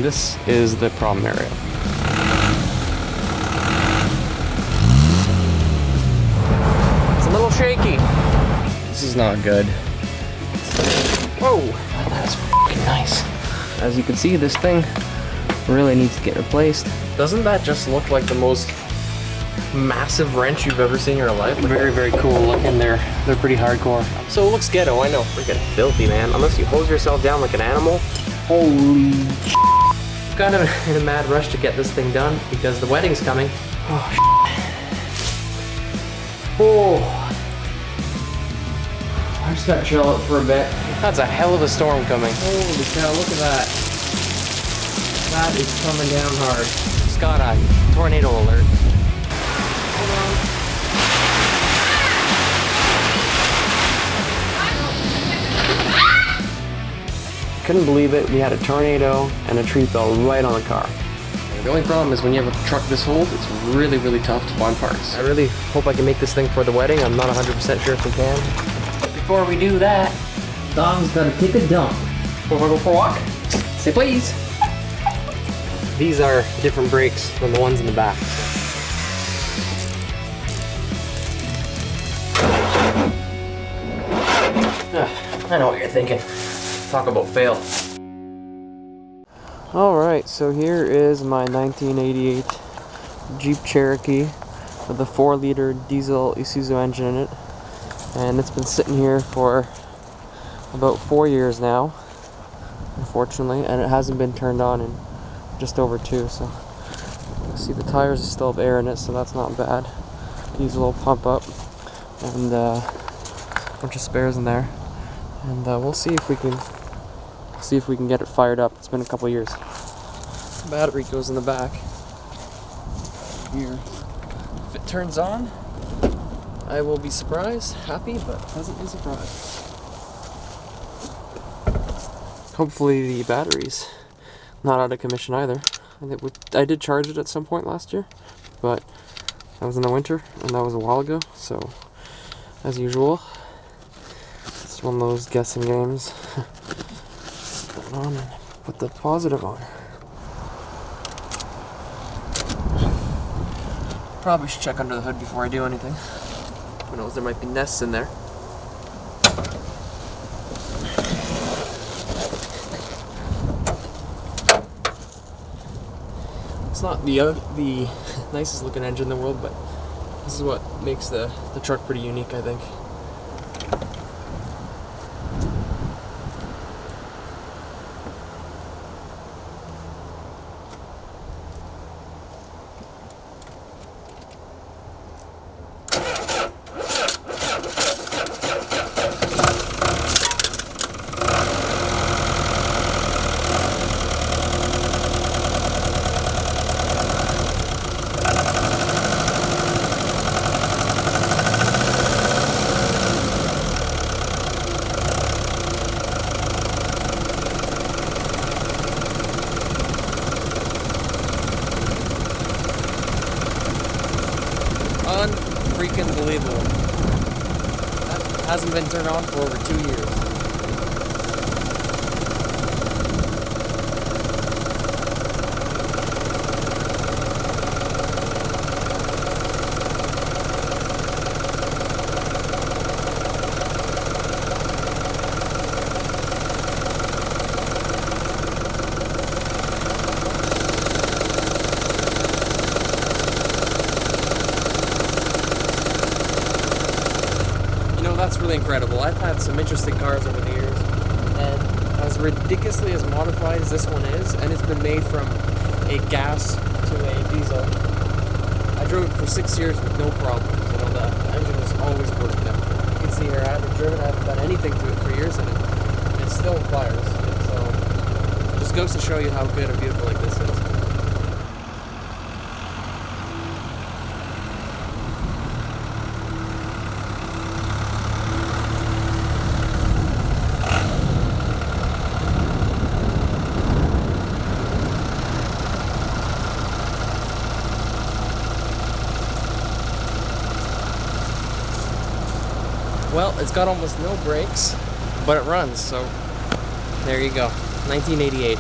This is the problem area. It's a little shaky. This is not good. Whoa, that's fucking nice. As you can see, this thing really needs to get replaced. Doesn't that just look like the most massive wrench you've ever seen in your life? Very, very cool looking. They're pretty hardcore. So it looks ghetto, I know. Freaking filthy, man. Unless you hose yourself down like an animal. Holy shit. Kind of in a mad rush to get this thing done because the wedding's coming. Oh, shit. Oh. I just gotta chill out for a bit. That's a hell of a storm coming. Holy cow, look at that. That is coming down hard. It's got a tornado alert. Hold on. Couldn't believe it. We had a tornado and a tree fell right on the car. The only problem is when you have a truck this old, it's really, really tough to find parts. I really hope I can make this thing for the wedding. I'm not 100% sure if we can. But before we do that, dog's gotta take a dump. Before I go for a walk, say please. These are different brakes than the ones in the back. I know what you're thinking. Talk about fail. Alright, so here is my 1988 Jeep Cherokee with a 4-liter diesel Isuzu engine in it. And it's been sitting here for about 4 years now, unfortunately, and it hasn't been turned on in just over 2, so you see the tires still have air in it, so that's not bad. Use a little pump up and a bunch of spares in there, and we'll see if we can get it fired up. It's been a couple years. The battery goes in the back here. If it turns on, I will be surprised, happy, but pleasantly surprised. Hopefully the battery's not out of commission either. I did charge it at some point last year, but that was in the winter, and that was a while ago, so as usual, it's one of those guessing games. Put it on and put the positive on. Probably should check under the hood before I do anything. Who knows, there might be nests in there. It's not the nicest looking engine in the world, but this is what makes the truck pretty unique, I think. Unfreaking believable. That hasn't been turned on for over 2 years. That's really incredible. I've had some interesting cars over the years, and as ridiculously as modified as this one is, and it's been made from a gas to a diesel, I drove it for 6 years with no problems. You know, the engine was always working. You can see here, I haven't driven, I haven't done anything to it for years, and it still fires. So it just goes to show you how good a vehicle like this is. Well, it's got almost no brakes, but it runs, so there you go. 1988.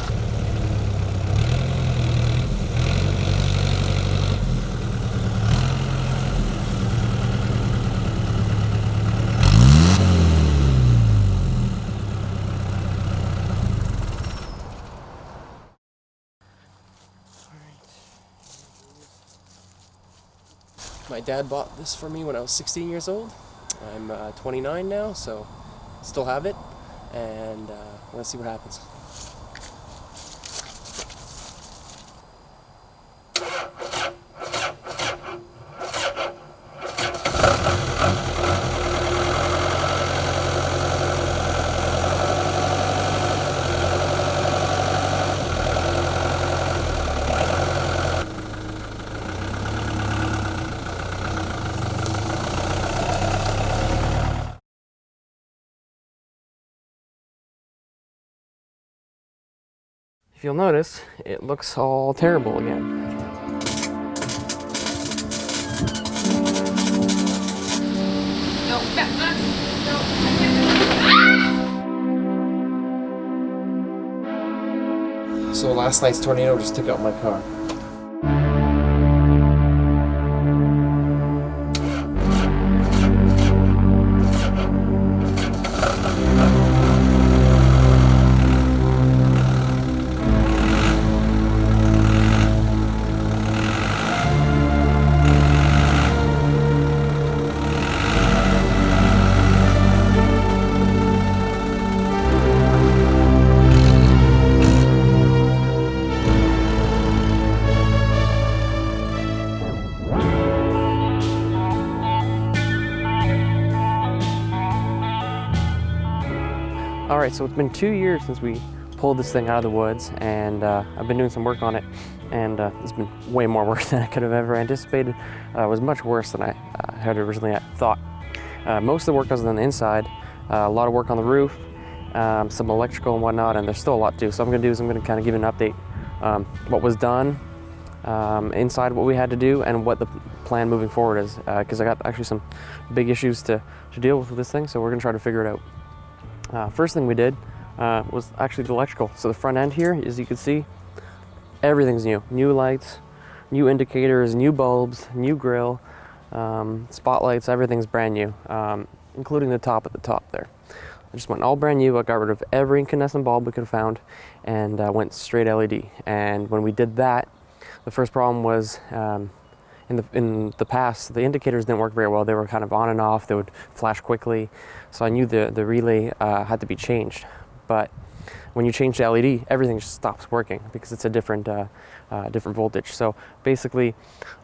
My dad bought this for me when I was 16 years old. I'm 29 now, so still have it, and let's see what happens. If you'll notice, it looks all terrible again. So last night's tornado just took out my car. Alright, so it's been 2 years since we pulled this thing out of the woods, and I've been doing some work on it, and it's been way more work than I could have ever anticipated. It was much worse than I had originally thought. Most of the work was on the inside, a lot of work on the roof, some electrical and whatnot, and there's still a lot to do. So I'm going to do is I'm going to kind of give an update, what was done, inside what we had to do, and what the plan moving forward is, because I got actually some big issues to deal with this thing, so we're going to try to figure it out. First thing we did was actually the electrical. So the front end here, as you can see, everything's new. New lights, new indicators, new bulbs, new grill, spotlights, everything's brand new, including the top at the top there. I just went all brand new. I got rid of every incandescent bulb we could have found and went straight LED. And when we did that, the first problem was in the past, the indicators didn't work very well. They were kind of on and off. They would flash quickly. So I knew the relay had to be changed. But when you change to LED, everything just stops working because it's a different voltage. So basically,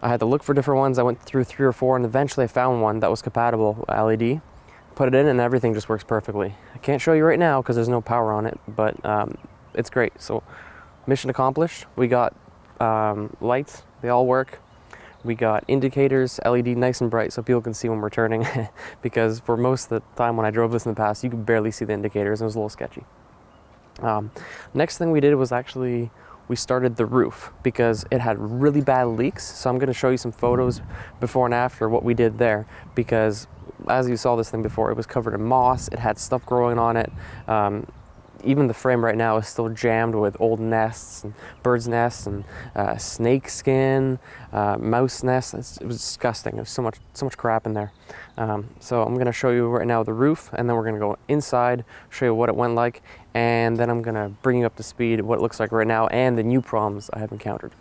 I had to look for different ones. I went through 3 or 4, and eventually I found one that was compatible with LED. Put it in, and everything just works perfectly. I can't show you right now because there's no power on it, but it's great. So mission accomplished. We got lights. They all work. We got indicators, LED nice and bright so people can see when we're turning, because for most of the time when I drove this in the past, you could barely see the indicators. It was a little sketchy. Next thing we did was actually we started the roof because it had really bad leaks. So I'm going to show you some photos before and after what we did there, because as you saw this thing before, it was covered in moss. It had stuff growing on it. Even the frame right now is still jammed with old nests and birds' nests and snake skin, mouse nests. It was disgusting. There's so much crap in there. So I'm going to show you right now the roof, and then we're going to go inside, show you what it went like, and then I'm going to bring you up to speed what it looks like right now and the new problems I have encountered.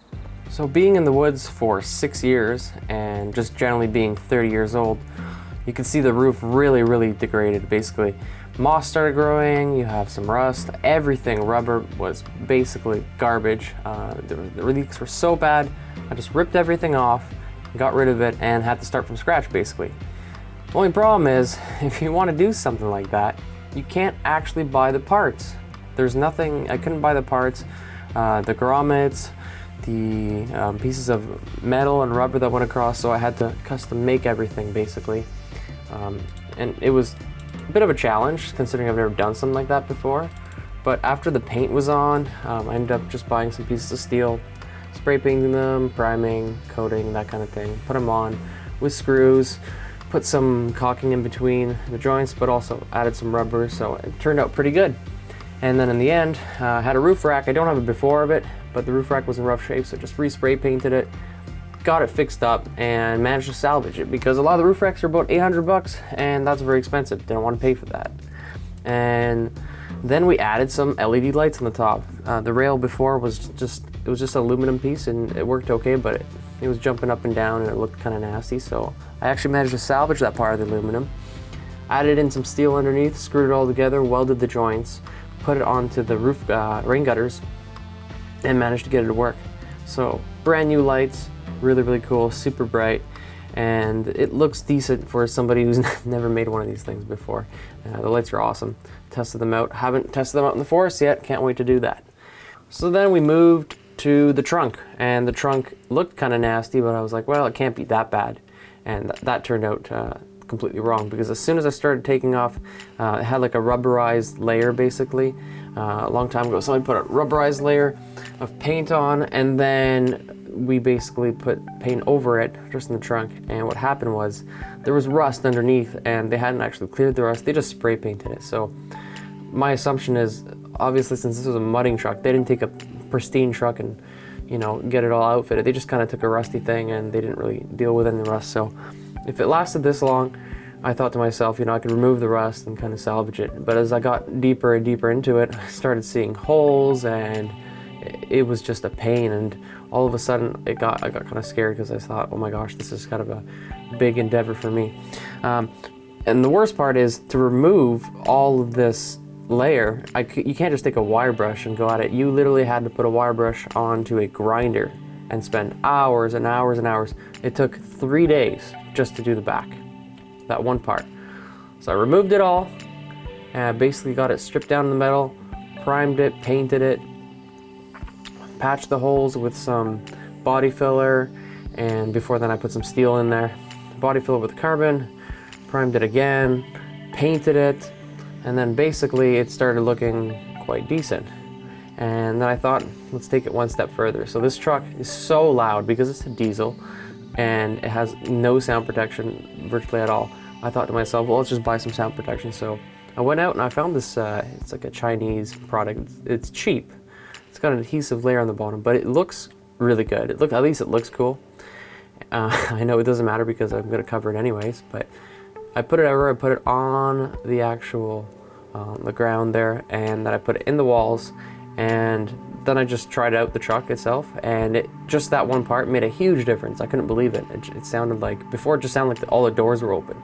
So being in the woods for 6 years and just generally being 30 years old, you can see the roof really degraded. Basically, moss started growing, you have some rust, everything rubber was basically garbage. The leaks were so bad, I just ripped everything off, got rid of it, and had to start from scratch basically. The only problem is, if you want to do something like that, you can't actually buy the parts. There's nothing, I couldn't buy the parts, the grommets, the pieces of metal and rubber that went across, so I had to custom make everything basically. And it was a bit of a challenge considering I've never done something like that before. But after the paint was on, I ended up just buying some pieces of steel, spray painting them, priming, coating, that kind of thing. Put them on with screws, put some caulking in between the joints, but also added some rubber, so it turned out pretty good. And then in the end, I had a roof rack. I don't have a before of it, but the roof rack was in rough shape, so just re-spray painted it, got it fixed up, and managed to salvage it, because a lot of the roof racks are about 800 bucks, and that's very expensive. Didn't want to pay for that. And then we added some LED lights on the top. The rail before was just an aluminum piece, and it worked okay, but It was jumping up and down and it looked kind of nasty, so I actually managed to salvage that part of the aluminum, added in some steel underneath, screwed it all together, welded the joints, put it onto the roof rain gutters, and managed to get it to work. So brand new lights, really cool, super bright, and it looks decent for somebody who's never made one of these things before. The lights are awesome. Tested them out. Haven't tested them out in the forest yet. Can't wait to do that. So then we moved to the trunk, and the trunk looked kind of nasty, but I was like, well, it can't be that bad. And that turned out completely wrong, because as soon as I started taking off, it had like a rubberized layer basically. A long time ago, somebody put a rubberized layer of paint on, and then we basically put paint over it just in the trunk. And what happened was there was rust underneath, and they hadn't actually cleared the rust. They just spray painted it. So my assumption is, obviously, since this was a mudding truck, they didn't take a pristine truck and, you know, get it all outfitted. They just kind of took a rusty thing and they didn't really deal with any rust. So if it lasted this long, I thought to myself, you know, I could remove the rust and kind of salvage it. But as I got deeper and deeper into it, I started seeing holes, and it was just a pain. And all of a sudden, I got kind of scared, because I thought, oh my gosh, this is kind of a big endeavor for me. And the worst part is to remove all of this layer. You can't just take a wire brush and go at it. You literally had to put a wire brush onto a grinder and spend hours and hours and hours. It took 3 days just to do the back, that one part. So I removed it all, and basically got it stripped down to the metal, primed it, painted it, patched the holes with some body filler, and before then I put some steel in there. Body filler with carbon, primed it again, painted it, and then basically it started looking quite decent. And then I thought, let's take it one step further. So this truck is so loud because it's a diesel and it has no sound protection virtually at all. I thought to myself, well, let's just buy some sound protection. So I went out and I found this, it's like a Chinese product. It's cheap. It's got an adhesive layer on the bottom, but it looks really good. At least it looks cool. I know it doesn't matter because I'm gonna cover it anyways, but I put it over, I put it on the actual, the ground there, and then I put it in the walls, and then I just tried out the truck itself, and just that one part made a huge difference. I couldn't believe it. It sounded like, before it just sounded like all the doors were open.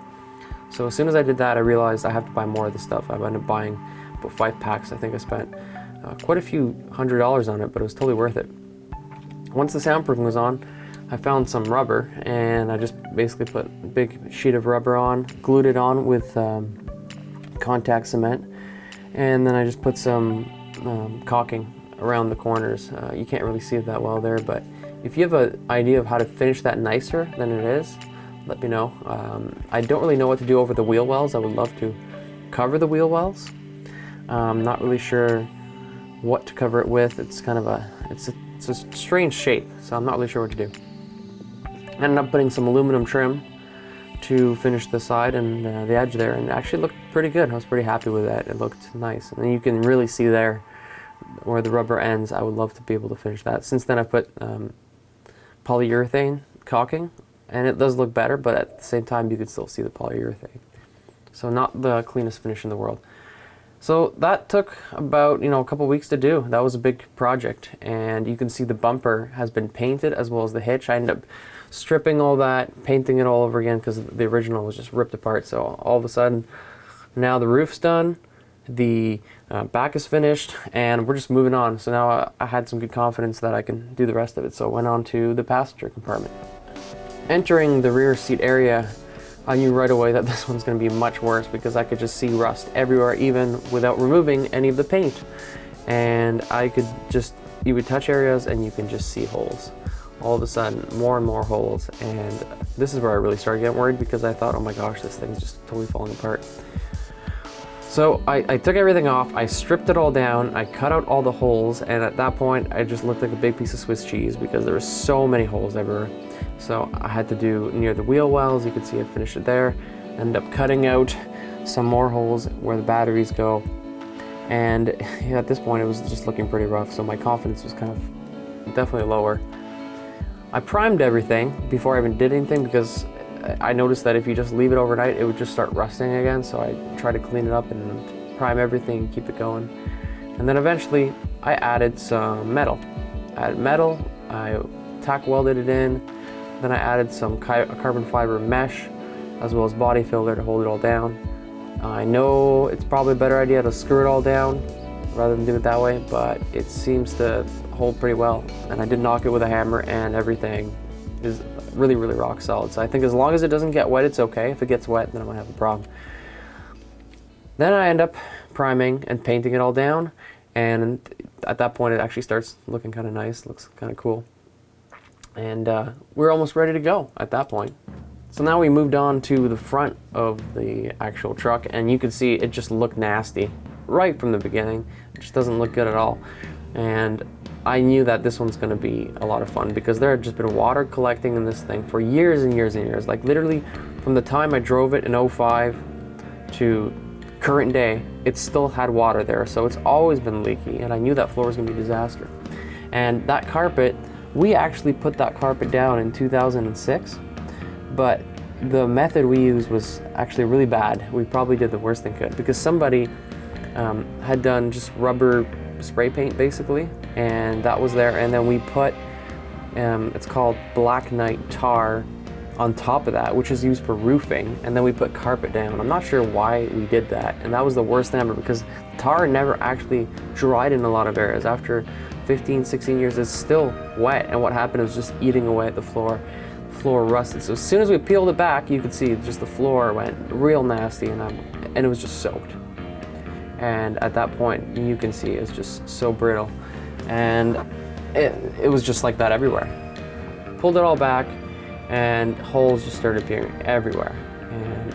So as soon as I did that, I realized I have to buy more of the stuff. I ended up buying about 5 packs. I think I spent quite a few $100s on it, but it was totally worth it. Once the soundproofing was on, I found some rubber, and I just basically put a big sheet of rubber on, glued it on with contact cement, and then I just put some caulking around the corners. You can't really see it that well there, but if you have an idea of how to finish that nicer than it is, let me know. I don't really know what to do over the wheel wells. I would love to cover the wheel wells. I'm not really sure what to cover it with. It's kind of it's a strange shape, so I'm not really sure what to do. I ended up putting some aluminum trim to finish the side and the edge there, and it actually looked pretty good. I was pretty happy with that. It looked nice, and you can really see there where the rubber ends. I would love to be able to finish that. Since then, I put polyurethane caulking, and it does look better, but at the same time, you can still see the polyurethane. So not the cleanest finish in the world. So that took about, a couple weeks to do. That was a big project, and you can see the bumper has been painted as well as the hitch. I ended up stripping all that, painting it all over again because the original was just ripped apart. So all of a sudden, now the roof's done, the back is finished, and we're just moving on. So now I had some good confidence that I can do the rest of it. So I went on to the passenger compartment. Entering the rear seat area, I knew right away that this one's going to be much worse because I could just see rust everywhere, even without removing any of the paint. And you would touch areas and you can just see holes. All of a sudden, more and more holes. And this is where I really started getting worried because I thought, oh my gosh, this thing's just totally falling apart. So I took everything off, I stripped it all down, I cut out all the holes, and at that point, I just looked like a big piece of Swiss cheese because there were so many holes everywhere. So I had to do near the wheel wells. You can see I finished it there. Ended up cutting out some more holes where the batteries go. And at this point, it was just looking pretty rough. So my confidence was kind of definitely lower. I primed everything before I even did anything because I noticed that if you just leave it overnight, it would just start rusting again. So I tried to clean it up and prime everything and keep it going. And then eventually I added some metal. I tack welded it in, Then I added some carbon fiber mesh as well as body filler to hold it all down. I know it's probably a better idea to screw it all down rather than do it that way, but it seems to hold pretty well. And I did knock it with a hammer, and everything is really, really rock solid. So I think as long as it doesn't get wet, it's okay. If it gets wet, then I might have a problem. Then I end up priming and painting it all down, and at that point it actually starts looking kind of nice, looks kind of cool. And we're almost ready to go at that point. So now we moved on to the front of the actual truck, and you can see it just looked nasty right from the beginning. It just doesn't look good at all. And I knew that this one's going to be a lot of fun because there had just been water collecting in this thing for years and years and years. Like literally from the time I drove it in 05 to current day, it still had water there. So it's always been leaky, and I knew that floor was going to be a disaster. And that carpet, we actually put that carpet down in 2006, but the method we used was actually really bad. We probably did the worst thing could, because somebody had done just rubber spray paint basically, and that was there, and then we put it's called Black Knight tar on top of that, which is used for roofing, and then we put carpet down. I'm not sure why we did that, and that was the worst thing ever because tar never actually dried in a lot of areas. After 15, 16 years, it's still wet, and what happened was just eating away at the floor. The floor rusted. So as soon as we peeled it back, you could see just the floor went real nasty, and it was just soaked. And at that point, you can see it's just so brittle, and it was just like that everywhere. Pulled it all back, and holes just started appearing everywhere. And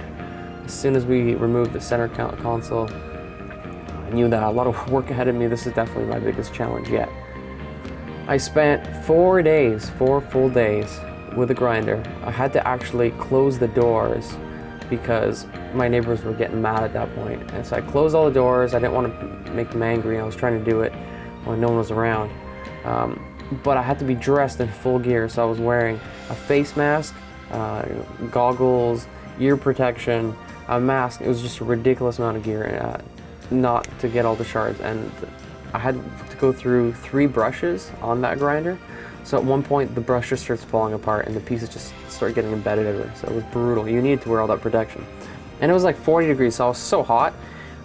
as soon as we removed the center console, I knew that a lot of work ahead of me. This is definitely my biggest challenge yet. I spent 4 days, 4 full days with a grinder. I had to actually close the doors because my neighbors were getting mad at that point. And so I closed all the doors. I didn't want to make them angry. I was trying to do it when no one was around. But I had to be dressed in full gear, so I was wearing a face mask, goggles, ear protection, a mask. It was just a ridiculous amount of gear, not to get all the shards. And I had to go through 3 brushes on that grinder. So at one point, the brush just starts falling apart, and the pieces just start getting embedded everywhere. So it was brutal. You needed to wear all that protection. And it was like 40 degrees, so I was so hot.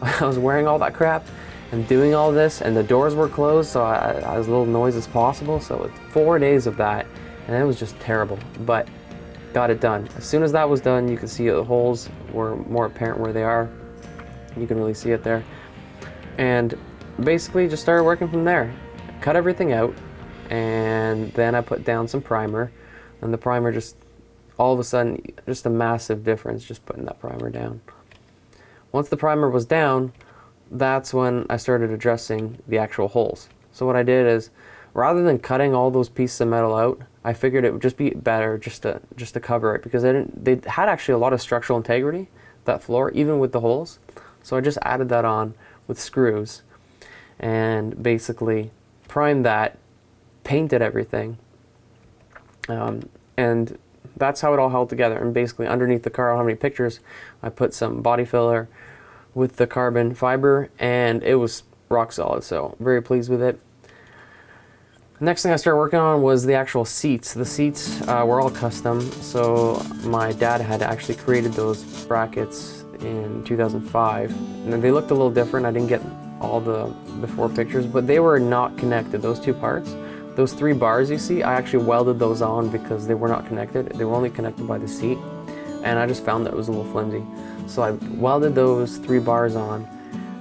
I was wearing all that crap and doing all this, and the doors were closed, so I was as little noise as possible. So it's 4 days of that, and it was just terrible, but got it done. As soon as that was done, you can see the holes were more apparent where they are. You can really see it there. And basically just started working from there. Cut everything out, and then I put down some primer, and the primer just, all of a sudden, just a massive difference just putting that primer down. Once the primer was down, that's when I started addressing the actual holes. So what I did is, rather than cutting all those pieces of metal out, I figured it would just be better just to cover it, because they had actually a lot of structural integrity, that floor, even with the holes. So I just added that on with screws and basically primed that, painted everything, and that's how it all held together. And basically underneath the car, I don't have any pictures, I put some body filler with the carbon fiber, and it was rock solid, so very pleased with it. Next thing I started working on was the actual seats. The seats were all custom, so my dad had actually created those brackets in 2005, and they looked a little different. I didn't get all the before pictures, but they were not connected, those 2 parts. Those 3 bars you see, I actually welded those on because they were not connected. They were only connected by the seat, and I just found that it was a little flimsy. So I welded those 3 bars on,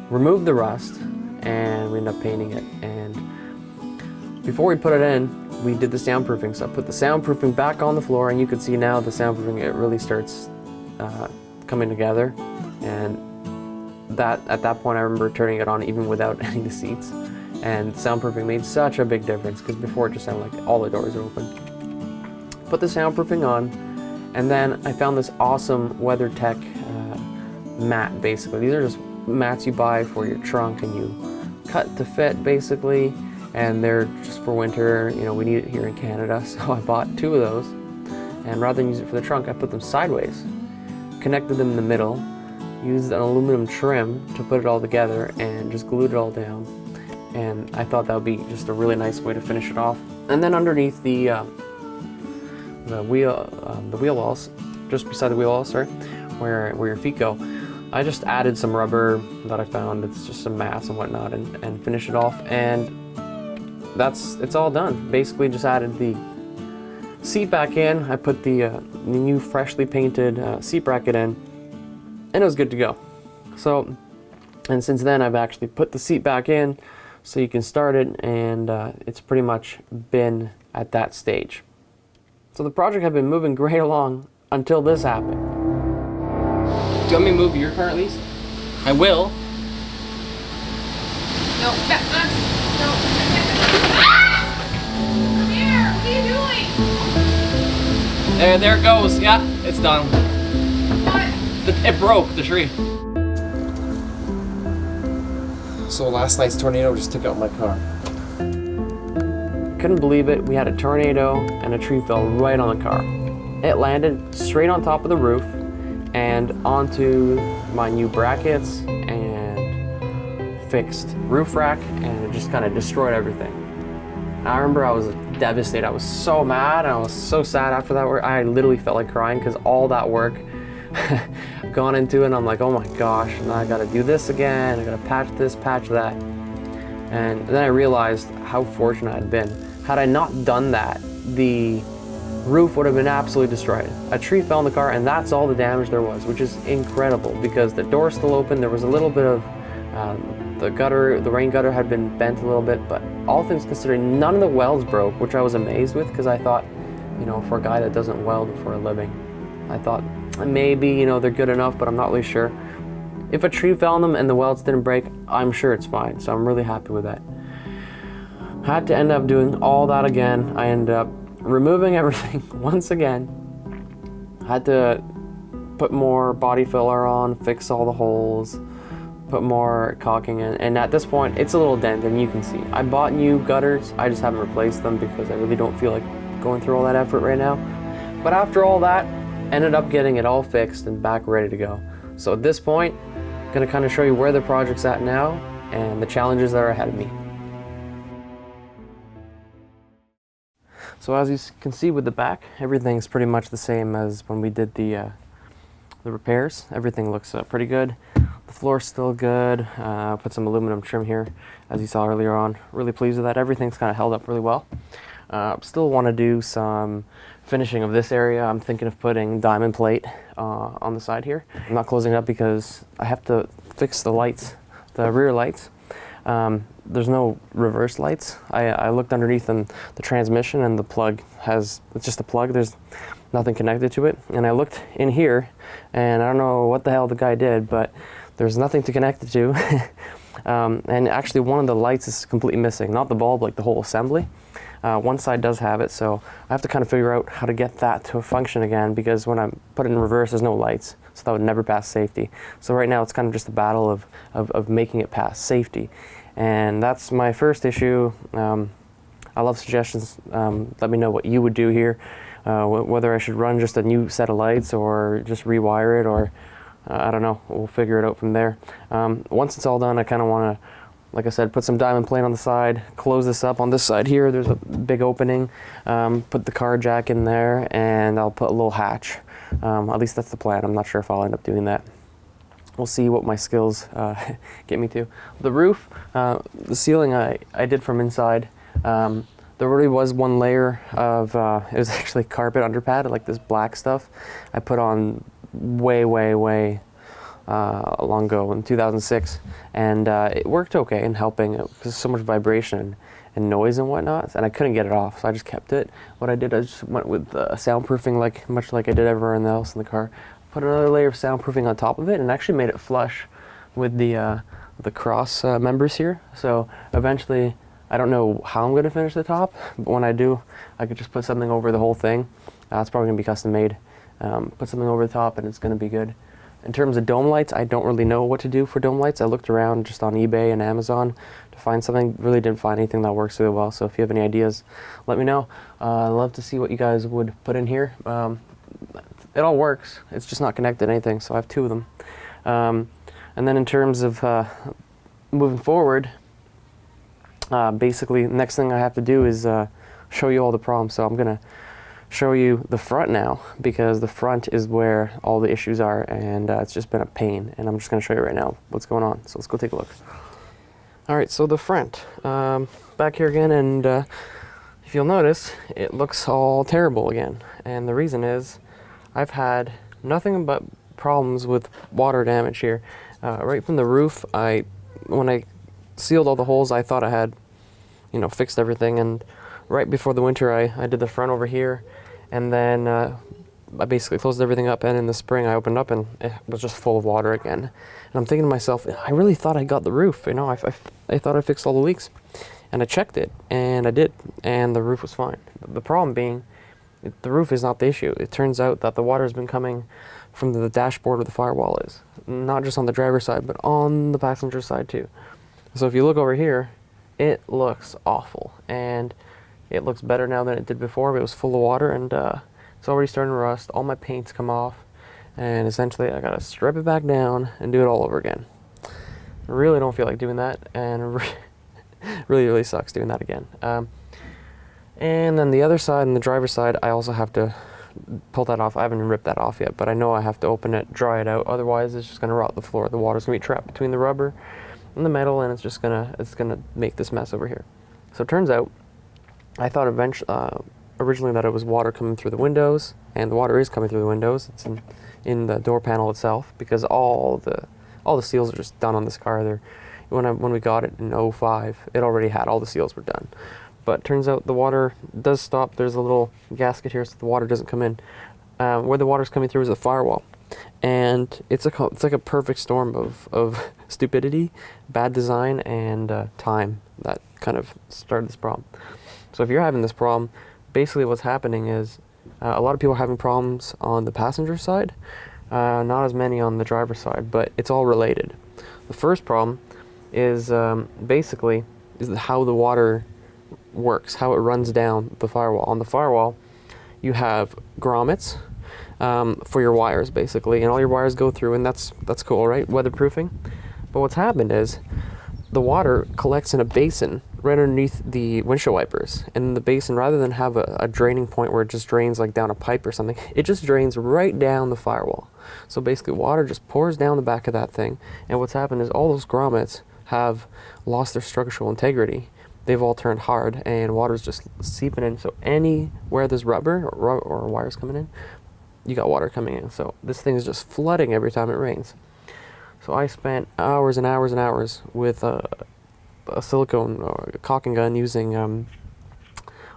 removed the rust, and we ended up painting it. And before we put it in, we did the soundproofing. So I put the soundproofing back on the floor, and you can see now the soundproofing, it really starts coming together. And that at that point, I remember turning it on even without any of the seats. And soundproofing made such a big difference, because before it just sounded like all the doors were open. Put the soundproofing on, and then I found this awesome WeatherTech mat, basically. These are just mats you buy for your trunk, and you cut to fit, basically, and they're just for winter. You know, we need it here in Canada, so I bought 2 of those, and rather than use it for the trunk, I put them sideways, connected them in the middle, used an aluminum trim to put it all together, and just glued it all down. And I thought that would be just a really nice way to finish it off. And then underneath the the wheel wells, just beside the wheel wells, sorry, where your feet go. I just added some rubber that I found. It's just some mats and whatnot, and finished it off, and it's all done. Basically just added the seat back in. I put the new freshly painted seat bracket in, and it was good to go. So, and since then I've actually put the seat back in so you can start it, and it's pretty much been at that stage. So the project had been moving great along until this happened. Do you want me to move your car at least? I will. No, no. Ah! Come here, what are you doing? There it goes. Yeah, it's done. What? It broke, the tree. So last night's tornado just took out my car. Couldn't believe it. We had a tornado and a tree fell right on the car. It landed straight on top of the roof and onto my new brackets and fixed roof rack, and it just kind of destroyed everything. I remember I was devastated. I was so mad and I was so sad after that work. I literally felt like crying because all that work gone into it, and I'm like, oh my gosh, now I gotta do this again. I gotta patch this, patch that. And then I realized how fortunate I'd been. Had I not done that, the roof would have been absolutely destroyed. A tree fell in the car, and that's all the damage there was, which is incredible because the door's still open. There was a little bit of the rain gutter had been bent a little bit, but all things considered, none of the welds broke, which I was amazed with because I thought, you know, for a guy that doesn't weld for a living, I thought maybe, you know, they're good enough, but I'm not really sure. If a tree fell on them and the welds didn't break, I'm sure it's fine, so I'm really happy with that. I had to end up doing all that again. I ended up removing everything once again. Had to put more body filler on, fix all the holes, put more caulking in, and at this point it's a little dent, and you can see I bought new gutters. I just haven't replaced them because I really don't feel like going through all that effort right now. But after all that, ended up getting it all fixed and back ready to go. So at this point, I'm gonna kind of show you where the project's at now and the challenges that are ahead of me. So as you can see with the back, everything's pretty much the same as when we did the repairs. Everything looks pretty good. The floor's still good. Put some aluminum trim here, as you saw earlier on. Really pleased with that. Everything's kind of held up really well. Still want to do some finishing of this area. I'm thinking of putting diamond plate on the side here. I'm not closing it up because I have to fix the lights, the rear lights. There's no reverse lights. I looked underneath the transmission, and the plug it's just a plug. There's nothing connected to it. And I looked in here, and I don't know what the hell the guy did, but there's nothing to connect it to. And actually one of the lights is completely missing, not the bulb, like the whole assembly. One side does have it, so I have to kind of figure out how to get that to function again, because when I put it in reverse, there's no lights, so that would never pass safety. So right now it's kind of just a battle of making it pass safety. And that's my first issue. I love suggestions. Let me know what you would do here, whether I should run just a new set of lights or just rewire it, or I don't know, we'll figure it out from there. Once it's all done, I kind of want to, like I said, put some diamond plate on the side, close this up on this side here. There's a big opening, put the car jack in there, and I'll put a little hatch. At least that's the plan. I'm not sure if I'll end up doing that. We'll see what my skills get me to. The roof, the ceiling I did from inside. There really was one layer of, it was actually carpet underpad, like this black stuff. I put on way long ago in 2006, and it worked okay in helping because so much vibration and noise and whatnot, and I couldn't get it off, so I just kept it. What I did, I just went with soundproofing, much like I did everywhere else in the car. Put another layer of soundproofing on top of it, and actually made it flush with the cross members here. So eventually, I don't know how I'm going to finish the top, but when I do, I could just put something over the whole thing. It's probably going to be custom made. Put something over the top, and it's going to be good. In terms of dome lights, I don't really know what to do for dome lights. I looked around just on eBay and Amazon to find something. Really didn't find anything that works really well. So if you have any ideas, let me know. I'd love to see what you guys would put in here. It all works. It's just not connected to anything, so I have two of them. And then in terms of moving forward, basically, the next thing I have to do is show you all the problems. So I'm going to show you the front now, because the front is where all the issues are, and it's just been a pain, and I'm just going to show you right now what's going on. So let's go take a look. Alright, so the front, back here again, and if you'll notice, it looks all terrible again, and the reason is I've had nothing but problems with water damage here. Right from the roof, when I sealed all the holes, I thought I had, you know, fixed everything, and right before the winter I did the front over here, and then I basically closed everything up, and in the spring I opened up and it was just full of water again. And I'm thinking to myself, I really thought I got the roof, you know, I thought I fixed all the leaks. And I checked it, and I did, and the roof was fine. The problem being, the roof is not the issue. It turns out that the water has been coming from the dashboard where the firewall is. Not just on the driver's side, but on the passenger side too. So if you look over here, it looks awful, and it looks better now than it did before, but it was full of water, and it's already starting to rust. All my paint's come off, and essentially I gotta strip it back down and do it all over again. I really don't feel like doing that, and really sucks doing that again. And then the other side, and the driver's side, I also have to pull that off. I haven't ripped that off yet, but I know I have to open it, dry it out, otherwise it's just gonna rot the floor. The water's gonna be trapped between the rubber and the metal, and it's gonna make this mess over here. So it turns out, I thought originally that it was water coming through the windows, and the water is coming through the windows. It's in the door panel itself, because all the seals are just done on this car. When we got it in 05, it already had, all the seals were done. But turns out the water does stop. There's a little gasket here so the water doesn't come in. Where the water's coming through is the firewall. And it's like a perfect storm of stupidity, bad design, and time that kind of started this problem. So if you're having this problem, basically what's happening is a lot of people are having problems on the passenger side, not as many on the driver's side, but it's all related. The first problem is basically how the water works, how it runs down the firewall. On the firewall, you have grommets for your wires, basically, and all your wires go through, and that's cool, right? Weatherproofing. But what's happened is the water collects in a basin right underneath the windshield wipers, and the basin, rather than have a draining point where it just drains like down a pipe or something, it just drains right down the firewall. So basically water just pours down the back of that thing, and what's happened is all those grommets have lost their structural integrity. They've all turned hard, and water's just seeping in. So anywhere there's rubber or wires coming in, you got water coming in. So this thing is just flooding every time it rains. So I spent hours and hours and hours with a silicone caulking gun, using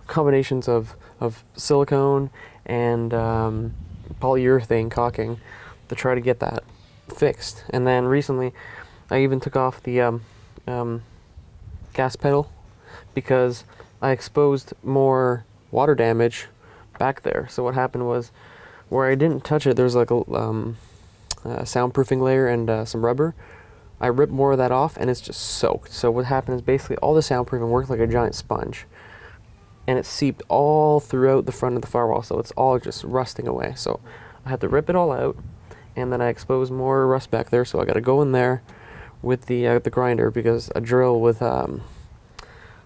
combinations of silicone and polyurethane caulking to try to get that fixed. And then recently I even took off the gas pedal, because I exposed more water damage back there. So what happened was, where I didn't touch it, there's like a soundproofing layer and some rubber. I ripped more of that off, and it's just soaked. So what happened is basically all the soundproofing worked like a giant sponge, and it seeped all throughout the front of the firewall, so it's all just rusting away. So I had to rip it all out, and then I exposed more rust back there, so I got to go in there with the grinder, because a drill with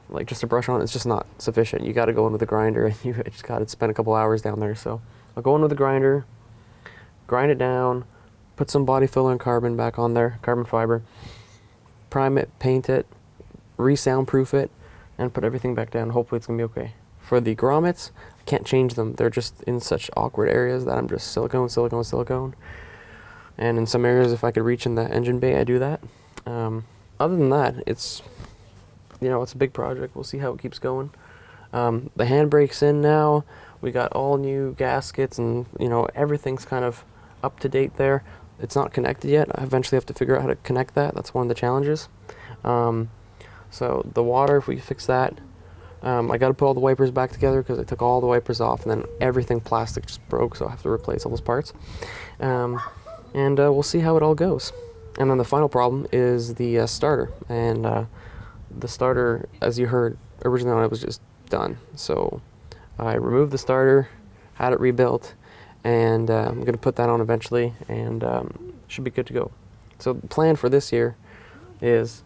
like just a brush on it's just not sufficient. You got to go in with the grinder, and you just got to spend a couple hours down there. So I'll go in with the grinder, grind it down, put some body filler and carbon back on there, carbon fiber, prime it, paint it, re-soundproof it, and put everything back down. Hopefully it's gonna be okay. For the grommets, I can't change them. They're just in such awkward areas that I'm just silicone. And in some areas, if I could reach in the engine bay, I do that. Other than that, it's a big project. We'll see how it keeps going. The handbrake's in now. We got all new gaskets, and everything's kind of up to date there. It's not connected yet. I eventually have to figure out how to connect that. That's one of the challenges. So the water, if we fix that, I got to put all the wipers back together, because I took all the wipers off, and then everything plastic just broke, so I have to replace all those parts. And we'll see how it all goes. And then the final problem is the starter. And the starter, as you heard originally, it was just done. So I removed the starter, had it rebuilt, and I'm going to put that on eventually, and should be good to go. So the plan for this year is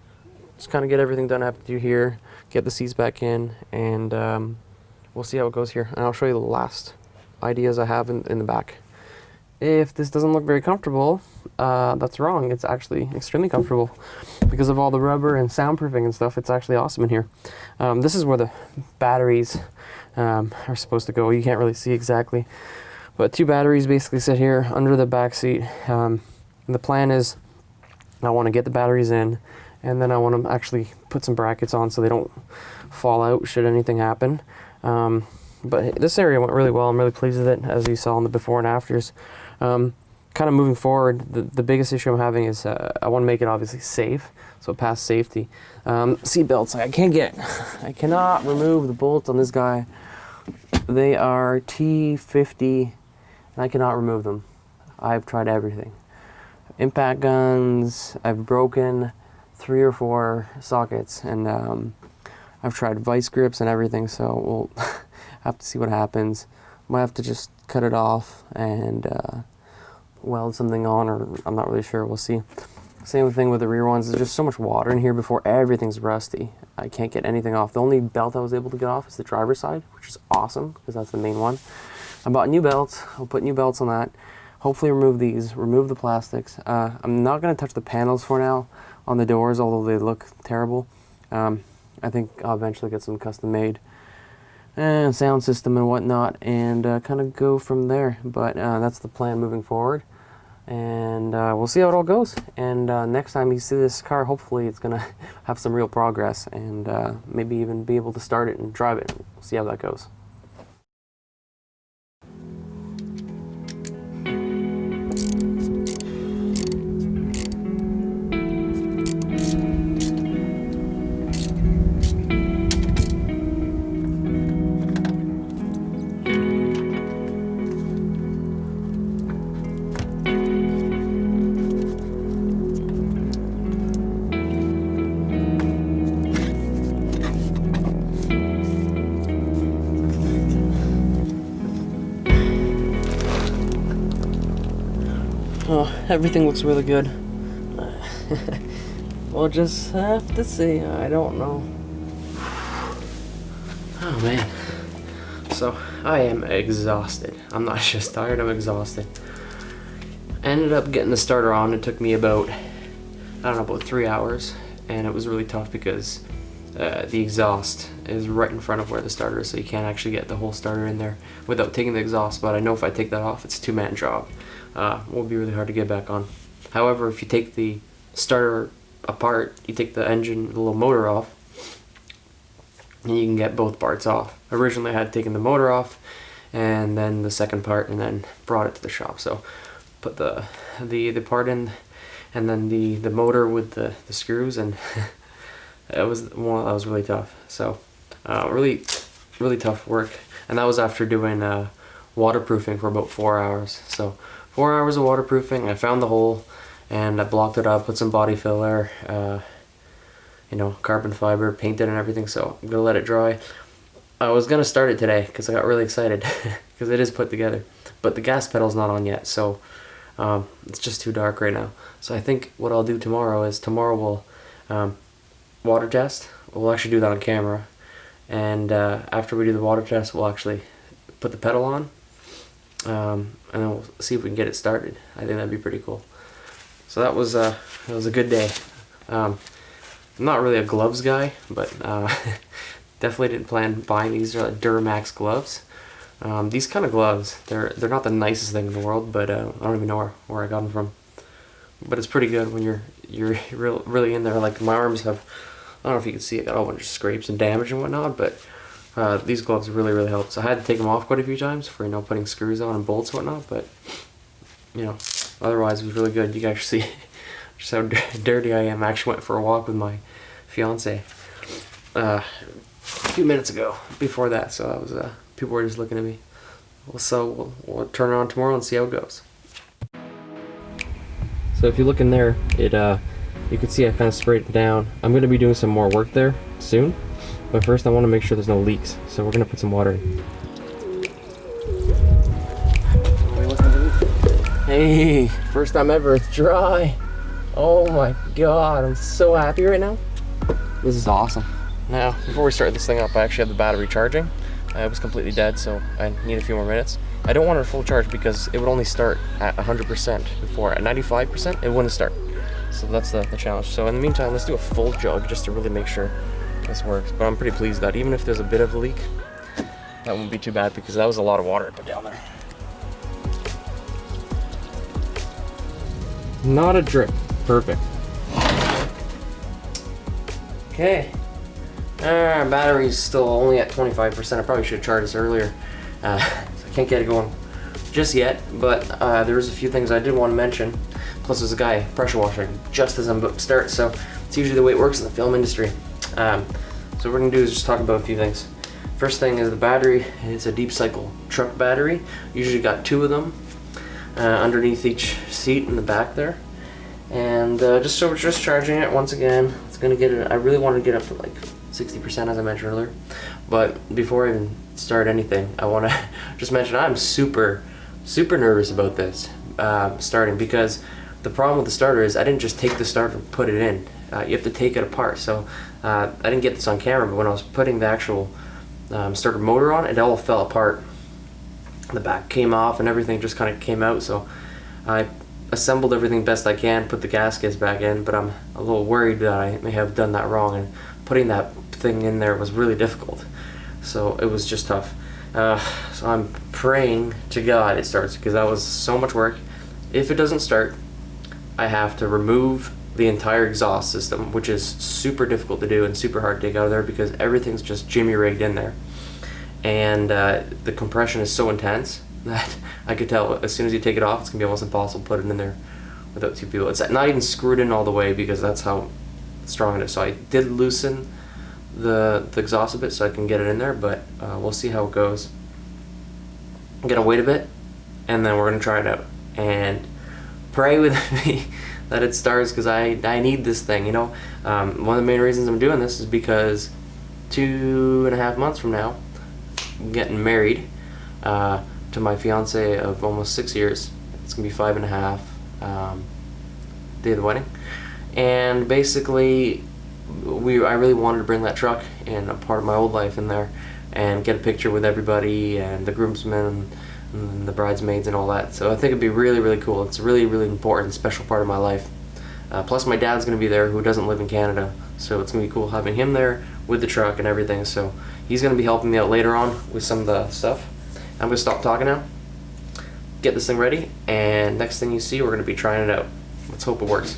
just kind of get everything done I have to do here, get the seats back in, and we'll see how it goes here. And I'll show you the last ideas I have in the back. If this doesn't look very comfortable, that's wrong. It's actually extremely comfortable because of all the rubber and soundproofing and stuff. It's actually awesome in here. This is where the batteries are supposed to go. You can't really see exactly, but 2 batteries basically sit here under the back seat. The plan is I want to get the batteries in, and then I want to actually put some brackets on so they don't fall out should anything happen. But this area went really well. I'm really pleased with it, as you saw in the before and afters. Kind of moving forward, the biggest issue I'm having is I want to make it obviously safe, so past safety. Seat belts, I cannot remove the bolts on this guy. They are T50, and I cannot remove them. I've tried everything. Impact guns, I've broken 3 or 4 sockets, and I've tried vice grips and everything, so we'll have to see what happens. Might have to just cut it off and weld something on, or I'm not really sure, we'll see. Same thing with the rear ones. There's just so much water in here before everything's rusty. I can't get anything off. The only belt I was able to get off is the driver's side, which is awesome because that's the main one. I bought new belts. I'll put new belts on that. Hopefully remove these, remove the plastics. I'm not going to touch the panels for now on the doors, although they look terrible. I think I'll eventually get some custom made and sound system and whatnot, and kind of go from there. But that's the plan moving forward, and we'll see how it all goes. And next time you see this car, hopefully it's gonna have some real progress, and maybe even be able to start it and drive it. We'll see how that goes. Oh, everything looks really good. We'll just have to see. I don't know. Oh man. So, I am exhausted. I'm not just tired, I'm exhausted. Ended up getting the starter on. It took me about, I don't know, about 3 hours. And it was really tough because the exhaust is right in front of where the starter is, so you can't actually get the whole starter in there without taking the exhaust. But I know if I take that off, it's a 2-man job. Will be really hard to get back on. However, if you take the starter apart, you take the engine, the little motor off, and you can get both parts off. Originally I had taken the motor off and then the second part, and then brought it to the shop. So put the part in, and then the motor with the screws, and that was really tough. So really tough work, and that was after doing waterproofing for about 4 hours. So 4 hours of waterproofing. I found the hole and I blocked it up, put some body filler, you know, carbon fiber, painted and everything. So I'm gonna let it dry. I was gonna start it today because I got really excited because it is put together, but the gas pedal's not on yet, so it's just too dark right now. So I think what I'll do tomorrow we'll water test. We'll actually do that on camera, and after we do the water test, we'll actually put the pedal on, and then we'll see if we can get it started. I think that'd be pretty cool. So that was a good day. I'm not really a gloves guy, but definitely didn't plan buying these. Are Duramax gloves. These kind of gloves, they're not the nicest thing in the world, but I don't even know where I got them from. But it's pretty good when you're really in there. Like my arms have, I don't know if you can see, I got a whole bunch of scrapes and damage and whatnot, but these gloves really help. So I had to take them off quite a few times for, you know, putting screws on and bolts and whatnot, but you know, otherwise it was really good. You can actually see just how dirty I am. I actually went for a walk with my fiance a few minutes ago before that, so that was people were just looking at me. So we'll turn it on tomorrow and see how it goes. So if you look in there, you can see I kind of sprayed it down. I'm going to be doing some more work there soon, but first I want to make sure there's no leaks, so we're going to put some water in. Hey, first time ever, it's dry. Oh my god, I'm so happy right now. This is awesome. Now, before we start this thing up, I actually have the battery charging. It was completely dead, so I need a few more minutes. I don't want it full charge because it would only start at 100% before. At 95%, it wouldn't start. So that's the challenge. So in the meantime, let's do a full jug just to really make sure this works. But I'm pretty pleased that even if there's a bit of a leak, that won't be too bad because that was a lot of water I put down there. Not a drip. Perfect. Okay. Our battery's still only at 25%. I probably should have charged this earlier. So I can't get it going just yet, but there's a few things I did want to mention. Plus there's a guy pressure washing just as I'm about to start, so it's usually the way it works in the film industry. So what we're gonna do is just talk about a few things. First thing is the battery. It's a deep cycle truck battery. Usually got 2 of them underneath each seat in the back there. And so we're just charging it once again. It's gonna get it. I really want to get up to like 60% as I mentioned earlier. But before I even start anything, I want to just mention I'm super nervous about this starting, because the problem with the starter is I didn't just take the starter and put it in. You have to take it apart. So I didn't get this on camera, but when I was putting the actual starter motor on, it all fell apart. The back came off and everything just kind of came out. So I assembled everything best I can, put the gaskets back in, but I'm a little worried that I may have done that wrong, and putting that thing in there was really difficult. So it was just tough. So I'm praying to God it starts, because that was so much work. If it doesn't start, I have to remove the entire exhaust system, which is super difficult to do and super hard to take out of there because everything's just jimmy rigged in there. And the compression is so intense that I could tell as soon as you take it off, it's gonna be almost impossible to put it in there without 2 people. It's not even screwed in all the way because that's how strong it is. So I did loosen the exhaust a bit so I can get it in there, but we'll see how it goes. I'm gonna wait a bit and then we're gonna try it out and pray with me that it starts, because I need this thing, you know. One of the main reasons I'm doing this is because 2.5 months from now I'm getting married to my fiance of almost 6 years. It's gonna be 5.5 day of the wedding, and basically I really wanted to bring that truck and a part of my old life in there and get a picture with everybody and the groomsmen and the bridesmaids and all that. So I think it'd be really cool. It's a really important, special part of my life. Plus my dad's gonna be there, who doesn't live in Canada, so it's gonna be cool having him there with the truck and everything. So he's gonna be helping me out later on with some of the stuff. I'm gonna stop talking now, get this thing ready, and next thing you see, we're gonna be trying it out. Let's hope it works.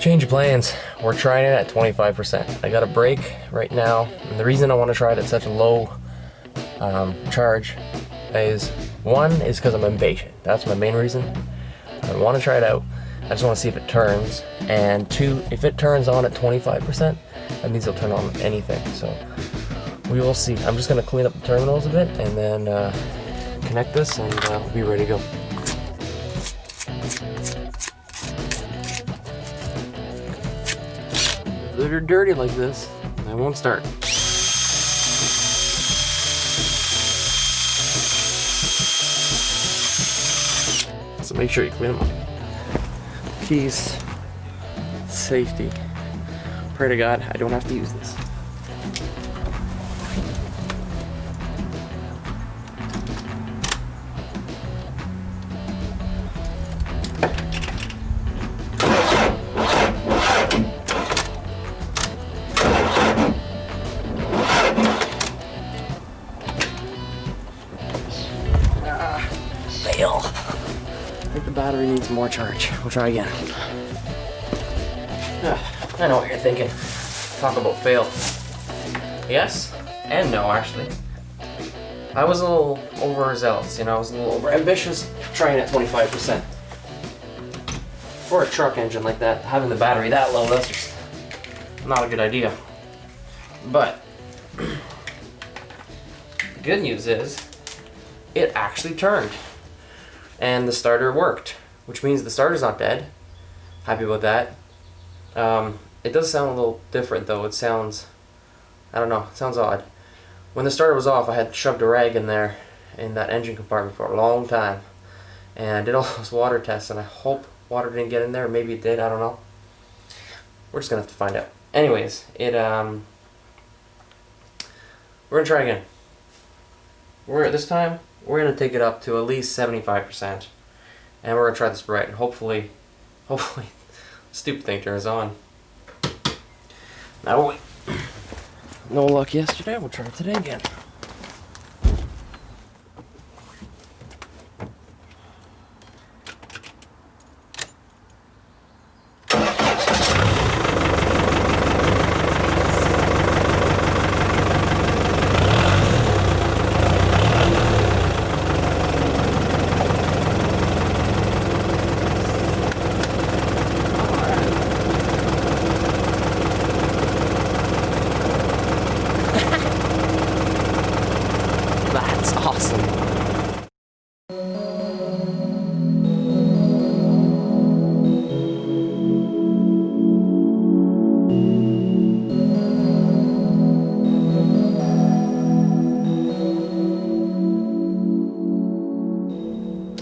Change of plans. We're trying it at 25%. I got a brake right now, and the reason I want to try it at such a low charge is, 1 is because I'm impatient. That's my main reason. I want to try it out. I just want to see if it turns, and 2, if it turns on at 25%, that means it'll turn on anything. So we will see. I'm just going to clean up the terminals a bit and then connect this, and we'll be ready to go. If they're dirty like this, they won't start. So make sure you clean them up. Keys, safety. Pray to God I don't have to use this. Fail. I think the battery needs more charge. We'll try again. I know what you're thinking. Talk about fail. Yes and no, actually. I was a little overzealous, you know, I was a little over ambitious trying at 25%. For a truck engine like that, having the battery that low, that's just not a good idea. But the good news is it actually turned and the starter worked, which means the starter's not dead. Happy about that. It does sound a little different though. It sounds, I don't know, it sounds odd. When the starter was off, I had shoved a rag in there in that engine compartment for a long time, and I did all those water tests, and I hope water didn't get in there. Maybe it did, I don't know. We're just gonna have to find out. Anyways, we're gonna try again. This time we're gonna take it up to at least 75%, and we're gonna try this right, and hopefully, stupid thing turns on. Now, no luck yesterday. We'll try it today again. That's awesome.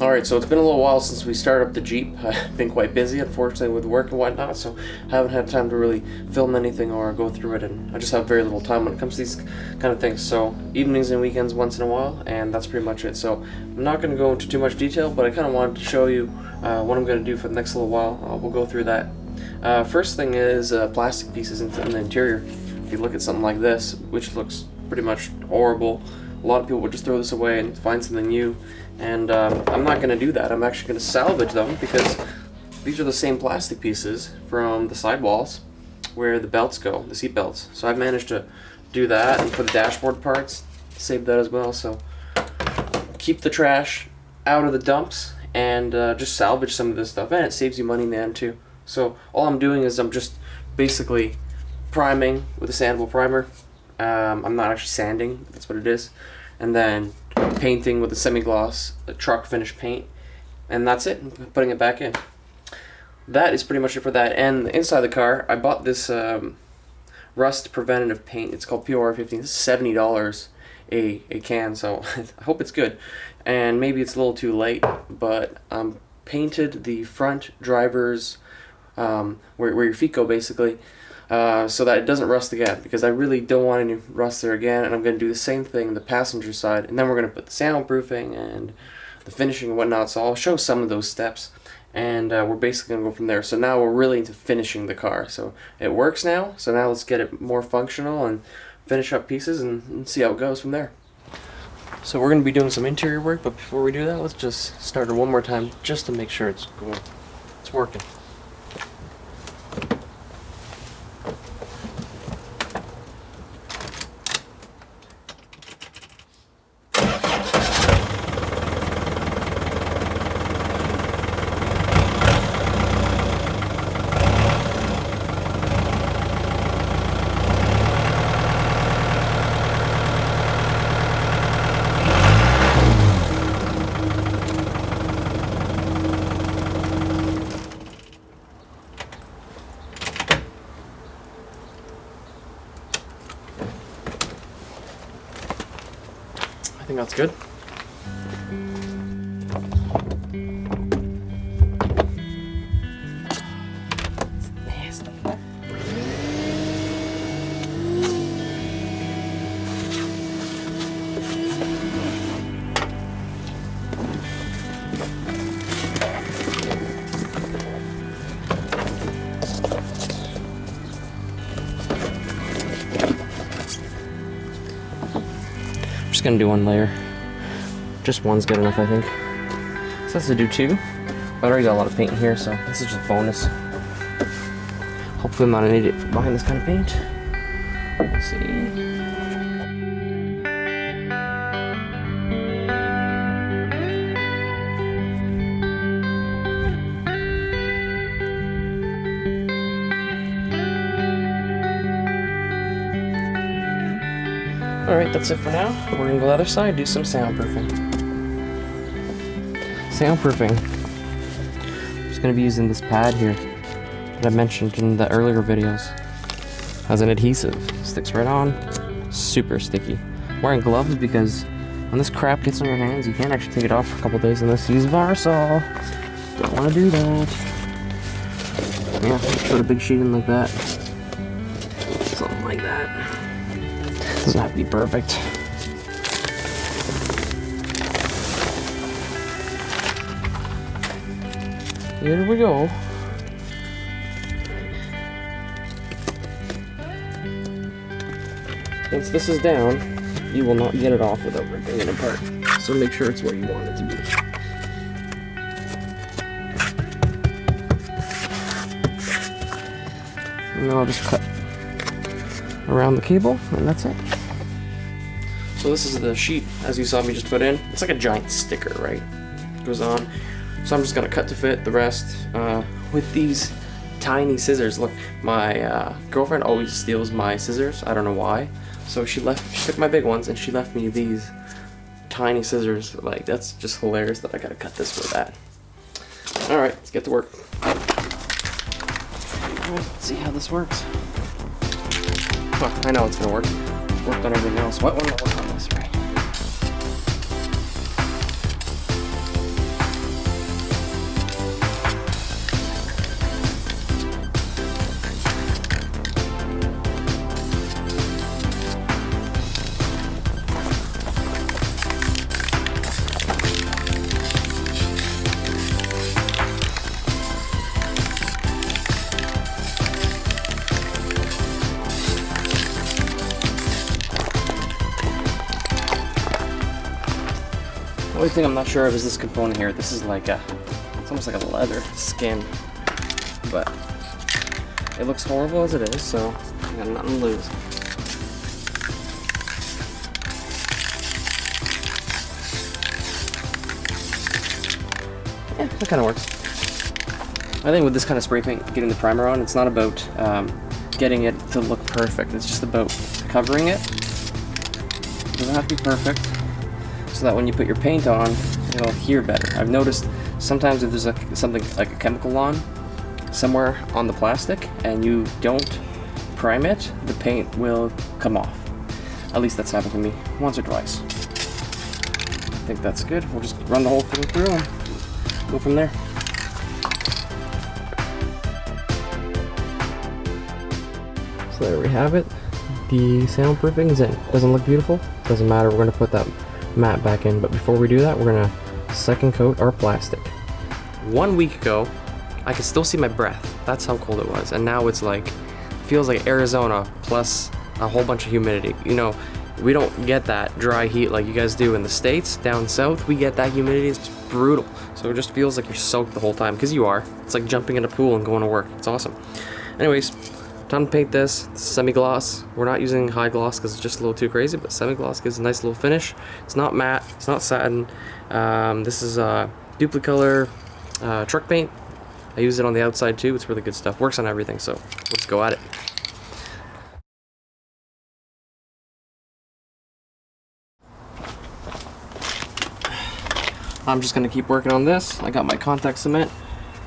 Alright, so it's been a little while since we started up the Jeep. I've been quite busy, unfortunately, with work and whatnot, so I haven't had time to really film anything or go through it, and I just have very little time when it comes to these kind of things. So evenings and weekends once in a while, and that's pretty much it. So I'm not going to go into too much detail, but I kind of wanted to show you what I'm going to do for the next little while. We'll go through that. First thing is plastic pieces in the interior. If you look at something like this, which looks pretty much horrible, a lot of people would just throw this away and find something new, and I'm not going to do that. I'm actually going to salvage them, because these are the same plastic pieces from the sidewalls where the belts go, the seat belts. So I've managed to do that, and for the dashboard parts, save that as well. So keep the trash out of the dumps and just salvage some of this stuff, and it saves you money in the end too. So all I'm doing is I'm just basically priming with a sandable primer. I'm not actually sanding, that's what it is, and then painting with a semi-gloss truck finish paint, and that's it, putting it back in. That is pretty much it for that. And inside the car, I bought this rust preventative paint. It's called POR15. It's $70 a can, so I hope it's good. And maybe it's a little too late, but painted the front driver's where your feet go, basically, so that it doesn't rust again, because I really don't want any rust there again. And I'm going to do the same thing on the passenger side, and then we're going to put the soundproofing and the finishing and whatnot. So I'll show some of those steps, and we're basically going to go from there. So now we're really into finishing the car. So it works now, so now let's get it more functional and finish up pieces and see how it goes from there. So we're going to be doing some interior work, but before we do that, let's just start it one more time just to make sure it's cool. It's working. I think that's good. Just gonna do one layer. Just one's good enough, I think. So that's to do two. But I already got a lot of paint in here, so this is just bonus. Hopefully I'm not an idiot for buying this kind of paint. Let's see. Alright, that's it for now. We're gonna go to the other side, do some soundproofing. Soundproofing. I'm just gonna be using this pad here that I mentioned in the earlier videos. Has an adhesive, sticks right on, super sticky. I'm wearing gloves because when this crap gets on your hands, you can't actually take it off for a couple days unless you use a bar saw. Don't wanna do that. Yeah, put a big sheet in like that. Something like that. Doesn't have to be perfect. Here we go. Once this is down, you will not get it off without ripping it apart. So make sure it's where you want it to be. And then I'll just cut around the cable, and that's it. So this is the sheet, as you saw me just put in. It's like a giant sticker, right? It goes on. So I'm just gonna cut to fit the rest with these tiny scissors. Look, my girlfriend always steals my scissors. I don't know why. So she took my big ones and she left me these tiny scissors. Like, that's just hilarious that I gotta cut this with that. All right, let's get to work. All right, let's see how this works. Oh, I know it's gonna work. It's worked on everything else. What one will work on this, right? The only thing I'm not sure of is this component here. This is like it's almost like a leather skin, but it looks horrible as it is, so I got nothing to lose. Yeah, that kind of works. I think with this kind of spray paint, getting the primer on, it's not about getting it to look perfect. It's just about covering it. It doesn't have to be perfect, so that when you put your paint on, it'll adhere better. I've noticed sometimes if there's something like a chemical on somewhere on the plastic and you don't prime it, the paint will come off. At least that's happened to me once or twice. I think that's good. We'll just run the whole thing through and go from there. So there we have it. The soundproofing is in. Doesn't look beautiful? Doesn't matter. We're going to put that mat back in, but before we do that, we're going to second coat our plastic. 1 week ago, I could still see my breath. That's how cold it was. And now it's like, feels like Arizona plus a whole bunch of humidity. You know, we don't get that dry heat like you guys do in the States. Down south, we get that humidity. It's brutal. So it just feels like you're soaked the whole time, because you are. It's like jumping in a pool and going to work. It's awesome. Anyways, time to paint this. This is semi-gloss. We're not using high gloss because it's just a little too crazy, but semi-gloss gives a nice little finish. It's not matte, it's not satin. This is Duplicolor truck paint. I use it on the outside too. It's really good stuff. Works on everything, so let's go at it. I'm just gonna keep working on this. I got my contact cement.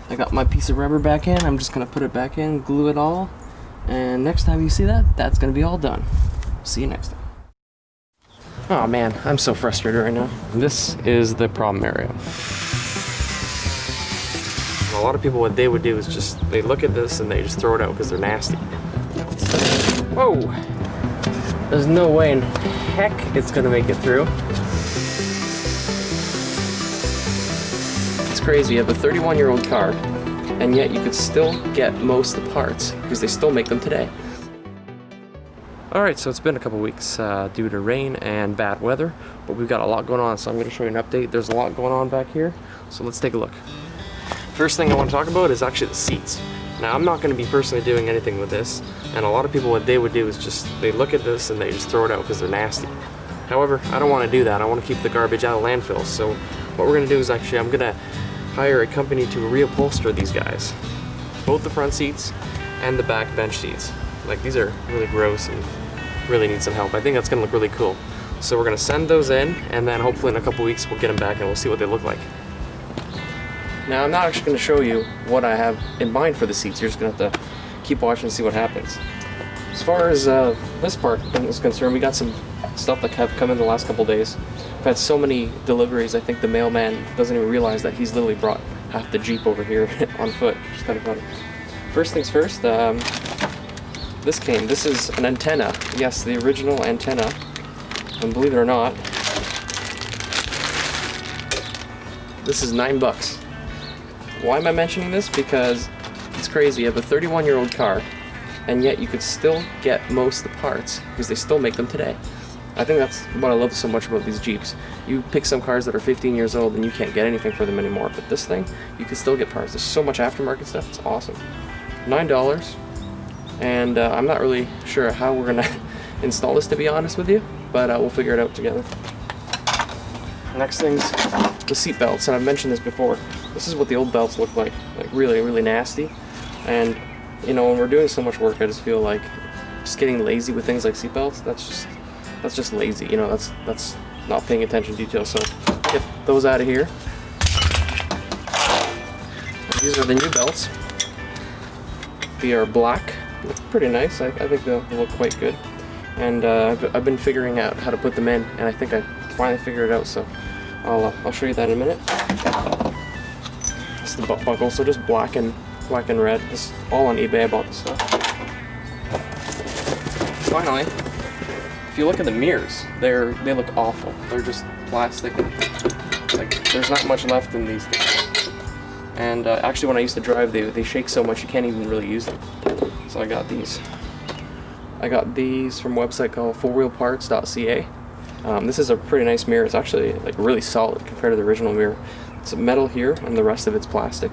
I got my piece of rubber back in. I'm just gonna put it back in, glue it all. And next time you see that, that's gonna be all done. See you next time. Oh man, I'm so frustrated right now. This is the problem area. A lot of people, what they would do is just, they look at this and they just throw it out because they're nasty. Whoa! There's no way in heck it's gonna make it through. It's crazy, you have a 31-year-old car, and yet you could still get most of the parts because they still make them today. Alright, so it's been a couple weeks due to rain and bad weather, but we've got a lot going on, so I'm going to show you an update. There's a lot going on back here, so let's take a look. First thing I want to talk about is actually the seats. Now, I'm not going to be personally doing anything with this, and a lot of people, what they would do is just, they look at this and they just throw it out because they're nasty. However, I don't want to do that. I want to keep the garbage out of landfills, so what we're going to do is actually, I'm going to hire a company to reupholster these guys. Both the front seats and the back bench seats. Like, these are really gross and really need some help. I think that's gonna look really cool. So we're gonna send those in, and then hopefully in a couple weeks we'll get them back and we'll see what they look like. Now, I'm not actually gonna show you what I have in mind for the seats. You're just gonna have to keep watching and see what happens. As far as this part is concerned, we got some stuff that have come in the last couple days. I've had so many deliveries, I think the mailman doesn't even realize that he's literally brought half the Jeep over here on foot, which is kind of funny. First things first, this came. This is an antenna. Yes, the original antenna. And believe it or not, this is $9. Why am I mentioning this? Because it's crazy. You have a 31-year-old car, and yet you could still get most of the parts because they still make them today. I think that's what I love so much about these Jeeps. You pick some cars that are 15 years old and you can't get anything for them anymore, but this thing, you can still get parts. There's so much aftermarket stuff, it's awesome. $9, and I'm not really sure how we're gonna install this, to be honest with you, but we'll figure it out together. Next thing's the seat belts, and I've mentioned this before. This is what the old belts look like really, really nasty. And you know, when we're doing so much work, I just feel like just getting lazy with things like seat belts. That's just lazy. You know, that's not paying attention to detail. So get those out of here. And these are the new belts. They are black. Look pretty nice. I think they'll look quite good. And I've been figuring out how to put them in, and I think I finally figured it out. So I'll show you that in a minute. This is the buckle, so just black and red. This is all on eBay. I bought this stuff. Finally, if you look at the mirrors, they look awful. They're just plastic. Like there's not much left in these things. And actually, when I used to drive, they shake so much you can't even really use them. So I got these. I got these from a website called fourwheelparts.ca. This is a pretty nice mirror. It's actually like really solid compared to the original mirror. It's metal here, and the rest of it's plastic.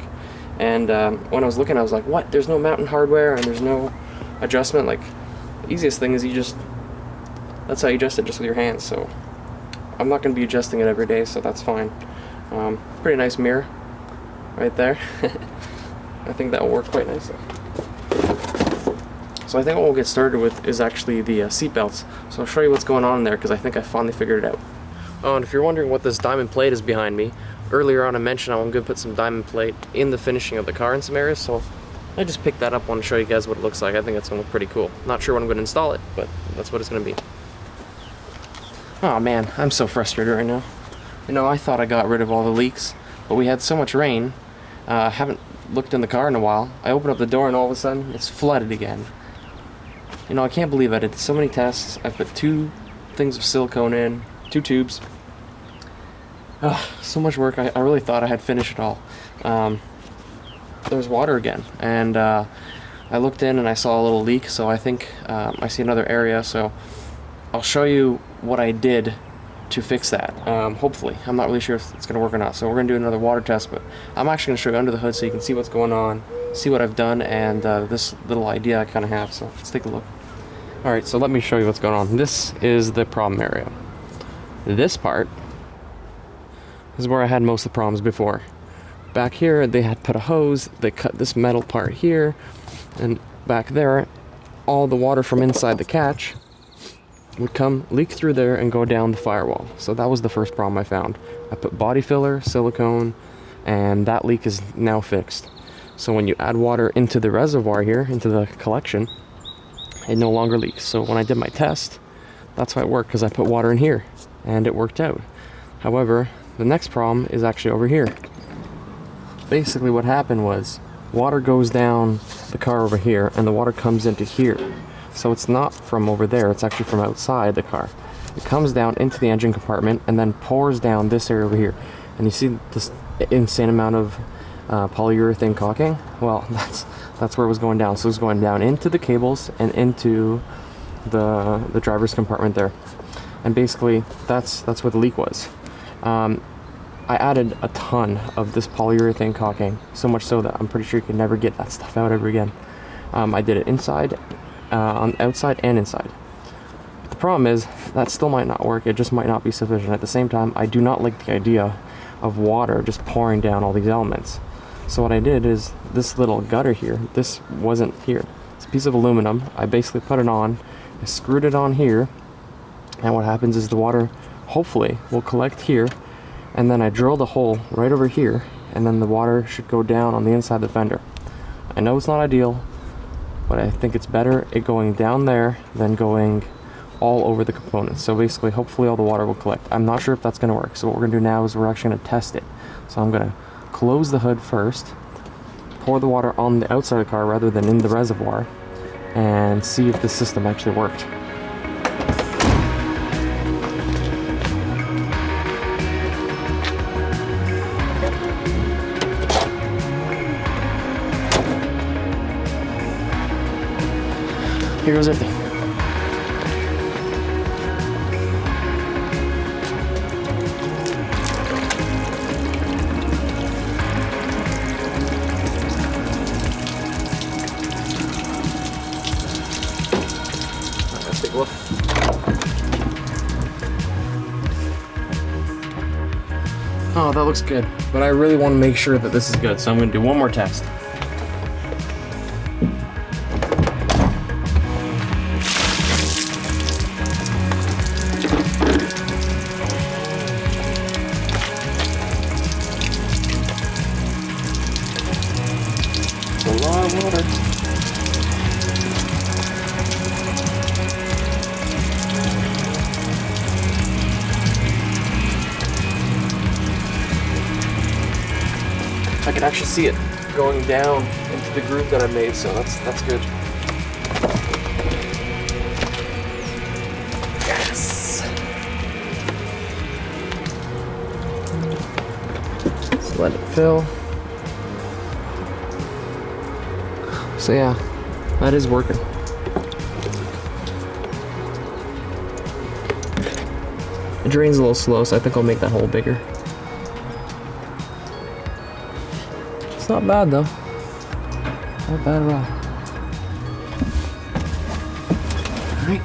And when I was looking, I was like, "What? There's no mounting hardware, and there's no adjustment." Like, the easiest thing is that's how you adjust it, just with your hands. So I'm not going to be adjusting it every day, so that's fine. Pretty nice mirror, right there. I think that will work quite nicely. So I think what we'll get started with is actually the seat belts. So I'll show you what's going on there, because I think I finally figured it out. Oh, and if you're wondering what this diamond plate is behind me, earlier on I mentioned I'm going to put some diamond plate in the finishing of the car in some areas, so I just picked that up. I want to show you guys what it looks like. I think it's going to look pretty cool. Not sure when I'm going to install it, but that's what it's going to be. Oh man, I'm so frustrated right now. You know, I thought I got rid of all the leaks, but we had so much rain. I haven't looked in the car in a while. I opened up the door and all of a sudden it's flooded again. You know, I can't believe I did so many tests. I put 2 things of silicone in, 2 tubes. So much work. I really thought I had finished it all. There's water again, and I looked in and I saw a little leak, so I think I see another area, so I'll show you what I did to fix that. Hopefully. I'm not really sure if it's going to work or not, so we're going to do another water test, but I'm actually going to show you under the hood so you can see what's going on, see what I've done, and this little idea I kind of have, so let's take a look. Alright, so let me show you what's going on. This is the problem area. This part is where I had most of the problems before. Back here, they had put a hose, they cut this metal part here, and back there, all the water from inside the catch would come, leak through there, and go down the firewall. So that was the first problem I found. I put body filler, silicone, and that leak is now fixed. So when you add water into the reservoir here, into the collection, it no longer leaks. So when I did my test, that's why it worked, because I put water in here, and it worked out. However, the next problem is actually over here. Basically what happened was, water goes down the car over here, and the water comes into here. So it's not from over there, it's actually from outside the car. It comes down into the engine compartment, and then pours down this area over here. And you see this insane amount of polyurethane caulking? Well, that's where it was going down. So it was going down into the cables and into the driver's compartment there. And basically, that's where the leak was. I added a ton of this polyurethane caulking, so much so that I'm pretty sure you can never get that stuff out ever again. I did it inside, on outside and inside. But the problem is, that still might not work. It just might not be sufficient. At the same time, I do not like the idea of water just pouring down all these elements. So what I did is, this little gutter here, this wasn't here. It's a piece of aluminum. I basically put it on, I screwed it on here, and what happens is the water, hopefully, will collect here, and then I drilled a hole right over here, and then the water should go down on the inside of the fender. I know it's not ideal, but I think it's better it going down there than going all over the components. So basically, hopefully all the water will collect. I'm not sure if that's going to work, so what we're going to do now is we're actually going to test it. So I'm going to close the hood first, pour the water on the outside of the car rather than in the reservoir, and see if the system actually worked. Here goes everything. Let's take a look. Oh, that looks good. But I really want to make sure that this is good, so I'm going to do one more test. A lot of water. I can actually see it going down into the groove that I made, so that's good. Yes. Let's let it fill. So yeah, that is working. It drains a little slow, so I think I'll make that hole bigger. It's not bad though. Not bad at all. Alright.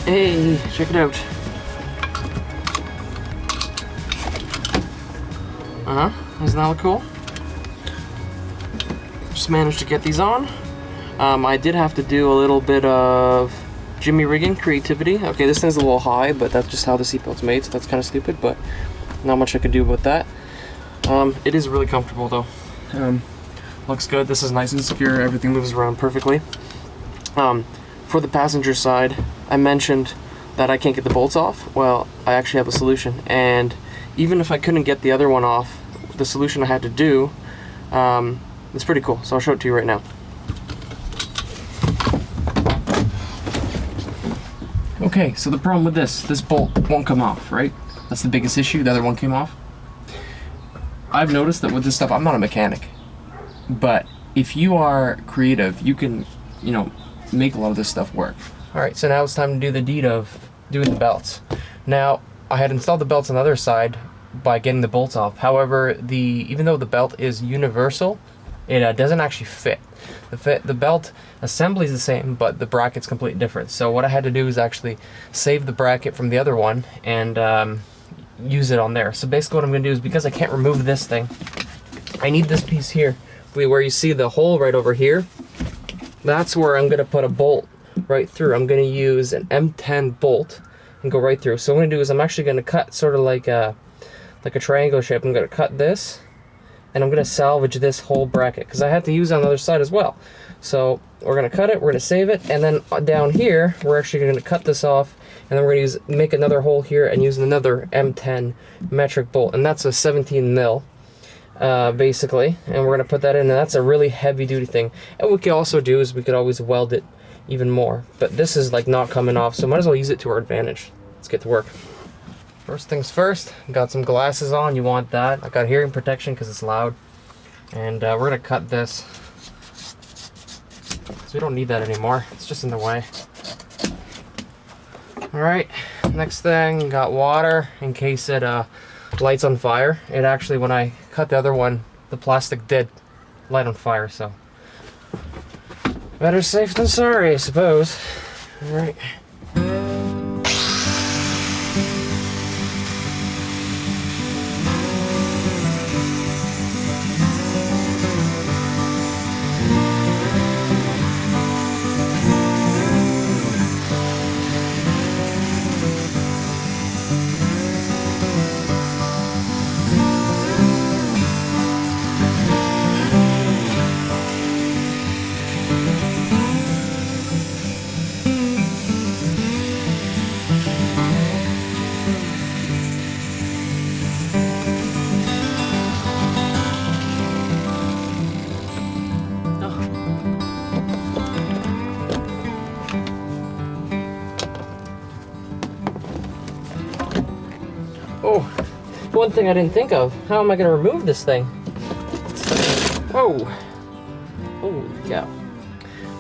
Hey, check it out. Doesn't that look cool? Just managed to get these on. I did have to do a little bit of jimmy rigging creativity. Okay, this thing's a little high, but that's just how the seatbelt's made, so that's kind of stupid, but not much I could do about that. It is really comfortable though. Looks good. This is nice and secure. Everything moves around perfectly. For the passenger side, I mentioned that I can't get the bolts off. Well, I actually have a solution, and even if I couldn't get the other one off, the solution I had to do, it's pretty cool, so I'll show it to you right now. Okay, so the problem with this bolt won't come off, right? That's the biggest issue. The other one came off. I've noticed that with this stuff, I'm not a mechanic, but if you are creative, you can, you know, make a lot of this stuff work. All right, so now it's time to do the deed of doing the belts. Now, I had installed the belts on the other side by getting the bolts off. However, even though the belt is universal, it doesn't actually fit. The belt assembly is the same, but the bracket's completely different. So what I had to do is actually save the bracket from the other one and use it on there. So basically what I'm gonna do is, because I can't remove this thing, I need this piece here, where you see the hole right over here. That's where I'm gonna put a bolt right through. I'm gonna use an M10 bolt and go right through. So what I'm gonna do is I'm actually gonna cut sort of like a triangular shape. I'm gonna cut this, and I'm gonna salvage this whole bracket because I had to use it on the other side as well. So we're gonna cut it, we're gonna save it, and then down here we're actually gonna cut this off, and then we're gonna make another hole here and use another M10 metric bolt, and that's a 17 mil basically, and we're gonna put that in, and that's a really heavy duty thing. And what we could also do is we could always weld it even more, but this is like not coming off, so might as well use it to our advantage. Let's get to work. First things first, got some glasses on. You want that. I got hearing protection because it's loud, and we're gonna cut this. So we don't need that anymore. It's just in the way. All right. Next thing, got water in case it lights on fire. It actually, when I cut the other one, the plastic did light on fire. So better safe than sorry, I suppose. All right. Oh, one thing I didn't think of. How am I going to remove this thing? Oh, holy cow.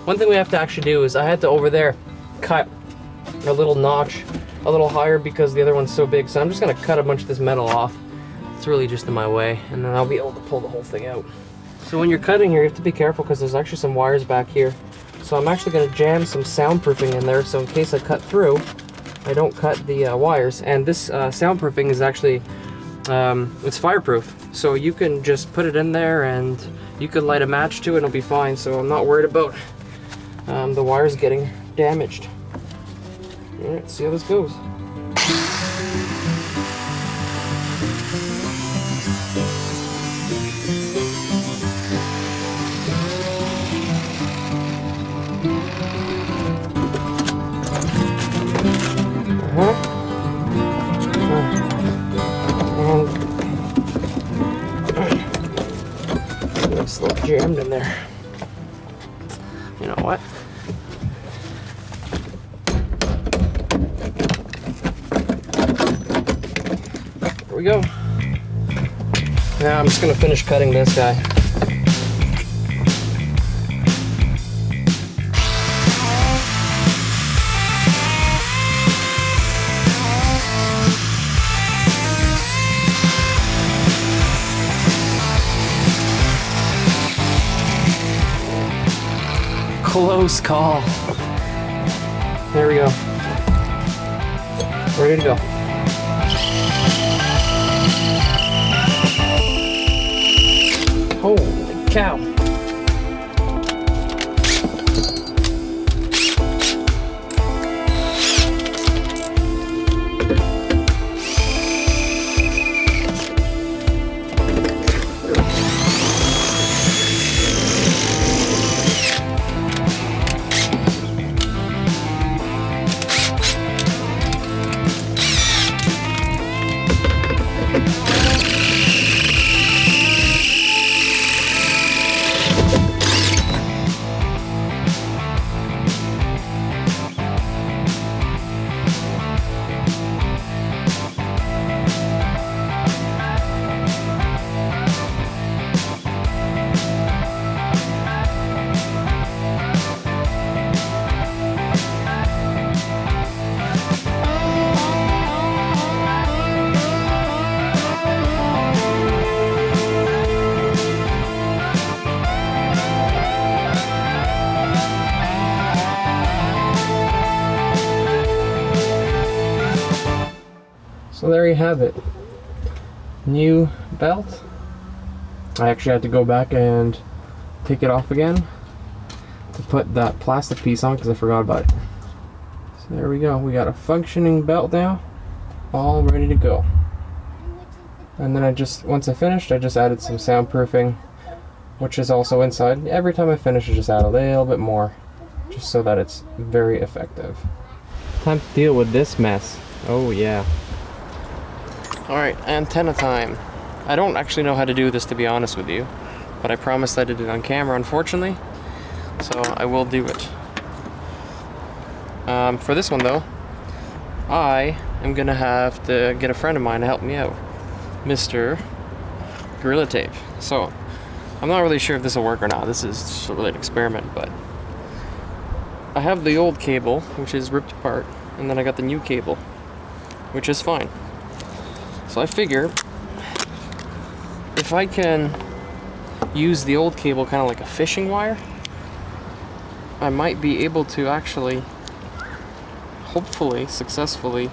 One thing we have to actually do is I had to over there cut a little notch a little higher because the other one's so big. So I'm just gonna cut a bunch of this metal off. It's really just in my way, and then I'll be able to pull the whole thing out. So when you're cutting here, you have to be careful because there's actually some wires back here. So I'm actually gonna jam some soundproofing in there, so in case I cut through, I don't cut the wires. And this soundproofing is actually, it's fireproof. So you can just put it in there and you could light a match to it and it'll be fine. So I'm not worried about the wires getting damaged. All right, see how this goes. It's a little jammed in there. You know what? There we go. Now I'm just gonna finish cutting this guy. Close call. There we go. Ready to go. Holy cow. So there you have it. New belt. I actually had to go back and take it off again to put that plastic piece on because I forgot about it. So there we go. We got a functioning belt now, all ready to go. And then once I finished, I just added some soundproofing, which is also inside. Every time I finish, I just add a little bit more, just so that it's very effective. Time to deal with this mess. Oh yeah. Alright, antenna time. I don't actually know how to do this, to be honest with you, but I promised I did it on camera, unfortunately, so I will do it. For this one though, I am gonna have to get a friend of mine to help me out, Mr. Gorilla Tape. So I'm not really sure if this will work or not. This is just really an experiment, but I have the old cable, which is ripped apart, and then I got the new cable, which is fine. So I figure if I can use the old cable kind of like a fishing wire, I might be able to actually, hopefully, successfully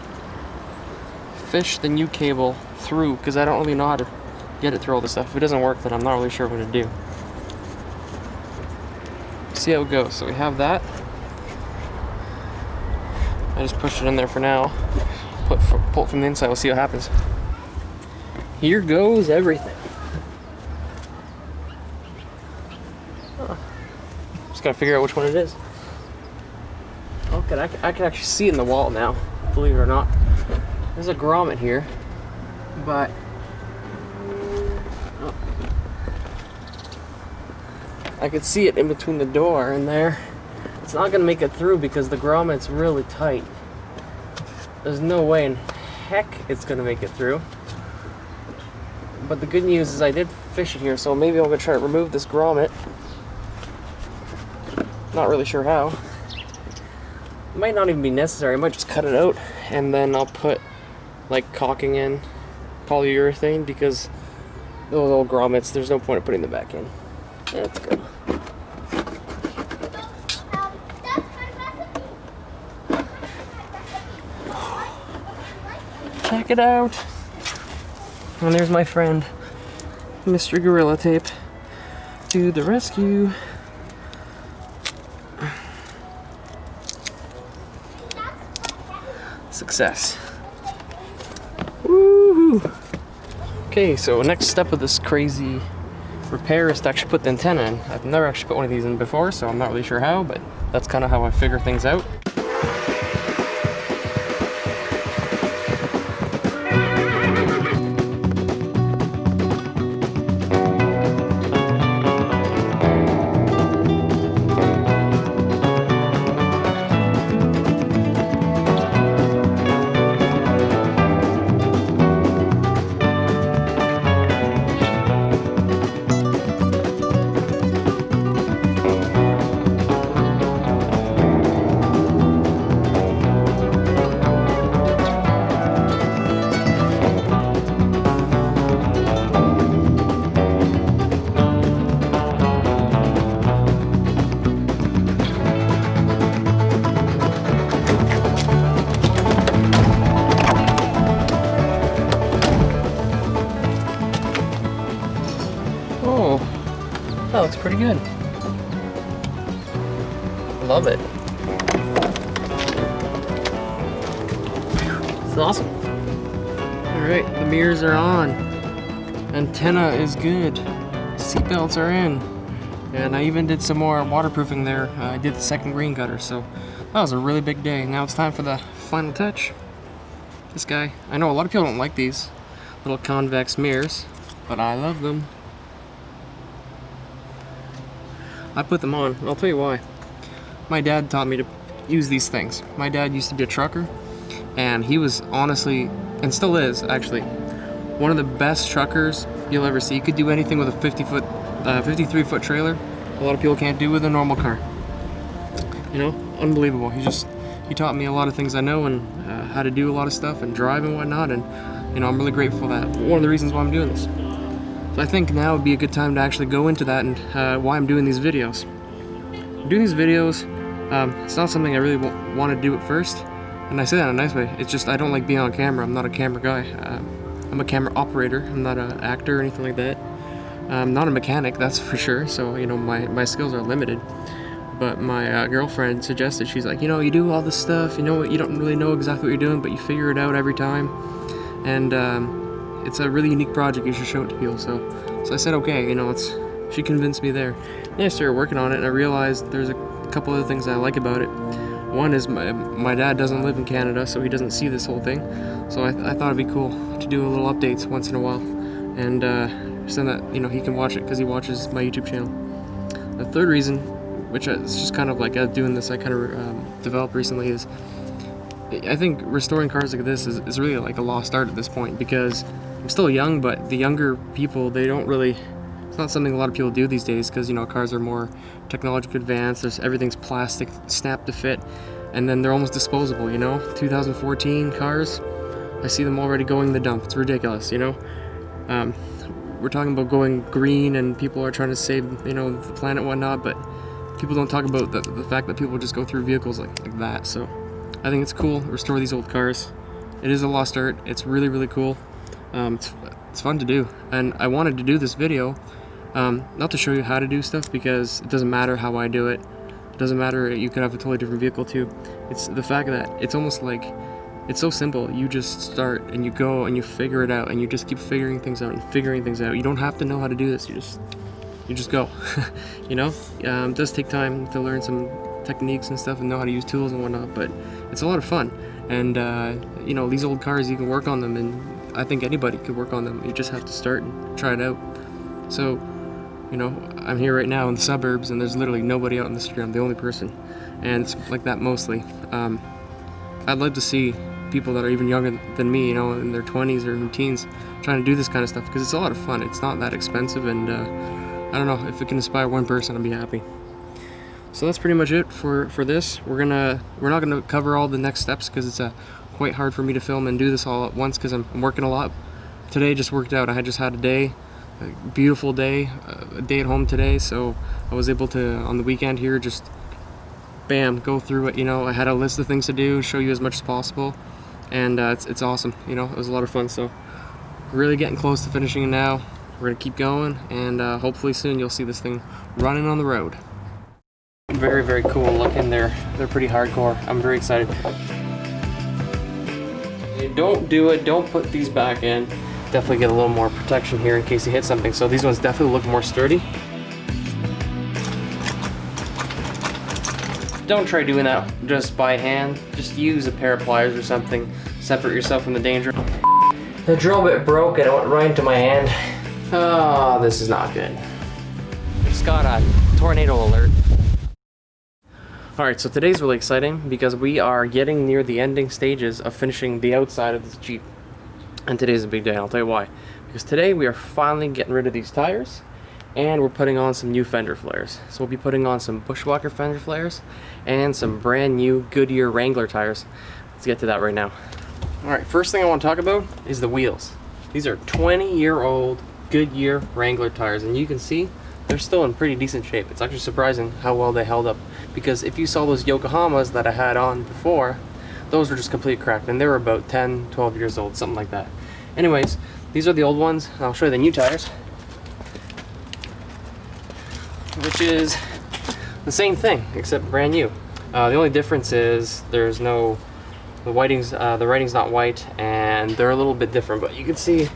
fish the new cable through, because I don't really know how to get it through all this stuff. If it doesn't work, then I'm not really sure what to do. See how it goes. So we have that. I just pushed it in there for now. Pull it from the inside, we'll see what happens. Here goes everything. Just gotta figure out which one it is. Okay, I can actually see it in the wall now, believe it or not. There's a grommet here, but I could see it in between the door and there. It's not gonna make it through because the grommet's really tight. There's no way in heck it's gonna make it through. But the good news is I did fish it here, so maybe I'm gonna try to remove this grommet. Not really sure how. It might not even be necessary. I might just cut it out and then I'll put like caulking in, polyurethane, because those old grommets, there's no point in putting them back in. Let's go. Check it out. And there's my friend, Mr. Gorilla Tape, to the rescue. Success. Woohoo! Okay, so next step of this crazy repair is to actually put the antenna in. I've never actually put one of these in before, so I'm not really sure how, but that's kind of how I figure things out. That looks pretty good. Love it. It's awesome. Alright, the mirrors are on. Antenna is good. Seatbelts are in. And I even did some more waterproofing there. I did the second green gutter, so that was a really big day. Now it's time for the final touch. This guy. I know a lot of people don't like these little convex mirrors, but I love them. I put them on, and I'll tell you why. My dad taught me to use these things. My dad used to be a trucker, and he was honestly, and still is actually, one of the best truckers you'll ever see. He could do anything with a 53-foot trailer. A lot of people can't do with a normal car. You know, unbelievable. He taught me a lot of things I know, and how to do a lot of stuff and drive and whatnot, and you know, I'm really grateful for that. One of the reasons why I'm doing this. So I think now would be a good time to actually go into that and why I'm doing these videos. I'm doing these videos, it's not something I really want to do at first, and I say that in a nice way. It's just I don't like being on camera. I'm not a camera guy. I'm a camera operator. I'm not an actor or anything like that. I'm not a mechanic, that's for sure, so you know, my skills are limited. But my girlfriend suggested, she's like, you know, you do all this stuff, you know, you don't really know exactly what you're doing, but you figure it out every time, and it's a really unique project, you should show it to people. So I said, okay, you know, she convinced me there. Then I started working on it, and I realized there's a couple other things I like about it. One is my dad doesn't live in Canada, so he doesn't see this whole thing. So I thought it'd be cool to do a little updates once in a while, and send that, you know, he can watch it because he watches my YouTube channel. The third reason, which is just kind of like doing this, I kind of developed recently, is I think restoring cars like this is really like a lost art at this point, because I'm still young, but the younger people, they don't really, it's not something a lot of people do these days, because you know, cars are more technologically advanced, everything's plastic, snap to fit, and then they're almost disposable, you know. 2014 cars, I see them already going in the dump. It's ridiculous, you know. We're talking about going green, and people are trying to save, you know, the planet and whatnot, but people don't talk about the fact that people just go through vehicles like that. So I think it's cool to restore these old cars. It is a lost art. It's really, really cool. It's fun to do, and I wanted to do this video not to show you how to do stuff, because it doesn't matter how I do it. It doesn't matter, you could have a totally different vehicle too. It's the fact that it's almost like, it's so simple. You just start and you go and you figure it out, and you just keep figuring things out and figuring things out. You don't have to know how to do this. You just go. You know, it does take time to learn some techniques and stuff and know how to use tools and whatnot, but it's a lot of fun. And you know, these old cars, you can work on them, and I think anybody could work on them. You just have to start and try it out. So, you know, I'm here right now in the suburbs, and there's literally nobody out in the street. I'm the only person, and it's like that mostly. I'd love to see people that are even younger than me, you know, in their 20s or teens, trying to do this kind of stuff, because it's a lot of fun. It's not that expensive, and I don't know, if it can inspire one person, I'd be happy. So that's pretty much it for this. We're not gonna cover all the next steps because it's quite hard for me to film and do this all at once because I'm working a lot. Today just worked out. I just had a beautiful day, a day at home today, so I was able to, on the weekend here, just bam, go through it. You know, I had a list of things to do, show you as much as possible, and it's awesome. You know, it was a lot of fun. So really getting close to finishing it now. We're gonna keep going, and hopefully soon you'll see this thing running on the road. Very, very cool looking. They're pretty hardcore. I'm very excited. Don't do it. Don't put these back in. Definitely get a little more protection here in case you hit something. So these ones definitely look more sturdy. Don't try doing that just by hand. Just use a pair of pliers or something. Separate yourself from the danger. The drill bit broke and it went right into my hand. Oh, this is not good. Just got a tornado alert. Alright, so today's really exciting because we are getting near the ending stages of finishing the outside of this Jeep. And today's a big day, and I'll tell you why. Because today we are finally getting rid of these tires, and we're putting on some new fender flares. So we'll be putting on some Bushwhacker fender flares and some brand new Goodyear Wrangler tires. Let's get to that right now. Alright, first thing I want to talk about is the wheels. These are 20-year-old Goodyear Wrangler tires, and you can see they're still in pretty decent shape. It's actually surprising how well they held up, because if you saw those Yokohamas that I had on before, those were just completely cracked, and they were about 10, 12 years old, something like that. Anyways, these are the old ones. I'll show you the new tires, which is the same thing except brand new. The only difference is there's no, the writing's not white, and they're a little bit different, but you can see,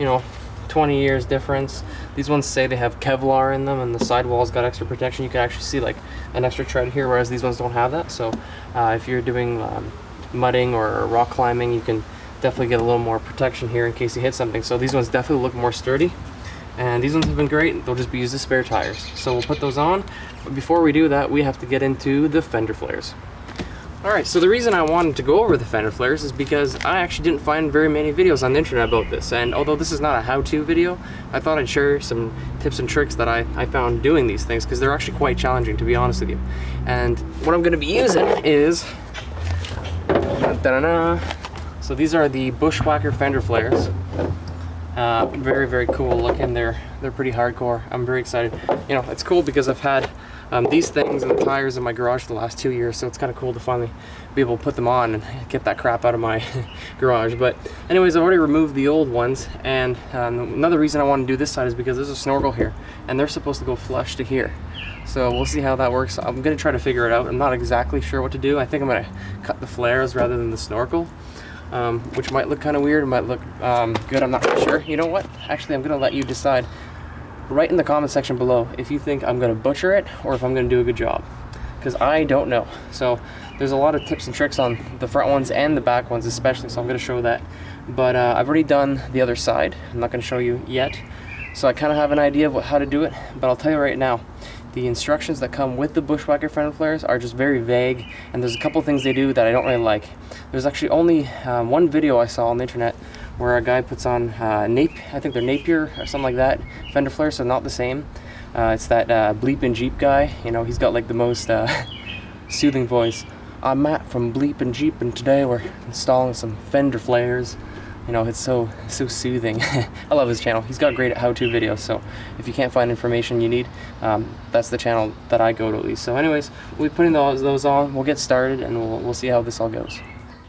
you know, 20 years difference. These ones say they have Kevlar in them, and the sidewall's got extra protection. You can actually see like an extra tread here, whereas these ones don't have that. So if you're doing mudding or rock climbing, you can definitely get a little more protection here in case you hit something. So these ones definitely look more sturdy, and these ones have been great. They'll just be used as spare tires. So we'll put those on, but before we do that, we have to get into the fender flares. Alright, so the reason I wanted to go over the fender flares is because I actually didn't find very many videos on the internet about this, and although this is not a how-to video, I thought I'd share some tips and tricks that I found doing these things, because they're actually quite challenging, to be honest with you. And what I'm going to be using is so these are the Bushwhacker fender flares. Very, very cool looking. They're pretty hardcore. I'm very excited. You know, it's cool because I've had these things and the tires in my garage for the last 2 years, so it's kind of cool to finally be able to put them on and get that crap out of my garage. But anyways, I've already removed the old ones, and another reason I want to do this side is because there's a snorkel here, and they're supposed to go flush to here. So we'll see how that works. I'm going to try to figure it out. I'm not exactly sure what to do. I think I'm going to cut the flares rather than the snorkel, which might look kind of weird, might look good, I'm not really sure. You know what? Actually, I'm going to let you decide. Write in the comment section below if you think I'm going to butcher it or if I'm going to do a good job, because I don't know. So there's a lot of tips and tricks on the front ones and the back ones especially, so I'm going to show that. But I've already done the other side. I'm not going to show you yet, so I kind of have an idea of how to do it, but I'll tell you right now, the instructions that come with the Bushwhacker fender flares are just very vague, and there's a couple things they do that I don't really like. There's actually only one video I saw on the internet where a guy puts on I think they're Napier or something like that, fender flares, so not the same. It's that Bleep and Jeep guy. You know, he's got like the most soothing voice. I'm Matt from Bleep and Jeep, and today we're installing some fender flares. You know, it's so soothing. I love his channel. He's got great how-to videos, so if you can't find information you need, that's the channel that I go to at least. So anyways, we'll be putting those on, we'll get started, and we'll see how this all goes.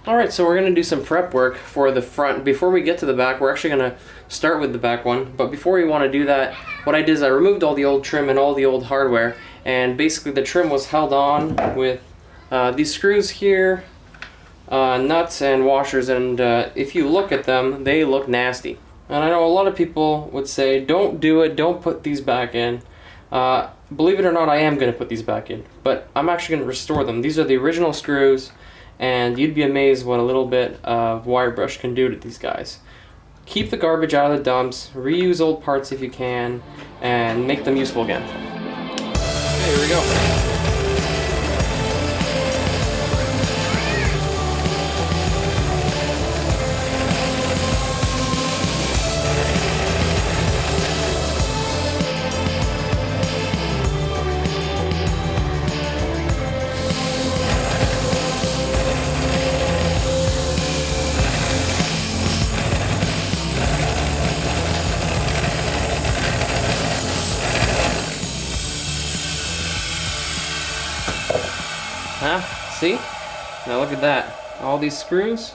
Alright, so we're going to do some prep work for the front. Before we get to the back, we're actually going to start with the back one, but before we want to do that, what I did is I removed all the old trim and all the old hardware, and basically the trim was held on with these screws here, nuts and washers, and if you look at them, they look nasty. And I know a lot of people would say, don't do it, don't put these back in. Believe it or not, I am going to put these back in, but I'm actually going to restore them. These are the original screws, and you'd be amazed what a little bit of wire brush can do to these guys. Keep the garbage out of the dumps, reuse old parts if you can, and make them useful again. Okay, here we go. See? Now look at that. All these screws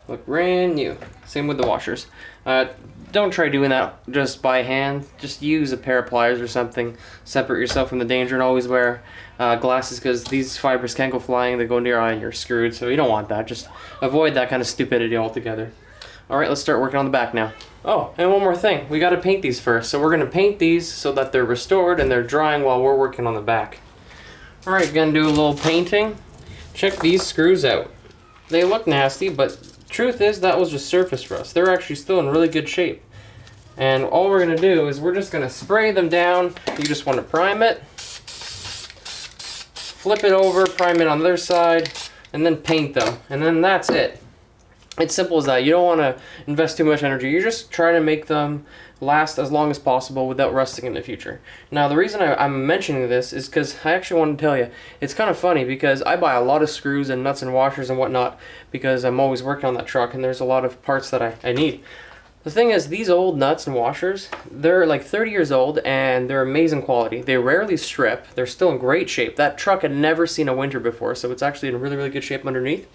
look brand new. Same with the washers. Don't try doing that just by hand. Just use a pair of pliers or something. Separate yourself from the danger, and always wear glasses, because these fibers can go flying. They go into your eye and you're screwed, so you don't want that. Just avoid that kind of stupidity altogether. Alright, let's start working on the back now. Oh, and one more thing. We got to paint these first. So we're going to paint these so that they're restored and they're drying while we're working on the back. Alright, going to do a little painting. Check these screws out. They look nasty, but truth is that was just surface rust. They're actually still in really good shape. And all we're going to do is we're just going to spray them down. You just want to prime it, flip it over, prime it on the other side, and then paint them. And then that's it. It's simple as that. You don't want to invest too much energy. You're just trying to make them last as long as possible without rusting in the future. Now, the reason I'm mentioning this is because I actually want to tell you, it's kind of funny because I buy a lot of screws and nuts and washers and whatnot because I'm always working on that truck and there's a lot of parts that I need. The thing is, these old nuts and washers, they're like 30 years old and they're amazing quality. They rarely strip. They're still in great shape. That truck had never seen a winter before, so it's actually in really, really good shape underneath.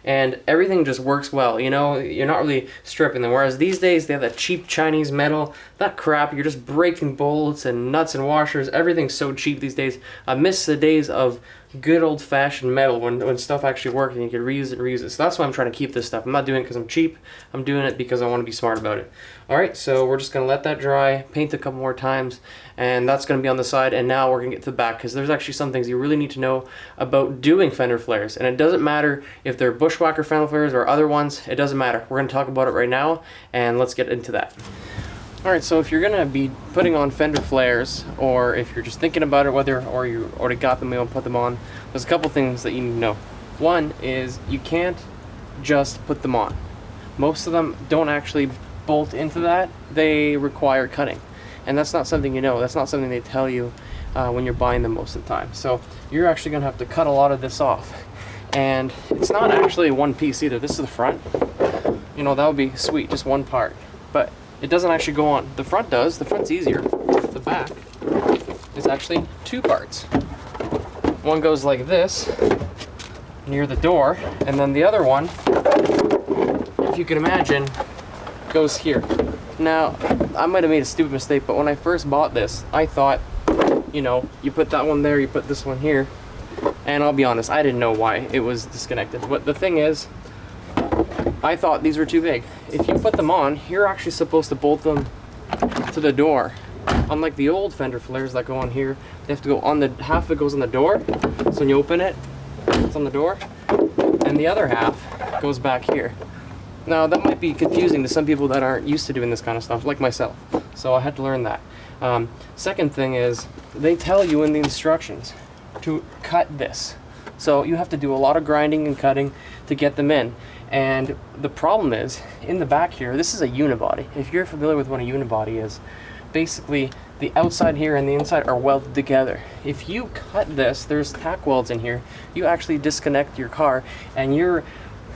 And everything just works well, you know, you're not really stripping them. Whereas these days, they have that cheap Chinese metal, that crap, you're just breaking bolts and nuts and washers. Everything's so cheap these days. I miss the days of good old-fashioned metal when stuff actually worked and you could reuse it and reuse it. So that's why I'm trying to keep this stuff. I'm not doing it because I'm cheap. I'm doing it because I want to be smart about it. Alright, so we're just going to let that dry, paint a couple more times, and that's going to be on the side. And now we're going to get to the back, because there's actually some things you really need to know about doing fender flares. And it doesn't matter if they're bushwhacker fender flares or other ones. It doesn't matter. We're going to talk about it right now, and let's get into that. Alright, so if you're going to be putting on fender flares, or if you're just thinking about it, or you already got them, you want to put them on, there's a couple things that you need to know. One is you can't just put them on. Most of them don't actually bolt into that. They require cutting. And that's not something you know. That's not something they tell you when you're buying them most of the time. So you're actually going to have to cut a lot of this off. And it's not actually one piece either. This is the front. You know, that would be sweet, just one part. But it doesn't actually go on. The front does. The front's easier. The back is actually two parts. One goes like this, near the door, and then the other one, if you can imagine, goes here. Now, I might have made a stupid mistake, but when I first bought this, I thought, you know, you put that one there, you put this one here, and I'll be honest, I didn't know why it was disconnected. But the thing is, I thought these were too big. If you put them on, you're actually supposed to bolt them to the door. Unlike the old fender flares that go on here, they have to go on the, half of it goes on the door, so when you open it, it's on the door, and the other half goes back here. Now, that might be confusing to some people that aren't used to doing this kind of stuff, like myself, so I had to learn that. Second thing is, they tell you in the instructions to cut this. So you have to do a lot of grinding and cutting to get them in. And the problem is, in the back here, this is a unibody. If you're familiar with what a unibody is, basically the outside here and the inside are welded together. If you cut this, there's tack welds in here, you actually disconnect your car and you're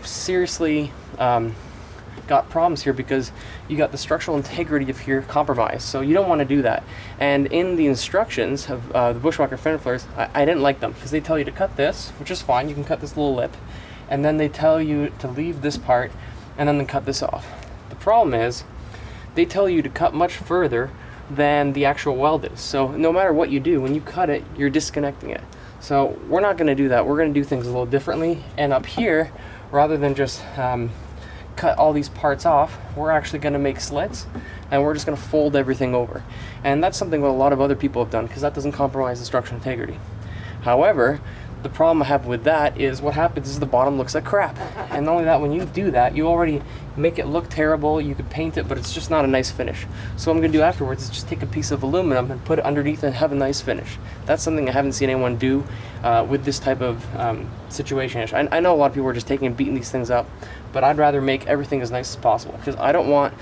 seriously got problems here because you got the structural integrity of here compromised. So you don't want to do that. And in the instructions of the Bushwhacker fender flares, I didn't like them because they tell you to cut this, which is fine, you can cut this little lip, and then they tell you to leave this part and then cut this off. The problem is they tell you to cut much further than the actual weld is. So no matter what you do, when you cut it, you're disconnecting it. So we're not going to do that. We're going to do things a little differently. And up here, rather than just cut all these parts off, we're actually going to make slits and we're just going to fold everything over. And that's something that a lot of other people have done because that doesn't compromise the structural integrity. However, the problem I have with that is what happens is the bottom looks like crap. And not only that, when you do that, you already make it look terrible. You could paint it, but it's just not a nice finish. So what I'm going to do afterwards is just take a piece of aluminum and put it underneath and have a nice finish. That's something I haven't seen anyone do with this type of situation. I know a lot of people are just taking and beating these things up, but I'd rather make everything as nice as possible because I don't want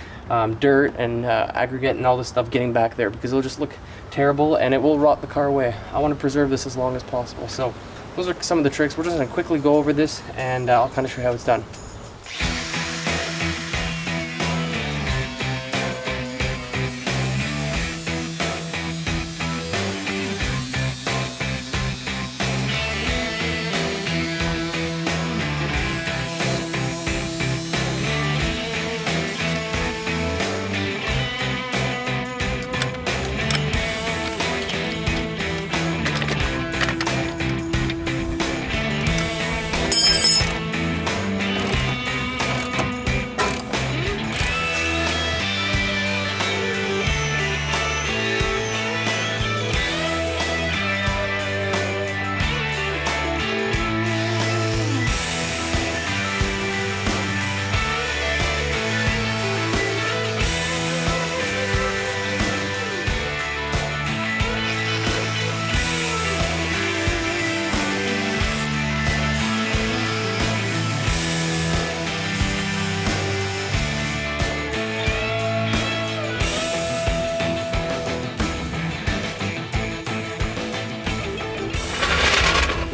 dirt and aggregate and all this stuff getting back there because it'll just look terrible and it will rot the car away. I want to preserve this as long as possible. So those are some of the tricks. We're just going to quickly go over this and I'll kind of show you how it's done.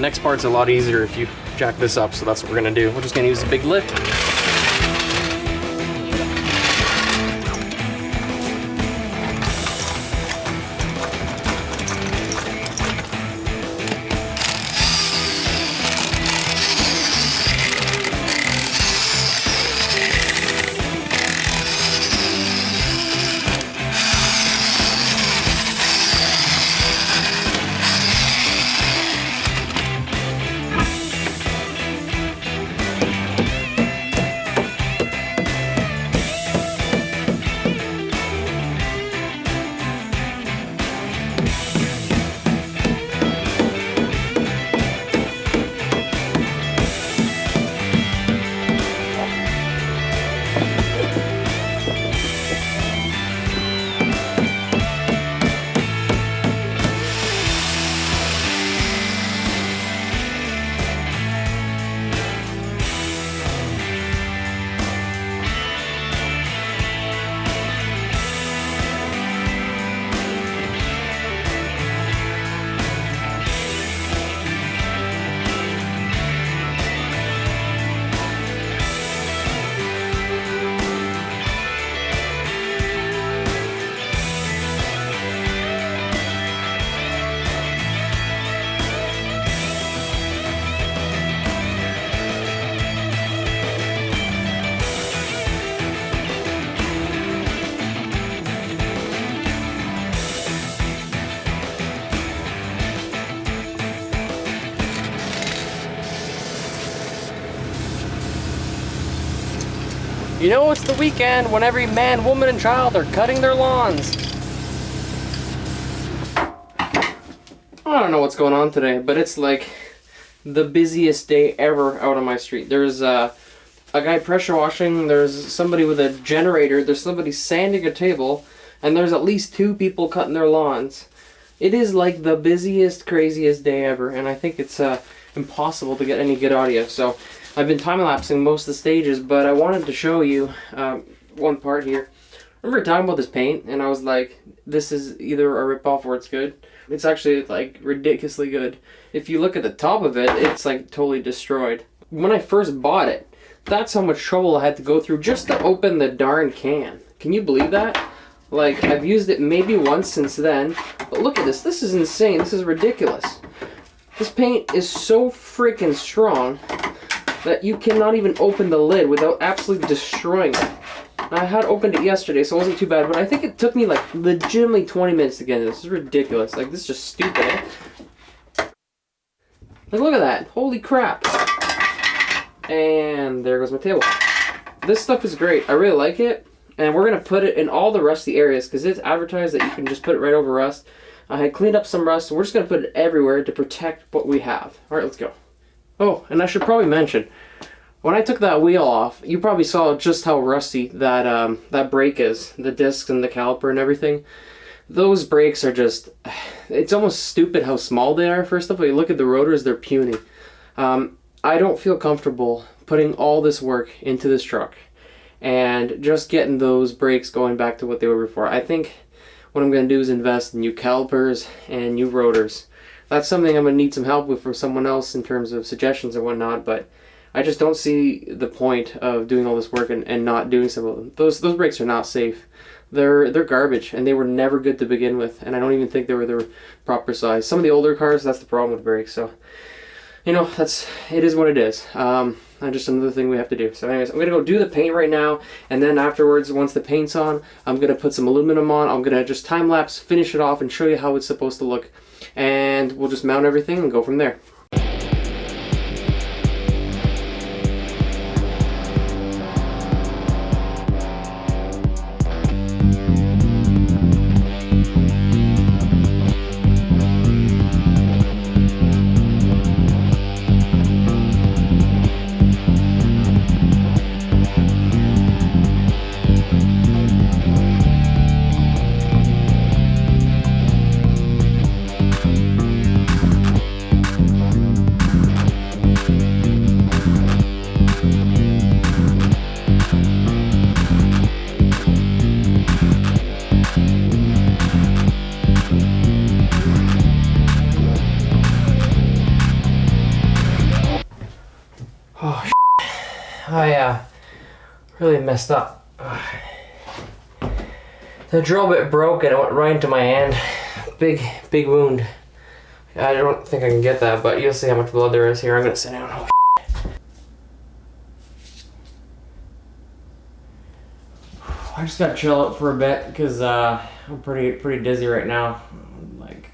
Next part's a lot easier if you jack this up, so that's what we're gonna do. We're just gonna use a big lift. You know it's the weekend when every man, woman, and child are cutting their lawns. I don't know what's going on today, but it's like the busiest day ever out on my street. There's a guy pressure washing, there's somebody with a generator, there's somebody sanding a table, and there's at least 2 people cutting their lawns. It is like the busiest, craziest day ever, and I think it's impossible to get any good audio. So I've been time-lapsing most of the stages, but I wanted to show you one part here. Remember talking about this paint, and I was like, this is either a rip-off or it's good. It's actually like ridiculously good. If you look at the top of it, it's like totally destroyed. When I first bought it, that's how much trouble I had to go through just to open the darn can. Can you believe that? Like, I've used it maybe once since then, but look at this. This is insane. This is ridiculous. This paint is so freaking strong that you cannot even open the lid without absolutely destroying it. I had opened it yesterday, so it wasn't too bad, but I think it took me like legitimately 20 minutes to get into this. This is ridiculous. Like, this is just stupid. Like, look at that. Holy crap. And there goes my table. This stuff is great. I really like it. And we're going to put it in all the rusty areas because it's advertised that you can just put it right over rust. I had cleaned up some rust, so we're just going to put it everywhere to protect what we have. All right, let's go. Oh, and I should probably mention, when I took that wheel off, you probably saw just how rusty that that brake is. The discs and the caliper and everything. Those brakes are just, it's almost stupid how small they are. First of all, you look at the rotors, they're puny. I don't feel comfortable putting all this work into this truck and just getting those brakes going back to what they were before. I think what I'm going to do is invest in new calipers and new rotors. That's something I'm going to need some help with from someone else in terms of suggestions and whatnot, but I just don't see the point of doing all this work and not doing some of them. Those brakes are not safe. They're garbage, and they were never good to begin with, and I don't even think they were the proper size. Some of the older cars, that's the problem with brakes, so, you know, it is what it is. Just another thing we have to do. So anyways, I'm going to go do the paint right now, and then afterwards, once the paint's on, I'm going to put some aluminum on. I'm going to just time-lapse, finish it off, and show you how it's supposed to look. And we'll just mount everything and go from there. I really messed up. The drill bit broke and it went right into my hand. Big wound. I don't think I can get that, but you'll see how much blood there is here. I'm gonna sit down. I just gotta chill out for a bit because I'm pretty dizzy right now. Like,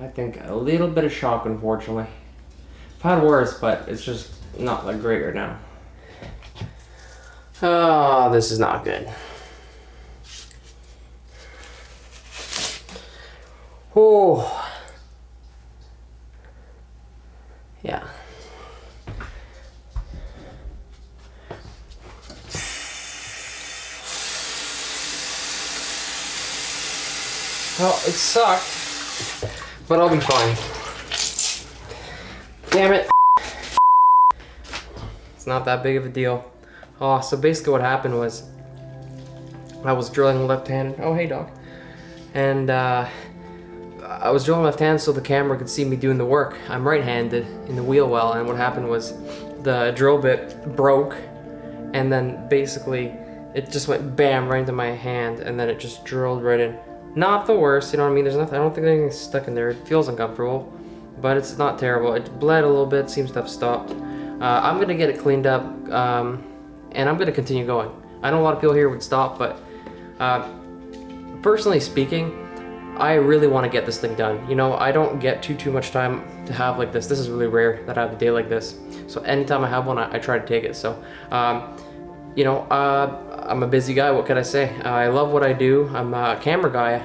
I think a little bit of shock, unfortunately. I've had worse, but it's just not that great right now. Oh, this is not good. Oh. Yeah. Well, it sucked, but I'll be fine. Damn it. It's not that big of a deal. Oh, so basically what happened was I was drilling left-handed. Oh, hey, dog. And I was drilling left-handed so the camera could see me doing the work. I'm right-handed in the wheel well, and what happened was the drill bit broke, and then basically it just went bam right into my hand, and then it just drilled right in. Not the worst, you know what I mean? There's nothing. I don't think anything's stuck in there. It feels uncomfortable, but it's not terrible. It bled a little bit. Seems to have stopped. I'm gonna get it cleaned up, and I'm gonna continue going. I know a lot of people here would stop, but personally speaking, I really want to get this thing done. You know, I don't get too much time to have like this. This is really rare that I have a day like this. So anytime I have one, I try to take it. So, you know, I'm a busy guy. What can I say? I love what I do. I'm a camera guy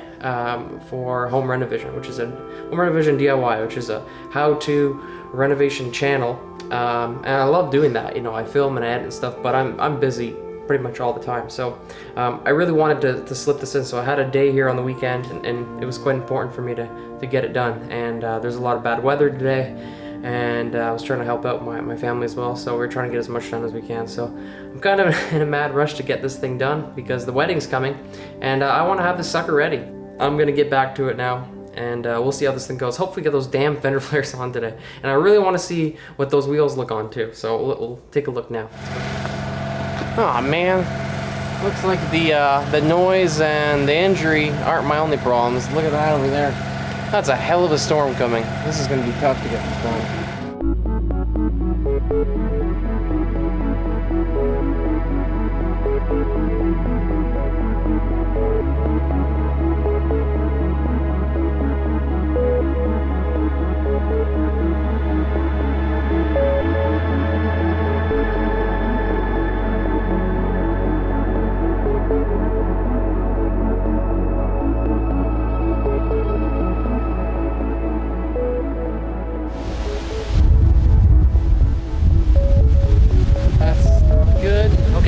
for Home Renovision, which is a Home Renovision DIY, which is a how-to renovation channel. And I love doing that. You know, I film and edit and stuff, but I'm busy pretty much all the time. So I really wanted to slip this in. So I had a day here on the weekend, and it was quite important for me to get it done. And there's a lot of bad weather today, and I was trying to help out my family as well. So we're trying to get as much done as we can. So I'm kind of in a mad rush to get this thing done because the wedding's coming, and I want to have this sucker ready. I'm gonna get back to it now, and we'll see how this thing goes. Hopefully get those damn fender flares on today. And I really want to see what those wheels look on too. So we'll take a look now. Oh man, looks like the noise and the injury aren't my only problems. Look at that over there. That's a hell of a storm coming. This is gonna be tough to get this done.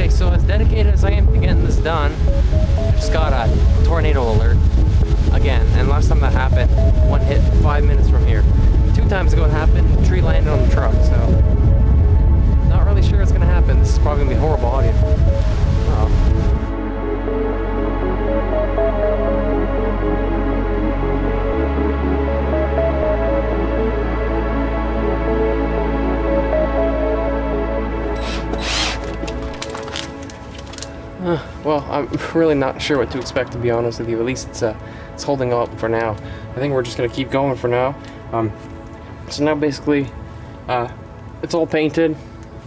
So as dedicated as I am to getting this done, I just got a tornado alert again. And last time that happened, one hit 5 minutes from here. 2 times ago it happened, a tree landed on the truck. So not really sure what's gonna happen. This is probably gonna be horrible audio. Well, I'm really not sure what to expect, to be honest with you. At least it's holding up for now. I think we're just gonna keep going for now. So now basically, it's all painted.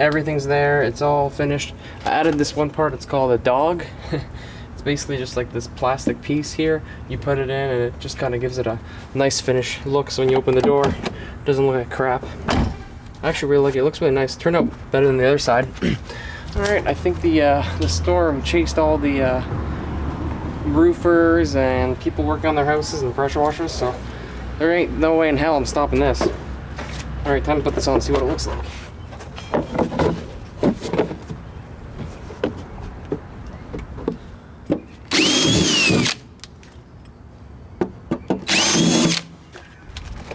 Everything's there. It's all finished. I added this one part. It's called a dog. It's basically just like this plastic piece here. You put it in, and it just kind of gives it a nice finish look. So when you open the door, it doesn't look like crap. I actually really like it. It looks really nice. It turned out better than the other side. Alright, I think the storm chased all the roofers and people working on their houses and pressure washers, so there ain't no way in hell I'm stopping this. Alright, time to put this on and see what it looks like.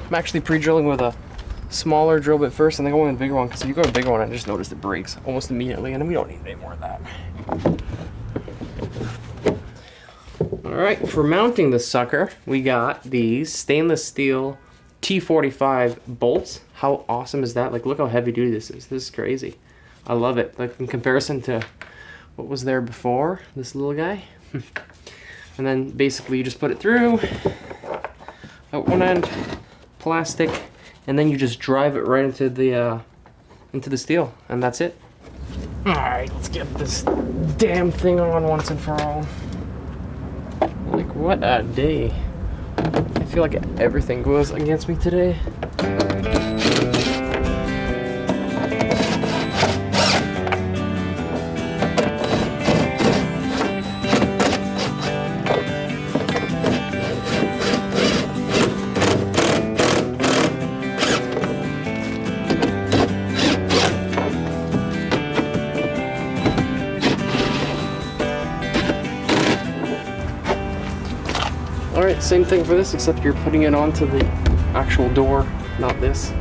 I'm actually pre-drilling with a smaller drill bit first, and then go with the bigger one, because if you go to the bigger one, I just noticed it breaks almost immediately, and we don't need any more of that. Alright, for mounting the sucker, we got these stainless steel T45 bolts. How awesome is that? Like, look how heavy duty this is. This is crazy. I love it. Like in comparison to what was there before, this little guy. And then basically you just put it through at one end, plastic, and then you just drive it right into the steel, and that's it. All right, let's get this damn thing on once and for all. Like, what a day. I feel like everything goes against me today. Alright, same thing for this, except you're putting it onto the actual door, not this.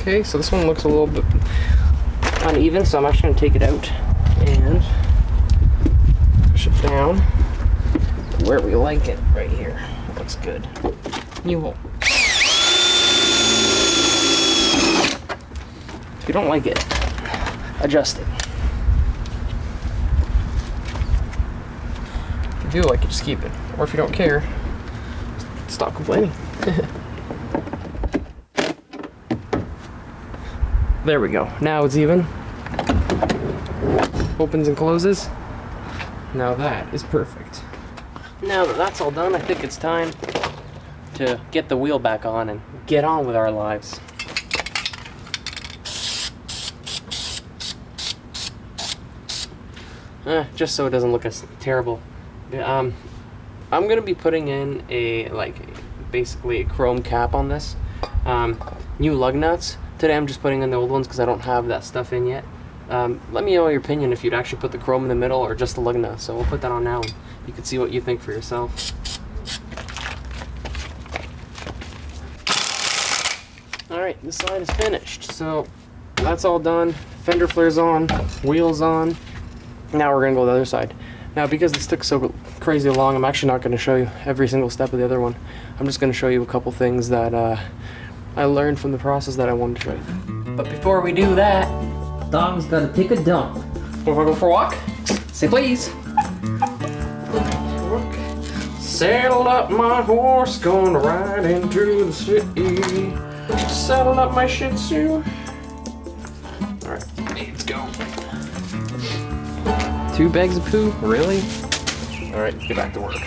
Okay, so this one looks a little bit uneven, so I'm actually going to take it out and push it down where we like it, right here. It looks good. You will. If you don't like it, adjust it. If you do like it, just keep it. Or if you don't care, stop complaining. There we go. Now it's even. Opens and closes. Now that is perfect. Now that that's all done, I think it's time to get the wheel back on and get on with our lives. Just so it doesn't look as terrible. I'm gonna be putting in basically a chrome cap on this. New lug nuts. Today I'm just putting in the old ones because I don't have that stuff in yet. Let me know your opinion if you'd actually put the chrome in the middle or just the lug nuts. So we'll put that on now and you can see what you think for yourself. Alright, this side is finished. So that's all done. Fender flares on, wheels on. Now we're gonna go to the other side. Now because this took so crazy long, I'm actually not gonna show you every single step of the other one. I'm just gonna show you a couple things that I learned from the process that I wanted to show you. But before we do that, dog's gotta take a dump. Wanna go for a walk? Say please. Saddle up my horse, gonna ride into the city. Saddle up my Shih Tzu. Alright, let's go. 2 bags of poo? Really? Alright, get back to work.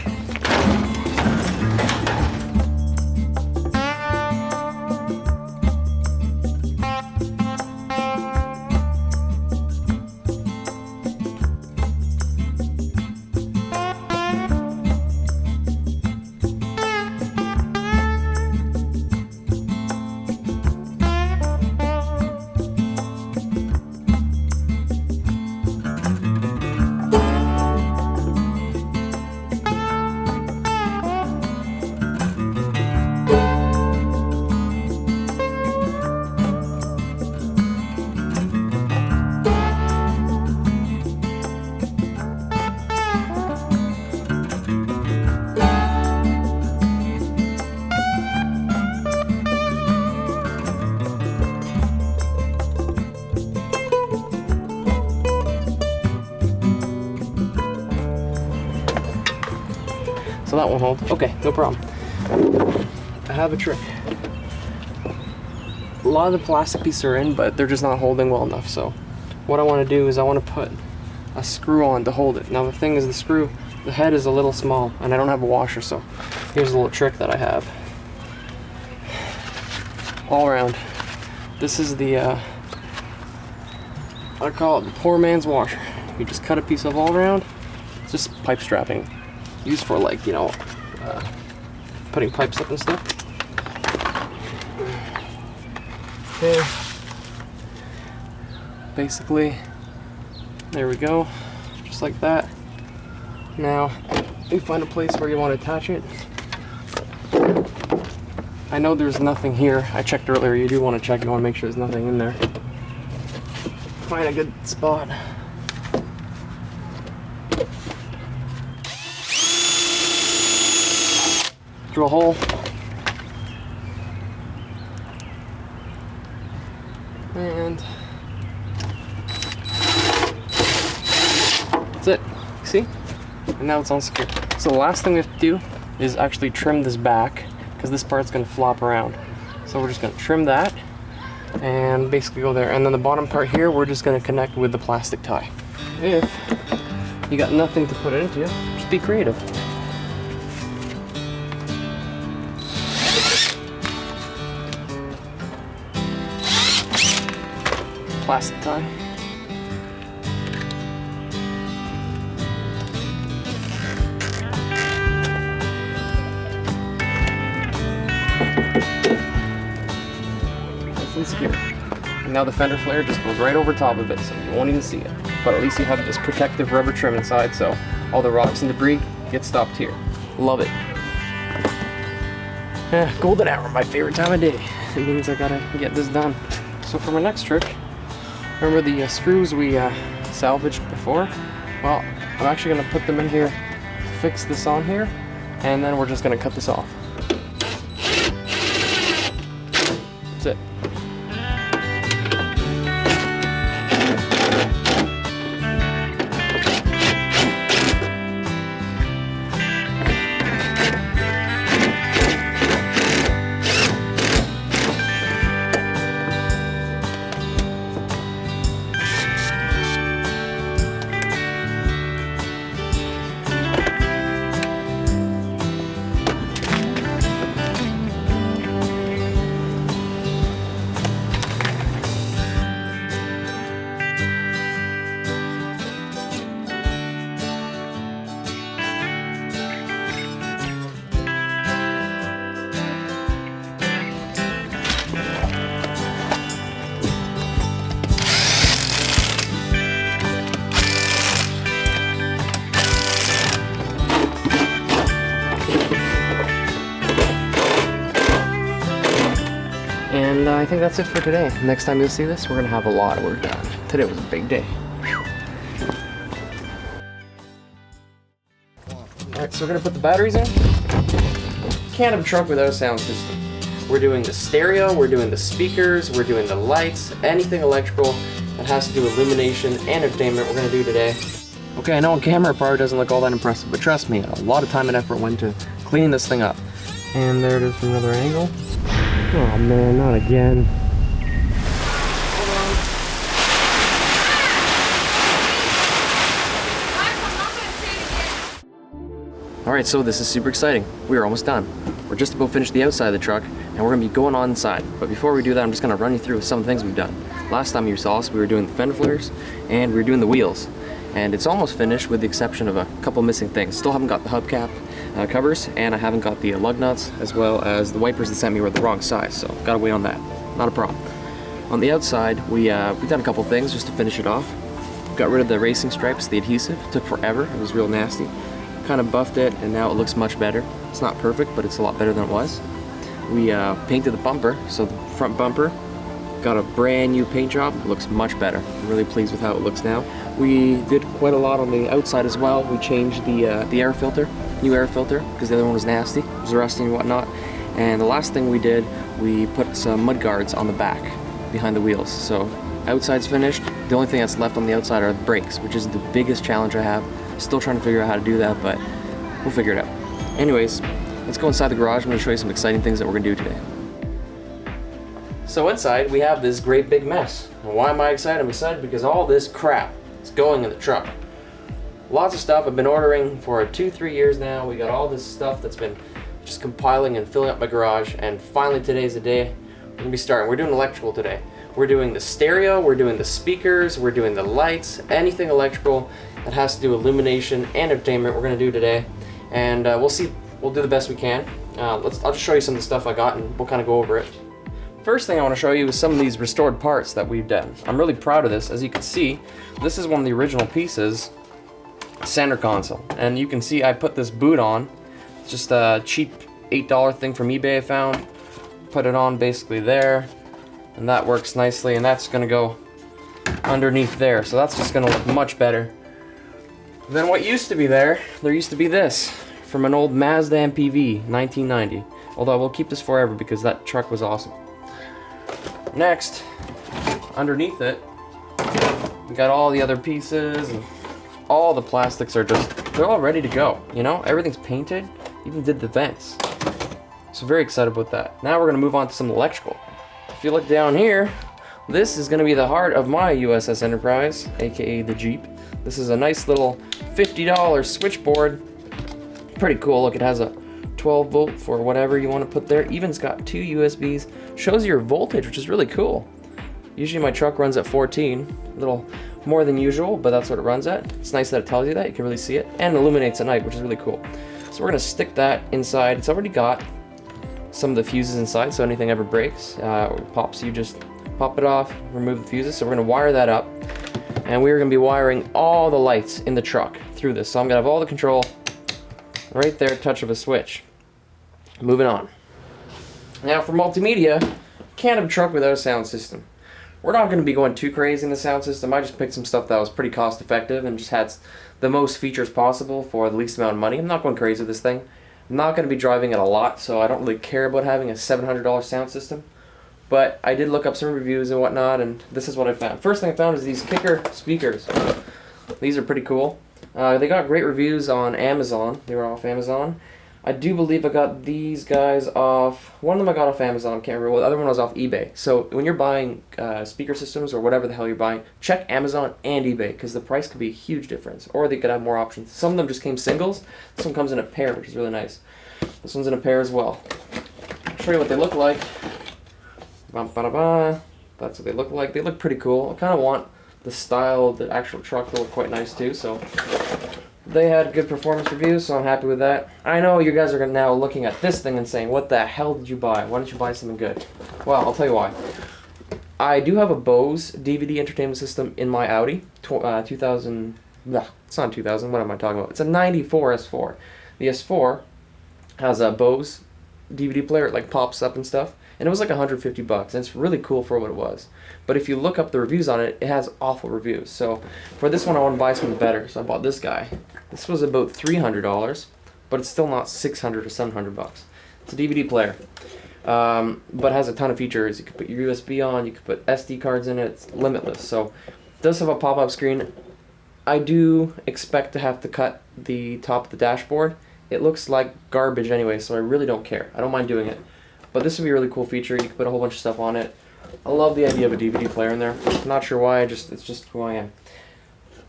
So that won't hold. Okay, no problem. have a trick. A lot of the plastic pieces are in, but they're just not holding well enough. So what I want to do is I want to put a screw on to hold it. Now the thing is, the head is a little small and I don't have a washer, so here's a little trick that I have. All around. This is the, I call it the poor man's washer. You just cut a piece of all around. It's just pipe strapping. Used for, like, you know, putting pipes up and stuff. Okay. Basically, there we go. Just like that. Now, you find a place where you want to attach it. I know there's nothing here. I checked earlier. You do want to check. You want to make sure there's nothing in there. Find a good spot. Drill a hole. And that's it. See? And now it's all secure. So the last thing we have to do is actually trim this back, because this part's going to flop around. So we're just going to trim that and basically go there. And then the bottom part here, we're just going to connect with the plastic tie. If you got nothing to put it into, just be creative. Plastic tie. Secure. And now the fender flare just goes right over top of it, so you won't even see it. But at least you have this protective rubber trim inside, so all the rocks and debris get stopped here. Love it. Golden hour, my favorite time of day. It means I gotta get this done. So for my next trick, remember the screws we salvaged before? Well, I'm actually gonna put them in here to fix this on here, and then we're just gonna cut this off. That's it. And I think that's it for today. Next time you'll see this, we're gonna have a lot of work done. Today was a big day. Alright, so we're gonna put the batteries in. Can't have a truck without a sound system. We're doing the stereo, we're doing the speakers, we're doing the lights, anything electrical that has to do with illumination and entertainment we're gonna do today. Okay, I know on camera it probably doesn't look all that impressive, but trust me, a lot of time and effort went to cleaning this thing up. And there it is from another angle. Oh man, not again. Alright, so this is super exciting. We are almost done. We're just about finished the outside of the truck, and we're going to be going on inside. But before we do that, I'm just going to run you through some of the things we've done. Last time you saw us, we were doing the fender flares, and we were doing the wheels. And it's almost finished with the exception of a couple missing things. Still haven't got the hubcap covers, and I haven't got the lug nuts, as well as the wipers that sent me were the wrong size, so gotta wait on that. Not a problem. On the outside, we've done a couple things just to finish it off. Got rid of the racing stripes, the adhesive. It took forever, it was real nasty. Kind of buffed it, and now it looks much better. It's not perfect, but it's a lot better than it was. We painted the bumper, so the front bumper got a brand new paint job. It looks much better. I'm really pleased with how it looks now. We did quite a lot on the outside as well. We changed the air filter, new air filter, because the other one was nasty. It was rusty and whatnot. And the last thing we did, we put some mud guards on the back behind the wheels. So outside's finished. The only thing that's left on the outside are the brakes, which is the biggest challenge I have. Still trying to figure out how to do that, but we'll figure it out. Anyways, let's go inside the garage. I'm gonna show you some exciting things that we're gonna do today. So inside, we have this great big mess. And why am I excited? I'm excited because all this crap is going in the truck. Lots of stuff I've been ordering for 2-3 years now. We got all this stuff that's been just compiling and filling up my garage, and finally today's the day we're gonna be starting. We're doing electrical today. We're doing the stereo, we're doing the speakers, we're doing the lights, anything electrical that has to do with illumination and entertainment we're gonna do today. And we'll see, we'll do the best we can. I'll just show you some of the stuff I got and we'll kind of go over it. First thing I want to show you is some of these restored parts that we've done. I'm really proud of this. As you can see, this is one of the original pieces, center console. And you can see I put this boot on. It's just a cheap $8 thing from eBay I found. Put it on basically there, and that works nicely, and that's gonna go underneath there. So that's just gonna look much better. Then what used to be there used to be this from an old Mazda MPV, 1990. Although we'll keep this forever because that truck was awesome. Next, underneath it, we got all the other pieces, and all the plastics are just, they're all ready to go, you know? Everything's painted, even did the vents. So very excited about that. Now we're gonna move on to some electrical. If you look down here, this is gonna be the heart of my USS Enterprise, AKA the Jeep. This is a nice little $50 switchboard. Pretty cool, look, it has a 12 volt for whatever you want to put there. Even's got 2 USBs. Shows your voltage, which is really cool. Usually my truck runs at 14, a little more than usual, but that's what it runs at. It's nice that it tells you that, you can really see it, and it illuminates at night, which is really cool. So we're gonna stick that inside. It's already got some of the fuses inside, so anything ever breaks, or pops, you just pop it off, remove the fuses. So we're gonna wire that up, and we're gonna be wiring all the lights in the truck through this. So I'm gonna have all the control right there, touch of a switch. Moving on. Now for multimedia, can't have a truck without a sound system. We're not going to be going too crazy in the sound system. I just picked some stuff that was pretty cost effective and just had the most features possible for the least amount of money. I'm not going crazy with this thing. I'm not going to be driving it a lot, so I don't really care about having a $700 sound system. But I did look up some reviews and whatnot, and this is what I found. First thing I found is these kicker speakers. These are pretty cool. They got great reviews on Amazon. They were off Amazon. I do believe I got these guys off, one of them I got off Amazon, can't remember, the other one was off eBay. So when you're buying speaker systems or whatever the hell you're buying, check Amazon and eBay, because the price could be a huge difference, or they could have more options. Some of them just came singles, this one comes in a pair, which is really nice. This one's in a pair as well. I'll show you what they look like. That's what they look like. They look pretty cool. I kind of want the style of the actual truck to look quite nice too, so they had good performance reviews, so I'm happy with that. I know you guys are now looking at this thing and saying, what the hell did you buy? Why didn't you buy something good? Well, I'll tell you why. I do have a Bose DVD entertainment system in my Audi. 2000, no, it's not 2000, what am I talking about? It's a 94 S4. The S4 has a Bose DVD player, it like pops up and stuff. And it was like $150 and it's really cool for what it was. But if you look up the reviews on it, it has awful reviews. So for this one I want to buy something better, so I bought this guy. This was about $300, but it's still not $600 or $700. It's a DVD player, but it has a ton of features. You can put your USB on, you can put SD cards in it, it's limitless. So it does have a pop-up screen. I do expect to have to cut the top of the dashboard. It looks like garbage anyway, so I really don't care. I don't mind doing it. But this would be a really cool feature. You can put a whole bunch of stuff on it. I love the idea of a DVD player in there. I'm not sure why, it's just who I am.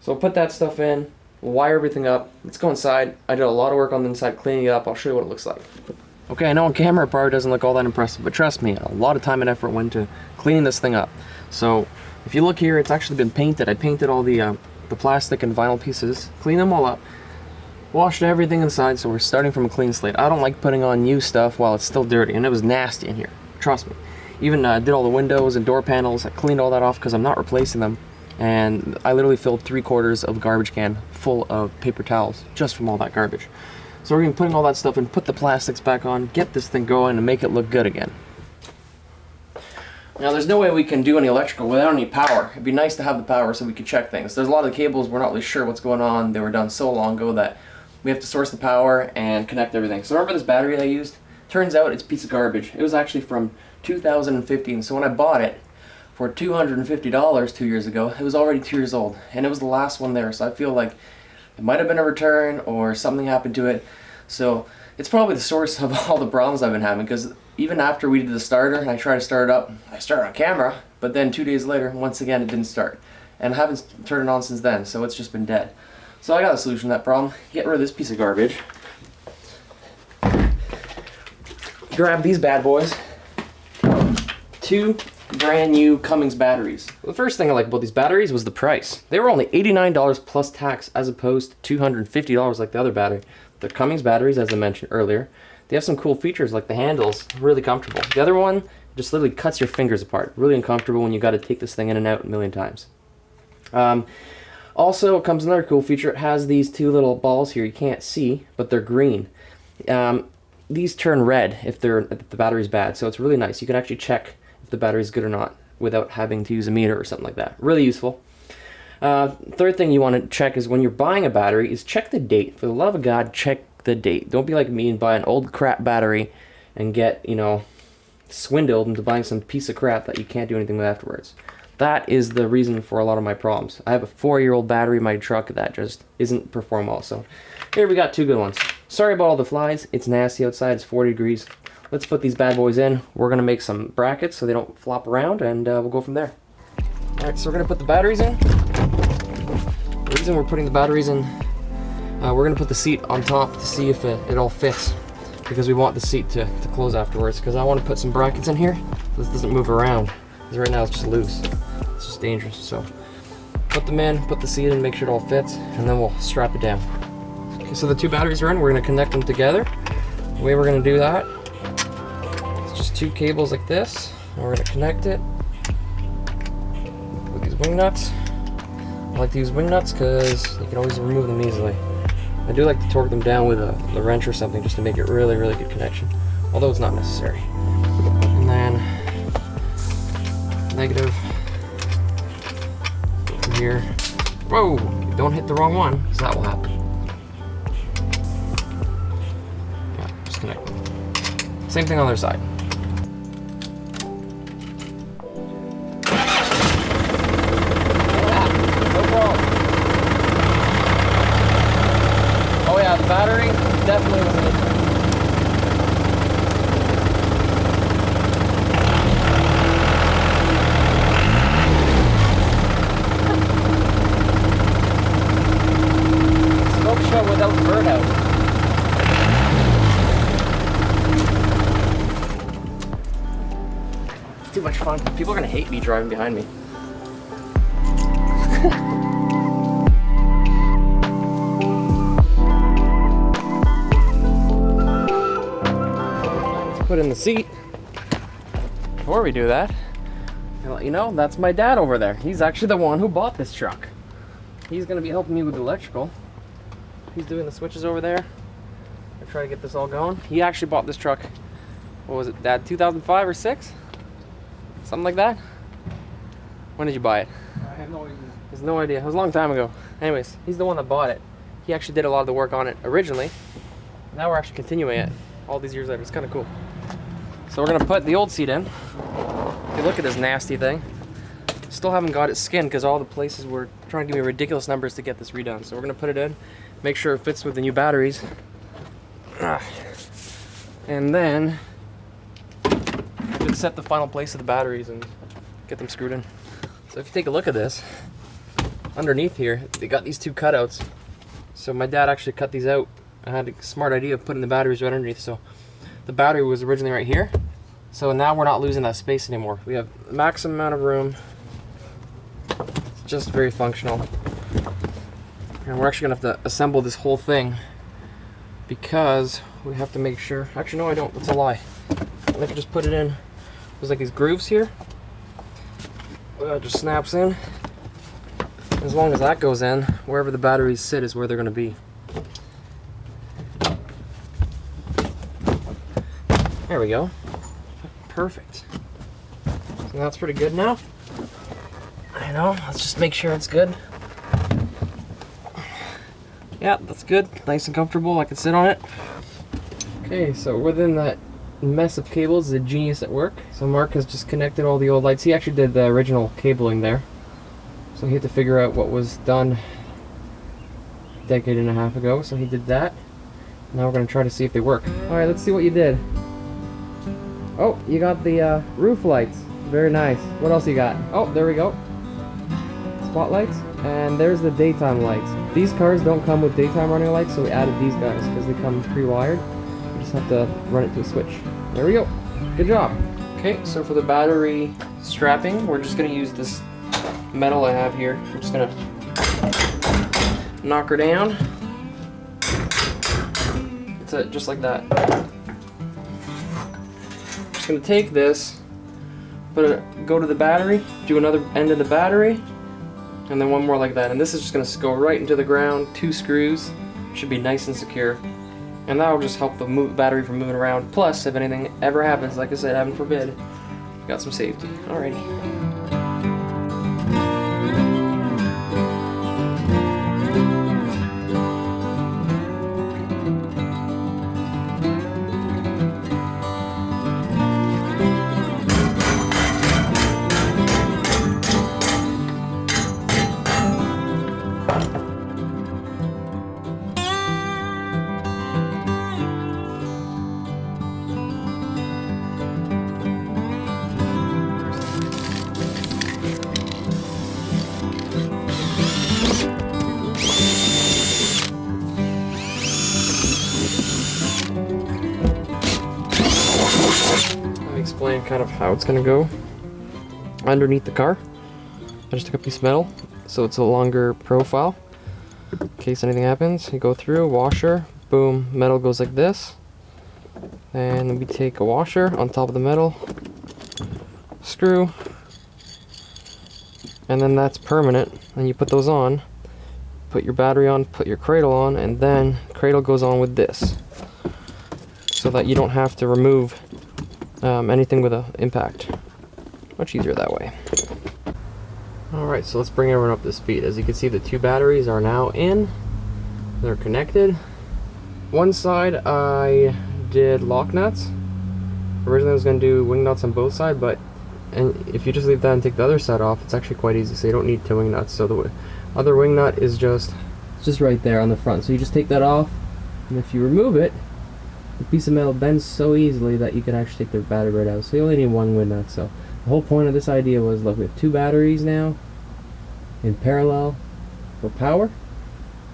So I'll put that stuff in, wire everything up. Let's go inside. I did a lot of work on the inside cleaning it up. I'll show you what it looks like. Okay, I know on camera it probably doesn't look all that impressive, but trust me, a lot of time and effort went to cleaning this thing up. So if you look here, it's actually been painted. I painted all the plastic and vinyl pieces, cleaned them all up. Washed everything inside, so we're starting from a clean slate. I don't like putting on new stuff while it's still dirty, and it was nasty in here, trust me. Even did all the windows and door panels. I cleaned all that off because I'm not replacing them, and I literally filled 3/4 of a garbage can full of paper towels just from all that garbage. So we're going to be putting all that stuff in, put the plastics back on, get this thing going, and make it look good again. Now there's no way we can do any electrical without any power. It'd be nice to have the power so we could check things. There's a lot of the cables we're not really sure what's going on. They were done so long ago that we have to source the power and connect everything. So remember this battery I used? Turns out it's a piece of garbage. It was actually from 2015. So when I bought it for $250 2 years ago, it was already 2 years old. And it was the last one there. So I feel like it might have been a return or something happened to it. So it's probably the source of all the problems I've been having, because even after we did the starter and I tried to start it up, I started on camera, but then 2 days later, once again, it didn't start. And I haven't turned it on since then, so it's just been dead. So I got a solution to that problem. Get rid of this piece of garbage. Grab these bad boys. 2 brand new Cummins batteries. The first thing I liked about these batteries was the price. They were only $89 plus tax, as opposed to $250 like the other battery. The Cummins batteries, as I mentioned earlier, they have some cool features like the handles, really comfortable. The other one just literally cuts your fingers apart. Really uncomfortable when you got to take this thing in and out a million times. Also, it comes another cool feature. It has these 2 little balls here you can't see, but they're green. These turn red if the battery's bad, so it's really nice. You can actually check if the battery's good or not without having to use a meter or something like that. Really useful. Third thing you want to check is when you're buying a battery is check the date. For the love of God, check the date. Don't be like me and buy an old crap battery and get, you know, swindled into buying some piece of crap that you can't do anything with afterwards. That is the reason for a lot of my problems. I have a 4-year-old battery in my truck that just isn't performing well. So here we got 2 good ones. Sorry about all the flies. It's nasty outside. It's 40 degrees. Let's put these bad boys in. We're going to make some brackets so they don't flop around, and we'll go from there. Alright, so we're going to put the batteries in. The reason we're putting the batteries in, we're going to put the seat on top to see if it all fits, because we want the seat to close afterwards, because I want to put some brackets in here so this doesn't move around, because right now it's just loose. It's just dangerous. So put them in, put the seat in, make sure it all fits, and then we'll strap it down. Okay, so the 2 batteries are in. We're going to connect them together. The way we're going to do that, it's just 2 cables like this, and we're going to connect it with these wing nuts. I like to use wing nuts because you can always remove them easily. I do like to torque them down with a wrench or something just to make it really, really good connection, although it's not necessary. And then negative from here. Whoa! Don't hit the wrong one, because that will happen. Yeah, just connect them. Same thing on the other side. Oh yeah, the battery definitely was an issue. Smoke show without burnout. It's too much fun. People are gonna hate me driving behind me. Put in the seat. Before we do that, I'll let you know that's my dad over there. He's actually the one who bought this truck. He's gonna be helping me with the electrical. He's doing the switches over there. I try to get this all going. He actually bought this truck. What was it, Dad? 2005 or 6? Something like that. When did you buy it? I have no idea. There's no idea. It was a long time ago. Anyways, he's the one that bought it. He actually did a lot of the work on it originally. Now we're actually continuing it all these years later. It's kind of cool. So we're gonna put the old seat in. Hey, look at this nasty thing. Still haven't got it skinned because all the places were trying to give me ridiculous numbers to get this redone. So we're gonna put it in, make sure it fits with the new batteries. And then just set the final place of the batteries and get them screwed in. So if you take a look at this, underneath here, they got these 2 cutouts. So my dad actually cut these out. I had a smart idea of putting the batteries right underneath. So the battery was originally right here. So now we're not losing that space anymore. We have the maximum amount of room. It's just very functional. And we're actually gonna have to assemble this whole thing because we have to make sure, actually no I don't, that's a lie. I can just put it in, there's like these grooves here. It just snaps in. As long as that goes in, wherever the batteries sit is where they're gonna be. There we go. Perfect. So that's pretty good now. I know, let's just make sure it's good. Yeah, that's good. Nice and comfortable. I can sit on it. Okay, so within that mess of cables, the genius at work. So Mark has just connected all the old lights. He actually did the original cabling there. So he had to figure out what was done a decade and a half ago. So he did that. Now we're gonna try to see if they work. All right, let's see what you did. Oh, you got the roof lights. Very nice. What else you got? Oh, there we go. Spotlights. And there's the daytime lights. These cars don't come with daytime running lights, so we added these guys because they come pre-wired. You just have to run it to a switch. There we go. Good job. Okay, so for the battery strapping, we're just gonna use this metal I have here. I'm just gonna knock her down. That's it, just like that. Just gonna take this, go to the battery, do another end of the battery, and then one more like that. And this is just gonna go right into the ground, 2 screws. Should be nice and secure. And that'll just help the battery from moving around. Plus, if anything ever happens, like I said, heaven forbid, we got some safety. Alrighty. Explain kind of how it's gonna go underneath the car. I just took a piece of metal so it's a longer profile in case anything happens. You go through, washer, boom, metal goes like this, and then we take a washer on top of the metal, screw, and then that's permanent. And you put those on, put your battery on, put your cradle on, and then cradle goes on with this so that you don't have to remove anything with an impact. Much easier that way. Alright, so let's bring everyone up to speed. As you can see, the 2 batteries are now in. They're connected. One side I did lock nuts. Originally I was going to do wing nuts on both sides, but if you just leave that and take the other side off, it's actually quite easy, so you don't need 2 wing nuts. So the other wing nut is just right there on the front. So you just take that off, and if you remove it, the piece of metal bends so easily that you can actually take the battery right out. So you only need 1 wing nut. So the whole point of this idea was, look, we have 2 batteries now in parallel for power,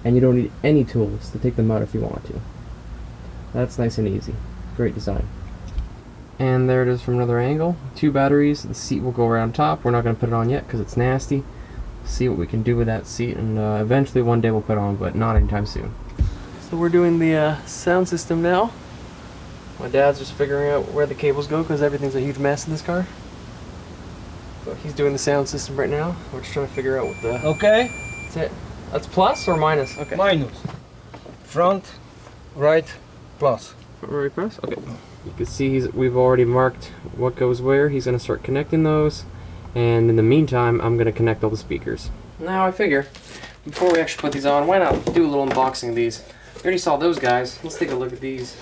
and you don't need any tools to take them out if you want to. That's nice and easy. Great design. And there it is from another angle. 2 batteries. The seat will go around top. We're not going to put it on yet because it's nasty. See what we can do with that seat, and eventually one day we'll put it on, but not anytime soon. So we're doing the sound system now. My dad's just figuring out where the cables go because everything's a huge mess in this car. So he's doing the sound system right now. We're just trying to figure out what the... Okay. That's it. That's plus or minus? Okay. Minus. Front, right, plus. Right plus? Okay. You can see we've already marked what goes where. He's going to start connecting those. And in the meantime, I'm going to connect all the speakers. Now I figure, before we actually put these on, why not do a little unboxing of these? We already saw those guys. Let's take a look at these.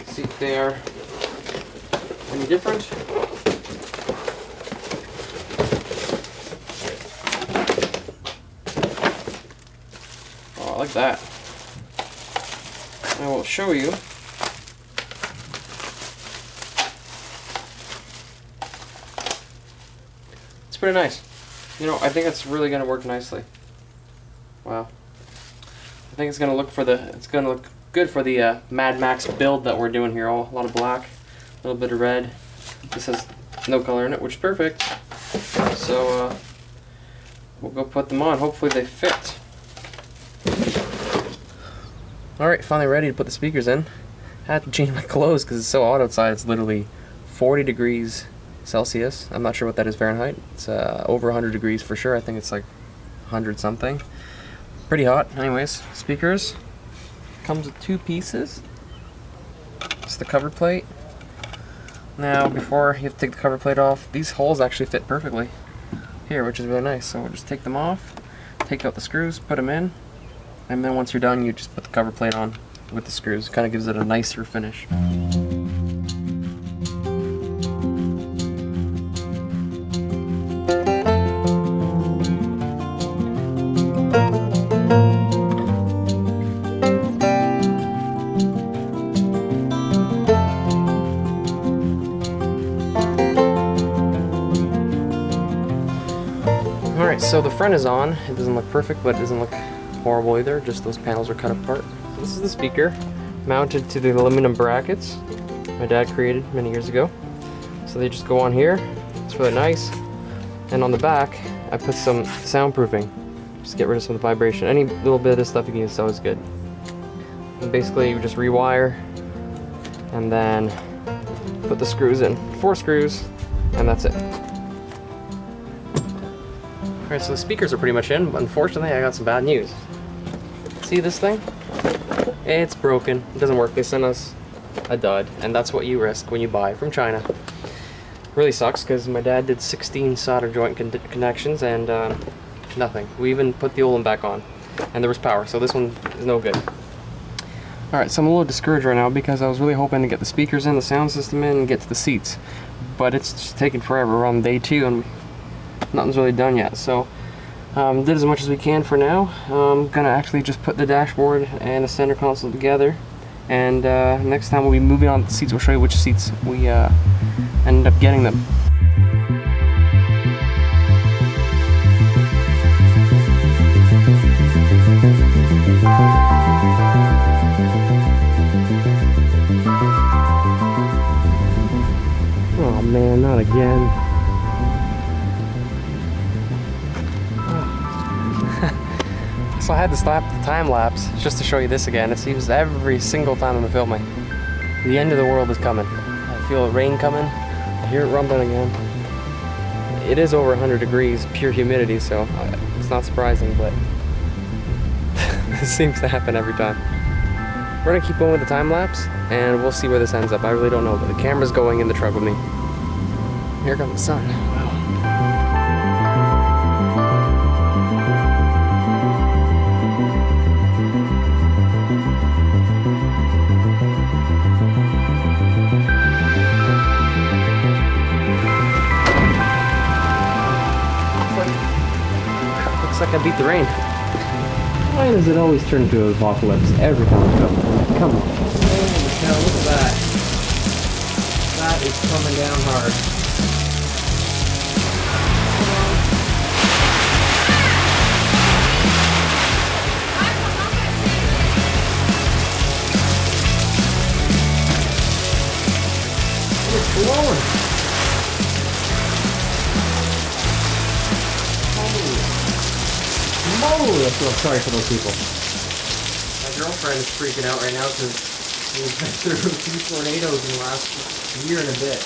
See if they are any different. Oh, I like that. I will show you. It's pretty nice. You know, I think it's really going to work nicely. Wow. I think it's going to look good for the Mad Max build that we're doing here. A lot of black, a little bit of red. This has no color in it, which is perfect. So we'll go put them on. Hopefully they fit. Alright, finally ready to put the speakers in. I had to change my clothes because it's so hot outside. It's literally 40 degrees Celsius. I'm not sure what that is Fahrenheit. It's over 100 degrees for sure. I think it's like 100 something. Pretty hot. Anyways, speakers. Comes with 2 pieces. It's the cover plate. Now, before you have to take the cover plate off, these holes actually fit perfectly here, which is really nice. So we'll just take them off, take out the screws, put them in, and then once you're done, you just put the cover plate on with the screws. Kind of gives it a nicer finish. So the front is on. It doesn't look perfect, but it doesn't look horrible either. Just those panels are cut apart. This is the speaker mounted to the aluminum brackets my dad created many years ago. So they just go on here. It's really nice. And on the back, I put some soundproofing. Just get rid of some of the vibration. Any little bit of this stuff you can use is always good. And basically, you just rewire and then put the screws in. 4 screws, and that's it. Alright, so the speakers are pretty much in, but unfortunately I got some bad news. See this thing? It's broken. It doesn't work. They sent us a dud, and that's what you risk when you buy from China. Really sucks, because my dad did 16 solder joint connections and nothing. We even put the old one back on, and there was power, so this one is no good. Alright, so I'm a little discouraged right now because I was really hoping to get the speakers in, the sound system in, and get to the seats. But it's just taking forever. We're on day 2 and nothing's really done yet. So did as much as we can for now. I'm gonna actually just put the dashboard and the center console together. And next time we'll be moving on to the seats. We'll show you which seats we ended up getting them. Oh man, not again. So I had to stop the time lapse just to show you this again. It seems every single time I'm filming, the end of the world is coming. I feel rain coming. I hear it rumbling again. It is over 100 degrees, pure humidity, so it's not surprising, but this seems to happen every time. We're gonna keep going with the time lapse, and we'll see where this ends up. I really don't know, but the camera's going in the truck with me. Here comes the sun. Wow. Looks like I beat the rain. Why does it always turn into an apocalypse every time I film? Come on. Holy cow, look at that. That is coming down hard. It's blowing. Holy, I feel sorry for those people. My girlfriend is freaking out right now because we've been through a few tornadoes in the last year and a bit.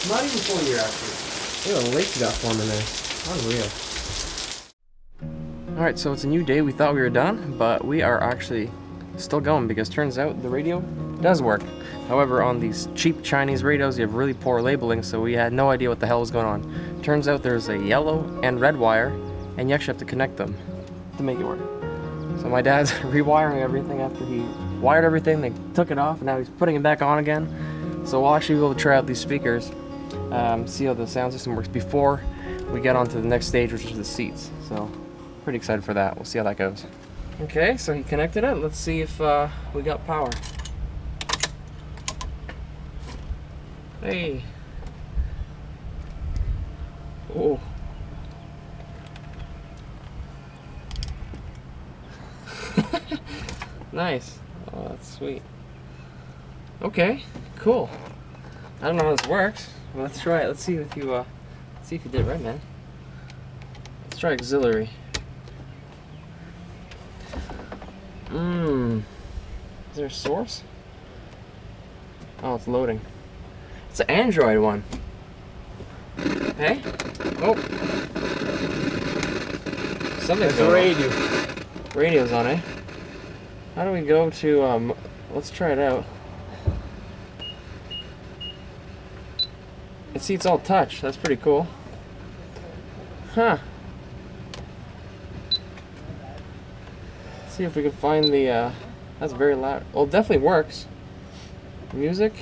Not even full year, actually. Look at the lake got formed in there. Unreal. Alright, so it's a new day. We thought we were done, but we are actually still going because turns out the radio does work. However, on these cheap Chinese radios, you have really poor labeling, so we had no idea what the hell was going on. Turns out there's a yellow and red wire, and you actually have to connect them to make it work. So my dad's rewiring everything after he wired everything. They took it off, and now he's putting it back on again. So we'll actually be able to try out these speakers, see how the sound system works before we get on to the next stage, which is the seats. So pretty excited for that. We'll see how that goes. Okay, so he connected it. Let's see if we got power. Hey. Oh. Nice. Oh, that's sweet. Okay, cool. I don't know how this works. Well, let's try it. Let's see if you did it right, man. Let's try auxiliary. Is there a source? Oh, it's loading. It's an Android one. Hey? Oh. Something's going on. Radio. Radio's on, eh? How do we go to, let's try it out. See, it's all touch. That's pretty cool. Huh. Let's see if we can find the, that's very loud. Well, it definitely works. Music.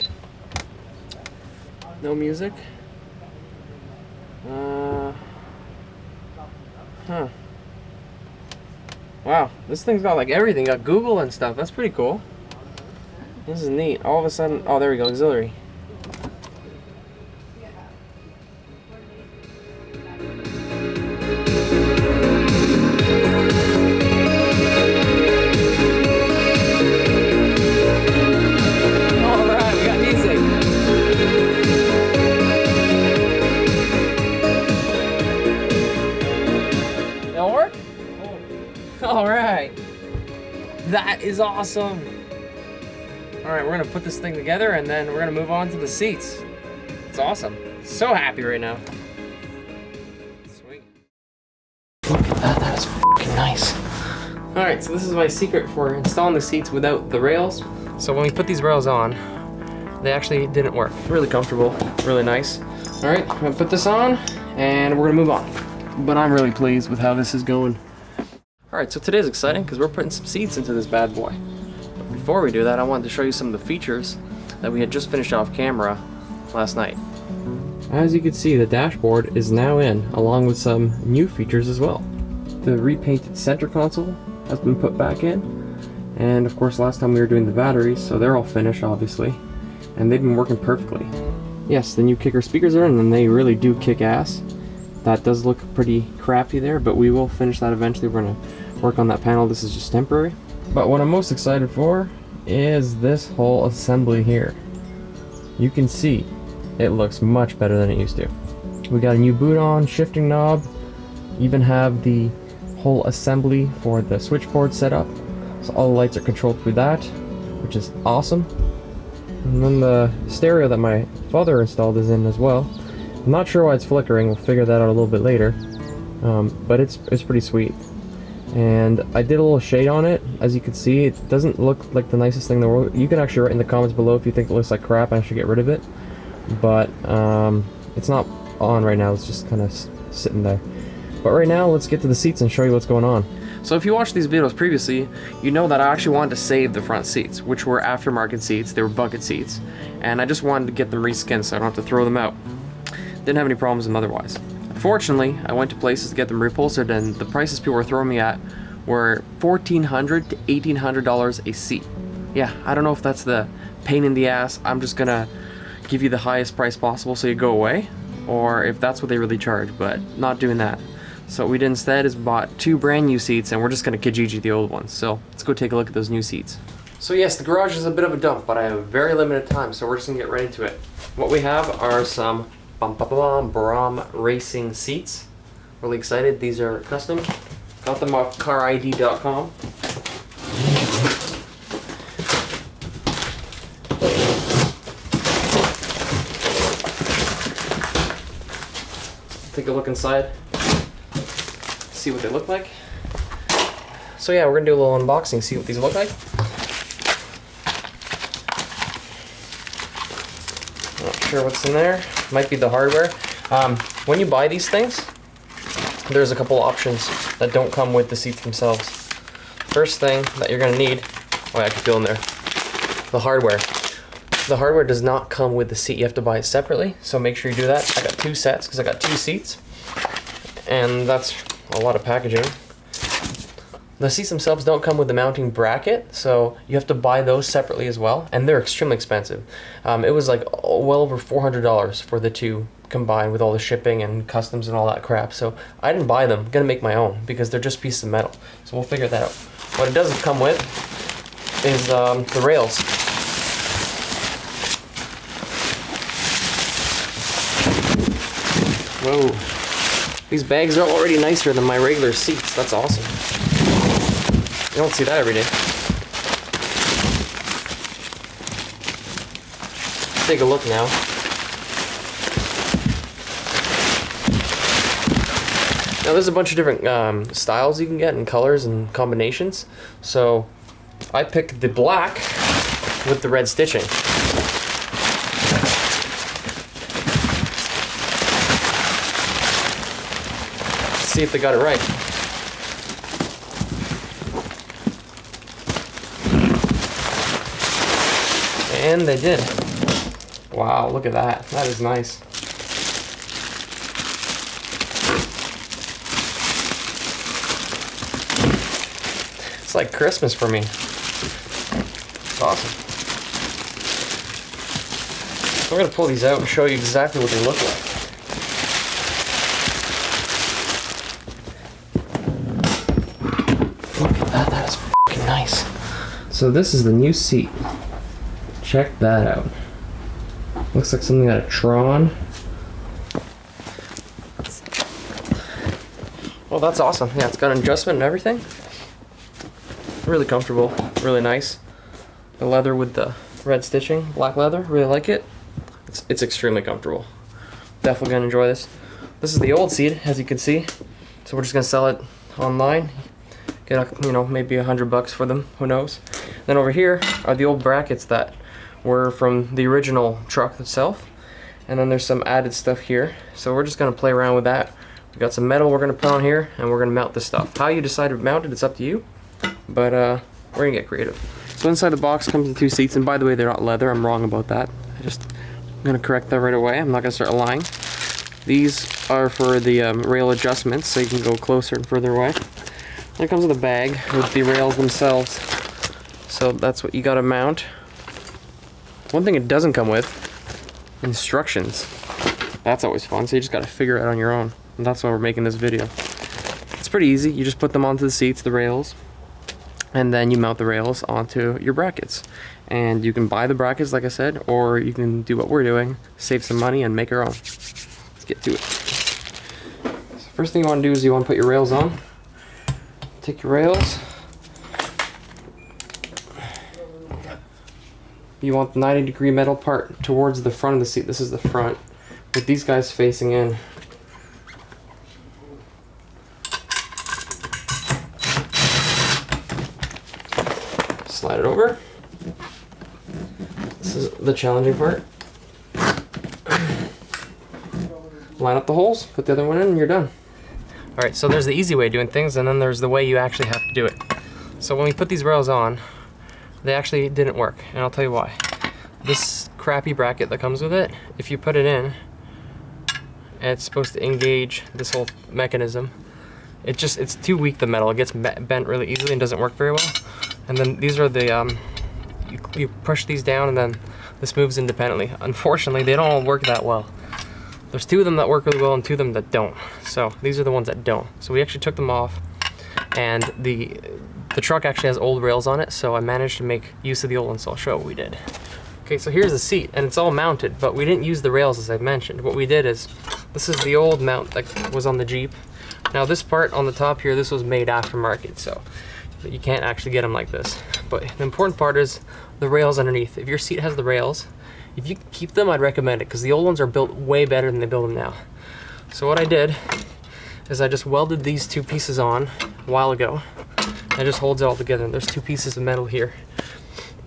No music. Huh. Wow, this thing's got like everything. Got Google and stuff. That's pretty cool. This is neat. All of a sudden, oh, there we go. Auxiliary. That is awesome. All right, we're gonna put this thing together and then we're gonna move on to the seats. It's awesome. So happy right now. Sweet. Look at that, that is fucking nice. All right, so this is my secret for installing the seats without the rails. So when we put these rails on, they actually didn't work. Really comfortable, really nice. All right, I'm gonna put this on and we're gonna move on. But I'm really pleased with how this is going. All right, so today's exciting because we're putting some seats into this bad boy. But before we do that, I wanted to show you some of the features that we had just finished off camera last night. As you can see, the dashboard is now in, along with some new features as well. The repainted center console has been put back in, and of course last time we were doing the batteries, so they're all finished obviously, and they've been working perfectly. Yes, the new kicker speakers are in and they really do kick ass. That does look pretty crappy there, but we will finish that eventually. We're gonna work on that panel. This is just temporary. But what I'm most excited for is this whole assembly here. You can see it looks much better than it used to. We got a new boot on, shifting knob, even have the whole assembly for the switchboard set up. So all the lights are controlled through that, which is awesome. And then the stereo that my father installed is in as well. I'm not sure why it's flickering, we'll figure that out a little bit later. But it's pretty sweet. And I did a little shade on it. As you can see, it doesn't look like the nicest thing in the world. You can actually write in the comments below if you think it looks like crap and I should get rid of it. But it's not on right now, it's just kind of sitting there. But right now, let's get to the seats and show you what's going on. So if you watched these videos previously, you know that I actually wanted to save the front seats, which were aftermarket seats. They were bucket seats. And I just wanted to get them reskinned so I don't have to throw them out. Didn't have any problems with them otherwise. Unfortunately, I went to places to get them reupholstered and the prices people were throwing me at were $1,400 to $1,800 a seat. Yeah, I don't know if that's the pain in the ass. I'm just gonna give you the highest price possible so you go away, or if that's what they really charge, but not doing that. So what we did instead is bought 2 brand new seats and we're just gonna Kijiji the old ones. So let's go take a look at those new seats. So yes, the garage is a bit of a dump, but I have very limited time, so we're just gonna get right into it. What we have are some Brom racing seats. Really excited. These are custom. Got them off carid.com. Take a look inside. See what they look like. So yeah, we're gonna do a little unboxing, see what these look like. Not sure what's in there. Might be the hardware. When you buy these things, there's a couple options that don't come with the seats themselves. First thing that you're gonna need, oh yeah, I can feel in there, the hardware. The hardware does not come with the seat. You have to buy it separately, so make sure you do that. I got 2 sets because I got 2 seats, and that's a lot of packaging. The seats themselves don't come with the mounting bracket, so you have to buy those separately as well, and they're extremely expensive. It was like well over $400 for the 2 combined with all the shipping and customs and all that crap. So I didn't buy them. I'm gonna make my own because they're just pieces of metal. So we'll figure that out. What it doesn't come with is the rails. Whoa. These bags are already nicer than my regular seats. That's awesome. You don't see that every day. Take a look now. Now there's a bunch of different styles you can get and colors and combinations. So I picked the black with the red stitching. Let's see if they got it right. And they did. Wow, look at that. That is nice. It's like Christmas for me. It's awesome. So I'm gonna pull these out and show you exactly what they look like. Look at that, that is fucking nice. So this is the new seat. Check that out. Looks like something out of Tron. Well, that's awesome. Yeah, it's got an adjustment and everything. really comfortable, really nice. The leather with the red stitching, black leather, really like it. It's extremely comfortable. Definitely gonna enjoy this. This is the old seat, as you can see. So we're just gonna sell it online. Get maybe $100 for them, who knows. Then over here are the old brackets that were from the original truck itself. And then there's some added stuff here. So we're just gonna play around with that. We got some metal we're gonna put on here, and we're gonna mount this stuff. How you decide to mount it, it's up to you. But we're gonna get creative. So inside the box comes the 2 seats, and by the way, they're not leather. I'm wrong about that. I'm gonna correct that right away. I'm not gonna start lying. These are for the rail adjustments, so you can go closer and further away. Then it comes with a bag with the rails themselves. So that's what you gotta mount. One thing it doesn't come with, instructions. That's always fun, so you just gotta figure it out on your own. And that's why we're making this video. It's pretty easy. You just put them onto the seats, the rails, and then you mount the rails onto your brackets. And you can buy the brackets, like I said, or you can do what we're doing, save some money and make your own. Let's get to it. So first thing you want to do is you want to put your rails on. Take your rails. You want the 90-degree metal part towards the front of the seat. This is the front, with these guys facing in. Slide it over. This is the challenging part. Line up the holes, put the other one in, and you're done. Alright, so there's the easy way of doing things, and then there's the way you actually have to do it. So when we put these rails on, they actually didn't work, and I'll tell you why. This crappy bracket that comes with it, if you put it in, and it's supposed to engage this whole mechanism, it's too weak, the metal. It gets bent really easily and doesn't work very well. And then these are the, you push these down and then this moves independently. Unfortunately, they don't all work that well. There's 2 of them that work really well and 2 of them that don't. So these are the ones that don't. So we actually took them off, and the truck actually has old rails on it, so I managed to make use of the old ones, so I'll show what we did. Okay, so here's the seat, and it's all mounted, but we didn't use the rails as I mentioned. What we did is, this is the old mount that was on the Jeep. Now this part on the top here, this was made aftermarket, so you can't actually get them like this. But the important part is the rails underneath. If your seat has the rails, if you keep them, I'd recommend it, because the old ones are built way better than they build them now. So what I did is I just welded these 2 pieces on a while ago. It just holds it all together, and there's 2 pieces of metal here.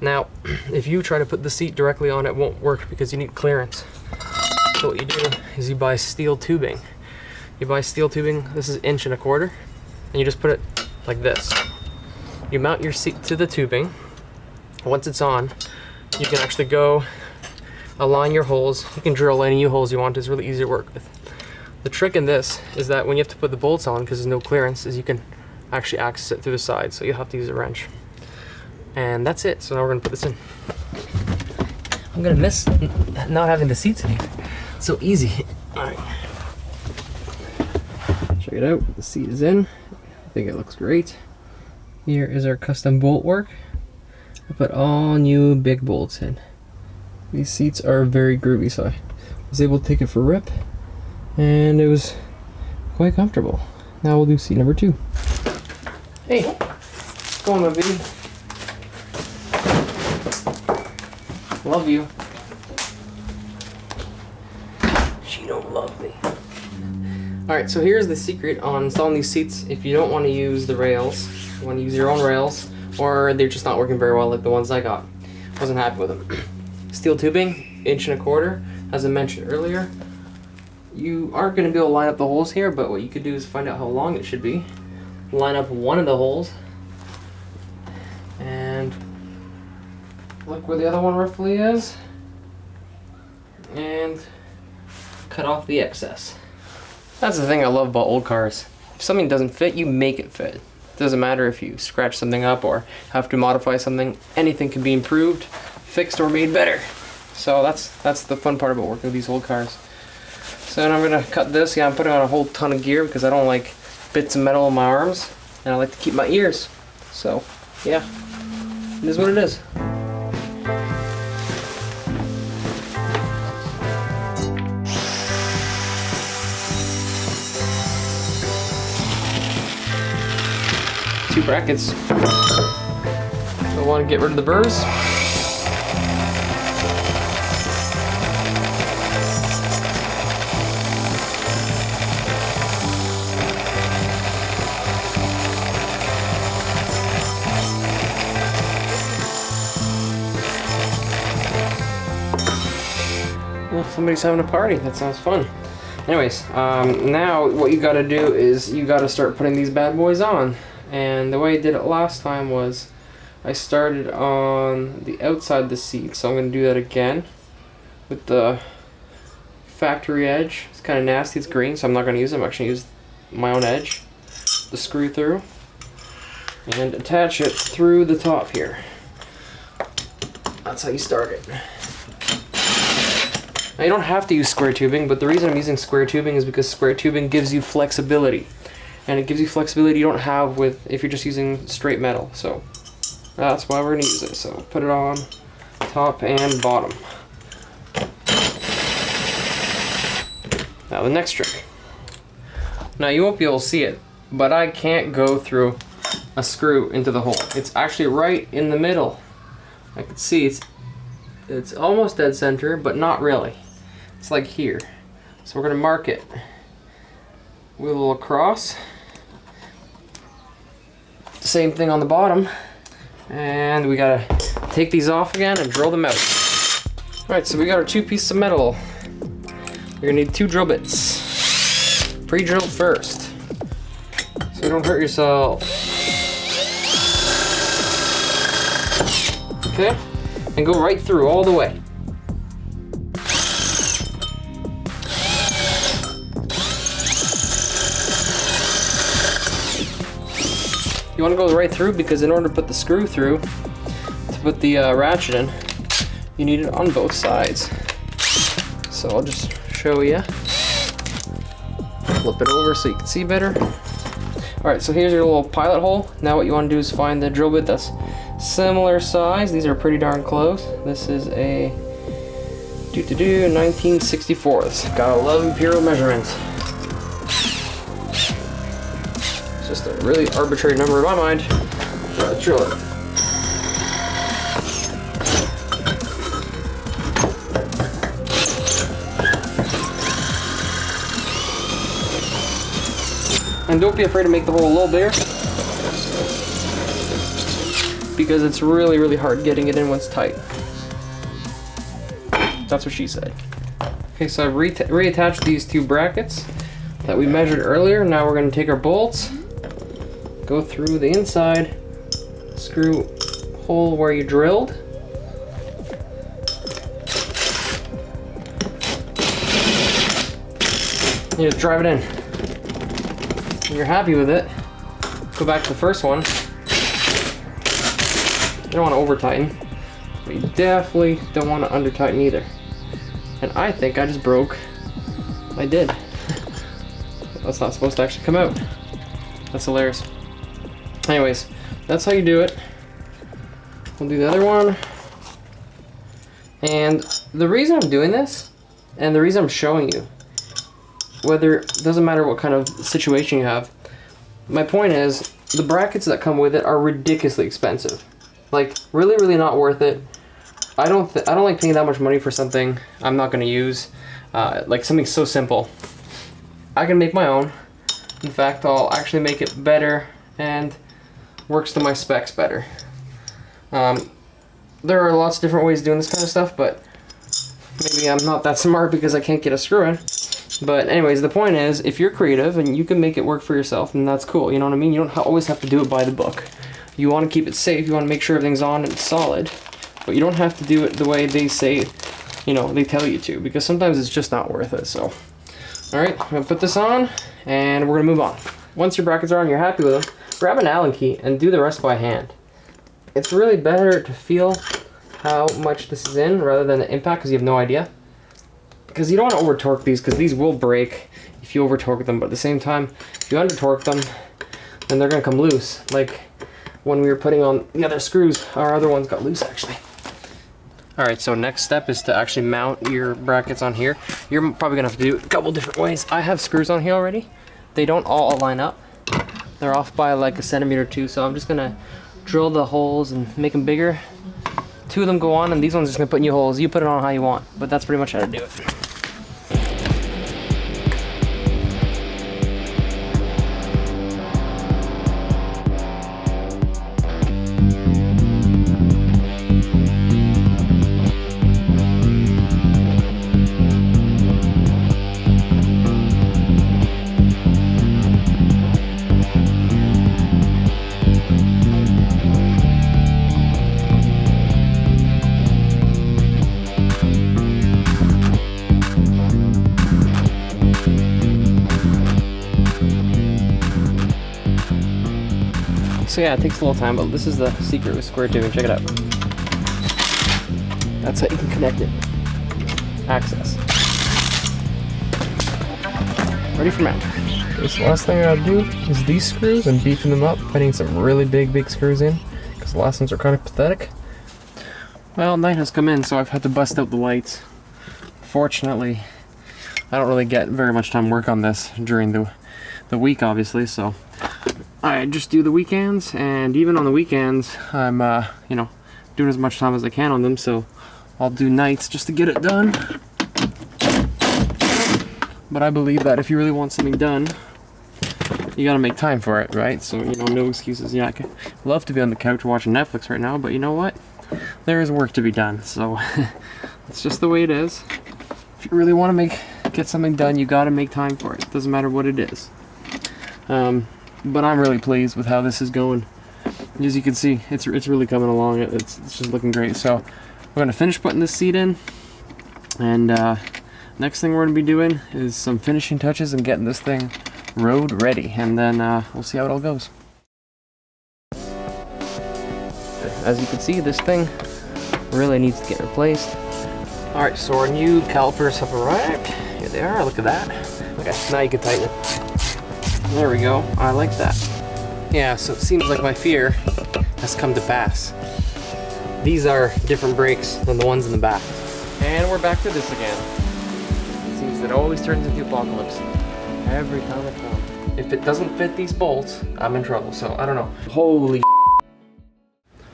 Now, if you try to put the seat directly on, it won't work because you need clearance. So what you do is you buy steel tubing. You buy steel tubing, this is 1 1/4 inch, and you just put it like this. You mount your seat to the tubing. Once it's on, you can actually go align your holes. You can drill any holes you want. It's really easy to work with. The trick in this is that when you have to put the bolts on, because there's no clearance, is you can actually access it through the side, so you'll have to use a wrench. And that's it. So now we're gonna put this in. I'm gonna miss not having the seats in here. It's so easy. All right. Check it out. The seat is in. I think it looks great. Here is our custom bolt work. I put all new big bolts in. These seats are very groovy, so I was able to take it for a rip, and it was quite comfortable. Now we'll do seat number 2. Hey, what's going on, baby? Love you. She don't love me. Alright, so here's the secret on installing these seats. If you don't want to use the rails, you want to use your own rails, or they're just not working very well like the ones I got. Wasn't happy with them. Steel tubing, 1 1/4 inch, as I mentioned earlier. You aren't going to be able to line up the holes here, but what you could do is find out how long it should be. Line up one of the holes, and look where the other one roughly is, and cut off the excess. That's the thing I love about old cars. If something doesn't fit, you make it fit. It doesn't matter if you scratch something up or have to modify something. Anything can be improved, fixed, or made better. So that's the fun part about working with these old cars. So now I'm gonna cut this. Yeah, I'm putting on a whole ton of gear because I don't like bits of metal in my arms, and I like to keep my ears. So yeah, it is what it is. Two brackets. I want to get rid of the burrs. Well, somebody's having a party. That sounds fun. Anyways, now what you gotta do is you gotta start putting these bad boys on. And the way I did it last time was I started on the outside of the seat. So I'm gonna do that again with the factory edge. It's kind of nasty, it's green, so I'm not gonna use it. I'm actually gonna use my own edge, the screw through, and attach it through the top here. That's how you start it. Now you don't have to use square tubing, but the reason I'm using square tubing is because square tubing gives you flexibility. And it gives you flexibility you don't have with if you're just using straight metal. So that's why we're gonna use it. So put it on top and bottom. Now the next trick. Now you won't be able to see it, but I can't go through a screw into the hole. It's actually right in the middle. I can see it's almost dead center, but not really. It's like here. So we're gonna mark it with a little cross. Same thing on the bottom. And we gotta take these off again and drill them out. Alright, so we got our 2 pieces of metal. You're gonna need 2 drill bits. Pre-drilled first, so you don't hurt yourself. Okay? And go right through all the way. You want to go right through because in order to put the screw through, to put the ratchet in, you need it on both sides. So I'll just show you. Flip it over so you can see better. Alright, so here's your little pilot hole. Now what you want to do is find the drill bit that's similar size. These are pretty darn close. This is a 1964. Gotta love imperial measurements. It's just a really arbitrary number in my mind. Let's drill it. And don't be afraid to make the hole a little bigger, because it's really, really hard getting it in when it's tight. That's what she said. Okay, so I've reattached these 2 brackets that we measured earlier. Now we're going to take our bolts, go through the inside, screw hole where you drilled. You just drive it in. When you're happy with it, go back to the first one. You don't want to over tighten, but you definitely don't want to under tighten either. And I think I just broke. I did. That's not supposed to actually come out. That's hilarious. Anyways, that's how you do it. We'll do the other one. And the reason I'm doing this, and the reason I'm showing you, whether it doesn't matter what kind of situation you have, my point is the brackets that come with it are ridiculously expensive. Like really, really not worth it. I don't like paying that much money for something I'm not going to use. Like something so simple. I can make my own. In fact, I'll actually make it better and works to my specs better. There are lots of different ways of doing this kind of stuff, but maybe I'm not that smart because I can't get a screw in. But anyways, the point is, if you're creative and you can make it work for yourself, then that's cool. You know what I mean? You don't always have to do it by the book. You want to keep it safe. You want to make sure everything's on and solid. But you don't have to do it the way they say, you know, they tell you to, because sometimes it's just not worth it. So, alright, I'm going to put this on, and we're going to move on. Once your brackets are on, you're happy with them, grab an Allen key and do the rest by hand. It's really better to feel how much this is in rather than the impact, because you have no idea. Because you don't want to over torque these, because these will break if you over torque them, but at the same time, if you under torque them, then they're going to come loose. Like when we were putting on the other screws, our other ones got loose actually. Alright, so next step is to actually mount your brackets on here. You're probably going to have to do it a couple different ways. I have screws on here already. They don't all line up. They're off by like a centimeter or two, so I'm just going to drill the holes and make them bigger. 2 of them go on, and these ones are just gonna put new holes. You put it on how you want, but that's pretty much how to do it. So yeah, it takes a little time, but this is the secret with square tubing. Check it out. That's how you can connect it. Access. Ready for mount. This last thing I gotta do is these screws and beefing them up, putting some really big screws in, because the last ones are kind of pathetic. Well, night has come in, so I've had to bust out the lights. Fortunately, I don't really get very much time to work on this during the week, obviously, so I just do the weekends, and even on the weekends, I'm, you know, doing as much time as I can on them, so I'll do nights just to get it done. But I believe that if you really want something done, you gotta make time for it, right? So, you know, no excuses. Yeah, I could love to be on the couch watching Netflix right now, but you know what? There is work to be done, so it's just the way it is. If you really want to get something done, you gotta make time for it. Doesn't matter what it is. But I'm really pleased with how this is going. As you can see, it's really coming along. It's just looking great. So we're gonna finish putting this seat in, and next thing we're gonna be doing is some finishing touches and getting this thing road ready, and then we'll see how it all goes. As you can see, this thing really needs to get replaced. All right, so our new calipers have arrived. Here they are. Look at that. Okay, now you can tighten it. There we go. I like that. Yeah, so it seems like my fear has come to pass. These are different brakes than the ones in the back. And we're back to this again. It seems that it always turns into apocalypse. Every time I come. If it doesn't fit these bolts, I'm in trouble, so I don't know. Holy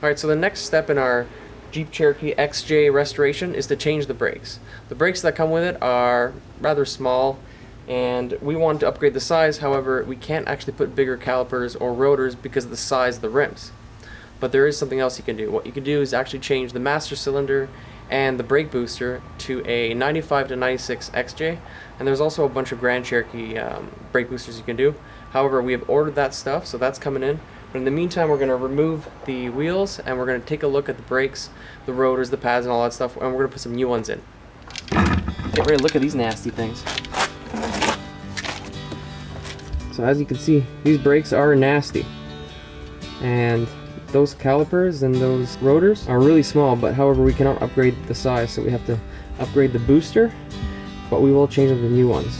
Alright, so the next step in our Jeep Cherokee XJ restoration is to change the brakes. The brakes that come with it are rather small, and we want to upgrade the size. However, we can't actually put bigger calipers or rotors because of the size of the rims. But there is something else you can do. What you can do is actually change the master cylinder and the brake booster to a 95 to 96 XJ, and there's also a bunch of Grand Cherokee brake boosters you can do. However, we have ordered that stuff, so that's coming in. But in the meantime, we're going to remove the wheels, and we're going to take a look at the brakes, the rotors, the pads, and all that stuff, and we're going to put some new ones in. Get ready to look at these nasty things. So as you can see, these brakes are nasty, and those calipers and those rotors are really small, but however we cannot upgrade the size, so we have to upgrade the booster, but we will change them to new ones.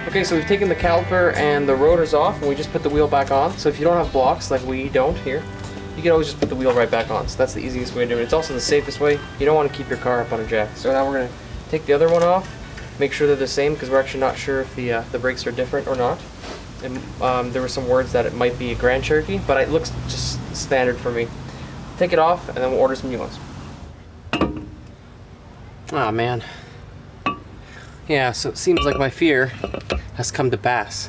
Okay, so we've taken the caliper and the rotors off, and we just put the wheel back on. So if you don't have blocks like we don't here, you can always just put the wheel right back on. So that's the easiest way to do it. It's also the safest way. You don't want to keep your car up on a jack. So now we're going to take the other one off, make sure they're the same, because we're actually not sure if the brakes are different or not. And there were some words that it might be a Grand Cherokee, but it looks just standard for me. Take it off, and then we'll order some new ones. Oh man. Yeah, so it seems like my fear has come to pass.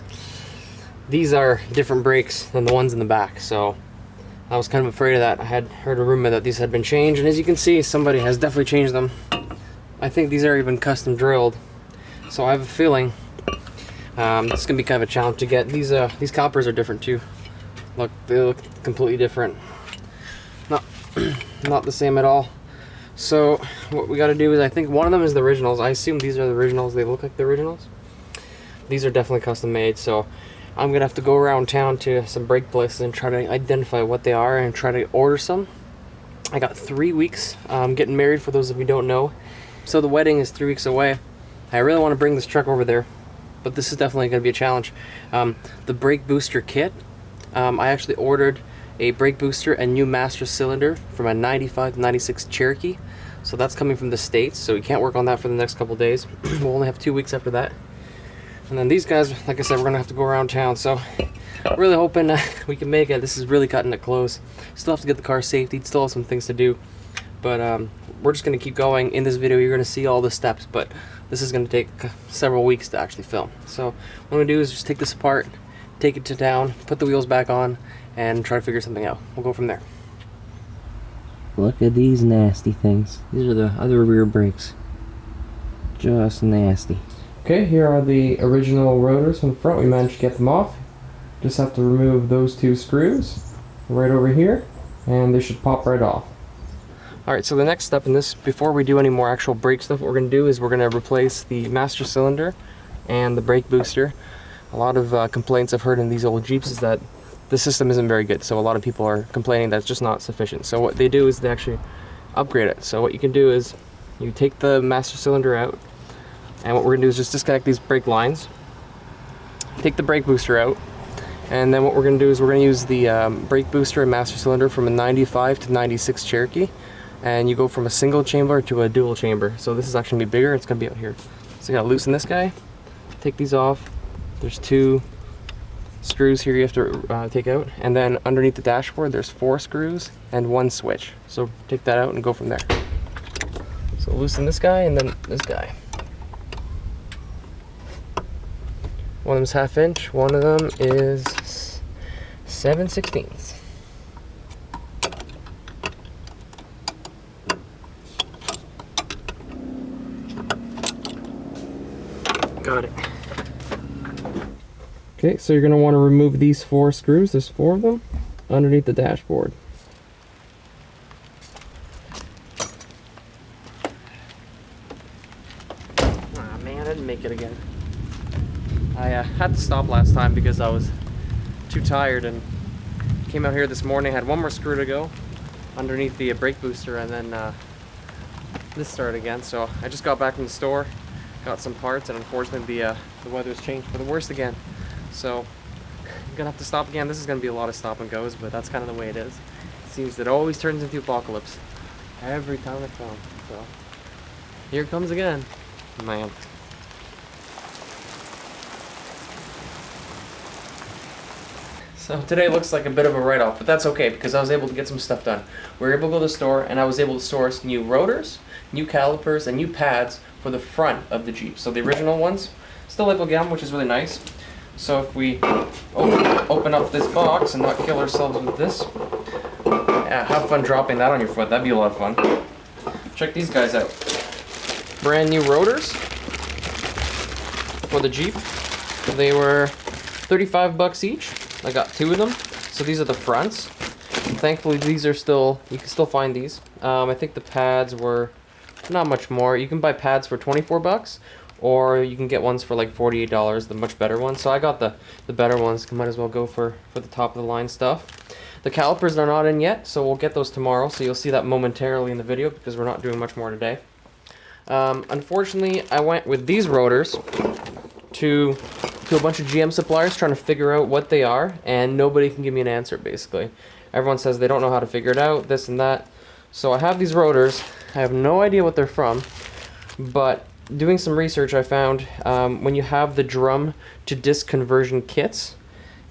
These are different brakes than the ones in the back, so I was kind of afraid of that. I had heard a rumor that these had been changed, and as you can see, somebody has definitely changed them. I think these are even custom drilled, so I have a feeling this is gonna be kind of a challenge to get. These calipers are different too. Look, they look completely different. Not the same at all. So what we got to do is, I think one of them is the originals. I assume these are the originals. They look like the originals. These are definitely custom made. So I'm gonna have to go around town to some brake places and try to identify what they are and try to order some. I got 3 weeks. I'm getting married, for those of you who don't know. So the wedding is 3 weeks away. I really want to bring this truck over there, but this is definitely going to be a challenge. The brake booster kit, I actually ordered a brake booster and new master cylinder from a 95-96 Cherokee. So that's coming from the States, so we can't work on that for the next couple days. We'll only have 2 weeks after that. And then these guys, like I said, we're going to have to go around town, so really hoping we can make it. This is really cutting it close. Still have to get the car safety, still have some things to do. But we're just going to keep going. In this video, you're going to see all the steps, but this is going to take several weeks to actually film. So what I'm going to do is just take this apart, take it to town, put the wheels back on, and try to figure something out. We'll go from there. Look at these nasty things. These are the other rear brakes. Just nasty. Okay, here are the original rotors from the front. We managed to get them off. Just have to remove those 2 screws right over here, and they should pop right off. Alright, so the next step in this, before we do any more actual brake stuff, what we're going to do is we're going to replace the master cylinder and the brake booster. A lot of complaints I've heard in these old Jeeps is that the system isn't very good, so a lot of people are complaining that it's just not sufficient. So what they do is they actually upgrade it. So what you can do is you take the master cylinder out, and what we're going to do is just disconnect these brake lines, take the brake booster out, and then what we're going to do is we're going to use the brake booster and master cylinder from a 95-96 Cherokee, and you go from a single chamber to a dual chamber. So this is actually going to be bigger, it's going to be out here. So you got to loosen this guy, take these off. There's 2 screws here you have to take out, and then underneath the dashboard there's 4 screws and 1 switch. So take that out and go from there. So loosen this guy and then this guy. One of them's 1/2 inch, one of them is 7/16. Got it. Okay, so you're going to want to remove these 4 screws, there's 4 of them, underneath the dashboard. Ah man, I didn't make it again. I had to stop last time because I was too tired, and came out here this morning, had 1 more screw to go underneath the brake booster, and then this started again. So I just got back from the store, got some parts, and unfortunately the weather's changed for the worst again. So I'm gonna have to stop again. This is gonna be a lot of stop and goes, but that's kind of the way it is. It seems that it always turns into apocalypse every time I film. So here it comes again, man. So today looks like a bit of a write-off, but that's okay because I was able to get some stuff done. We were able to go to the store, and I was able to source new rotors, new calipers, and new pads for the front of the Jeep. So the original ones, still able to get them, which is really nice. So if we open up this box and not kill ourselves with this, yeah, have fun dropping that on your foot. That'd be a lot of fun. Check these guys out. Brand new rotors for the Jeep. They were 35 bucks each. I got 2 of them. So these are the fronts. Thankfully these are still, you can still find these. I think the pads were not much more. You can buy pads for 24 bucks, or you can get ones for like $48, the much better ones. So I got the better ones. Might as well go for the top of the line stuff. The calipers are not in yet, so we'll get those tomorrow. So you'll see that momentarily in the video because we're not doing much more today. Unfortunately, I went with these rotors to a bunch of GM suppliers trying to figure out what they are, and nobody can give me an answer basically. Everyone says they don't know how to figure it out, this and that. So I have these rotors. I have no idea what they're from, but doing some research I found when you have the drum to disc conversion kits,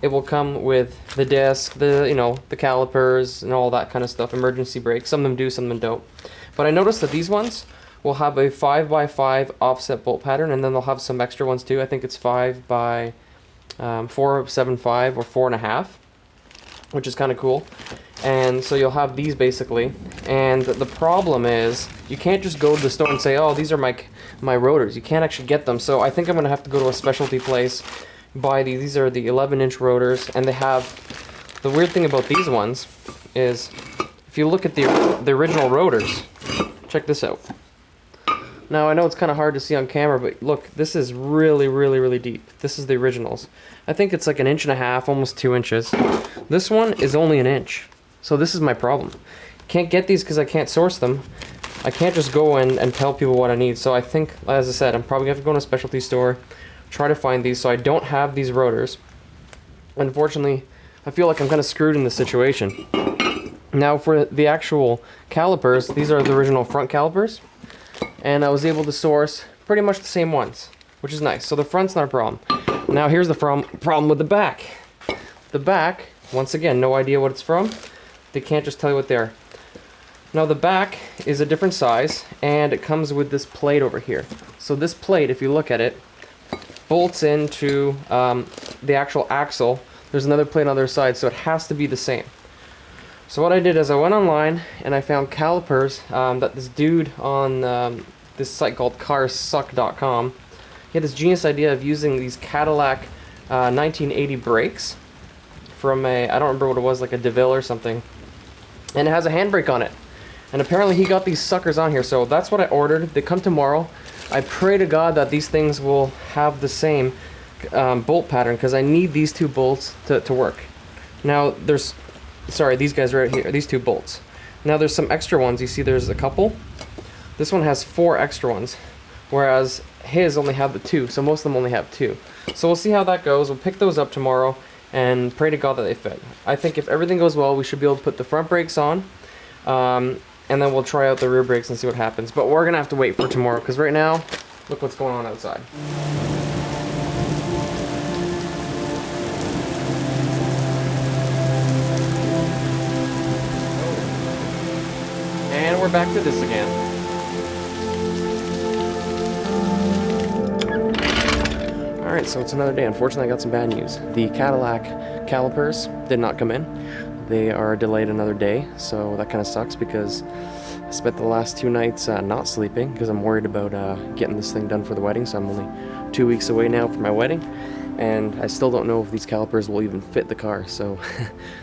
it will come with the disc, the calipers and all that kind of stuff, emergency brakes. Some of them do, some of them don't. But I noticed that these ones will have a 5x5 offset bolt pattern, and then they'll have some extra ones too. I think it's 5x 4.75 or 4.5, which is kind of cool. And so you'll have these basically, and the problem is you can't just go to the store and say, oh, these are my rotors. You can't actually get them. So I think I'm gonna have to go to a specialty place, buy these. These are the 11-inch rotors, and they have, the weird thing about these ones is if you look at the original rotors, check this out. Now, I know it's kind of hard to see on camera, but look, this is really, really, really deep. This is the originals. I think it's like 1.5 inches, almost 2 inches. This one is only 1 inch. So this is my problem. Can't get these because I can't source them. I can't just go in and tell people what I need. So I think, as I said, I'm probably going to have to go to a specialty store, try to find these. So I don't have these rotors. Unfortunately, I feel like I'm kind of screwed in this situation. Now for the actual calipers, these are the original front calipers. And I was able to source pretty much the same ones, which is nice. So the front's not a problem. Now here's the problem with the back. The back, once again, no idea what it's from. They can't just tell you what they are. Now the back is a different size, and it comes with this plate over here. So this plate, if you look at it, bolts into the actual axle. There's another plate on the other side, so it has to be the same. So what I did is I went online and I found calipers that this dude on this site called carsuck.com, he had this genius idea of using these Cadillac 1980 brakes from I don't remember what it was, like a DeVille or something. And it has a handbrake on it. And apparently he got these suckers on here, so that's what I ordered. They come tomorrow. I pray to God that these things will have the same bolt pattern, because I need these 2 bolts to work. Now there's, sorry, these guys right here, these 2 bolts. Now there's some extra ones. You see there's a couple. This one has 4 extra ones, whereas his only have the 2, so most of them only have 2. So we'll see how that goes. We'll pick those up tomorrow and pray to God that they fit. I think if everything goes well, we should be able to put the front brakes on, and then we'll try out the rear brakes and see what happens. But we're gonna have to wait for tomorrow, because right now, look what's going on outside. And we're back to this again. Alright, so it's another day. Unfortunately, I got some bad news. The Cadillac calipers did not come in. They are delayed another day, so that kind of sucks, because I spent the last 2 nights not sleeping because I'm worried about getting this thing done for the wedding. So I'm only 2 weeks away now for my wedding, and I still don't know if these calipers will even fit the car, so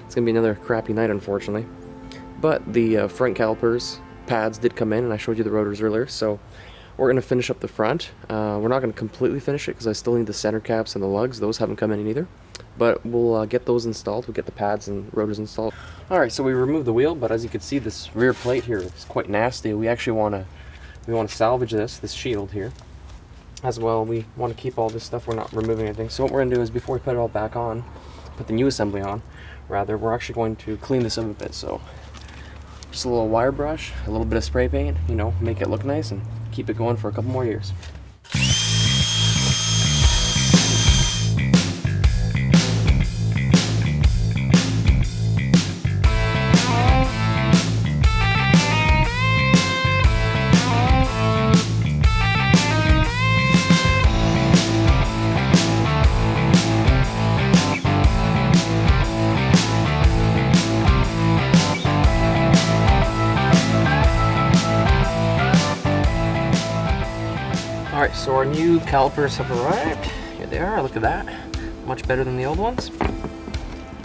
it's gonna be another crappy night, unfortunately. But the front calipers pads did come in, and I showed you the rotors earlier, so we're gonna finish up the front. We're not gonna completely finish it because I still need the center caps and the lugs. Those haven't come in either, but we'll get those installed. We'll get the pads and rotors installed. All right, so we removed the wheel, but as you can see, this rear plate here is quite nasty. We actually wanna salvage this shield here as well. We want to keep all this stuff. We're not removing anything. So what we're gonna do is, before we put it all back on, put the new assembly on, rather, we're actually going to clean this up a bit. So just a little wire brush, a little bit of spray paint, you know, make it look nice and keep it going for a couple more years. Alright, so our new calipers have arrived. Here they are, look at that. Much better than the old ones.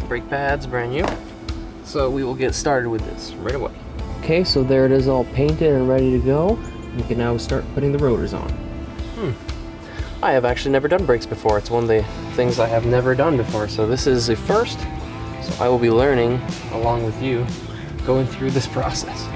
Brake pads, brand new. So we will get started with this right away. Okay, so there it is, all painted and ready to go. We can now start putting the rotors on. I have actually never done brakes before. It's one of the things I have never done before, so this is a first. So I will be learning along with you, going through this process.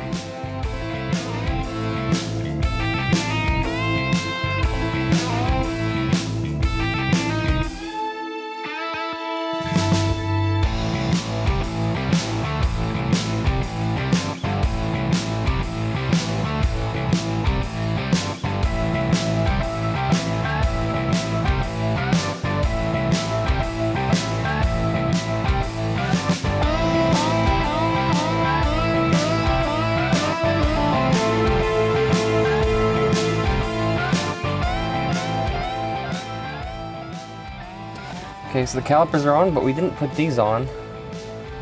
Okay, so the calipers are on, but we didn't put these on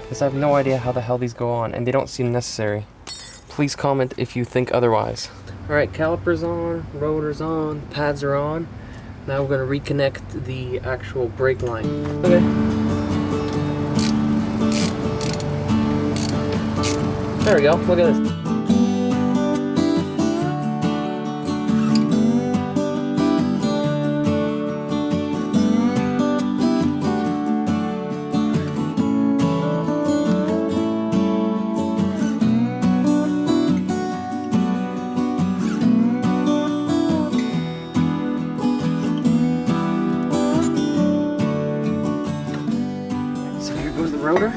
because I have no idea how the hell these go on, and they don't seem necessary. Please comment if you think otherwise. Alright, calipers on, rotors on, pads are on. Now we're going to reconnect the actual brake line. Okay. There we go, look at this. the rotor.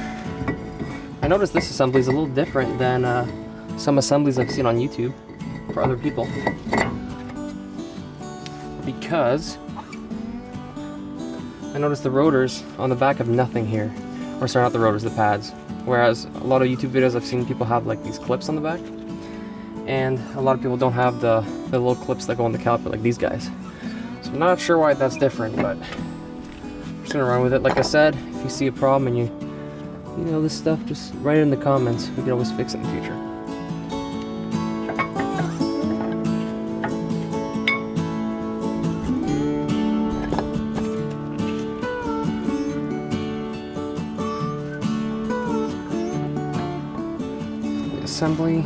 I noticed this assembly is a little different than some assemblies I've seen on YouTube for other people. Because I noticed the rotors on the back have nothing here. Or sorry, not the rotors, the pads. Whereas a lot of YouTube videos I've seen people have like these clips on the back. And a lot of people don't have the little clips that go on the caliper like these guys. So I'm not sure why that's different, but I'm just gonna run with it. Like I said, if you see a problem and you know this stuff, just write it in the comments. We can always fix it in the future. The assembly.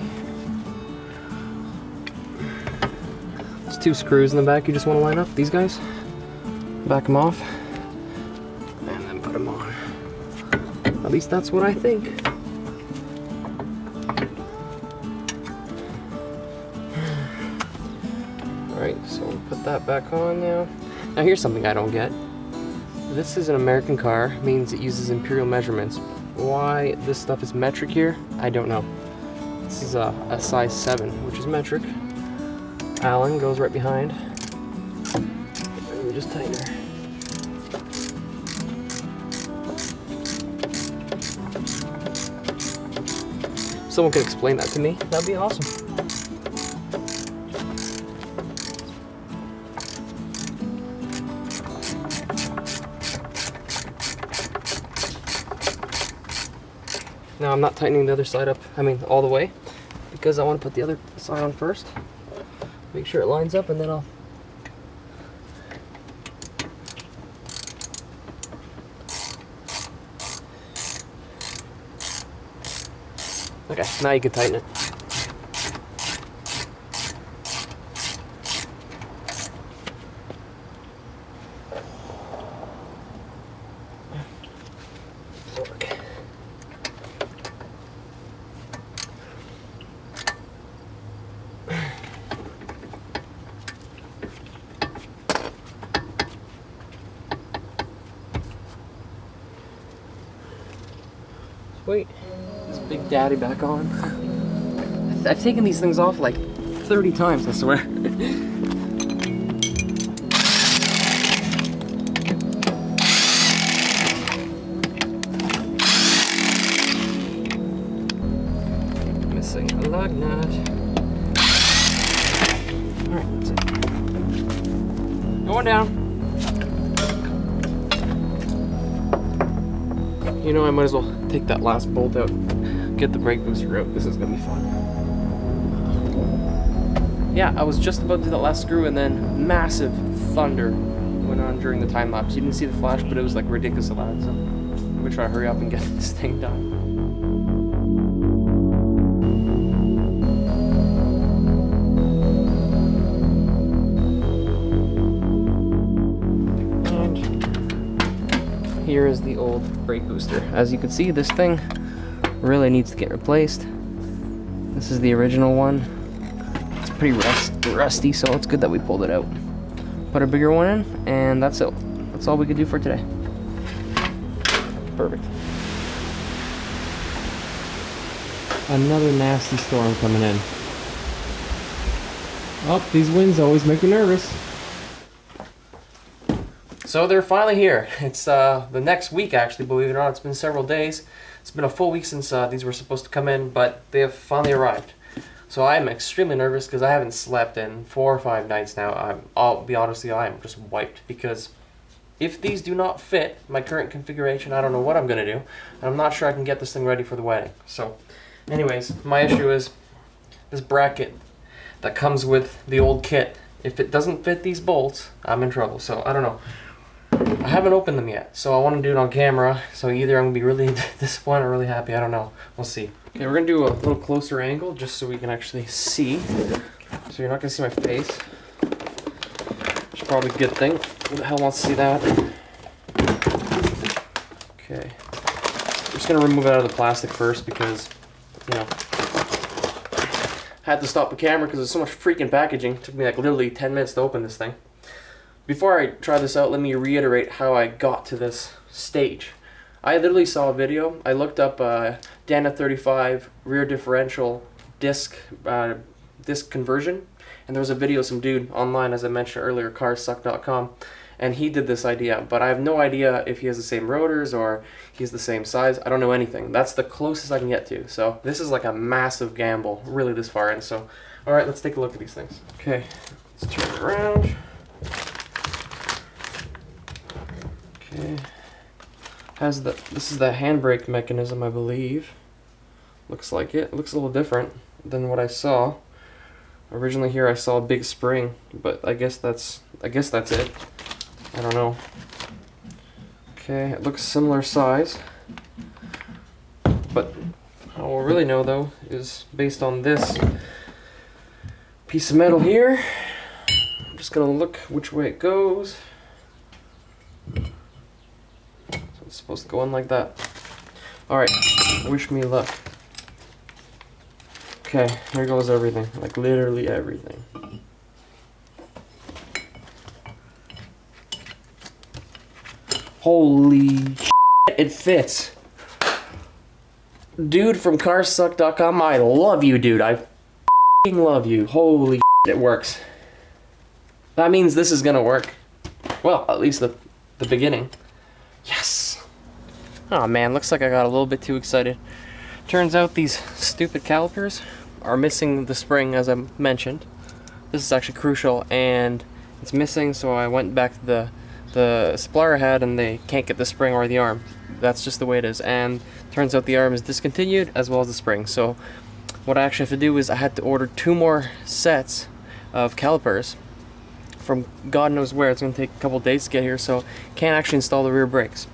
There's 2 screws in the back you just want to line up. These guys. Back them off. And then put them on. At least that's what I think. Alright, so we'll put that back on now. Now here's something I don't get. This is an American car, means it uses imperial measurements. Why this stuff is metric here, I don't know. This is a size 7, which is metric. Allen goes right behind. Let me just tighten her. Someone could explain that to me, that'd be awesome. Now I'm not tightening the other side up, all the way, because I want to put the other side on first. Make sure it lines up and then I'll... Okay, now you can tighten it. Okay. Wait. Big Daddy back on. I've taken these things off like 30 times, I swear. Missing a lug nut. Alright, that's it. Going down. You know, I might as well take that last bolt out. Get the brake booster out. This is gonna be fun. Yeah, I was just about to do that last screw and then massive thunder went on during the time lapse. You didn't see the flash, but it was like ridiculous loud. So I'm gonna try to hurry up and get this thing done. And here is the old brake booster. As you can see, this thing really needs to get replaced. This is the original one. It's pretty rusty, so it's good that we pulled it out. Put a bigger one in, and that's it. That's all we could do for today. Perfect. Another nasty storm coming in. Oh, these winds always make me nervous. So they're finally here. It's the next week, actually, believe it or not. It's been several days. It's been a full week since these were supposed to come in, but they have finally arrived. So I'm extremely nervous because I haven't slept in 4 or 5 nights now. I'll be honest with you, I'm just wiped because if these do not fit my current configuration, I don't know what I'm going to do. And I'm not sure I can get this thing ready for the wedding. So anyways, my issue is this bracket that comes with the old kit. If it doesn't fit these bolts, I'm in trouble. So I don't know. I haven't opened them yet, so I want to do it on camera. So either I'm going to be really disappointed or really happy. I don't know. We'll see. Okay, we're going to do a little closer angle just so we can actually see. So you're not going to see my face. Which is probably a good thing. Who the hell wants to see that? Okay. I'm just going to remove it out of the plastic first because, you know, I had to stop the camera because there's so much freaking packaging. It took me like literally 10 minutes to open this thing. Before I try this out, let me reiterate how I got to this stage. I literally saw a video. I looked up Dana 35 rear differential disc conversion, and there was a video of some dude online, as I mentioned earlier, carsuck.com, and he did this idea, but I have no idea if he has the same rotors or he's the same size. I don't know anything. That's the closest I can get to. So this is like a massive gamble, really, this far in. So, all right, let's take a look at these things. Okay, let's turn it around. Okay, this is the handbrake mechanism, I believe. Looks like it. Looks a little different than what I saw. Originally here I saw a big spring, but I guess that's it. I don't know. Okay, it looks similar size, but all we'll really know though is based on this piece of metal here. I'm just gonna look which way it goes. So it's supposed to go in like that. Alright, wish me luck. Okay, here goes everything, like literally everything. Holy shit, it fits. Dude from carsuck.com, I love you, dude. I f***ing love you. Holy shit, it works. That means this is gonna work. Well, at least the beginning. Yes. Oh man, looks like I got a little bit too excited. Turns out these stupid calipers are missing the spring, as I mentioned. This is actually crucial, and it's missing, so I went back to the supplier had, and they can't get the spring or the arm. That's just the way it is, and turns out the arm is discontinued as well as the spring. So what I actually have to do is I had to order 2 more sets of calipers from God knows where. It's going to take a couple days to get here, so can't actually install the rear brakes.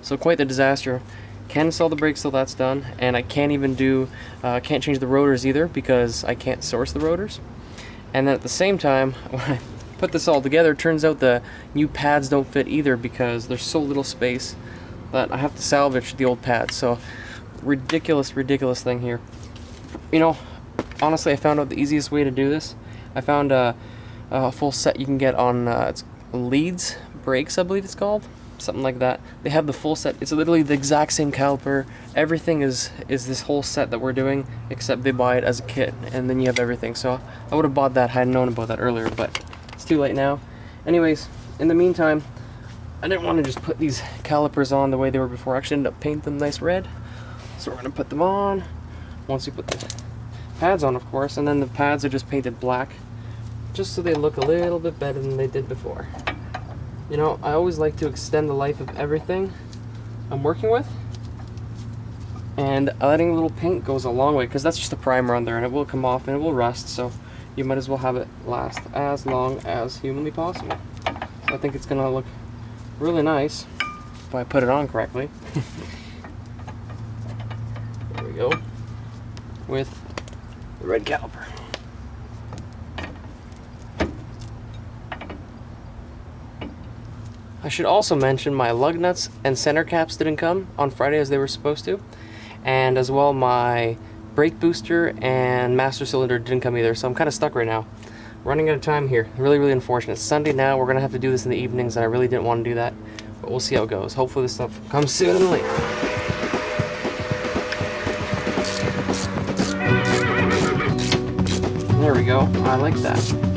So quite the disaster. Can't install the brakes till that's done, and I can't even do can't change the rotors either because I can't source the rotors. And then at the same time, when I put this all together, it turns out the new pads don't fit either because there's so little space that I have to salvage the old pads. So ridiculous thing here. You know, honestly, I found out the easiest way to do this. I found a full set you can get on it's Leeds brakes, I believe it's called, something like that. They have the full set. It's literally the exact same caliper. Everything is this whole set that we're doing, except they buy it as a kit, and then you have everything. So I would have bought that had I known about that earlier, but it's too late now. Anyways, in the meantime, I didn't want to just put these calipers on the way they were before. I actually ended up painting them nice red. So we're going to put them on once we put the pads on, of course, and then the pads are just painted black, just so they look a little bit better than they did before. You know, I always like to extend the life of everything I'm working with, and letting a little paint goes a long way, because that's just a primer on there, and it will come off and it will rust, so you might as well have it last as long as humanly possible. So I think it's going to look really nice if I put it on correctly. There we go, with the red caliper. I should also mention my lug nuts and center caps didn't come on Friday as they were supposed to, and as well my brake booster and master cylinder didn't come either, so I'm kind of stuck right now. Running out of time here. Really unfortunate. It's Sunday now, we're going to have to do this in the evenings, and I really didn't want to do that, but we'll see how it goes. Hopefully this stuff comes soon and late. There we go. I like that.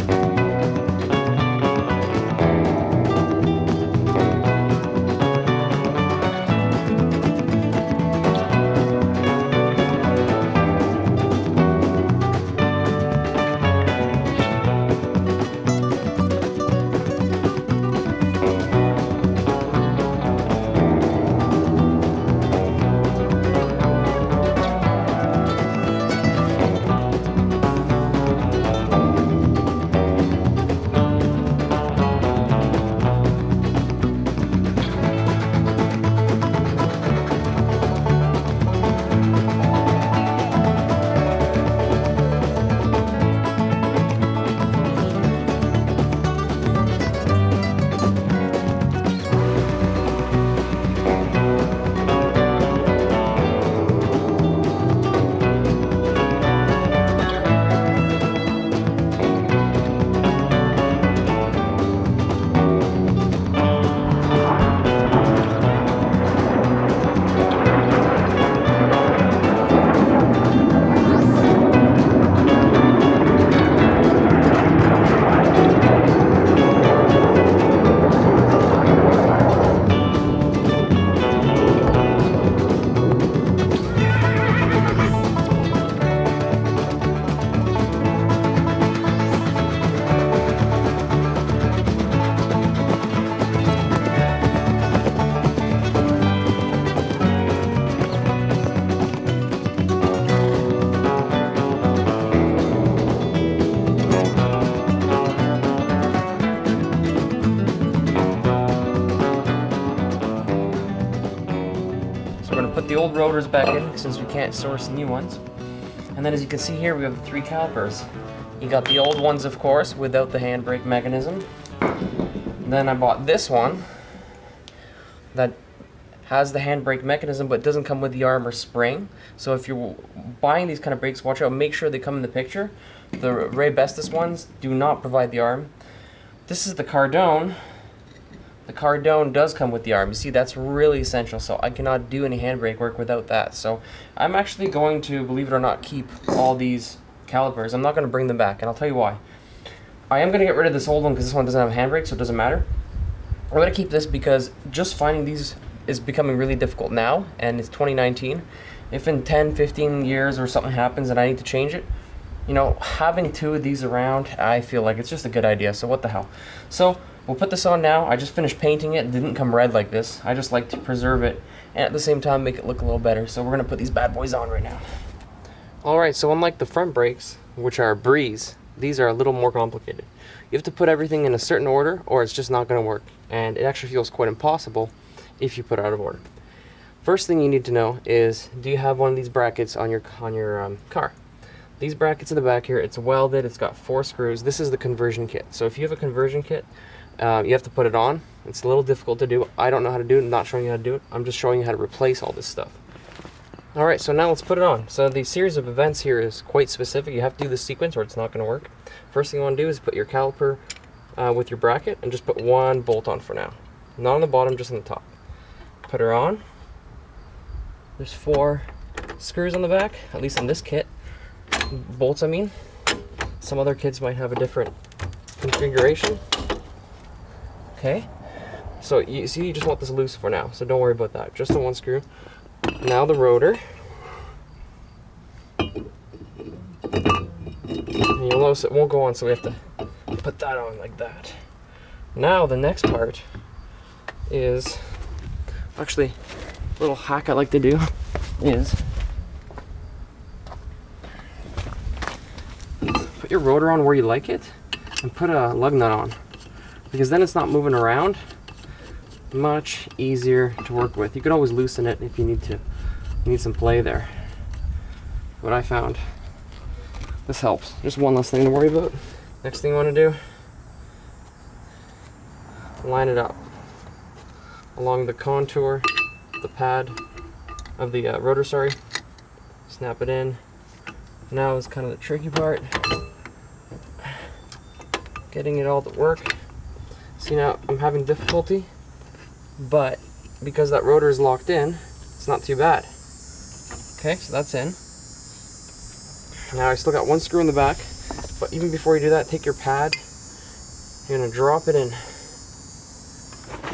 So we're gonna put the old rotors back in since we can't source new ones. And then as you can see here, we have the 3 calipers. You got the old ones, of course, without the handbrake mechanism. Then I bought this one that has the handbrake mechanism but doesn't come with the arm or spring. So if you're buying these kind of brakes, watch out, make sure they come in the picture. The Ray Bestis ones do not provide the arm. This is the Cardone. The Cardone does come with the arm. You see, that's really essential, so I cannot do any handbrake work without that. So I'm actually going to, believe it or not, keep all these calipers. I'm not going to bring them back, and I'll tell you why. I am going to get rid of this old one because this one doesn't have a handbrake, so it doesn't matter. I'm going to keep this because just finding these is becoming really difficult now, and it's 2019. If in 10, 15 years or something happens and I need to change it, you know, having 2 of these around, I feel like it's just a good idea, so what the hell. So we'll put this on now. I just finished painting it. It didn't come red like this. I just like to preserve it and at the same time make it look a little better. So we're going to put these bad boys on right now. Alright, so unlike the front brakes, which are a breeze, these are a little more complicated. You have to put everything in a certain order or it's just not going to work. And it actually feels quite impossible if you put it out of order. First thing you need to know is, do you have one of these brackets on your car? These brackets in the back here, it's welded, it's got 4 screws. This is the conversion kit. So if you have a conversion kit, you have to put it on. It's a little difficult to do. I don't know how to do it. I'm not showing you how to do it. I'm just showing you how to replace all this stuff. Alright, so now let's put it on. So the series of events here is quite specific. You have to do this sequence or it's not going to work. First thing you want to do is put your caliper with your bracket and just put 1 bolt on for now. Not on the bottom, just on the top. Put her on. There's 4 screws on the back, at least in this kit. Bolts, I mean. Some other kits might have a different configuration. Okay, so you see, you just want this loose for now, so don't worry about that. Just the 1 screw. Now the rotor. And you'll notice it won't go on, so we have to put that on like that. Now the next part is, actually, a little hack I like to do is put your rotor on where you like it and put a lug nut on, because then it's not moving around. Much easier to work with. You can always loosen it if you need to. You need some play there. What I found, this helps. Just one less thing to worry about. Next thing you want to do, line it up along the contour, the pad of the rotor, sorry. Snap it in. Now is kind of the tricky part. Getting it all to work. See, now I'm having difficulty, but because that rotor is locked in, it's not too bad. Okay, so that's in. Now I still got 1 screw in the back, but even before you do that, take your pad, you're gonna drop it in.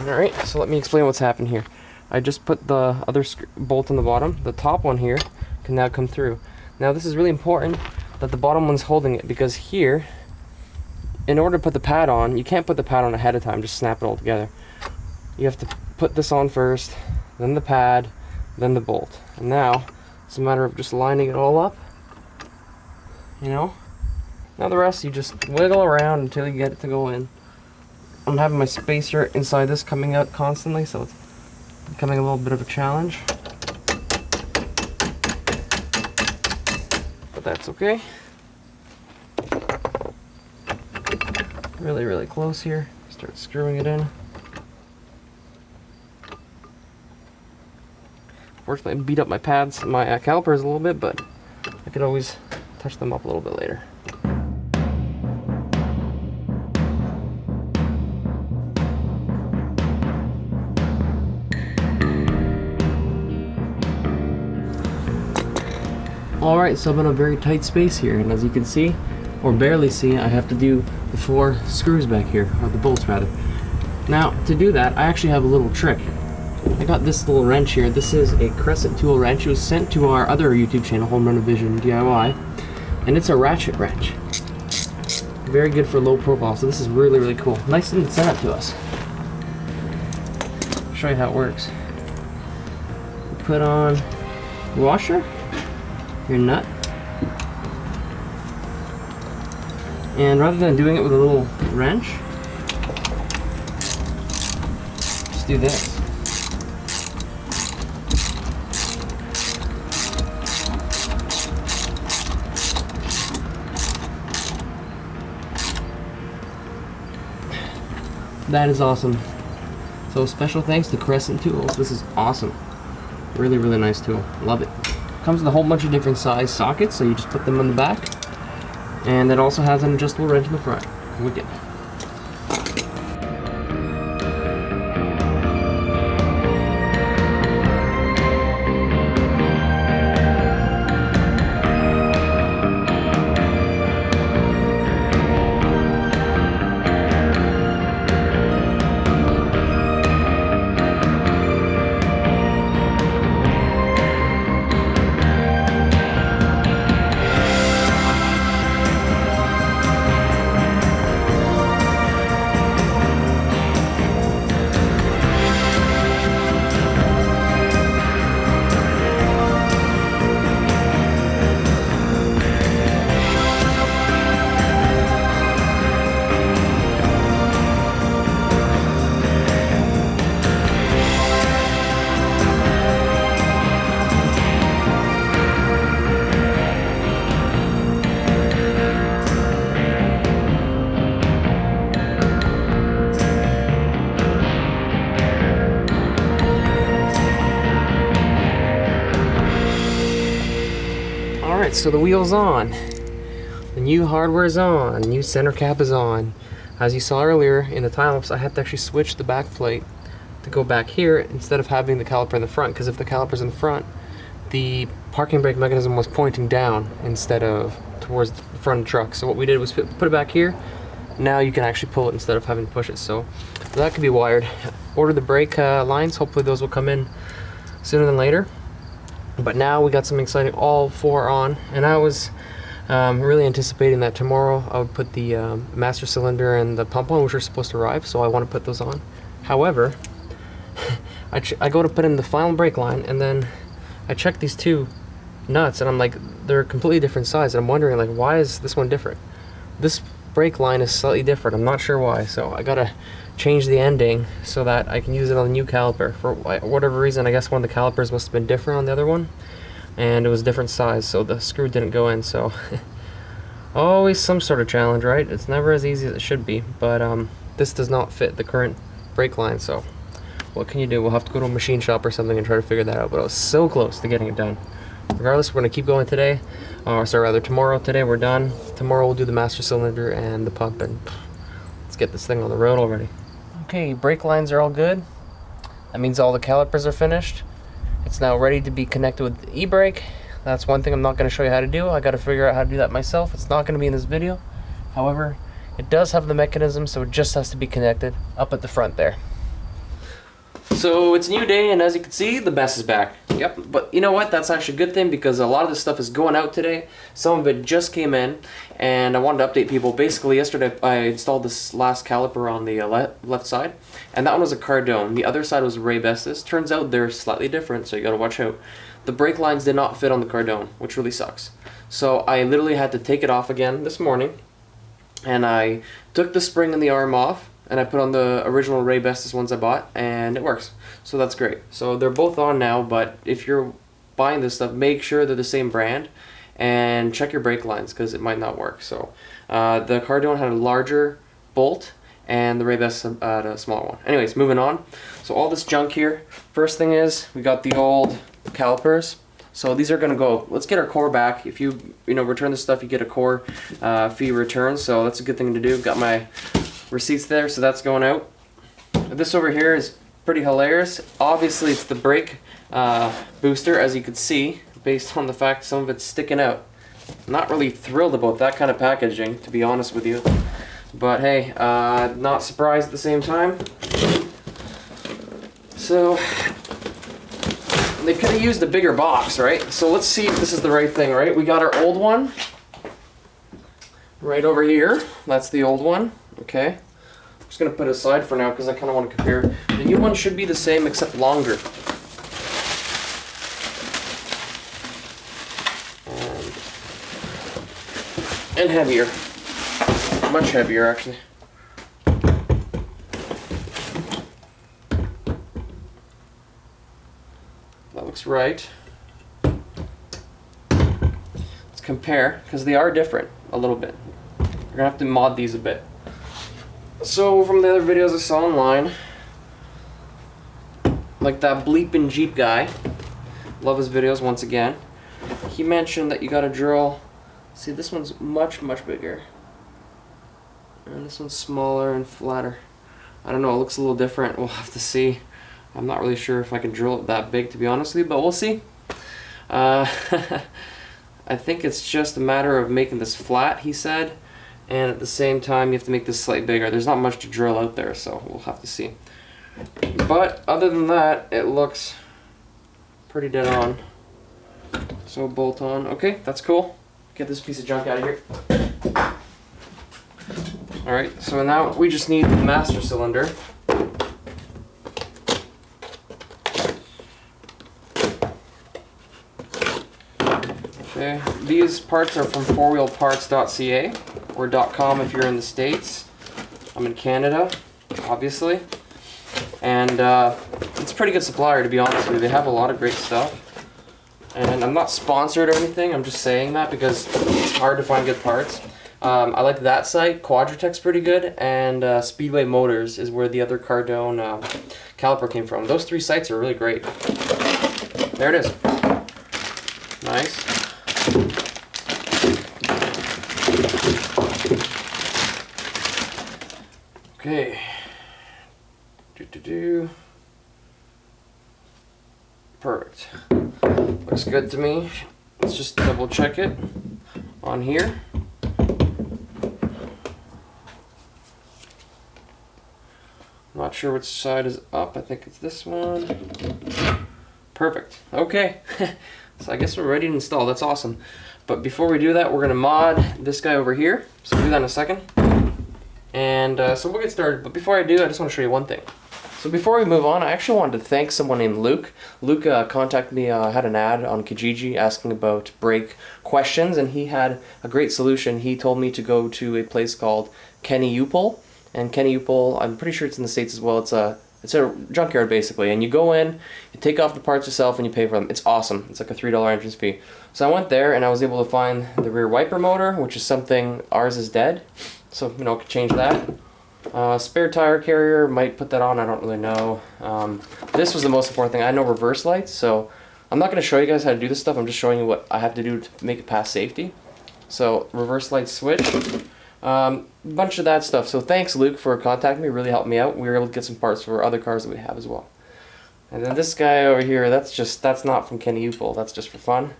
Alright, so let me explain what's happened here. I just put the other bolt on the bottom. The top one here can now come through. Now this is really important that the bottom one's holding it, because here, in order to put the pad on, you can't put the pad on ahead of time, just snap it all together. You have to put this on first, then the pad, then the bolt. And now it's a matter of just lining it all up, you know. Now the rest you just wiggle around until you get it to go in. I'm having my spacer inside this coming out constantly, so it's becoming a little bit of a challenge. But that's okay. Really, really close here. Start screwing it in. Fortunately, I beat up my pads, my calipers a little bit, but I could always touch them up a little bit later. Alright, so I'm in a very tight space here, and as you can see, or barely see, I have to do the 4 screws back here, or the bolts rather. Now, to do that, I actually have a little trick. I got this little wrench here. This is a crescent tool wrench. It was sent to our other YouTube channel, Home Renovation DIY, and it's a ratchet wrench. Very good for low profile, so this is really, really cool. Nice and sent it to us. I'll show you how it works. Put on the washer, your nut, and rather than doing it with a little wrench, just do this. That is awesome. So special thanks to Crescent Tools. This is awesome. Really, really nice tool. Love it. Comes with a whole bunch of different size sockets, so you just put them on the back. And it also has an adjustable wrench in the front. Wicked. Alright, so the wheel's on. The new hardware's on. New center cap is on. As you saw earlier in the time lapse, I had to actually switch the back plate to go back here instead of having the caliper in the front, because if the caliper's in the front, the parking brake mechanism was pointing down instead of towards the front of the truck. So what we did was put it back here. Now you can actually pull it instead of having to push it. So that could be wired. Order the brake lines. Hopefully those will come in sooner than later. But now we got something exciting, all four on, and I was really anticipating that tomorrow I would put the master cylinder and the pump on, which are supposed to arrive, so I want to put those on. However, I go to put in the final brake line, and then I check these two nuts, and I'm like, they're completely different size, and I'm wondering, like, why is this one different? This brake line is slightly different. I'm not sure why, so I gotta change the ending so that I can use it on the new caliper. For whatever reason, I guess one of the calipers must have been different on the other one, and it was different size, so the screw didn't go in. So always some sort of challenge, right? It's never as easy as it should be, but this does not fit the current brake line, so what can you do? We'll have to go to a machine shop or something and try to figure that out, but I was so close to getting it done. Regardless, we're going to keep going today, or sorry, rather tomorrow. Today we're done. Tomorrow we'll do the master cylinder and the pump, and let's get this thing on the road already. Okay, brake lines are all good. That means all the calipers are finished. It's now ready to be connected with the e-brake. That's one thing I'm not going to show you how to do. I got to figure out how to do that myself. It's not going to be in this video. However, it does have the mechanism, so it just has to be connected up at the front there. So it's a new day, and as you can see, the mess is back. Yep, but you know what? That's actually a good thing, because a lot of this stuff is going out today. Some of it just came in, and I wanted to update people. Basically, yesterday I installed this last caliper on the left side, and that one was a Cardone. The other side was a Raybestos. Turns out they're slightly different, so you gotta watch out. The brake lines did not fit on the Cardone, which really sucks. So I literally had to take it off again this morning, and I took the spring and the arm off, and I put on the original Raybestos ones I bought, and it works. So that's great. So they're both on now, but if you're buying this stuff, make sure they're the same brand, and check your brake lines, because it might not work. So the Cardone had a larger bolt, and the Raybestos had a smaller one. Anyways, moving on. So all this junk here. First thing is, we got the old calipers. So these are gonna go. Let's get our core back. If you return this stuff, you get a core fee return. So that's a good thing to do. Got my receipts there, so that's going out. This over here is pretty hilarious. Obviously it's the brake booster, as you can see, based on the fact some of it's sticking out. I'm not really thrilled about that kind of packaging, to be honest with you, but hey, not surprised at the same time. So they could have used a bigger box, right? So let's see if this is the right thing, right? We got our old one right over here. That's the old one. Okay, I'm just going to put it aside for now because I kind of want to compare. The new one should be the same except longer. And heavier. Much heavier, actually. That looks right. Let's compare, because they are different a little bit. We're going to have to mod these a bit. So from the other videos I saw online, like that bleeping Jeep guy, love his videos once again, he mentioned that you gotta drill, see this one's much bigger, and this one's smaller and flatter. I don't know, it looks a little different, we'll have to see. I'm not really sure if I can drill it that big, to be honest with you, but we'll see. I think it's just a matter of making this flat, he said, and at the same time you have to make this slightly bigger. There's not much to drill out there, so we'll have to see. But other than that, it looks pretty dead on. So bolt on. Okay, that's cool. Get this piece of junk out of here. Alright, so now we just need the master cylinder. Okay, these parts are from fourwheelparts.ca or .com if you're in the States. I'm in Canada, obviously. And it's a pretty good supplier, to be honest with you. They have a lot of great stuff. And I'm not sponsored or anything, I'm just saying that because it's hard to find good parts. I like that site, Quadratec's pretty good, and Speedway Motors is where the other Cardone caliper came from. Those three sites are really great. There it is. Nice. Okay. Perfect. Looks good to me. Let's just double check it on here. Not sure which side is up. I think it's this one. Perfect. Okay. So I guess we're ready to install. That's awesome. But before we do that, we're going to mod this guy over here. So we'll do that in a second. And so we'll get started. But before I do, I just want to show you one thing. So before we move on, I actually wanted to thank someone named Luke. Luke contacted me, had an ad on Kijiji asking about brake questions, and he had a great solution. He told me to go to a place called Kenny Upol. And Kenny Upol, I'm pretty sure it's in the States as well. It's a junkyard basically, and you go in, you take off the parts yourself, and you pay for them. It's awesome. It's like a $3 entrance fee. So I went there, and I was able to find the rear wiper motor, which is something, ours is dead. So, you know, I could change that. Spare tire carrier, might put that on, I don't really know. This was the most important thing. I know reverse lights, so I'm not going to show you guys how to do this stuff. I'm just showing you what I have to do to make it past safety. So, reverse light switch. Bunch of that stuff. So thanks, Luke, for contacting me. It really helped me out. We were able to get some parts for other cars that we have as well. And then this guy over here, that's not from Kenny Upol. That's just for fun.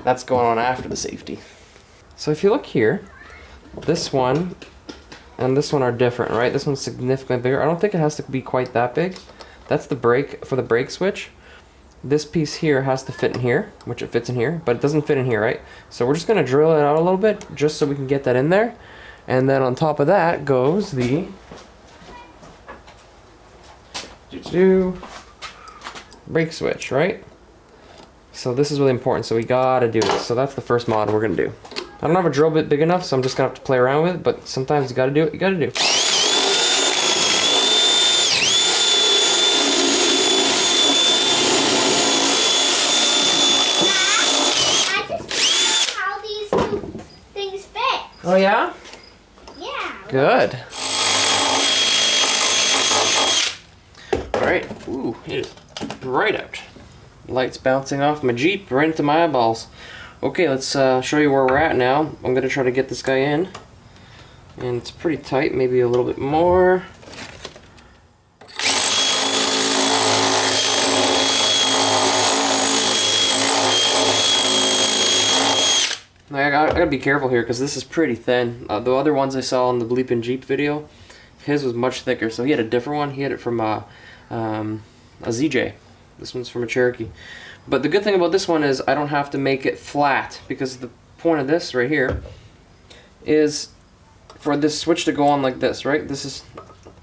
That's going on after the safety. So if you look here, this one and this one are different, right? This one's significantly bigger. I don't think it has to be quite that big. That's the brake, for the brake switch. This piece here has to fit in here, which it fits in here, but it doesn't fit in here, right? So we're just gonna drill it out a little bit, just so we can get that in there. And then on top of that goes the brake switch, right? So this is really important, so we gotta do this. So that's the first mod we're gonna do. I don't have a drill bit big enough, so I'm just gonna have to play around with it, but sometimes you gotta do what you gotta do. How these two things fit. Oh yeah? Yeah. Good. Alright, ooh, it is bright out. Lights bouncing off my Jeep right into my eyeballs. Okay, let's show you where we're at now. I'm gonna try to get this guy in. And it's pretty tight, maybe a little bit more. I gotta be careful here because this is pretty thin. The other ones I saw on the Bleepin' Jeep video, his was much thicker. So he had a different one. He had it from a ZJ. This one's from a Cherokee. But the good thing about this one is I don't have to make it flat, because the point of this right here is for this switch to go on like this, right? This is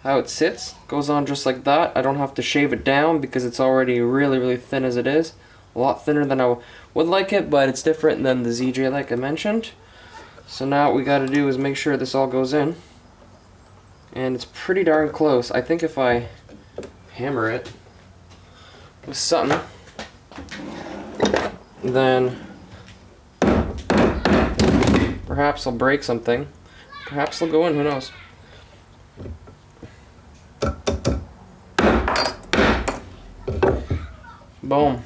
how it sits. Goes on just like that. I don't have to shave it down because it's already really thin as it is. A lot thinner than I would like it, but it's different than the ZJ like I mentioned. So now what we got to do is make sure this all goes in. And it's pretty darn close. I think if I hammer it with something, then perhaps I'll break something. Perhaps they'll go in, who knows. Boom.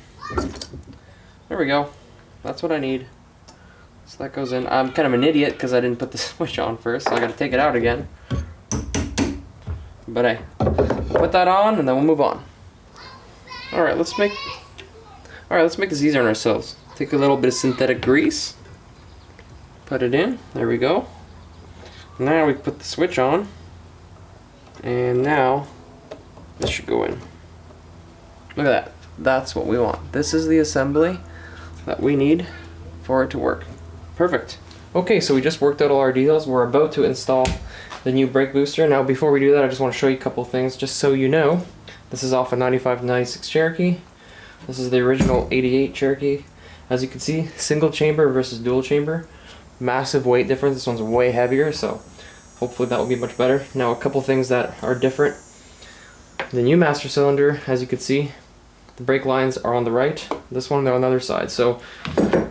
There we go. That's what I need. So that goes in. I'm kind of an idiot because I didn't put the switch on first, so I gotta take it out again. But hey, put that on and then we'll move on. Alright, let's make this easier on ourselves. Take a little bit of synthetic grease. Put it in. There we go. Now we put the switch on. And now this should go in. Look at that. That's what we want. This is the assembly that we need for it to work. Perfect. Okay, so we just worked out all our details. We're about to install the new brake booster. Now before we do that, I just want to show you a couple things just so you know. This is off a 95-96 Cherokee. This is the original 88 Cherokee. As you can see, single chamber versus dual chamber. Massive weight difference. This one's way heavier, so hopefully that will be much better. Now a couple things that are different. The new master cylinder, as you can see, the brake lines are on the right. This one, they're on the other side. So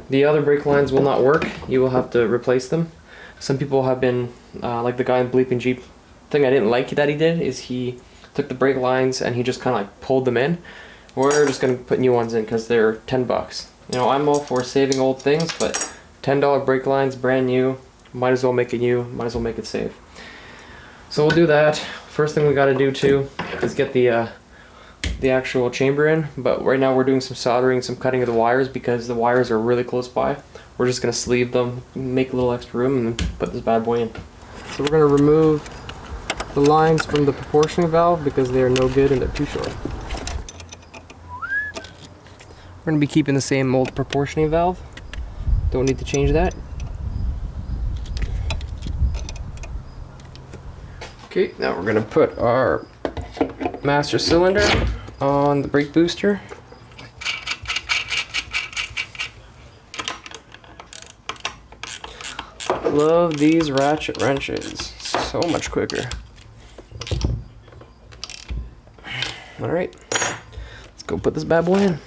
the other brake lines will not work. You will have to replace them. Some people have been, like the guy in Bleeping Jeep. The thing I didn't like that he did is he took the brake lines and he just kind of like pulled them in. We're just going to put new ones in because they're 10 bucks. You know, I'm all for saving old things, but $10 brake lines, brand new, might as well make it new, might as well make it safe. So we'll do that. First thing we got to do too is get the actual chamber in, but right now we're doing some soldering, some cutting of the wires because the wires are really close by. We're just going to sleeve them, make a little extra room, and then put this bad boy in. So we're going to remove the lines from the proportioning valve because they are no good and they're too short. We're going to be keeping the same old proportioning valve. Don't need to change that. Okay, now we're going to put our master cylinder on the brake booster. Love these ratchet wrenches. So much quicker. Alright, let's go put this bad boy in.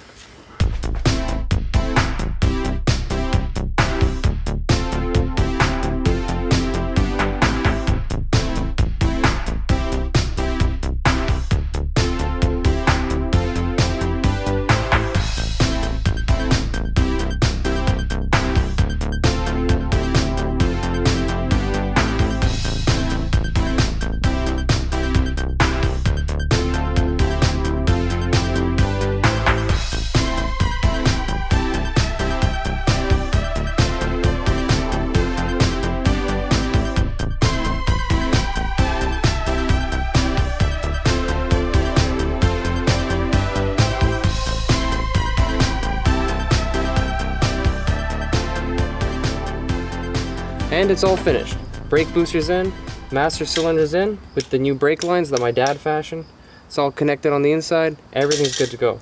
And it's all finished. Brake booster's in, master cylinder's in with the new brake lines that my dad fashioned. It's all connected on the inside. Everything's good to go.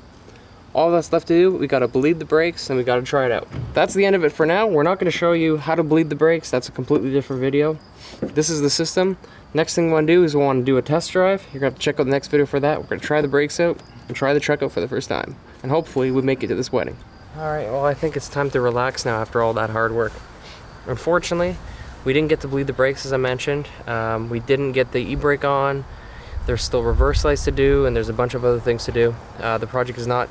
All that's left to do, we gotta bleed the brakes and we gotta try it out. That's the end of it for now. We're not gonna show you how to bleed the brakes. That's a completely different video. This is the system. Next thing we wanna do is we wanna do a test drive. You're gonna have to check out the next video for that. We're gonna try the brakes out and try the truck out for the first time. And hopefully we make it to this wedding. All right, well, I think it's time to relax now after all that hard work. Unfortunately, we didn't get to bleed the brakes as I mentioned. We didn't get the e-brake on. There's still reverse lights to do and there's a bunch of other things to do. The project is not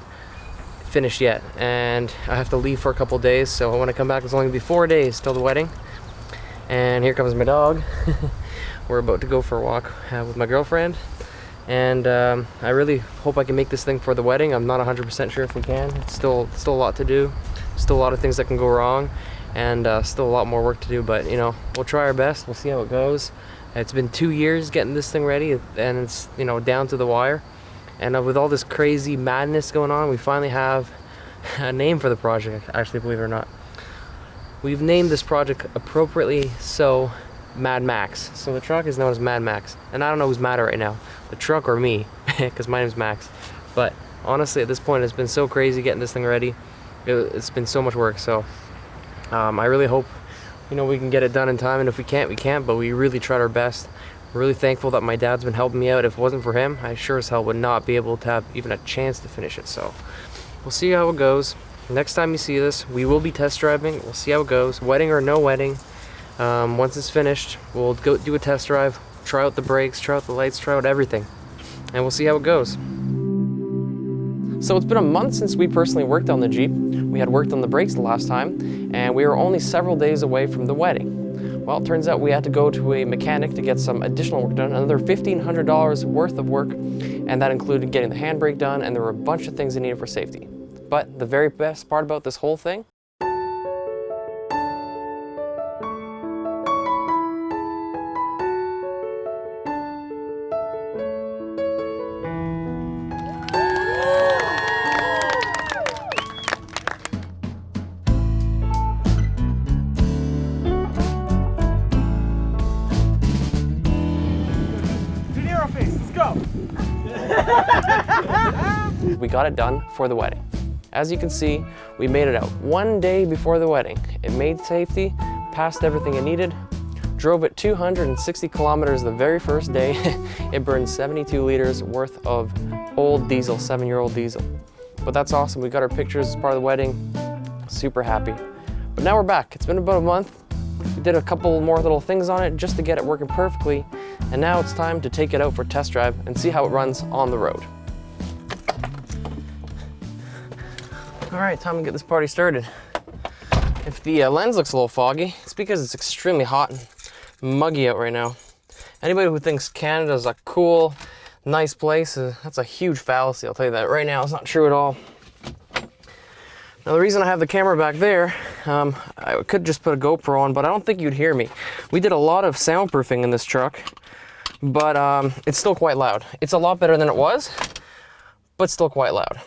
finished yet and I have to leave for a couple days, so when I come back it's only gonna be 4 days till the wedding. And here comes my dog. We're about to go for a walk with my girlfriend and I really hope I can make this thing for the wedding. I'm not 100% sure if we can. It's still a lot to do, still a lot of things that can go wrong, and still a lot more work to do, but you know, we'll try our best. We'll see how it goes. It's been 2 years getting this thing ready and it's, you know, down to the wire, and with all this crazy madness going on, we finally have a name for the project, actually, believe it or not. We've named this project appropriately, so Mad Max. So the truck is known as Mad Max, and I don't know who's madder right now, the truck or me, because my name's Max. But honestly, at this point it's been so crazy getting this thing ready. It's been so much work, so I really hope, you know, we can get it done in time, and if we can't, we can't, but we really tried our best. We're really thankful that my dad's been helping me out. If it wasn't for him, I sure as hell would not be able to have even a chance to finish it, so we'll see how it goes. Next time you see this, we will be test driving. We'll see how it goes, wedding or no wedding. Once it's finished, we'll go do a test drive, try out the brakes, try out the lights, try out everything, and we'll see how it goes. So it's been a month since we personally worked on the Jeep. We had worked on the brakes the last time, and we were only several days away from the wedding. Well, it turns out we had to go to a mechanic to get some additional work done, another $1,500 worth of work, and that included getting the handbrake done, and there were a bunch of things they needed for safety. But the very best part about this whole thing, we got it done for the wedding. As you can see, we made it out one day before the wedding. It made safety, passed everything it needed, drove it 260 kilometers the very first day. It burned 72 liters worth of old diesel, 7-year-old diesel. But that's awesome. We got our pictures as part of the wedding. Super happy. But now we're back. It's been about a month. We did a couple more little things on it just to get it working perfectly. And now it's time to take it out for a test drive and see how it runs on the road. All right, time to get this party started. If the lens looks a little foggy, it's because it's extremely hot and muggy out right now. Anybody who thinks Canada's a cool, nice place, that's a huge fallacy, I'll tell you that right now. It's not true at all. Now the reason I have the camera back there, I could just put a GoPro on, but I don't think you'd hear me. We did a lot of soundproofing in this truck, but it's still quite loud. It's a lot better than it was, but still quite loud.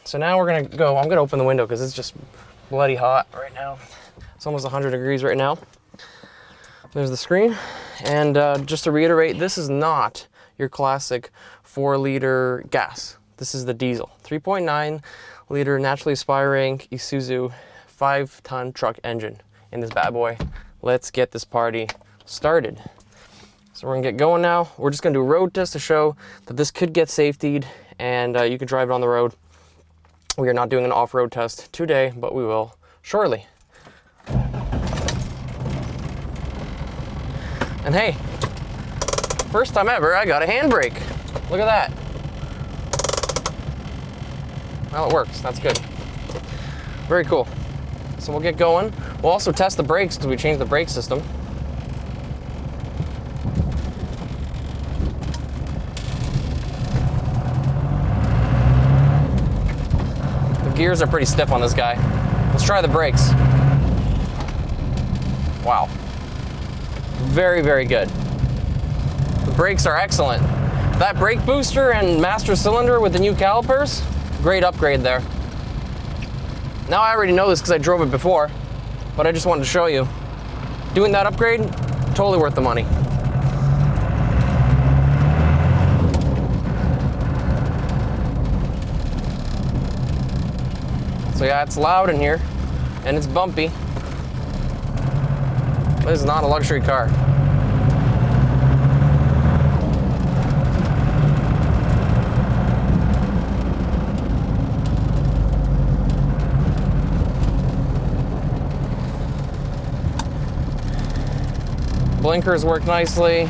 So now we're gonna go, I'm gonna open the window because it's just bloody hot right now. It's almost 100 degrees right now. There's the screen. And just to reiterate, this is not your classic 4-liter gas. This is the diesel. 3.9 liter naturally aspiring Isuzu 5-ton truck engine in this bad boy. Let's get this party started. So we're gonna get going now. We're just gonna do a road test to show that this could get safetied and you could drive it on the road. We are not doing an off-road test today, but we will shortly. And hey, first time ever, I got a handbrake. Look at that. Well, it works, that's good. Very cool. So we'll get going. We'll also test the brakes because we changed the brake system. Gears are pretty stiff on this guy. Let's try the brakes. Wow. Very, very good. The brakes are excellent. That brake booster and master cylinder with the new calipers, great upgrade there. Now I already know this because I drove it before, but I just wanted to show you. Doing that upgrade, totally worth the money. So yeah, it's loud in here, and it's bumpy. This is not a luxury car. Blinkers work nicely.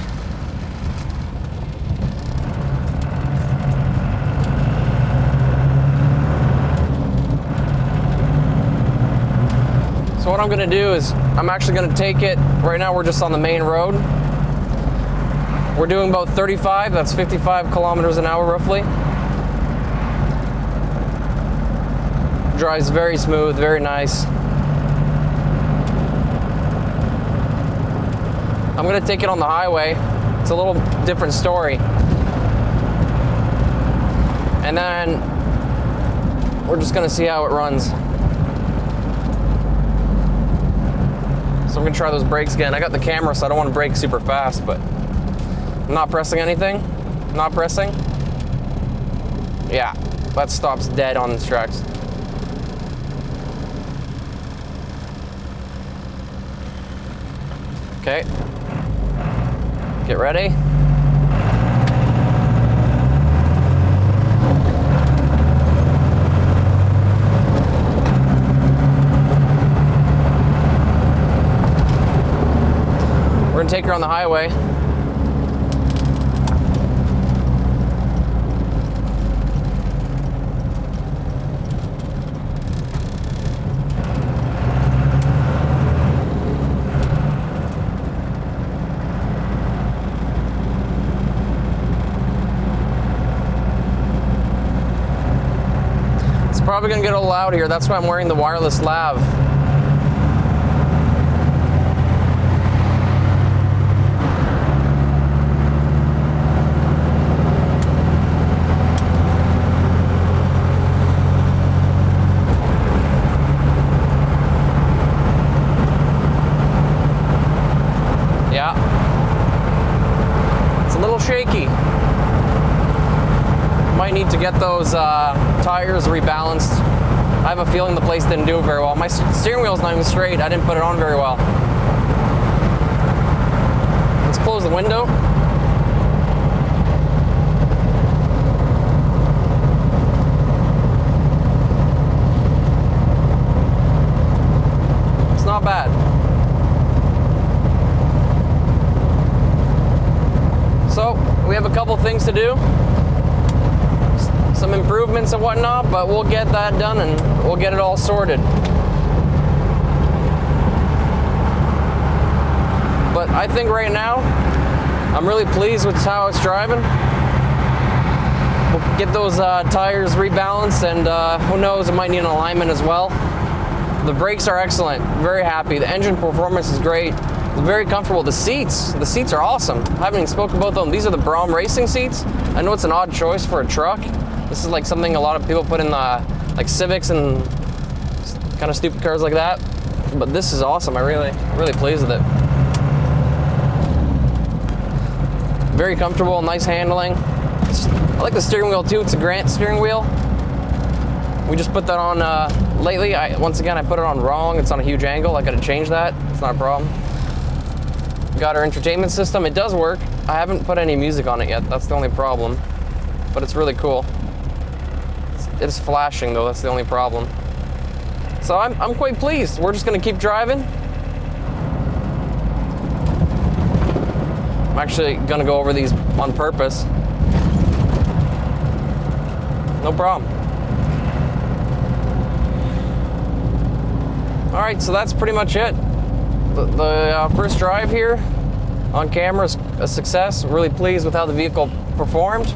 So what I'm gonna do is, I'm actually gonna take it, right now we're just on the main road. We're doing about 35, that's 55 kilometers an hour roughly. Drives very smooth, very nice. I'm gonna take it on the highway. It's a little different story. And then we're just gonna see how it runs. So I'm gonna try those brakes again. I got the camera, so I don't want to brake super fast, but I'm not pressing anything. Not pressing. Yeah, that stops dead on its tracks. Okay. Get ready. We're gonna take her on the highway. probably gonna get a little loud here. That's why I'm wearing the wireless lav. Yeah. It's a little shaky. Might need to get those tires rebalanced. I have a feeling the place didn't do it very well. My steering wheel's not even straight. I didn't put it on very well. Let's close the window. It's not bad. So, we have a couple things to do. Some improvements and whatnot, but we'll get that done and we'll get it all sorted. But I think right now, I'm really pleased with how it's driving. We'll get those tires rebalanced, and who knows, it might need an alignment as well. The brakes are excellent, very happy. The engine performance is great. Very comfortable. The seats are awesome. I haven't even spoken about them. These are the Brom racing seats. I know it's an odd choice for a truck. This is like something a lot of people put in like Civics and kind of stupid cars like that. But this is awesome. I'm really pleased with it. Very comfortable, nice handling. I like the steering wheel too. It's a Grant steering wheel. We just put that on lately. Once again, I put it on wrong. It's on a huge angle. I got to change that. It's not a problem. Got our entertainment system. It does work. I haven't put any music on it yet. That's the only problem. But it's really cool. It's flashing though. That's the only problem. So I'm quite pleased. We're just gonna keep driving. I'm actually gonna go over these on purpose. No problem. All right, so that's pretty much it. The first drive here on camera is a success. Really pleased with how the vehicle performed.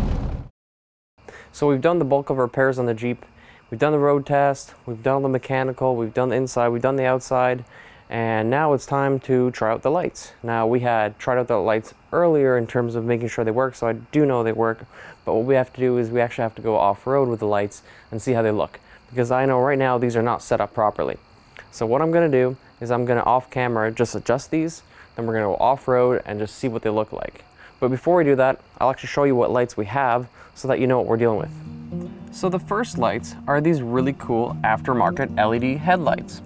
So we've done the bulk of repairs on the Jeep. We've done the road test, we've done the mechanical, we've done the inside, we've done the outside, and now it's time to try out the lights. Now we had tried out the lights earlier in terms of making sure they work, so I do know they work, but what we have to do is we actually have to go off-road with the lights and see how they look, because I know right now these are not set up properly. So what I'm gonna do is I'm gonna off camera just adjust these, then we're gonna go off-road and just see what they look like. But before we do that, I'll actually show you what lights we have so that you know what we're dealing with. So the first lights are these really cool aftermarket LED headlights.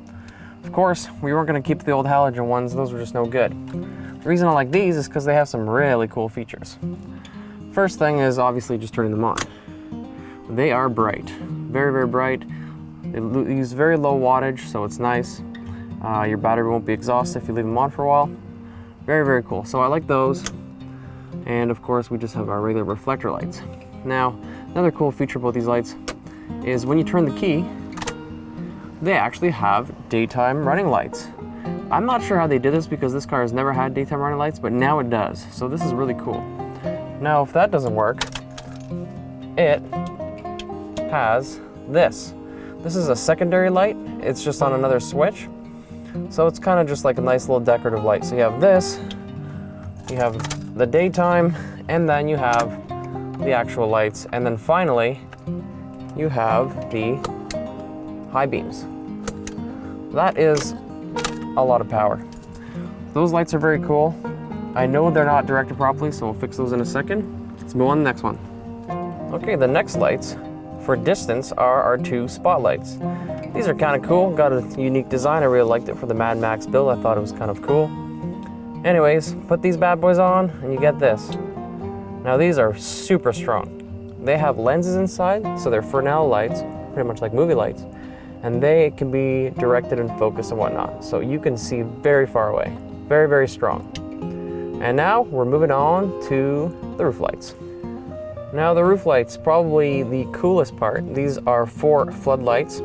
Of course, we weren't gonna keep the old halogen ones, those were just no good. The reason I like these is because they have some really cool features. First thing is obviously just turning them on. They are bright, very, very bright. They use very low wattage, so it's nice. Your battery won't be exhausted if you leave them on for a while. Very, very cool. So I like those. And of course, we just have our regular reflector lights. Now, another cool feature about these lights is when you turn the key, they actually have daytime running lights. I'm not sure how they did this because this car has never had daytime running lights, but now it does. So this is really cool. Now, if that doesn't work, it has this. This is a secondary light. It's just on another switch. So it's kind of just like a nice little decorative light. So you have this, you have the daytime, and then you have the actual lights. And then finally, you have the high beams. That is a lot of power. Those lights are very cool. I know they're not directed properly, so we'll fix those in a second. Let's move on to the next one. Okay, the next lights for distance are our two spotlights. These are kind of cool, got a unique design. I really liked it for the Mad Max build. I thought it was kind of cool. Anyways, put these bad boys on and you get this. Now these are super strong. They have lenses inside, so they're Fresnel lights, pretty much like movie lights, and they can be directed and focused and whatnot. So you can see very far away. Very, very strong. And now we're moving on to the roof lights. Now the roof lights, probably the coolest part. These are 4 floodlights.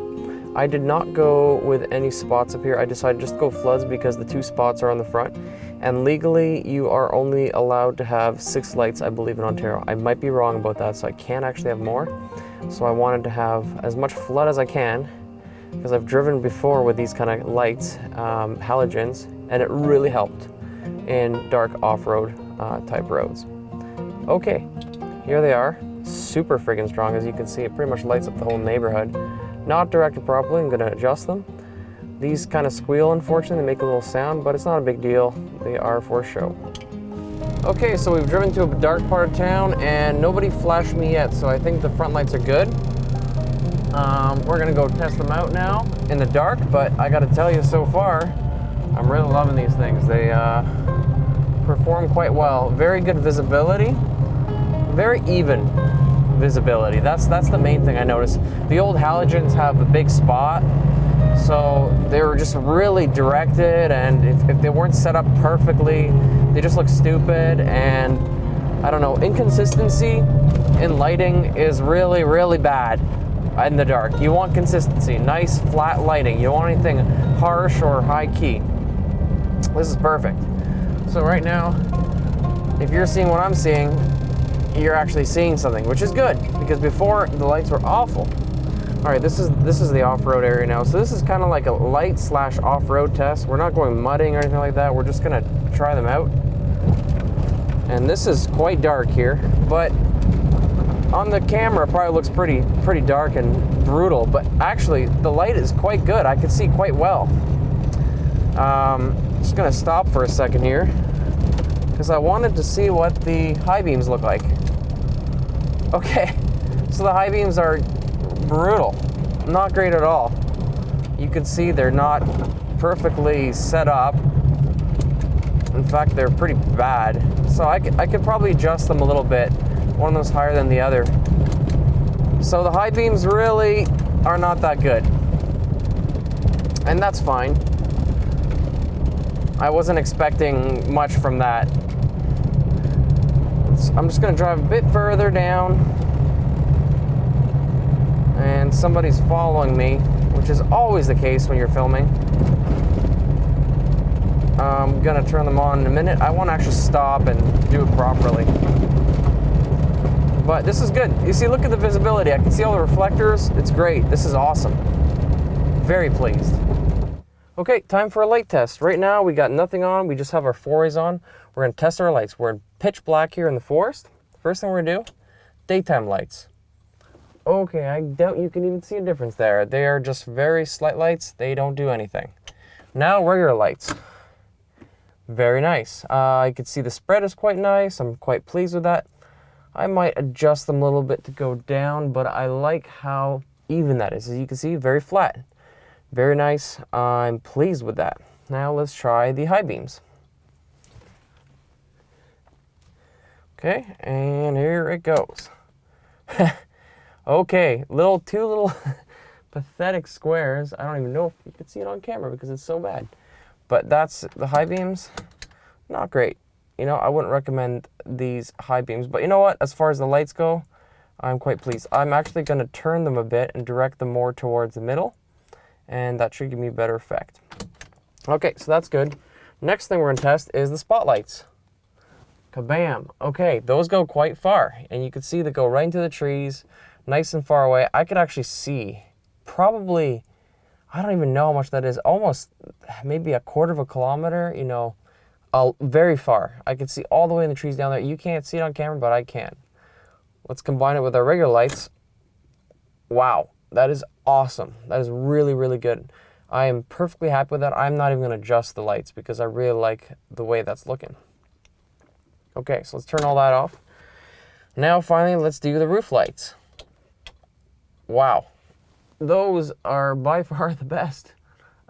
I did not go with any spots up here. I decided just to go floods because the 2 spots are on the front. And legally, you are only allowed to have 6 lights, I believe, in Ontario. I might be wrong about that, so I can't actually have more. So I wanted to have as much flood as I can, because I've driven before with these kind of lights, halogens, and it really helped in dark off-road type roads. Okay, here they are, super friggin' strong. As you can see, it pretty much lights up the whole neighborhood. Not directed properly, I'm gonna adjust them. These kind of squeal, unfortunately, they make a little sound, but it's not a big deal. They are for show. Okay, so we've driven to a dark part of town and nobody flashed me yet, so I think the front lights are good. We're gonna go test them out now in the dark, but I gotta tell you, so far, I'm really loving these things. They perform quite well. Very good visibility, very even visibility. That's the main thing I noticed. The old halogens have a big spot, so they were just really directed, and if they weren't set up perfectly, they just look stupid. And I don't know, inconsistency in lighting is really, really bad in the dark. You want consistency, nice flat lighting. You don't want anything harsh or high key. This is perfect. So right now, if you're seeing what I'm seeing, you're actually seeing something, which is good, because before the lights were awful. All right, this is the off-road area now. So this is kind of like a light / off-road test. We're not going mudding or anything like that. We're just gonna try them out. And this is quite dark here, but on the camera it probably looks pretty dark and brutal, but actually the light is quite good. I can see quite well. Just gonna stop for a second here, because I wanted to see what the high beams look like. Okay, so the high beams are brutal, not great at all. You can see they're not perfectly set up. In fact, they're pretty bad. So I could probably adjust them a little bit. One of them's higher than the other. So the high beams really are not that good. And that's fine. I wasn't expecting much from that. I'm just gonna drive a bit further down. And somebody's following me, which is always the case when you're filming. I'm gonna turn them on in a minute. I want to actually stop and do it properly. But this is good. You see, look at the visibility. I can see all the reflectors. It's great. This is awesome. Very pleased. Okay, time for a light test. Right now, we got nothing on. We just have our forays on. We're gonna test our lights. We're in pitch black here in the forest. First thing we're gonna do, daytime lights. Okay, I doubt you can even see a difference there. They are just very slight lights. They don't do anything. Now, regular lights. Very nice. You can see the spread is quite nice. I'm quite pleased with that. I might adjust them a little bit to go down, but I like how even that is. As you can see, very flat. Very nice. I'm pleased with that. Now let's try the high beams. Okay, and here it goes. Okay, two little pathetic squares. I don't even know if you can see it on camera because it's so bad. But that's the high beams. Not great. You know, I wouldn't recommend these high beams. But you know what? As far as the lights go, I'm quite pleased. I'm actually going to turn them a bit and direct them more towards the middle. And that should give me a better effect. Okay, so that's good. Next thing we're going to test is the spotlights. Kabam. Okay, those go quite far. And you can see they go right into the trees, nice and far away. I could actually see probably, I don't even know how much that is, almost maybe a quarter of a kilometer, you know, very far. I can see all the way in the trees down there. You can't see it on camera, but I can. Let's combine it with our regular lights. Wow, that is awesome. That is really, really good. I am perfectly happy with that. I'm not even going to adjust the lights because I really like the way that's looking. Okay, so let's turn all that off. Now, finally, let's do the roof lights. Wow. Those are by far the best.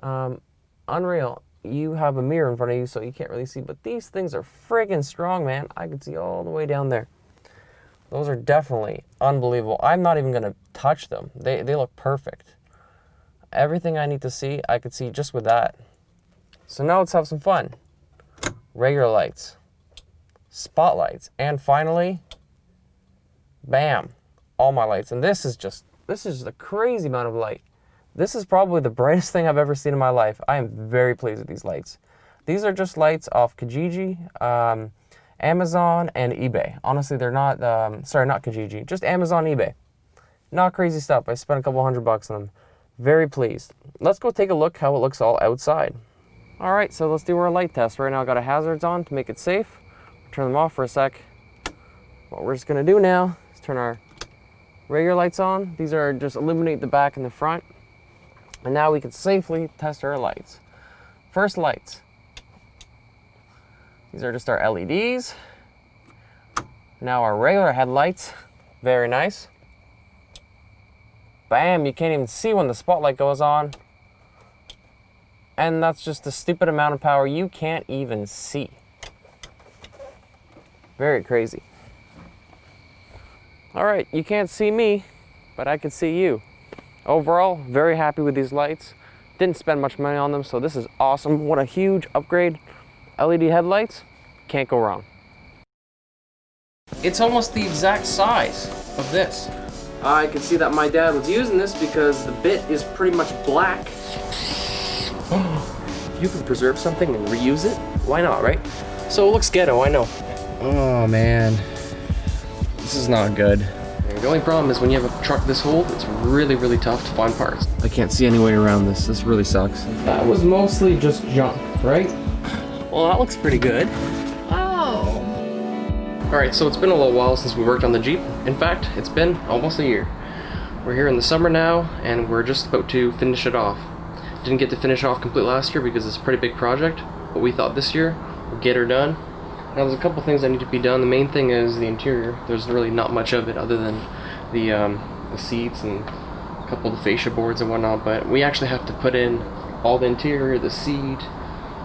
Unreal. You have a mirror in front of you, so you can't really see, but these things are friggin' strong, man. I can see all the way down there. Those are definitely unbelievable. I'm not even going to touch them. They look perfect. Everything I need to see, I could see just with that. So now let's have some fun. Regular lights. Spotlights. And finally, bam. All my lights. And this is just a crazy amount of light. This is probably the brightest thing I've ever seen in my life. I am very pleased with these lights. These are just lights off Kijiji, Amazon, and eBay. Honestly, they're not, sorry, not Kijiji, just Amazon, eBay. Not crazy stuff. I spent a couple $100 on them. Very pleased. Let's go take a look how it looks all outside. All right, so let's do our light test. Right now I got our hazards on to make it safe. Turn them off for a sec. What we're just gonna do now is turn our regular lights on. These are just illuminate the back and the front. And now we can safely test our lights. First lights. These are just our LEDs. Now our regular headlights. Very nice. Bam, you can't even see when the spotlight goes on. And that's just a stupid amount of power you can't even see. Very crazy. All right, you can't see me, but I can see you. Overall, very happy with these lights. Didn't spend much money on them, so this is awesome. What a huge upgrade. LED headlights, can't go wrong. It's almost the exact size of this. I can see that my dad was using this because the bit is pretty much black. You can preserve something and reuse it, why not, right? So it looks ghetto, I know. Oh man, this is not good. The only problem is when you have a truck this old, it's really, really tough to find parts. I can't see any way around this. This really sucks. That was mostly just junk, right? Well, that looks pretty good. Oh. All right, so it's been a little while since we worked on the Jeep. In fact, it's been almost a year. We're here in the summer now, and we're just about to finish it off. Didn't get to finish off complete last year because it's a pretty big project, but we thought this year we'd get her done. Now there's a couple things that need to be done. The main thing is the interior. There's really not much of it other than the seats and a couple of the fascia boards and whatnot, but we actually have to put in all the interior, the seat,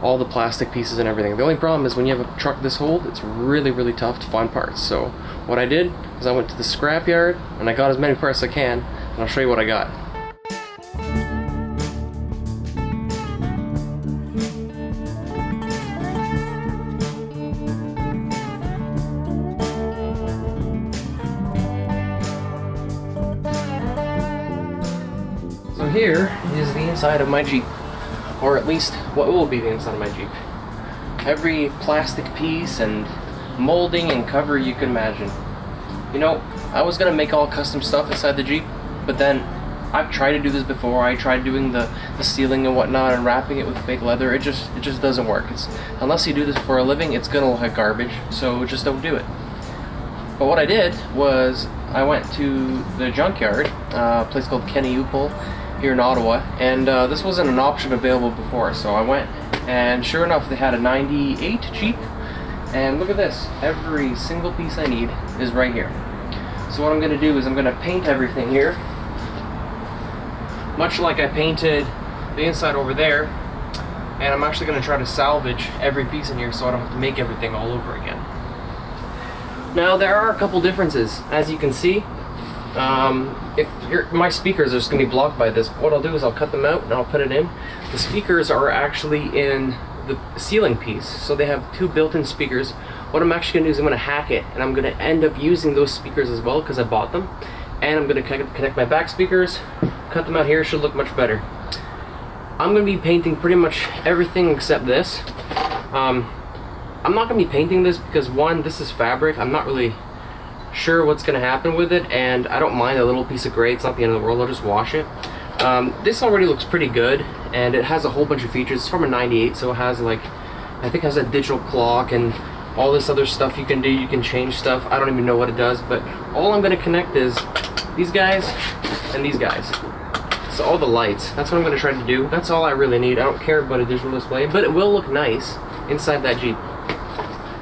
all the plastic pieces and everything. The only problem is when you have a truck this old, it's really, really tough to find parts. So what I did is I went to the scrapyard and I got as many parts as I can, and I'll show you what I got. So here is the inside of my Jeep, or at least what will be the inside of my Jeep. Every plastic piece and molding and cover you can imagine. You know, I was gonna make all custom stuff inside the Jeep, but then I've tried to do this before. I tried doing the sealing and whatnot and wrapping it with fake leather. It just doesn't work. Unless you do this for a living, it's gonna look like garbage, so just don't do it. But what I did was I went to the junkyard, a place called Kenny Upel here in Ottawa, and this wasn't an option available before, so I went, and sure enough they had a 98 Jeep, and look at this, every single piece I need is right here. So what I'm going to do is I'm going to paint everything here, much like I painted the inside over there, and I'm actually going to try to salvage every piece in here so I don't have to make everything all over again. Now there are a couple differences, as you can see. My speakers are just going to be blocked by this. What I'll do is I'll cut them out and I'll put it in. The speakers are actually in the ceiling piece, so they have two built-in speakers. What I'm actually going to do is I'm going to hack it, and I'm going to end up using those speakers as well because I bought them. And I'm going to connect my back speakers, cut them out here. Should look much better. I'm going to be painting pretty much everything except this. I'm not going to be painting this because, one, this is fabric. I'm not really sure what's going to happen with it, and I don't mind a little piece of gray. It's not the end of the world. I'll just wash it. This already looks pretty good, and it has a whole bunch of features. It's from a 98, so it has, like, I think it has a digital clock and all this other stuff you can do. You can change stuff. I don't even know what it does, but all I'm going to connect is these guys and these guys. So all the lights, that's what I'm going to try to do. That's all I really need. I don't care about a digital display, but it will look nice inside that Jeep.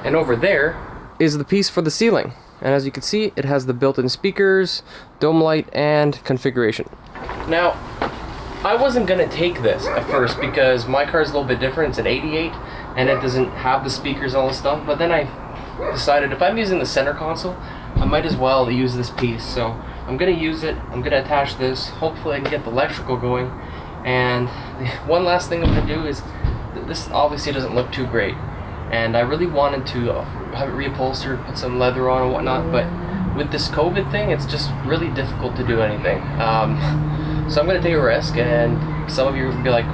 And over there is the piece for the ceiling. And as you can see, it has the built-in speakers, dome light, and configuration. Now, I wasn't gonna take this at first because my car is a little bit different. It's an 88, and it doesn't have the speakers and all this stuff. But then I decided if I'm using the center console, I might as well use this piece. So I'm gonna use it. I'm gonna attach this. Hopefully I can get the electrical going. And one last thing I'm gonna do is, this obviously doesn't look too great. And I really wanted to have it reupholstered, put some leather on and whatnot, but with this COVID thing, it's just really difficult to do anything. So I'm going to take a risk, and some of you will be like,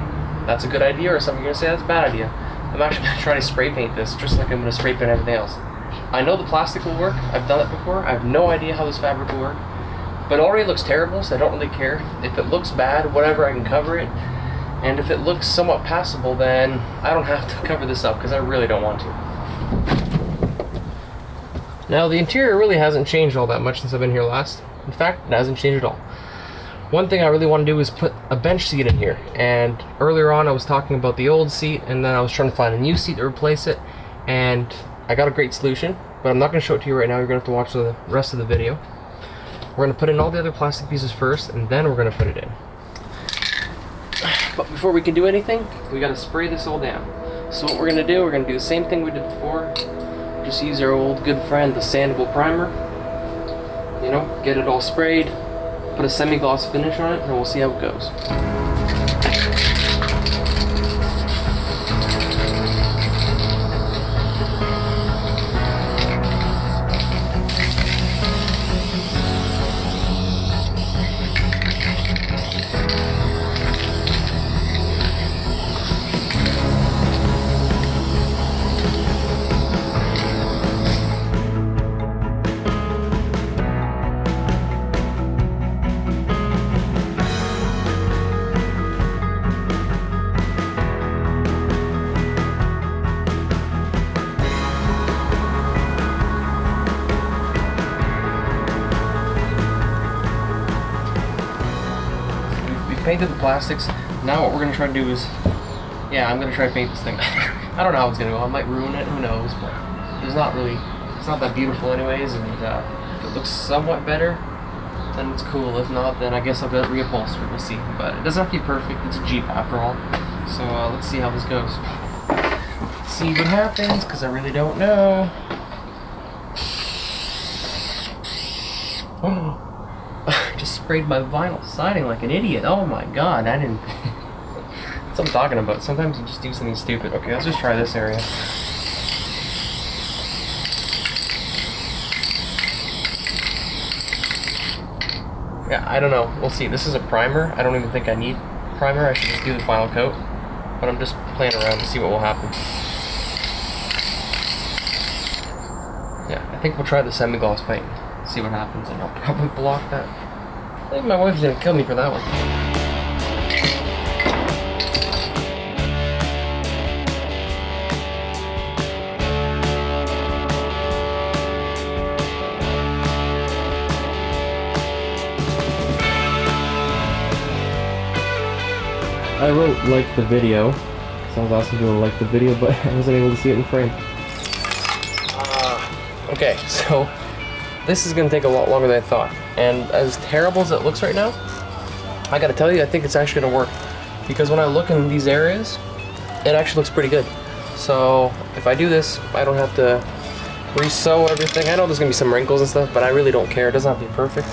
that's a good idea, or some of you are going to say that's a bad idea. I'm actually going to try to spray paint this, just like I'm going to spray paint everything else. I know the plastic will work. I've done it before. I have no idea how this fabric will work. But it already looks terrible, so I don't really care. If it looks bad, whatever, I can cover it. And if it looks somewhat passable, then I don't have to cover this up because I really don't want to. Now the interior really hasn't changed all that much since I've been here last. In fact, it hasn't changed at all. One thing I really want to do is put a bench seat in here. And earlier on I was talking about the old seat, and then I was trying to find a new seat to replace it. And I got a great solution, but I'm not going to show it to you right now. You're going to have to watch the rest of the video. We're going to put in all the other plastic pieces first, and then we're going to put it in. But before we can do anything, we got to spray this all down. So what we're going to do, we're going to do the same thing we did before. Just use our old good friend, the sandable primer. You know, get it all sprayed, put a semi-gloss finish on it, and we'll see how it goes. Painted the plastics. Now what we're gonna try to do is, I'm gonna try to paint this thing. I don't know how it's gonna go. I might ruin it. Who knows? But it's not that beautiful anyways. And if it looks somewhat better, then it's cool. If not, then I guess I'll get reupholstered. We'll see. But it doesn't have to be perfect. It's a Jeep after all. So let's see how this goes. Let's see what happens, because I really don't know. Oh. Just sprayed my vinyl siding like an idiot. Oh my god, I didn't. That's what I'm talking about. Sometimes you just do something stupid. Okay, let's just try this area. Yeah, I don't know. We'll see. This is a primer. I don't even think I need primer. I should just do the final coat. But I'm just playing around to see what will happen. Yeah, I think we'll try the semi-gloss paint. See what happens, and I'll probably block that. I think my wife's gonna kill me for that one. I wrote like the video, because I was asking people to like the video, but I wasn't able to see it in frame. Okay, so this is gonna take a lot longer than I thought. And as terrible as it looks right now, I gotta tell you, I think it's actually gonna work. Because when I look in these areas, it actually looks pretty good. So if I do this, I don't have to re-sew everything. I know there's gonna be some wrinkles and stuff, but I really don't care. It doesn't have to be perfect.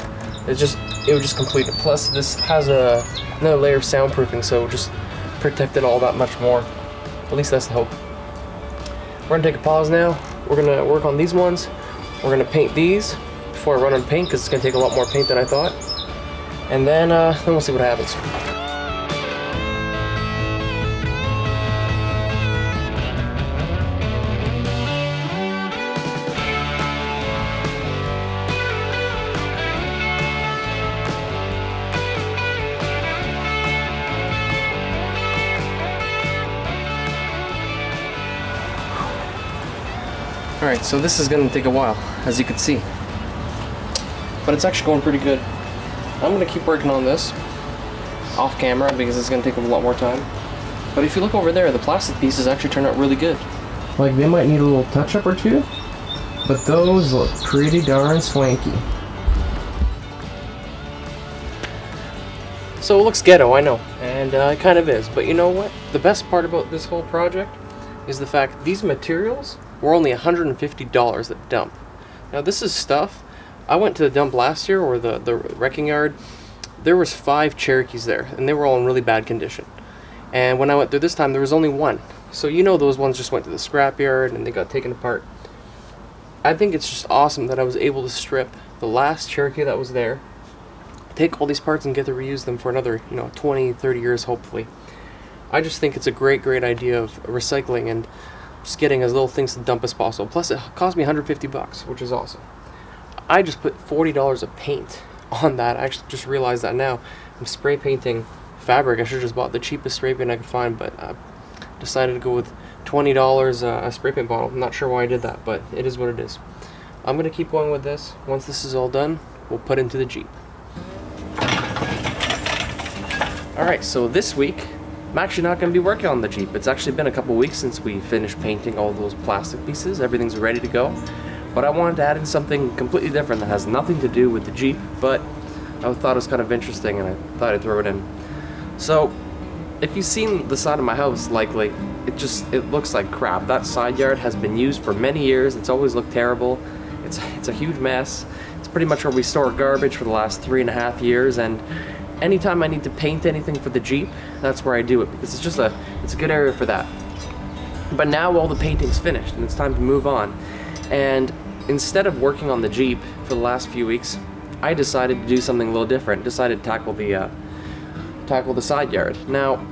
It would just complete it. Plus this has another layer of soundproofing, so it would just protect it all that much more. At least that's the hope. We're gonna take a pause now. We're gonna work on these ones. We're gonna paint these before I run on paint, because it's gonna take a lot more paint than I thought. And then we'll see what happens. Alright, so this is going to take a while, as you can see. But it's actually going pretty good. I'm going to keep working on this off camera because it's going to take a lot more time. But if you look over there, the plastic pieces actually turn out really good. Like, they might need a little touch-up or two, but those look pretty darn swanky. So it looks ghetto, I know, and it kind of is. But you know what? The best part about this whole project is the fact that these materials were only $150 at dump. Now this is stuff, I went to the dump last year, or the wrecking yard. There was 5 Cherokees there, and they were all in really bad condition. And when I went there this time, there was only 1. So you know those ones just went to the scrapyard and they got taken apart. I think it's just awesome that I was able to strip the last Cherokee that was there, take all these parts and get to reuse them for another, 20, 30 years hopefully. I just think it's a great idea of recycling and just getting as little things to dump as possible. Plus it cost me $150, which is awesome. I just put $40 of paint on that. I actually just realized that now. I'm spray painting fabric. I should have just bought the cheapest spray paint I could find, but decided to go with $20 a spray paint bottle. I'm not sure why I did that, but it is what it is. I'm gonna keep going with this. Once this is all done, we'll put into the Jeep. Alright, so this week, I'm actually not going to be working on the Jeep. It's actually been a couple weeks since we finished painting all those plastic pieces. Everything's ready to go. But I wanted to add in something completely different that has nothing to do with the Jeep, but I thought it was kind of interesting and I thought I'd throw it in. So, if you've seen the side of my house, likely, it looks like crap. That side yard has been used for many years. It's always looked terrible. It's a huge mess. It's pretty much where we store garbage for the last 3.5 years, and anytime I need to paint anything for the Jeep, that's where I do it, because it's a good area for that. But now all the painting's finished and it's time to move on. And instead of working on the Jeep for the last few weeks, I decided to do something a little different. Decided to tackle the side yard. Now,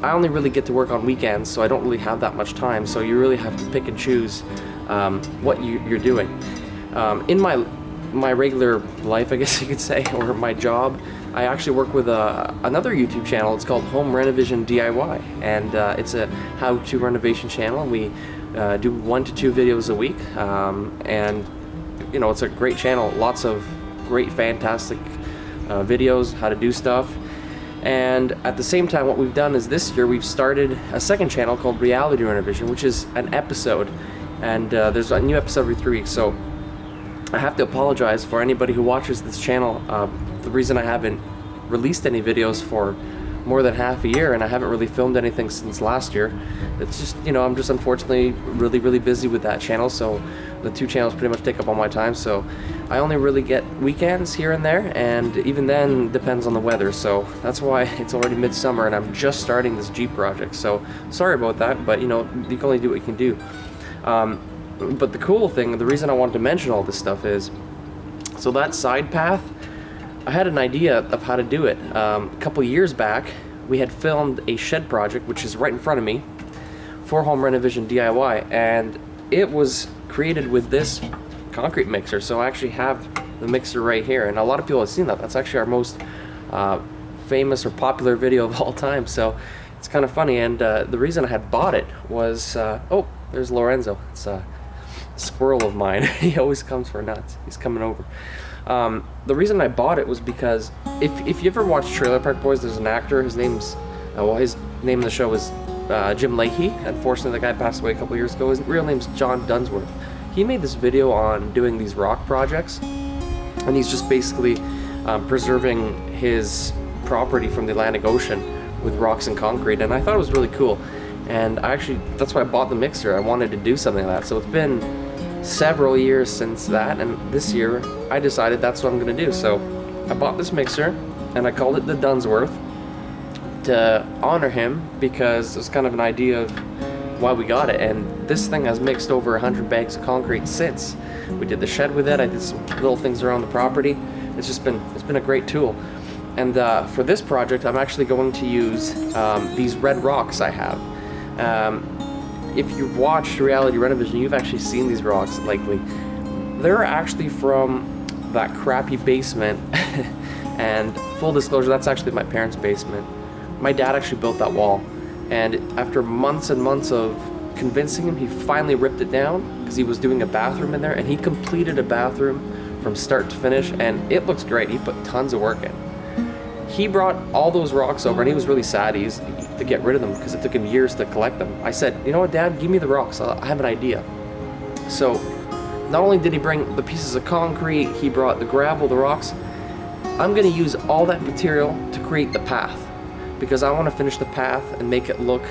I only really get to work on weekends, so I don't really have that much time. So you really have to pick and choose what you're doing. In my regular life, I guess you could say, or my job, I actually work with another YouTube channel. It's called Home Renovation DIY, and it's a how-to renovation channel. We do 1 to 2 videos a week, and you know, it's a great channel. Lots of great, fantastic videos, how to do stuff. And at the same time, what we've done is this year we've started a second channel called Reality Renovation, which is an episode, and there's a new episode every 3 weeks. So I have to apologize for anybody who watches this channel. The reason I haven't released any videos for more than half a year, and I haven't really filmed anything since last year, it's just, you know, I'm just unfortunately really busy with that channel, so the 2 channels pretty much take up all my time, so I only really get weekends here and there, and even then depends on the weather. So that's why it's already midsummer and I'm just starting this Jeep project, so sorry about that, but you know, you can only do what you can do. But the cool thing, the reason I wanted to mention all this stuff is, so that side path, I had an idea of how to do it. A couple years back, we had filmed a shed project, which is right in front of me, for Home Renovation DIY, and it was created with this concrete mixer. So I actually have the mixer right here, and a lot of people have seen that. That's actually our most famous or popular video of all time, so it's kind of funny. And the reason I had bought it was, oh, there's Lorenzo. It's a squirrel of mine. He always comes for nuts. He's coming over. The reason I bought it was because if you ever watch Trailer Park Boys, there's an actor, his name's, well, his name in the show is Jim Leahy. Unfortunately, the guy passed away a couple years ago. His real name's John Dunsworth. He made this video on doing these rock projects, and he's just basically preserving his property from the Atlantic Ocean with rocks and concrete, and I thought it was really cool. And that's why I bought the mixer. I wanted to do something like that. So it's been several years since that, and this year I decided that's what I'm gonna do. So I bought this mixer and I called it the Dunsworth to honor him, because it was kind of an idea of why we got it. And this thing has mixed over 100 bags of concrete since. We did the shed with it. I did some little things around the property. It's been a great tool. And for this project, I'm actually going to use these red rocks I have. If you've watched Reality Renovation, you've actually seen these rocks, likely. They're actually from that crappy basement, and full disclosure, that's actually my parents' basement. My dad actually built that wall, and after months and months of convincing him, he finally ripped it down, because he was doing a bathroom in there, and he completed a bathroom from start to finish, and it looks great. He put tons of work in. He brought all those rocks over, and he was really sad to get rid of them, because it took him years to collect them. I said, you know what, Dad, give me the rocks. I have an idea. So not only did he bring the pieces of concrete, he brought the gravel, the rocks. I'm going to use all that material to create the path, because I want to finish the path and make it look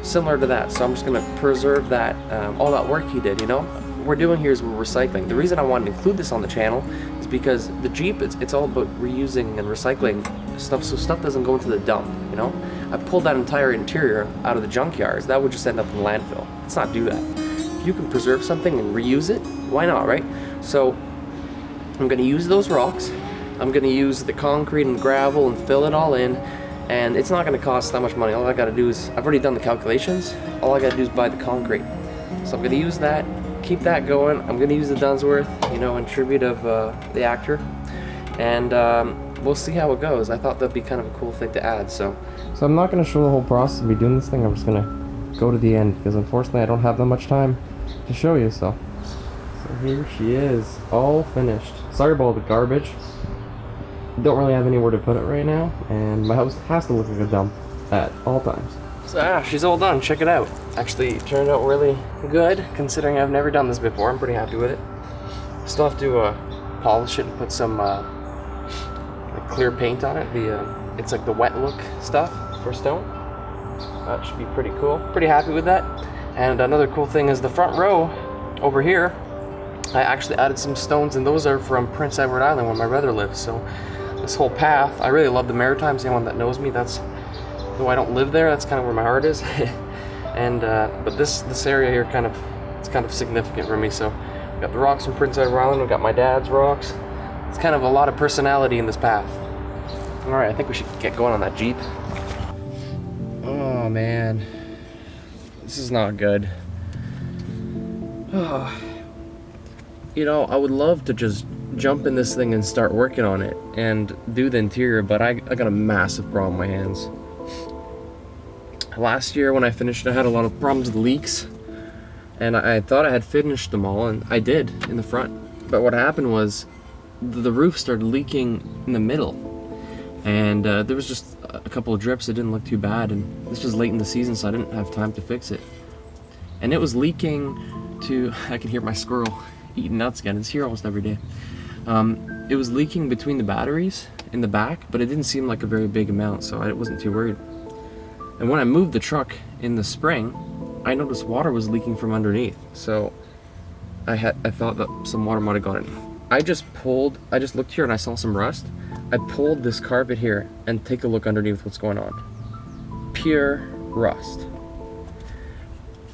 similar to that. So I'm just going to preserve that, all that work he did, you know. What we're doing here is we're recycling. The reason I wanted to include this on the channel is because the Jeep, it's all about reusing and recycling stuff, so stuff doesn't go into the dump, you know. I pulled that entire interior out of the junkyards. That would just end up in landfill. Let's not do that. If you can preserve something and reuse it, why not, right? So I'm going to use those rocks. I'm going to use the concrete and gravel and fill it all in, and it's not going to cost that much money. All I got to do is, I've already done the calculations, all I got to do is buy the concrete. So I'm going to use that, keep that going. I'm going to use the Dunsworth, you know, in tribute of the actor. and we'll see how it goes. I thought that'd be kind of a cool thing to add. So I'm not gonna show the whole process of me doing this thing. I'm just gonna go to the end because unfortunately I don't have that much time to show you. So here she is, all finished. Sorry about all the garbage. Don't really have anywhere to put it right now, and my house has to look like a dump at all times. So she's all done. Check it out. Actually, it turned out really good considering I've never done this before. I'm pretty happy with it. Still have to polish it and put some like clear paint on it. It's like the wet look stuff for stone. That should be pretty cool. Pretty happy with that. And another cool thing is the front row over here. I actually added some stones, and those are from Prince Edward Island where my brother lives. So this whole path, I really love the Maritimes. Anyone that knows me, though I don't live there, that's kind of where my heart is. And but this area here it's kind of significant for me. So we got the rocks from Prince Edward Island. We got my dad's rocks. It's kind of a lot of personality in this path. All right, I think we should get going on that Jeep. Oh man, this is not good. Oh. You know, I would love to just jump in this thing and start working on it and do the interior, but I got a massive problem on my hands. Last year when I finished, I had a lot of problems with leaks, and I thought I had finished them all, and I did in the front. But what happened was the roof started leaking in the middle, and there was just a couple of drips that didn't look too bad, and this was late in the season, so I didn't have time to fix it. And it was leaking to, I can hear my squirrel eating nuts again. It's here almost every day. It was leaking between the batteries in the back, but it didn't seem like a very big amount, so I wasn't too worried. And when I moved the truck in the spring, I noticed water was leaking from underneath, so I thought that some water might have got in. I just looked here and I saw some rust. I pulled this carpet here and take a look underneath what's going on. Pure rust.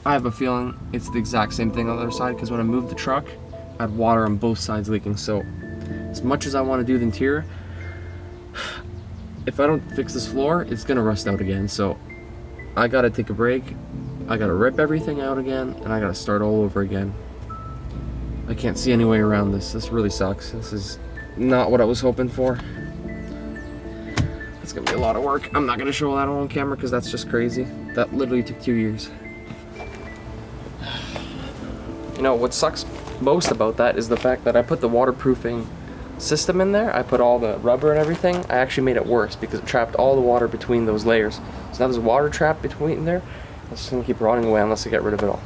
I have a feeling it's the exact same thing on the other side, because when I moved the truck, I had water on both sides leaking. So as much as I want to do the interior, if I don't fix this floor, it's gonna rust out again. So I gotta take a break, I gotta rip everything out again, and I gotta start all over again. I can't see any way around this. This really sucks. This is not what I was hoping for. It's gonna be a lot of work. I'm not gonna show that on camera because that's just crazy. That literally took 2 years. You know, what sucks most about that is the fact that I put the waterproofing system in there. I put all the rubber and everything. I actually made it worse because it trapped all the water between those layers. So now there's water trapped between there. It's just gonna keep rotting away unless I get rid of it all.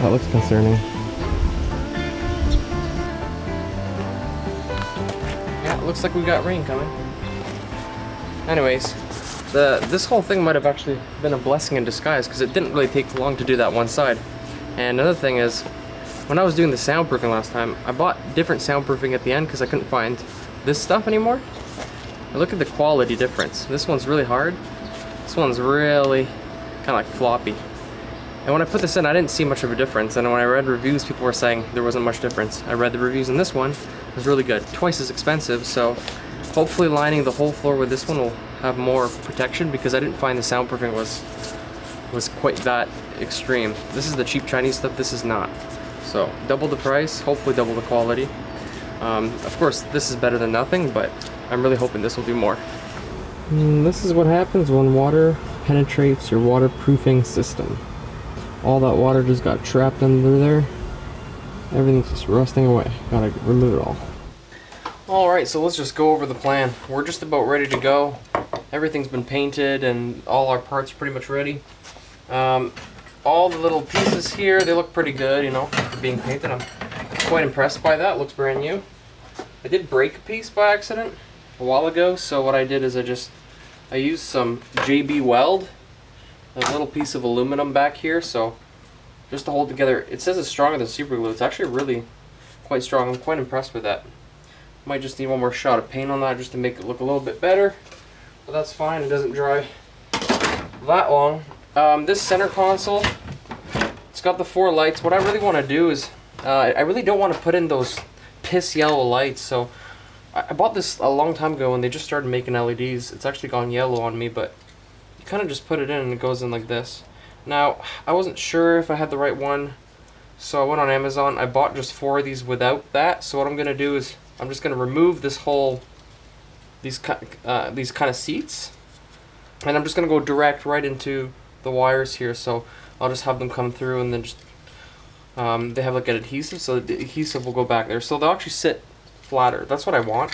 That looks concerning. Yeah, it looks like we got rain coming. Anyways, this whole thing might have actually been a blessing in disguise because it didn't really take long to do that one side. And another thing is, when I was doing the soundproofing last time, I bought different soundproofing at the end because I couldn't find this stuff anymore. And look at the quality difference. This one's really hard. This one's really kind of like floppy. And when I put this in, I didn't see much of a difference. And when I read reviews, people were saying there wasn't much difference. I read the reviews on this one, it was really good. Twice as expensive, so hopefully lining the whole floor with this one will have more protection because I didn't find the soundproofing was quite that extreme. This is the cheap Chinese stuff, this is not. So double the price, hopefully double the quality. Of course this is better than nothing, but I'm really hoping this will do more. This is what happens when water penetrates your waterproofing system. All that water just got trapped under there. Everything's just rusting away. Gotta remove it all. Alright, so let's just go over the plan. We're just about ready to go. Everything's been painted and all our parts are pretty much ready. All the little pieces here, they look pretty good, you know, being painted. I'm quite impressed by that. Looks brand new. I did break a piece by accident a while ago, so what I did is I used some JB Weld, a little piece of aluminum back here, so just to hold together. It says it's stronger than super glue. It's actually really quite strong. I'm quite impressed with that. Might just need one more shot of paint on that just to make it look a little bit better, but that's fine. It doesn't dry that long. This center console, it's got the 4 lights. What I really want to do is I really don't want to put in those piss yellow lights, so I bought this a long time ago and they just started making LEDs. It's actually gone yellow on me, but you kind of just put it in and it goes in like this. Now, I wasn't sure if I had the right one, so I went on Amazon. I bought just 4 of these without that, so what I'm going to do is I'm just going to remove this whole, these kind of seats, and I'm just going to go direct right into the wires here, so I'll just have them come through and then just, they have like an adhesive, so the adhesive will go back there, so they'll actually sit flatter. That's what I want.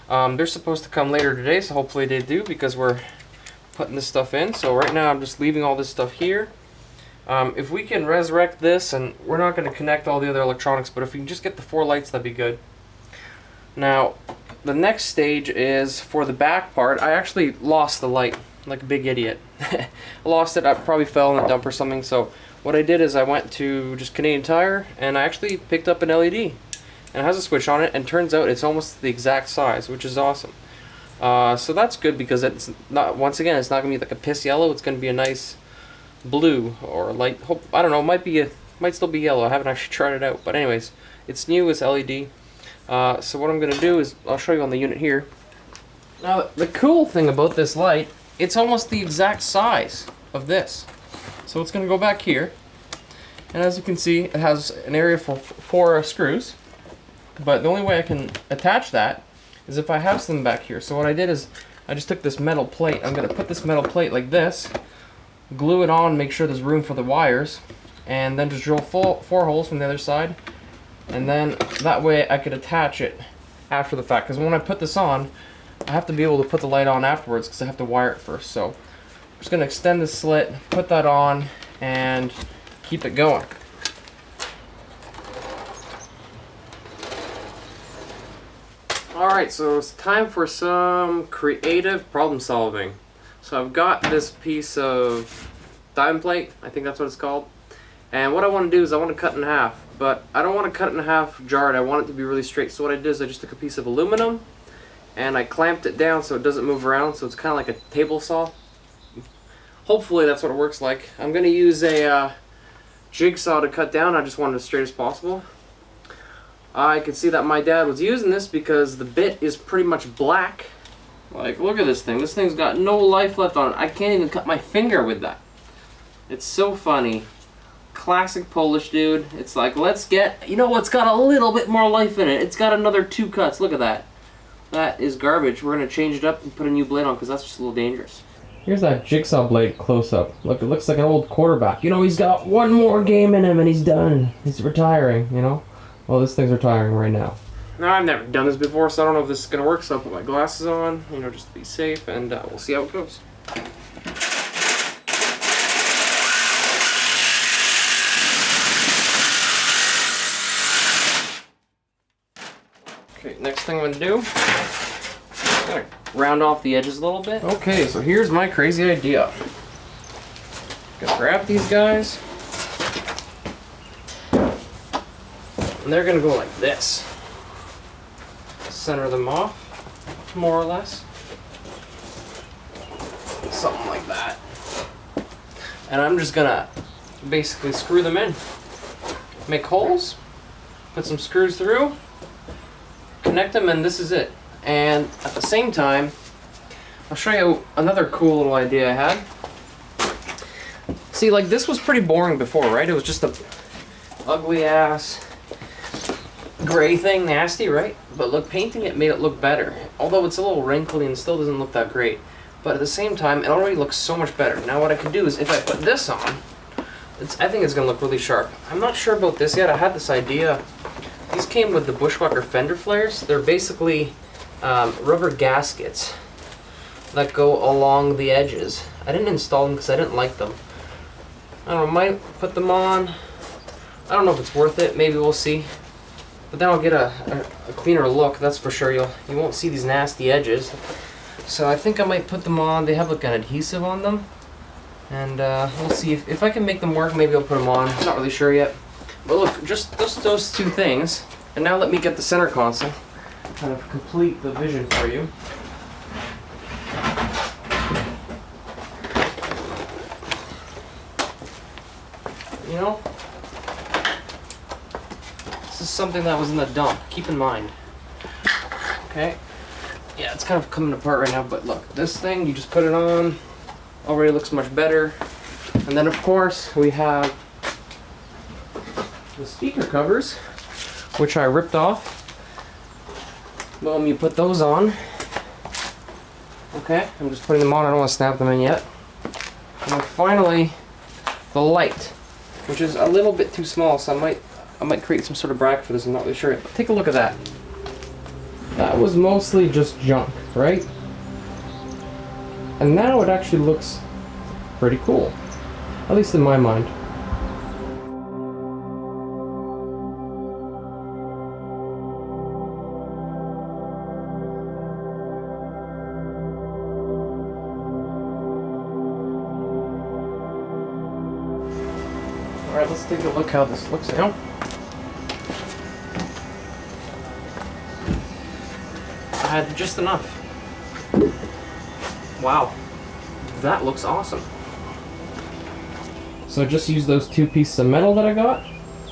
They're supposed to come later today, so hopefully they do, because we're putting this stuff in. So right now I'm just leaving all this stuff here. If we can resurrect this, and we're not going to connect all the other electronics, but if we can just get the 4 lights, that'd be good. Now the next stage is for the back part. I actually lost the light like a big idiot. I lost it. I probably fell in a dump or something, so what I did is I went to just Canadian Tire and I actually picked up an LED. And it has a switch on it, and turns out it's almost the exact size, which is awesome. So that's good because it's not, once again, it's not gonna be like a piss yellow. It's gonna be a nice blue or light. I don't know. Might still be yellow. I haven't actually tried it out, but anyways, it's new. It's LED. So what I'm gonna do is I'll show you on the unit here. Now the cool thing about this light, it's almost the exact size of this. So it's gonna go back here, and as you can see, it has an area for 4 screws. But the only way I can attach that is if I have some back here. So what I did is I just took this metal plate. I'm going to put this metal plate like this, glue it on, make sure there's room for the wires, and then just drill 4 holes from the other side. And then that way I could attach it after the fact. Because when I put this on, I have to be able to put the light on afterwards because I have to wire it first. So I'm just going to extend the slit, put that on, and keep it going. Alright, so it's time for some creative problem solving. So I've got this piece of diamond plate, I think that's what it's called. And what I want to do is I want to cut it in half, but I don't want to cut it in half jarred. I want it to be really straight. So what I did is I just took a piece of aluminum and I clamped it down so it doesn't move around, so it's kind of like a table saw. Hopefully that's what it works like. I'm going to use a jigsaw to cut down. I just want it as straight as possible. I can see that my dad was using this because the bit is pretty much black. Like, look at this thing. This thing's got no life left on it. I can't even cut my finger with that. It's so funny. Classic Polish dude. It's like, let's get, you know what's got a little bit more life in it? It's got another 2 cuts. Look at that. That is garbage. We're going to change it up and put a new blade on because that's just a little dangerous. Here's that jigsaw blade close up. Look, it looks like an old quarterback. You know, he's got one more game in him and he's done. He's retiring, you know? Well, this thing's retiring right now. Now, I've never done this before, so I don't know if this is going to work, so I'll put my glasses on, you know, just to be safe, and we'll see how it goes. Okay, next thing I'm going to do, I'm going to round off the edges a little bit. Okay, so here's my crazy idea. Gonna grab these guys. And they're going to go like this. Center them off, more or less. Something like that. And I'm just going to basically screw them in. Make holes, put some screws through, connect them, and this is it. And at the same time, I'll show you another cool little idea I had. See, like, this was pretty boring before, right? It was just a ugly ass gray thing, nasty, right? But look, painting it made it look better. Although it's a little wrinkly and still doesn't look that great. But at the same time, it already looks so much better. Now what I can do is, if I put this on, I think it's gonna look really sharp. I'm not sure about this yet. I had this idea. These came with the Bushwhacker fender flares. They're basically rubber gaskets that go along the edges. I didn't install them because I didn't like them. I don't know, might put them on. I don't know if it's worth it. Maybe we'll see. But then I'll get a cleaner look, that's for sure. You won't see these nasty edges. So I think I might put them on. They have like an adhesive on them. And we'll see if I can make them work. Maybe I'll put them on. I'm not really sure yet. But look, just those two things. And now let me get the center console. Kind of complete the vision for you. You know, this is something that was in the dump. Keep in mind. Okay. Yeah, it's kind of coming apart right now, but look, this thing, you just put it on. Already looks much better. And then, of course, we have the speaker covers, which I ripped off. Boom, you put those on. Okay, I'm just putting them on. I don't want to snap them in yet. And then finally, the light, which is a little bit too small, so I might create some sort of bracket for this. I'm not really sure yet. But take a look at that. That was mostly just junk, right? And now it actually looks pretty cool, at least in my mind. Alright, let's take a look how this looks now. I had just enough. Wow, that looks awesome. So I just used those two pieces of metal that I got,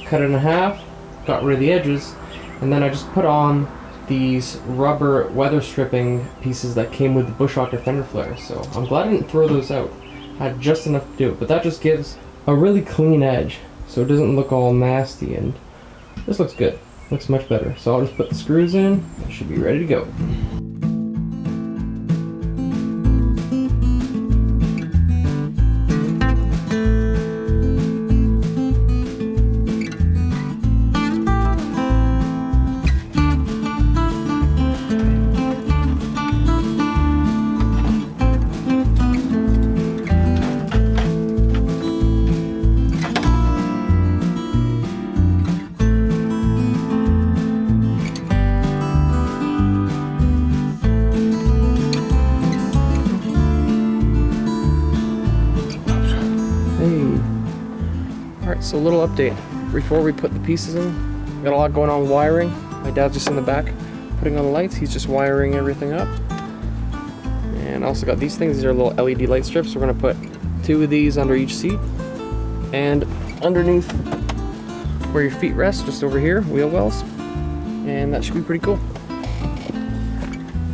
cut it in half, got rid of the edges, and then I just put on these rubber weather stripping pieces that came with the Bushwhacker fender flares. So I'm glad I didn't throw those out. I had just enough to do it, but that just gives a really clean edge, so it doesn't look all nasty, and this looks good. Looks much better. So I'll just put the screws in. It should be ready to go. So a little update. Before we put the pieces in, got a lot going on with wiring. My dad's just in the back putting on the lights. He's just wiring everything up. And I also got these things. These are little LED light strips. We're gonna put 2 of these under each seat. And underneath where your feet rest, just over here, wheel wells. And that should be pretty cool.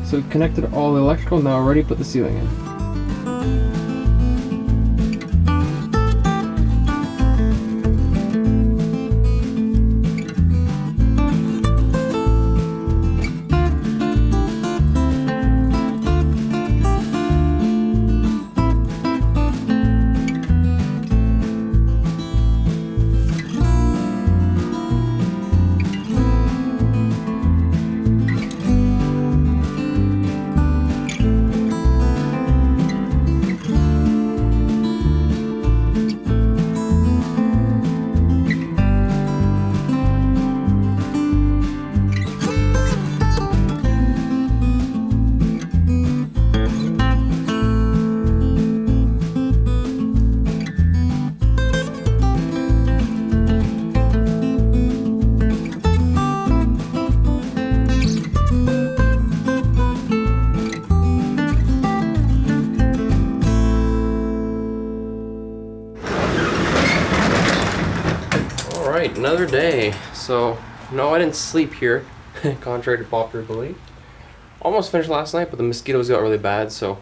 So we've connected all the electrical. Now we're ready to put the ceiling in. Alright, another day. So, no, I didn't sleep here, contrary to popular belief. Almost finished last night, but the mosquitoes got really bad, so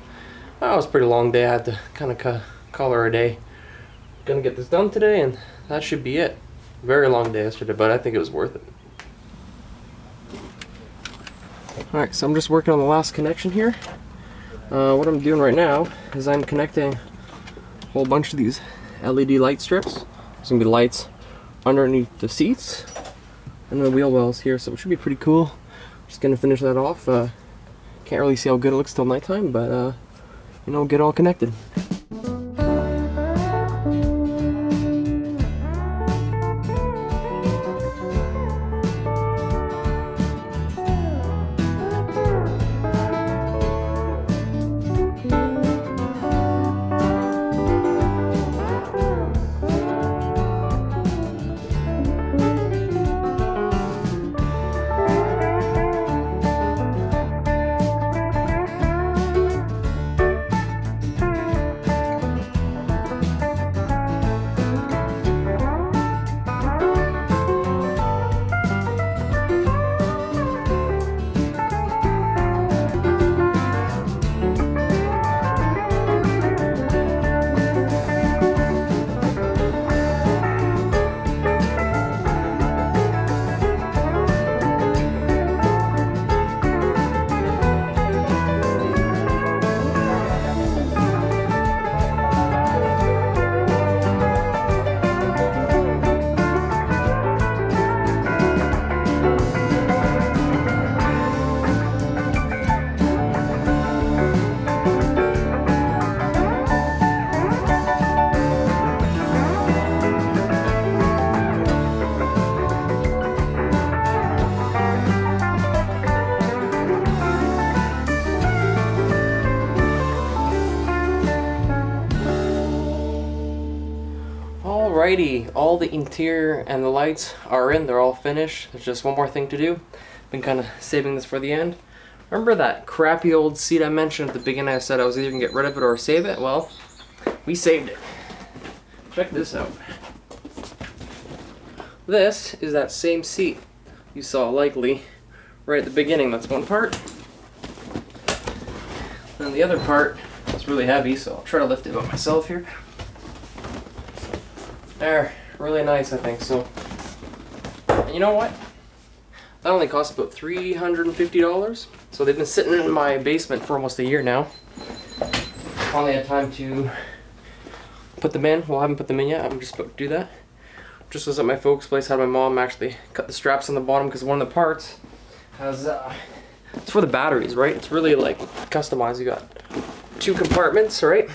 That was a pretty long day. I had to kind of call her a day. Gonna get this done today, and that should be it. Very long day yesterday, but I think it was worth it. Alright, so I'm just working on the last connection here. What I'm doing right now is I'm connecting a whole bunch of these LED light strips. There's gonna be lights underneath the seats and the wheel wells here, so it should be pretty cool. Just gonna finish that off. Can't really see how good it looks till nighttime, but you know, get all connected. Alrighty, all the interior and the lights are in, they're all finished. There's just one more thing to do. Been kind of saving this for the end. Remember that crappy old seat I mentioned at the beginning? I said I was either gonna get rid of it or save it? Well, we saved it. Check this out. This is that same seat you saw likely right at the beginning. That's one part. And the other part is really heavy, so I'll try to lift it by myself here. There, really nice, I think. So, and you know what? That only cost about $350. So they've been sitting in my basement for almost a year now. Finally had time to put them in. Well, I haven't put them in yet. I'm just about to do that. Just was at my folks' place. Had my mom actually cut the straps on the bottom because one of the parts has it's for the batteries, right? It's really like customized. You got 2 compartments, right?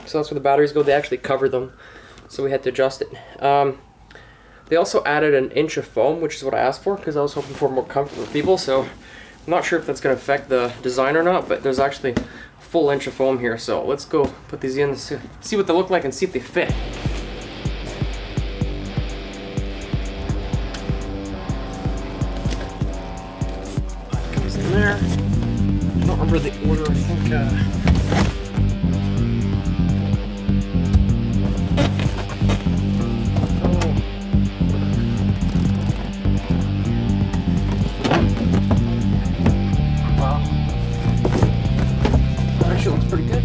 So that's where the batteries go. They actually cover them. So we had to adjust it. They also added an inch of foam, which is what I asked for because I was hoping for more comfort for people. So I'm not sure if that's going to affect the design or not, but there's actually a full inch of foam here. So let's go put these in, see what they look like and see if they fit. Comes in there. I don't remember the order. I think. Pretty good.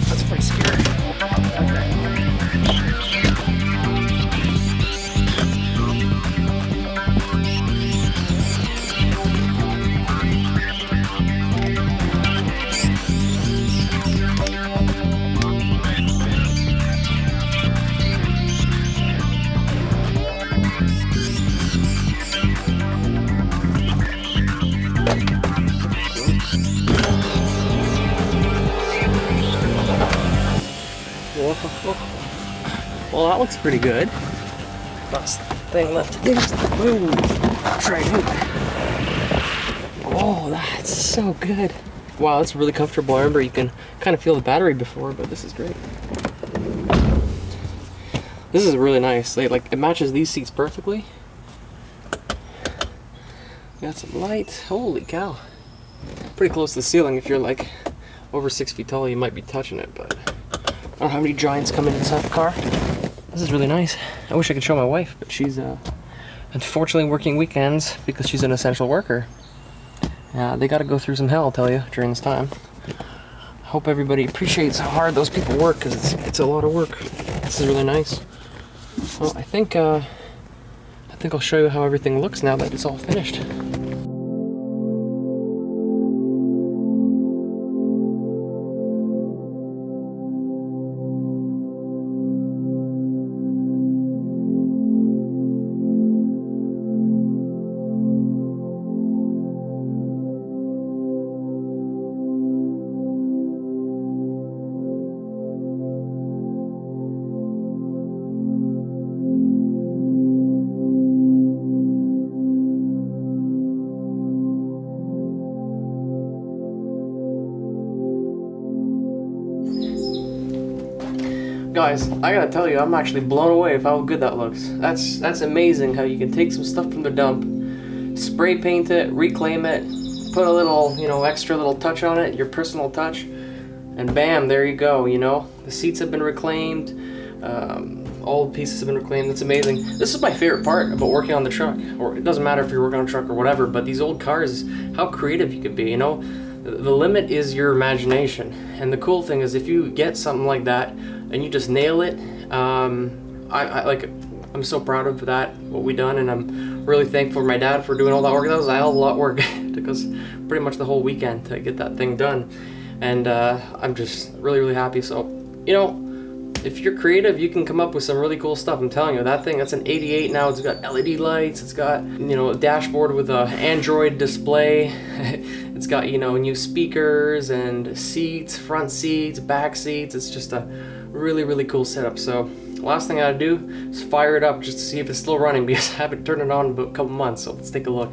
That's pretty scary. Well, that looks pretty good. Last thing left to do is move. Try it out. Oh, that's so good. Wow, that's really comfortable. I remember you can kind of feel the battery before, but this is great. This is really nice. It matches these seats perfectly. Got some light. Holy cow. pretty close to the ceiling. If you're like over 6 feet tall, you might be touching it, but I don't have any giants coming inside the car. This is really nice. I wish I could show my wife, but she's unfortunately working weekends because she's an essential worker. They got to go through some hell, I'll tell you, during this time. I hope everybody appreciates how hard those people work, because it's a lot of work. This is really nice. Well, I think I'll show you how everything looks now that it's all finished. Guys, I gotta tell you, I'm actually blown away with how good that looks. That's amazing how you can take some stuff from the dump, spray paint it, reclaim it, put a little, extra little touch on it, your personal touch, and bam, there you go, The seats have been reclaimed, all the pieces have been reclaimed. That's amazing. This is my favorite part about working on the truck, or it doesn't matter if you're working on a truck or whatever, but these old cars, how creative you could be, The limit is your imagination, and the cool thing is if you get something like that and you just nail it, I'm so proud of that, what we done, and I'm really thankful for my dad for doing all that work. That was a hell of a lot of work. It took us pretty much the whole weekend to get that thing done, and I'm just really, really happy. So, if you're creative, you can come up with some really cool stuff. I'm telling you, that thing, that's an 88 now. It's got LED lights, it's got, a dashboard with a Android display. It's got, new speakers and seats, front seats, back seats. It's just a really, really cool setup. So last thing I gotta do is fire it up just to see if it's still running, because I haven't turned it on in about a couple months. So let's take a look.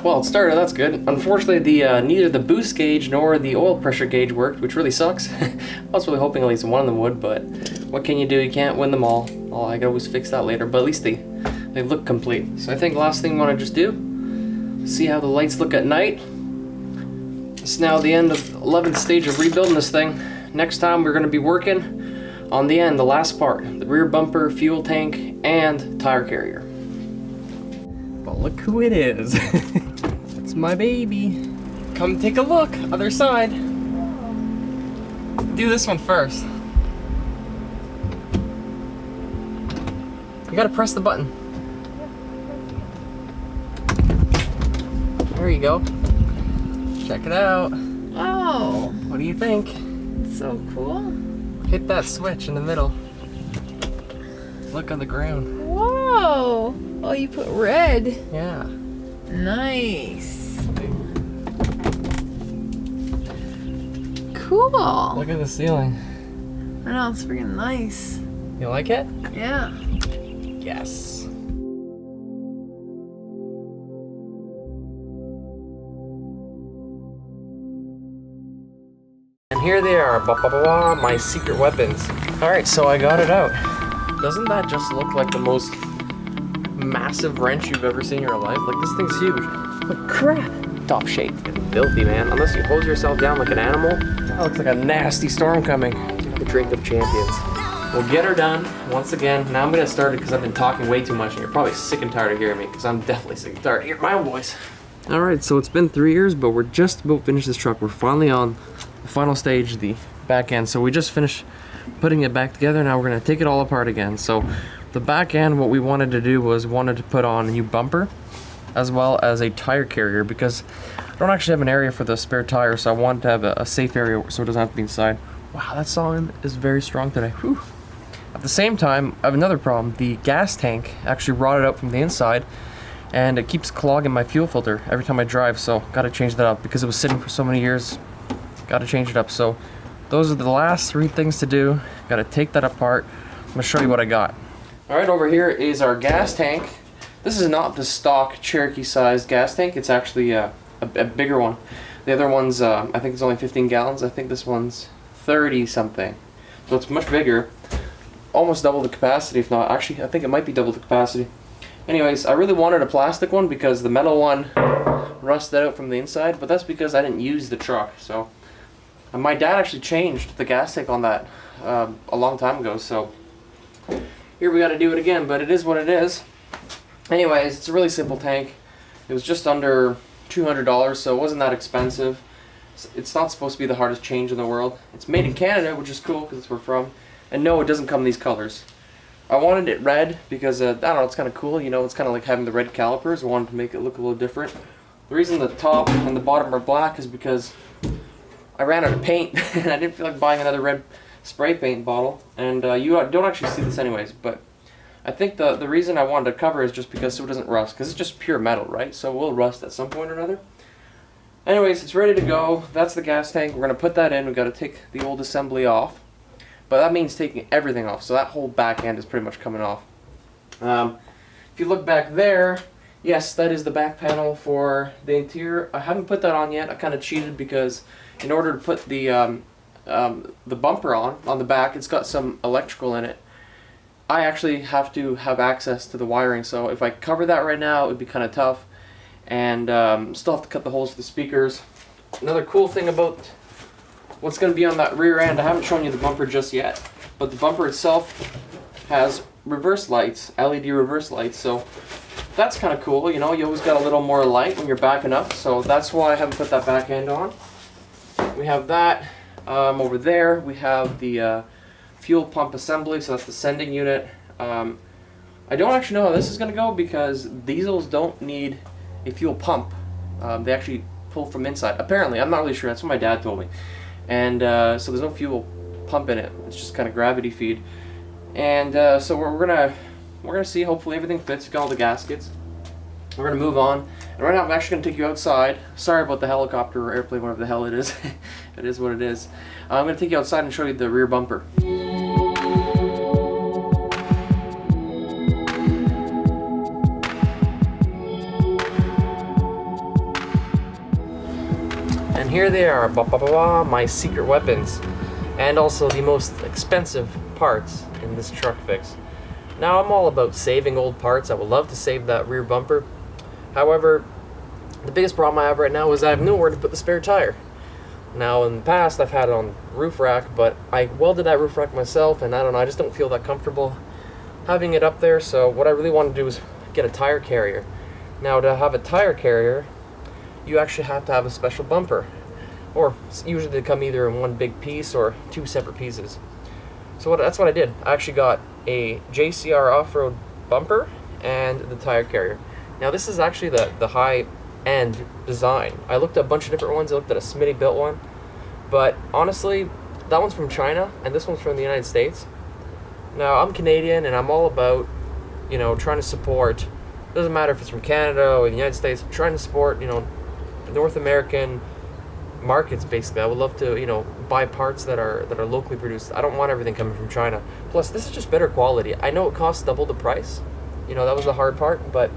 Well, it started, that's good. Unfortunately, neither the boost gauge nor the oil pressure gauge worked, which really sucks. I was really hoping at least one of them would, but what can you do? You can't win them all. I can always fix that later, but at least they look complete. So I think the last thing I want to just do, see how the lights look at night. It's now the end of the 11th stage of rebuilding this thing. Next time we're going to be working on the end, the last part, the rear bumper, fuel tank, and tire carrier. But look who it is. It's my baby. Come take a look, other side. Do this one first. You gotta press the button. There you go. Check it out. Oh, What do you think? it's so cool. Hit that switch in the middle. Look on the ground. Whoa. Oh, you put red. Yeah. Nice. Cool. Look at the ceiling. I know, it's freaking nice. You like it? Yeah. Yes. And here they are, my secret weapons. Alright, so I got it out. Doesn't that just look like the most massive wrench you've ever seen in your life? Like, this thing's huge. But crap. Top shape. It's filthy, man. Unless you hose yourself down like an animal, that looks like a nasty storm coming. The drink of champions. We'll get her done once again. Now I'm gonna start it because I've been talking way too much and you're probably sick and tired of hearing me, because I'm definitely sick and tired of hearing my own voice. Alright, so it's been 3 years, but we're just about finished this truck. We're finally on the final stage, the back end. So we just finished putting it back together. Now we're gonna take it all apart again. So the back end, what we wanted to do was to put on a new bumper as well as a tire carrier, because I don't actually have an area for the spare tire, so I wanted to have a safe area so it doesn't have to be inside. Wow, that song is very strong today. Whew. At the same time, I have another problem. The gas tank actually rotted out from the inside, and it keeps clogging my fuel filter every time I drive, so gotta change that up because it was sitting for so many years. Gotta change it up. So those are the last 3 things to do. Gotta take that apart. I'm gonna show you what I got. All right, over here is our gas tank. This is not the stock Cherokee sized gas tank. It's actually a bigger one. The other one's, I think it's only 15 gallons. I think this one's 30 something. So it's much bigger. Almost double the capacity, if not. Actually, I think it might be double the capacity. Anyways, I really wanted a plastic one because the metal one rusted out from the inside, but that's because I didn't use the truck. So my dad actually changed the gas tank on that a long time ago, so here we got to do it again, but it is what it is. Anyways, it's a really simple tank. It was just under $200, so it wasn't that expensive. It's not supposed to be the hardest change in the world. It's made in Canada, which is cool because it's where we're from. And no, it doesn't come in these colors. I wanted it red because, I don't know, it's kind of cool. You know, it's kind of like having the red calipers. I wanted to make it look a little different. The reason the top and the bottom are black is because I ran out of paint and I didn't feel like buying another red spray paint bottle. And you don't actually see this anyways, but I think the reason I wanted to cover is just because so it doesn't rust, because it's just pure metal, right? So it will rust at some point or another. Anyways, it's ready to go. That's the gas tank. We're going to put that in. We've got to take the old assembly off. But that means taking everything off. So that whole back end is pretty much coming off. If you look back there, yes, that is the back panel for the interior. I haven't put that on yet. I kind of cheated because in order to put the bumper on the back, it's got some electrical in it. I actually have to have access to the wiring. So if I cover that right now, it would be kind of tough. And still have to cut the holes for the speakers. Another cool thing about what's going to be on that rear end, I haven't shown you the bumper just yet, but the bumper itself has reverse lights, LED reverse lights, so that's kind of cool. You know, you always got a little more light when you're backing up, so that's why I haven't put that back end on. We have that over there. We have the fuel pump assembly, so that's the sending unit. I don't actually know how this is going to go because diesels don't need a fuel pump. They actually pull from inside. Apparently, I'm not really sure. That's what my dad told me. And so there's no fuel pump in it. It's just kind of gravity feed. And so we're gonna see. Hopefully everything fits. We've got all the gaskets. We're gonna move on. And right now I'm actually gonna take you outside. Sorry about the helicopter or airplane, whatever the hell it is. It is what it is. I'm gonna take you outside and show you the rear bumper. And here they are, my secret weapons, and also the most expensive parts in this truck fix. Now I'm all about saving old parts. I would love to save that rear bumper. However, the biggest problem I have right now is I have nowhere to put the spare tire. Now in the past I've had it on roof rack, but I welded that roof rack myself, and I don't know, I just don't feel that comfortable having it up there. So what I really want to do is get a tire carrier. Now to have a tire carrier, you actually have to have a special bumper, or usually they come either in one big piece or two separate pieces. So that's what I did. I actually got a JCR off-road bumper and the tire carrier. Now this is actually the high-end design. I looked at a bunch of different ones. I looked at a Smitty built one, but honestly that one's from China and this one's from the United States. Now I'm Canadian and I'm all about, you know, trying to support, doesn't matter if it's from Canada or the United States, I'm trying to support, you know, North American markets. Basically I would love to, you know, buy parts that are locally produced. I don't want everything coming from China. Plus this is just better quality. I know it costs double the price, you know, that was the hard part, but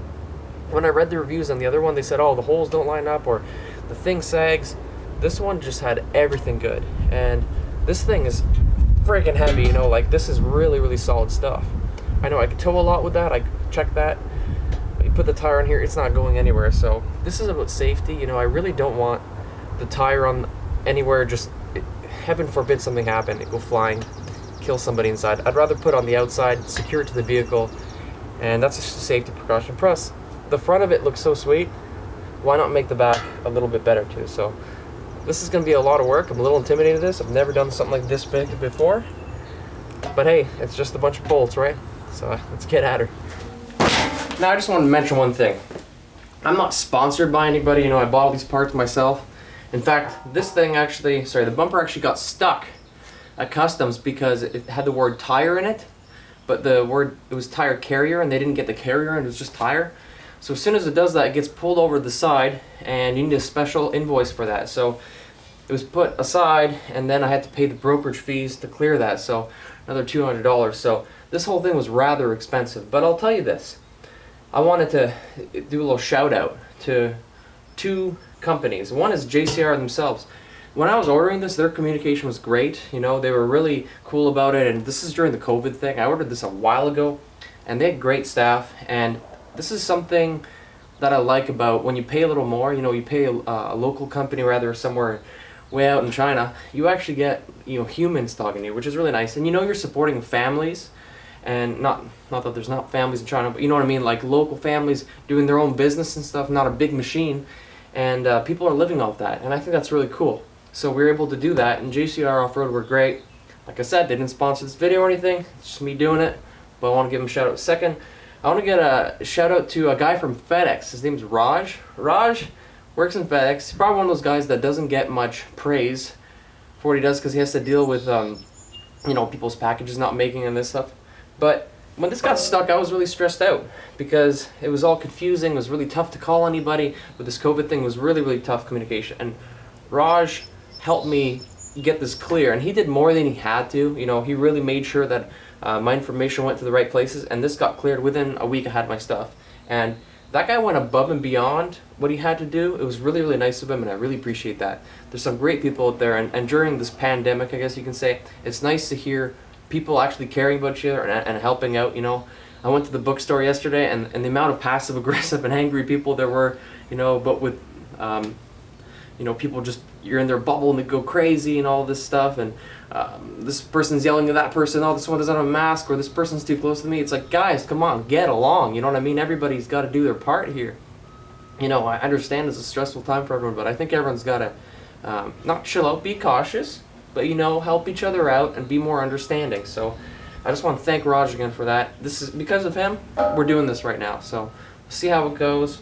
when I read the reviews on the other one, they said, oh, the holes don't line up or the thing sags. This one just had everything good, and this thing is freaking heavy, you know, like this is really, really solid stuff. I know I could tow a lot with that. I checked that. You put the tire on here, it's not going anywhere. So this is about safety. You know, I really don't want the tire on anywhere, just heaven forbid something happen, it go flying, kill somebody inside. I'd rather put it on the outside, secure it to the vehicle, and that's just a safety precaution. Plus, the front of it looks so sweet, why not make the back a little bit better too? So this is going to be a lot of work. I'm a little intimidated of this. I've never done something like this big before, but hey, it's just a bunch of bolts, right? So let's get at her. Now I just want to mention one thing. I'm not sponsored by anybody, you know, I bought all these parts myself. In fact, this thing actually, the bumper actually got stuck at customs because it had the word tire in it, but it was tire carrier, and they didn't get the carrier and it was just tire. So as soon as it does that, it gets pulled over to the side, and you need a special invoice for that. So it was put aside, and then I had to pay the brokerage fees to clear that, so another $200. So this whole thing was rather expensive. But I'll tell you this, I wanted to do a little shout out to two companies. One is JCR themselves. When I was ordering this, their communication was great. You know, they were really cool about it, and this is during the COVID thing. I ordered this a while ago, and they had great staff, and this is something that I like about when you pay a little more, you know, you pay a local company rather somewhere way out in China, you actually get, you know, humans talking to you, which is really nice. And you know you're supporting families, and not that there's not families in China, but you know what I mean, like local families doing their own business and stuff, not a big machine, and people are living off that, and I think that's really cool. So we were able to do that, and JCR Off-Road were great. Like I said, they didn't sponsor this video or anything, it's just me doing it, but I want to give them a shout out. Second, I want to get a shout out to a guy from FedEx. His name's Raj. Raj works in FedEx. He's probably one of those guys that doesn't get much praise for what he does because he has to deal with, you know, people's packages not making and this stuff. But when this got stuck, I was really stressed out because it was all confusing. It was really tough to call anybody. With this COVID thing, it was really, really tough communication. And Raj helped me get this clear, and he did more than he had to. You know, he really made sure that my information went to the right places, and this got cleared within a week. I had my stuff, and that guy went above and beyond what he had to do. It was really, really nice of him, and I really appreciate that. There's some great people out there, and during this pandemic, I guess you can say, it's nice to hear people actually caring about each other and helping out. You know, I went to the bookstore yesterday, and the amount of passive aggressive and angry people there were, you know, but with you know, people just, you're in their bubble and they go crazy and all this stuff, and this person's yelling at that person, oh, this one doesn't have a mask, or this person's too close to me. It's like, guys, come on, get along, you know what I mean? Everybody's got to do their part here. You know, I understand it's a stressful time for everyone, but I think everyone's got to not chill out, be cautious, but, you know, help each other out and be more understanding. So I just want to thank Raj again for that. This is because of him, we're doing this right now. So we'll see how it goes.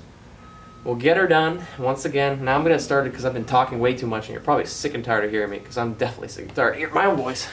We'll get her done once again. Now I'm going to get started because I've been talking way too much, and you're probably sick and tired of hearing me, because I'm definitely sick and tired of hearing my own voice.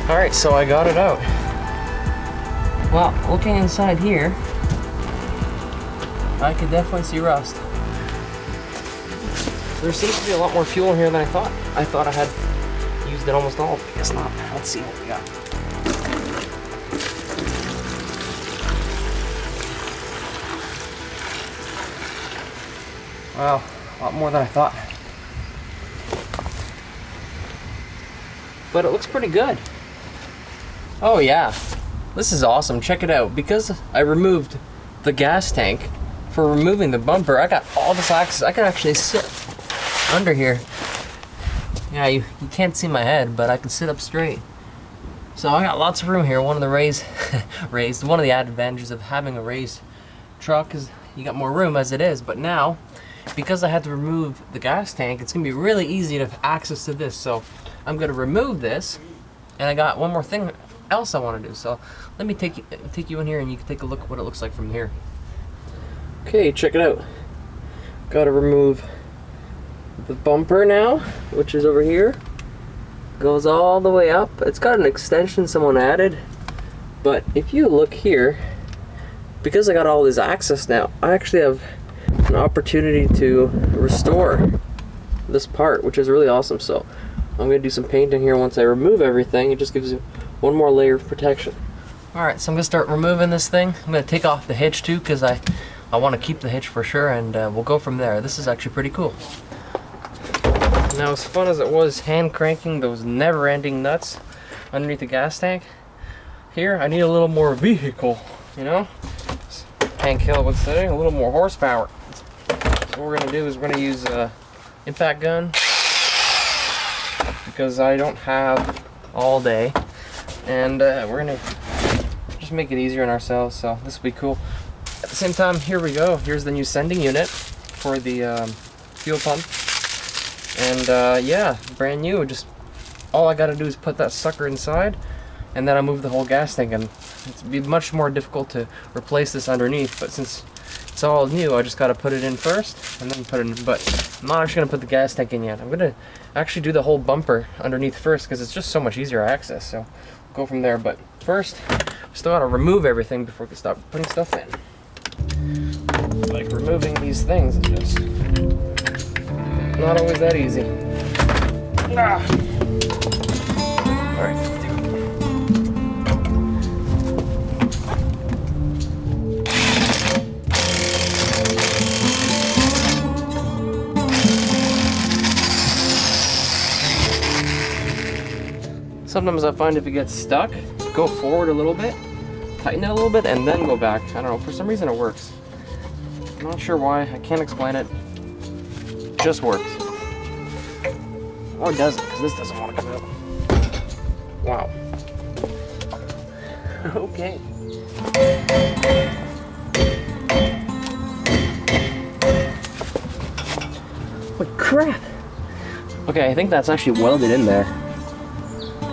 Alright, so I got it out. Well, looking inside here, I could definitely see rust. There seems to be a lot more fuel in here than I thought. I thought I had used it almost all. I guess not. Let's see what we got. Wow, a lot more than I thought. But it looks pretty good. Oh yeah, this is awesome. Check it out. Because I removed the gas tank, for removing the bumper, I got all this access. I can actually sit under here. Yeah, you can't see my head, but I can sit up straight. So I got lots of room here. One of the one of the advantages of having a raised truck is you got more room as it is. But now, because I had to remove the gas tank, it's gonna be really easy to have access to this. So I'm gonna remove this, and I got one more thing else I want to do. So let me take you in here, and you can take a look at what it looks like from here. Okay, check it out. Got to remove the bumper now, which is over here. Goes all the way up. It's got an extension someone added, but if you look here, because I got all this access now, I actually have an opportunity to restore this part, which is really awesome. So I'm gonna do some painting here once I remove everything. It just gives you one more layer of protection. Alright, so I'm gonna start removing this thing. I'm gonna take off the hitch too, because I want to keep the hitch for sure, and we'll go from there. This is actually pretty cool. Now, as fun as it was hand cranking those never-ending nuts underneath the gas tank, here I need a little more vehicle, you know? Hank Hill would say, a little more horsepower. So what we're gonna do is we're gonna use impact gun because I don't have all day, and we're gonna just make it easier on ourselves, so this will be cool. At the same time, here we go. Here's the new sending unit for the fuel pump, and yeah, brand new. Just all I gotta do is put that sucker inside, and then I move the whole gas tank, and it'd be much more difficult to replace this underneath, but since it's all new, I just gotta put it in first and then put it in. But I'm not actually gonna put the gas tank in yet. I'm gonna actually do the whole bumper underneath first because it's just so much easier access, so we'll go from there. But first, we still gotta remove everything before we can start putting stuff in. Like removing these things is just not always that easy. Ah. All right, let's do it. Sometimes I find if it gets stuck, go forward a little bit, tighten it a little bit, and then go back. I don't know, for some reason it works. I'm not sure why, I can't explain it. It just works. Or it doesn't, because this doesn't want to come out. Wow. Okay. Holy crap! Okay, I think that's actually welded in there.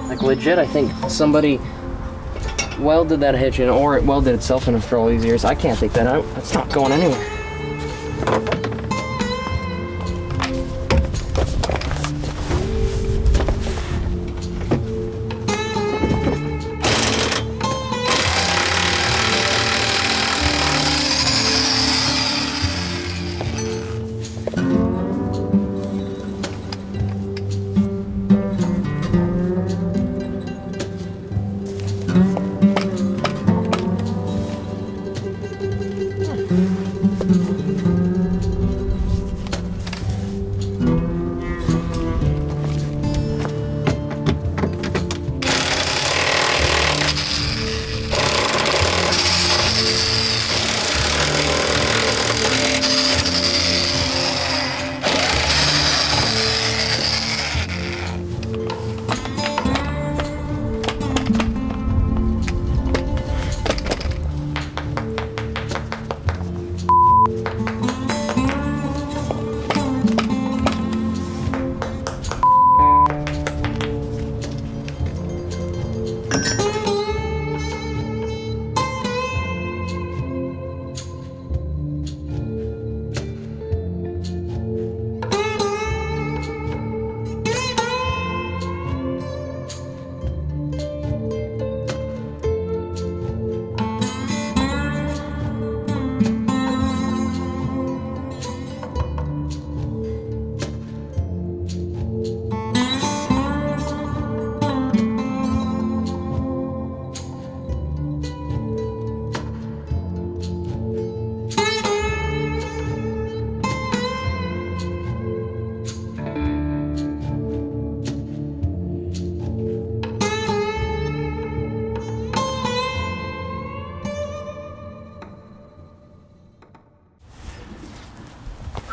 Like legit, I think somebody welded that hitch in, or it welded itself in after all these years. I can't take that out. That's not going anywhere.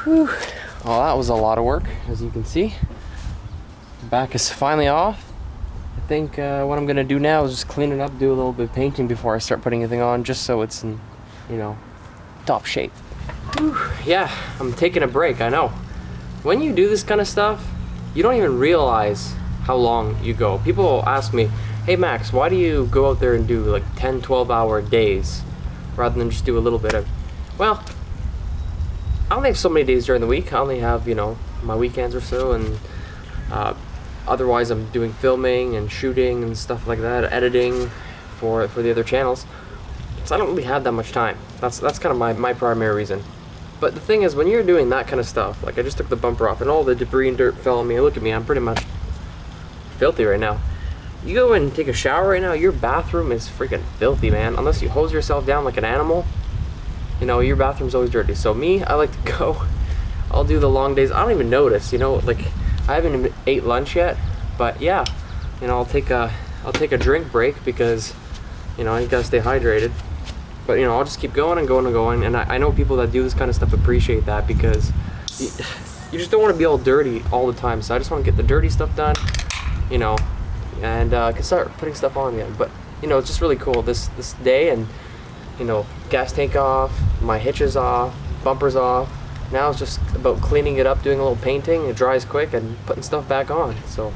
Whew. Well, that was a lot of work, as you can see. The back is finally off. I think what I'm gonna do now is just clean it up, do a little bit of painting before I start putting anything on, just so it's in, you know, top shape. Whew. Yeah, I'm taking a break, I know. When you do this kind of stuff, you don't even realize how long you go. People ask me, hey Max, why do you go out there and do like 10, 12-hour days rather than just do a little bit of, well, I only have so many days during the week. I only have, you know, my weekends or so, and otherwise I'm doing filming and shooting and stuff like that, editing for the other channels. So I don't really have that much time. That's kind of my primary reason. But the thing is, when you're doing that kind of stuff, like I just took the bumper off and all the debris and dirt fell on me. Look at me, I'm pretty much filthy right now. You go and take a shower right now, your bathroom is freaking filthy, man. Unless you hose yourself down like an animal, you know, your bathroom's always dirty. So me, I like to go, I'll do the long days. I don't even notice, you know, like I haven't even ate lunch yet, but yeah, you know, I'll take a drink break because, you know, you gotta stay hydrated. But you know, I'll just keep going and going and going, and I know people that do this kind of stuff appreciate that because you just don't want to be all dirty all the time. So I just want to get the dirty stuff done, you know, and I can start putting stuff on again. But you know, it's just really cool this day, and you know, gas tank off, my hitches off, bumpers off. Now it's just about cleaning it up, doing a little painting. It dries quick, and putting stuff back on. So,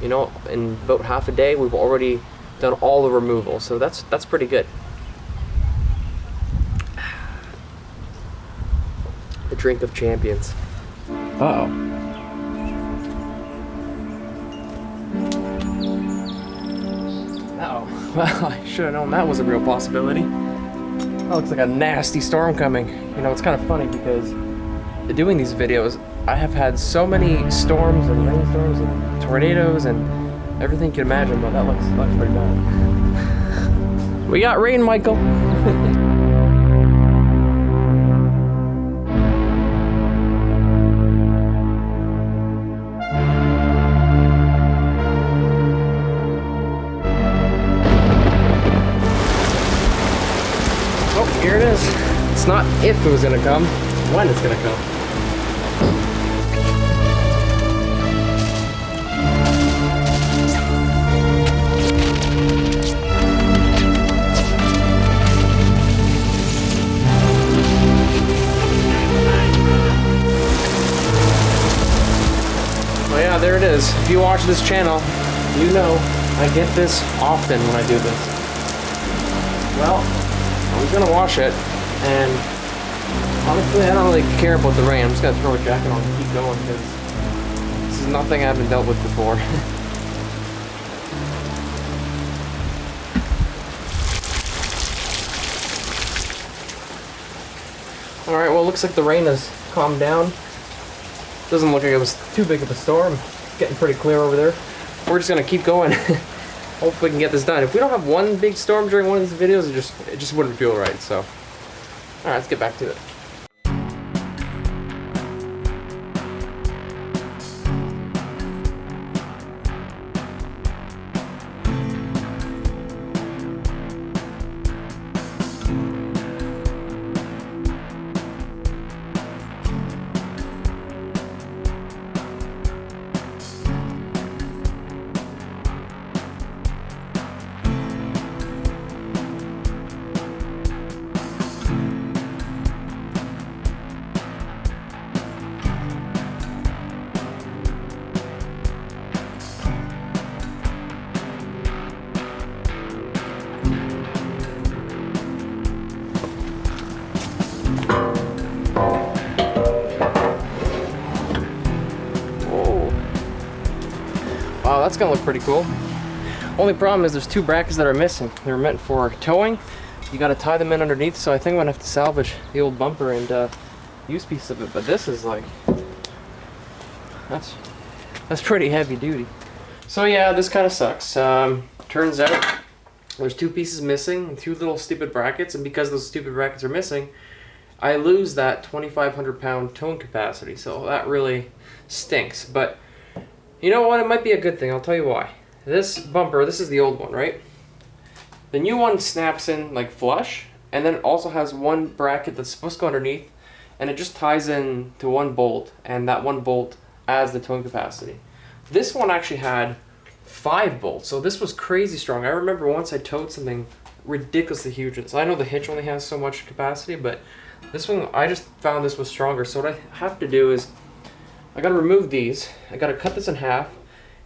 you know, in about half a day, we've already done all the removal. So that's pretty good. The drink of champions. Uh-oh. Uh-oh. Well, I should have known that was a real possibility. That looks like a nasty storm coming. You know, it's kind of funny because doing these videos, I have had so many storms and rainstorms and tornadoes and everything you can imagine, but that looks pretty bad. We got rain, Michael. Oh, here it is. It's not if it was gonna come, when it's gonna come. Oh yeah, there it is. If you watch this channel, you know I get this often when I do this. Well, I was gonna wash it, and honestly, I don't really care about the rain. I'm just gonna throw a jacket on and keep going because this is nothing I haven't dealt with before. All right, well, it looks like the rain has calmed down. Doesn't look like it was too big of a storm. It's getting pretty clear over there. We're just gonna keep going. Hopefully we can get this done. If we don't have one big storm during one of these videos, it just wouldn't feel right. So, all right, let's get back to it. Wow, that's gonna look pretty cool. Only problem is there's two brackets that are missing. They're meant for towing. You gotta tie them in underneath, so I think I'm gonna have to salvage the old bumper and use pieces of it. But this is like, that's pretty heavy duty. So yeah, this kind of sucks. Turns out there's two pieces missing, two little stupid brackets, and because those stupid brackets are missing, I lose that 2,500 pound towing capacity. So that really stinks. But you know what? It might be a good thing. I'll tell you why. This bumper, this is the old one, right? The new one snaps in like flush, and then it also has one bracket that's supposed to go underneath, and it just ties in to one bolt, and that one bolt adds the towing capacity. This one actually had 5 bolts, so this was crazy strong. I remember once I towed something ridiculously huge. So I know the hitch only has so much capacity, but this one, I just found this was stronger. So what I have to do is, I gotta remove these, I gotta cut this in half,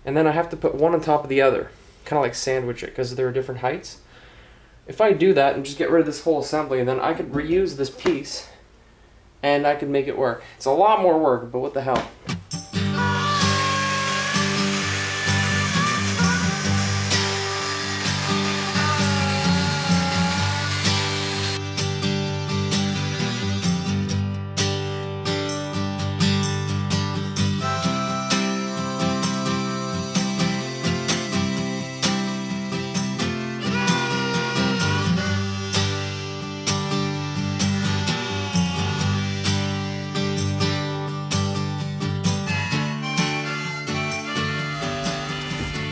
and then I have to put one on top of the other, kind of like sandwich it, because they're different heights. If I do that and just get rid of this whole assembly, then I could reuse this piece, and I could make it work. It's a lot more work, but what the hell.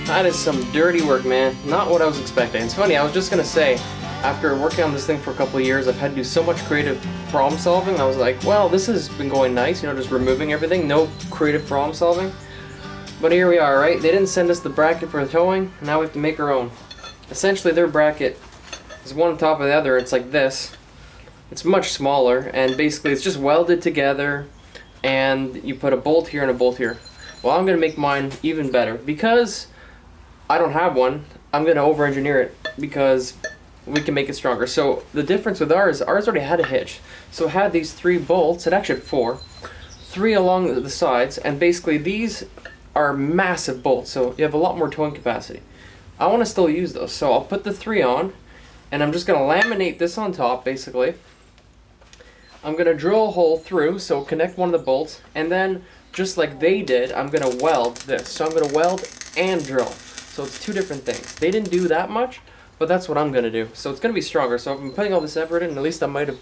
That is some dirty work, man. Not what I was expecting. It's funny, I was just gonna say, after working on this thing for a couple of years, I've had to do so much creative problem solving. I was like, well, this has been going nice, you know, just removing everything, no creative problem solving. But here we are, right? They didn't send us the bracket for the towing, now we have to make our own. Essentially, their bracket is one on top of the other. It's like this. It's much smaller, and basically it's just welded together, and you put a bolt here and a bolt here. Well, I'm gonna make mine even better. Because I don't have one, I'm gonna over-engineer it, because we can make it stronger. So the difference with ours already had a hitch. So it had these 3 bolts, it actually had 4. 3 along the sides, and basically these are massive bolts, so you have a lot more towing capacity. I wanna still use those, so I'll put the 3 on, and I'm just gonna laminate this on top, basically. I'm gonna drill a hole through, so connect one of the bolts, and then, just like they did, I'm gonna weld this. So I'm gonna weld and drill. So it's 2 different things. They didn't do that much, but that's what I'm gonna do. So it's gonna be stronger. So if I'm putting all this effort in, at least I might have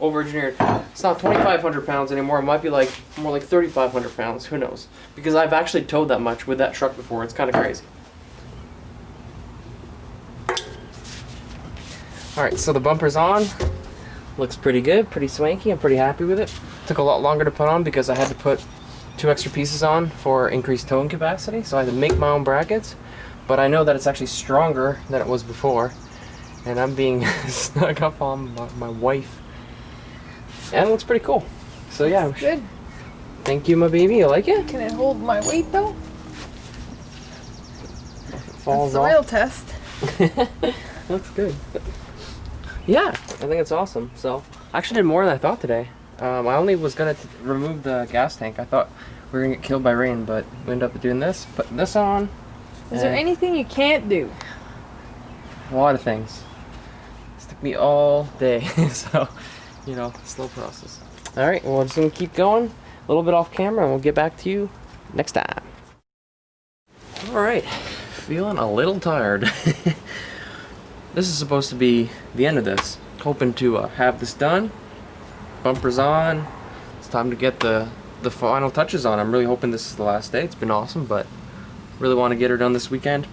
over-engineered. It's not 2,500 pounds anymore. It might be like more like 3,500 pounds. Who knows? Because I've actually towed that much with that truck before. It's kind of crazy. All right, so the bumper's on. Looks pretty good, pretty swanky. I'm pretty happy with it. Took a lot longer to put on because I had to put 2 extra pieces on for increased towing capacity. So I had to make my own brackets. But I know that it's actually stronger than it was before. And I'm being snuck up on by my wife. And it looks pretty cool. So yeah. Good. Thank you, my baby. You like it? Can it hold my weight though? Falls That's the off. real test. Looks good. Yeah, I think it's awesome. So I actually did more than I thought today. I only was gonna remove the gas tank. I thought we were gonna get killed by rain, but we ended up doing this. Putting this on. Is there anything you can't do? A lot of things. This took me all day, so you know, slow process. All right, well, we're just gonna keep going. A little bit off camera, and we'll get back to you next time. All right, feeling a little tired. This is supposed to be the end of this. Hoping to have this done. Bumper's on. It's time to get the final touches on. I'm really hoping this is the last day. It's been awesome, but really want to get her done this weekend.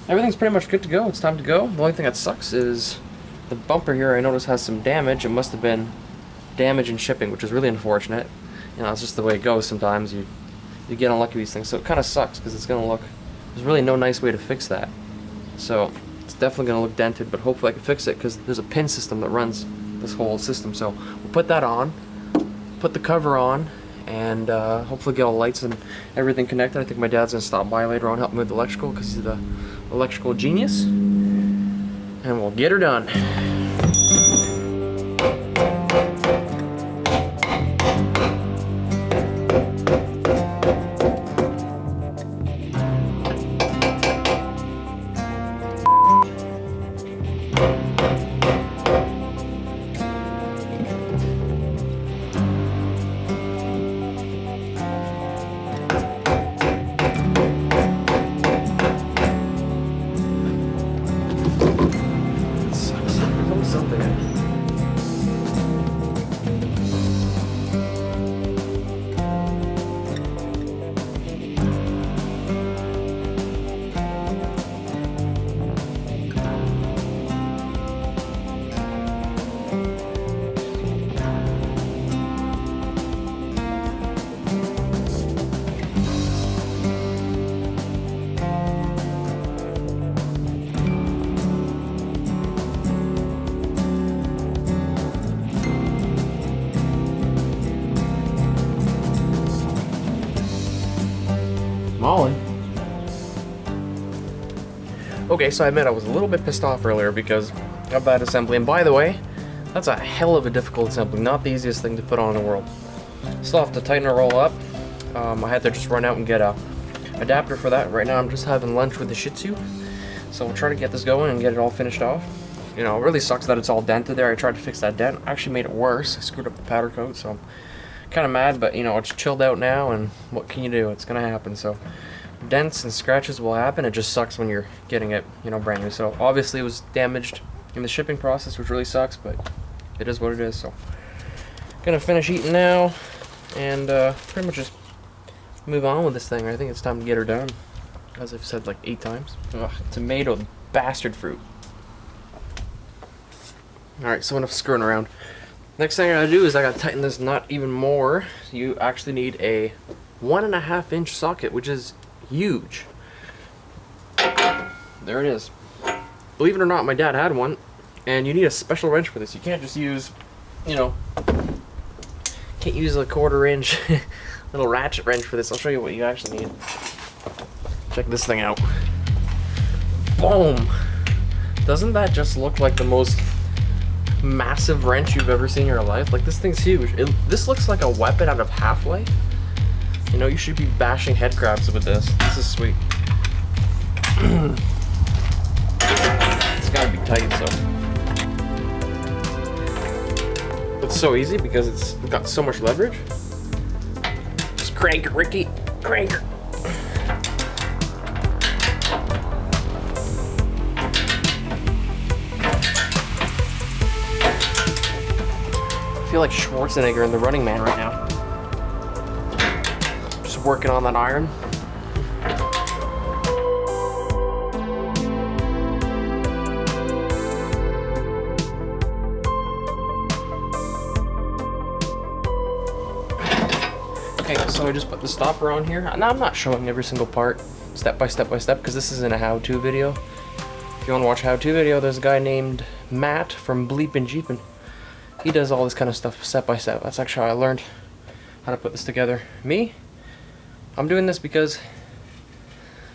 Everything's pretty much good to go. It's time to go. The only thing that sucks is the bumper here, I noticed, has some damage. It must have been damage in shipping, which is really unfortunate. You know, it's just the way it goes sometimes. You get unlucky with these things. So it kind of sucks because it's going to look... There's really no nice way to fix that. So it's definitely going to look dented, but hopefully I can fix it because there's a pin system that runs this whole system. So we'll put that on, put the cover on, and hopefully get all the lights and everything connected. I think my dad's going to stop by later on, help me with the electrical because he's the electrical genius. And we'll get her done. Molly. Okay, so I admit I was a little bit pissed off earlier because of that assembly. And by the way, that's a hell of a difficult assembly. Not the easiest thing to put on in the world. Still have to tighten her roll up. I had to just run out and get a adapter for that. Right now I'm just having lunch with the Shih Tzu. So we'll try to get this going and get it all finished off. You know, it really sucks that it's all dented there. I tried to fix that dent. I actually made it worse. I screwed up the powder coat, so I'm kind of mad, but you know, it's chilled out now, and what can you do? It's gonna happen. So dents and scratches will happen. It just sucks when you're getting it, you know, brand new. So obviously it was damaged in the shipping process, which really sucks, but it is what it is. So gonna finish eating now and pretty much just move on with this thing. I think it's time to get her done, as I've said like 8 times. Ugh, tomato, bastard fruit. Alright, so enough screwing around. Next thing I gotta do is I gotta tighten this nut even more. You actually need a 1.5 inch socket, which is huge. There it is. Believe it or not, my dad had one, and you need a special wrench for this. You can't just use, you know, can't use a 1/4 inch little ratchet wrench for this. I'll show you what you actually need. Check this thing out. Boom! Doesn't that just look like the most massive wrench you've ever seen in your life? Like, this thing's huge. This looks like a weapon out of Half-Life. You know, you should be bashing head crabs with this. This is sweet. It's gotta be tight, so. It's so easy because it's got so much leverage. Just crank it, Ricky. Crank it. I feel like Schwarzenegger in The Running Man right now. Just working on that iron. Okay, so I just put the stopper on here. Now I'm not showing every single part step by step because this isn't a how-to video. If you want to watch a how-to video, there's a guy named Matt from Bleep and Jeep, and he does all this kind of stuff step by step. That's actually how I learned how to put this together. Me, I'm doing this because,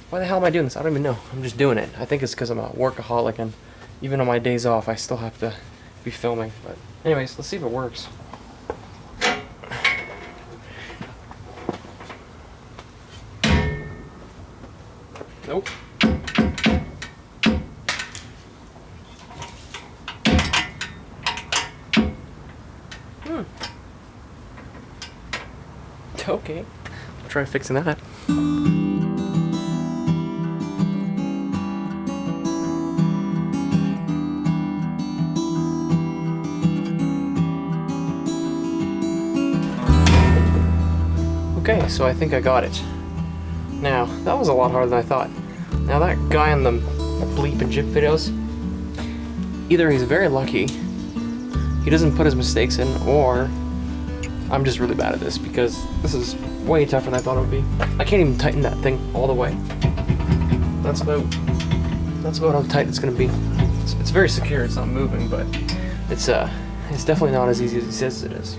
why the hell am I doing this? I don't even know. I'm just doing it. I think it's because I'm a workaholic, and even on my days off, I still have to be filming. But anyways, let's see if it works. Nope. Okay, I'll try fixing that. Okay, so I think I got it. Now, that was a lot harder than I thought. Now that guy in the Bleep and Jip videos, either he's very lucky, he doesn't put his mistakes in, or I'm just really bad at this because this is way tougher than I thought it would be. I can't even tighten that thing all the way. That's about how tight it's gonna be. It's very secure, it's not moving, but it's definitely not as easy as he says it is.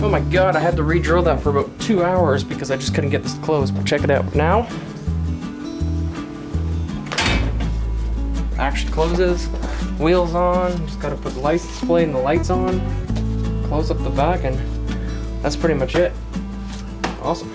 Oh my god, I had to re-drill that for about 2 hours because I just couldn't get this to close, but check it out. Now, action closes, wheels on, just gotta put the license plate and the lights on, close up the back, and that's pretty much it. Awesome.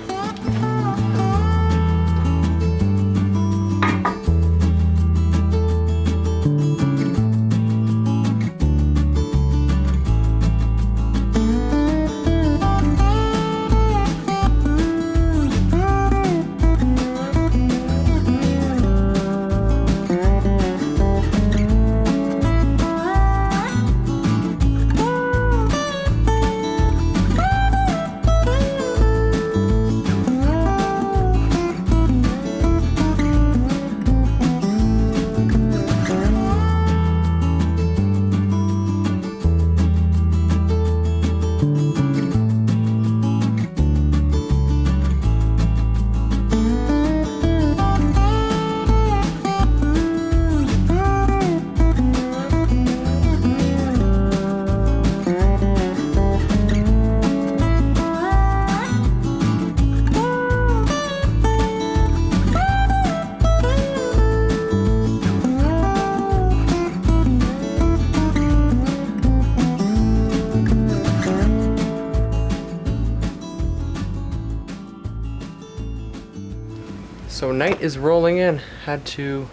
So night is rolling in. Had to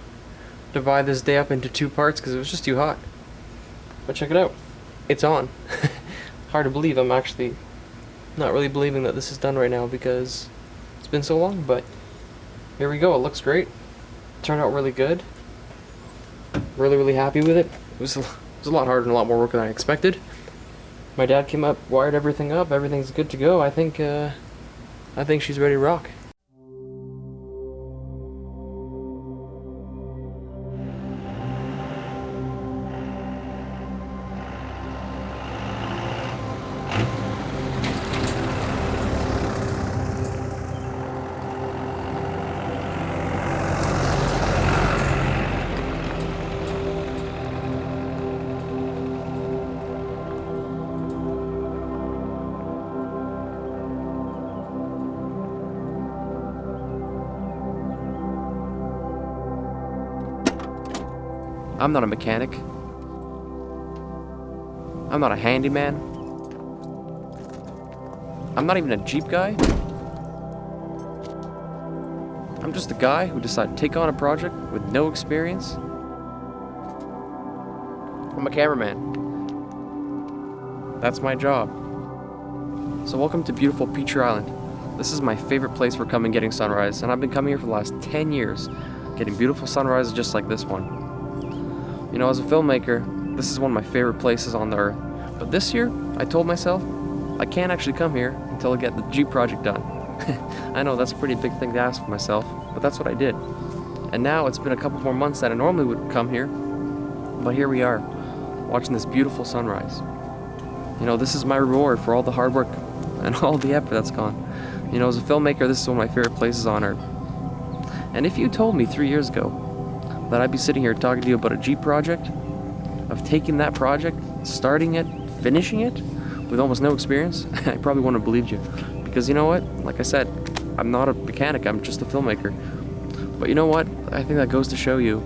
divide this day up into 2 parts because it was just too hot. But check it out. It's on. hard to believe. I'm actually not really believing that this is done right now because it's been so long, but here we go. It looks great. Turned out really good. Really, really happy with it. It was a lot harder and a lot more work than I expected. My dad came up, wired everything up. Everything's good to go. I think she's ready to rock. I'm not a mechanic. I'm not a handyman. I'm not even a Jeep guy. I'm just a guy who decided to take on a project with no experience. I'm a cameraman. That's my job. So welcome to beautiful Peacher Island. This is my favorite place for coming getting sunrise, and I've been coming here for the last 10 years, getting beautiful sunrises just like this one. You know, as a filmmaker, this is one of my favorite places on the earth. But this year, I told myself, I can't actually come here until I get the Jeep project done. I know that's a pretty big thing to ask for myself, but that's what I did. And now it's been a couple more months that I normally would come here, but here we are, watching this beautiful sunrise. You know, this is my reward for all the hard work and all the effort that's gone. You know, as a filmmaker, this is one of my favorite places on earth. And if you told me 3 years ago that I'd be sitting here talking to you about a Jeep project, of taking that project, starting it, finishing it, with almost no experience, I probably wouldn't have believed you. Because you know what? Like I said, I'm not a mechanic, I'm just a filmmaker. But you know what? I think that goes to show you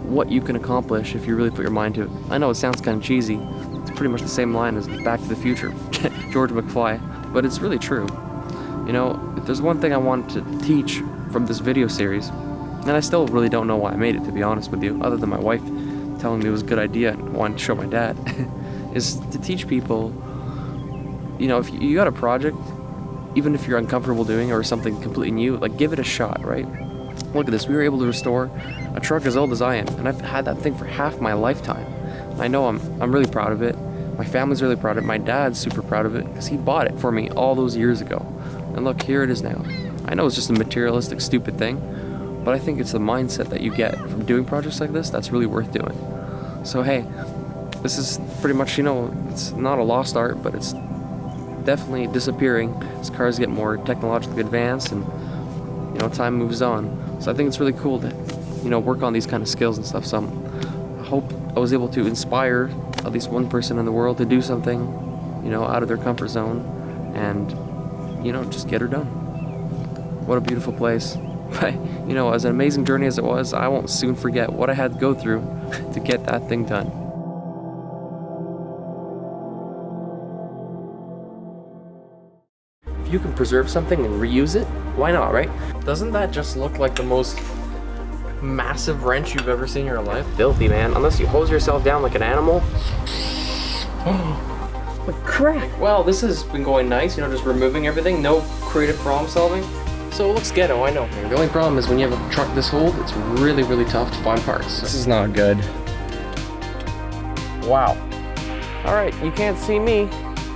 what you can accomplish if you really put your mind to it. I know it sounds kind of cheesy. It's pretty much the same line as Back to the Future, George McFly, but it's really true. You know, if there's one thing I wanted to teach from this video series, and I still really don't know why I made it, to be honest with you, other than my wife telling me it was a good idea and wanting to show my dad, is to teach people, you know, if you got a project, even if you're uncomfortable doing it or something completely new, like give it a shot, right? Look at this, we were able to restore a truck as old as I am, and I've had that thing for half my lifetime. I know I'm really proud of it. My family's really proud of it. My dad's super proud of it because he bought it for me all those years ago. And look, here it is now. I know it's just a materialistic, stupid thing, but I think it's the mindset that you get from doing projects like this that's really worth doing. So hey, this is pretty much, you know, it's not a lost art, but it's definitely disappearing as cars get more technologically advanced and, you know, time moves on. So I think it's really cool to, you know, work on these kind of skills and stuff. So I hope I was able to inspire at least one person in the world to do something, you know, out of their comfort zone and, you know, just get her done. What a beautiful place. But, you know, as an amazing journey as it was, I won't soon forget what I had to go through to get that thing done. If you can preserve something and reuse it, why not, right? Doesn't that just look like the most massive wrench you've ever seen in your life? Filthy, man. Unless you hose yourself down like an animal. What crap. Well, this has been going nice, you know, just removing everything. No creative problem solving. So it looks ghetto, I know. The only problem is when you have a truck this old, it's really, really tough to find parts. This is not good. Wow. Alright, you can't see me,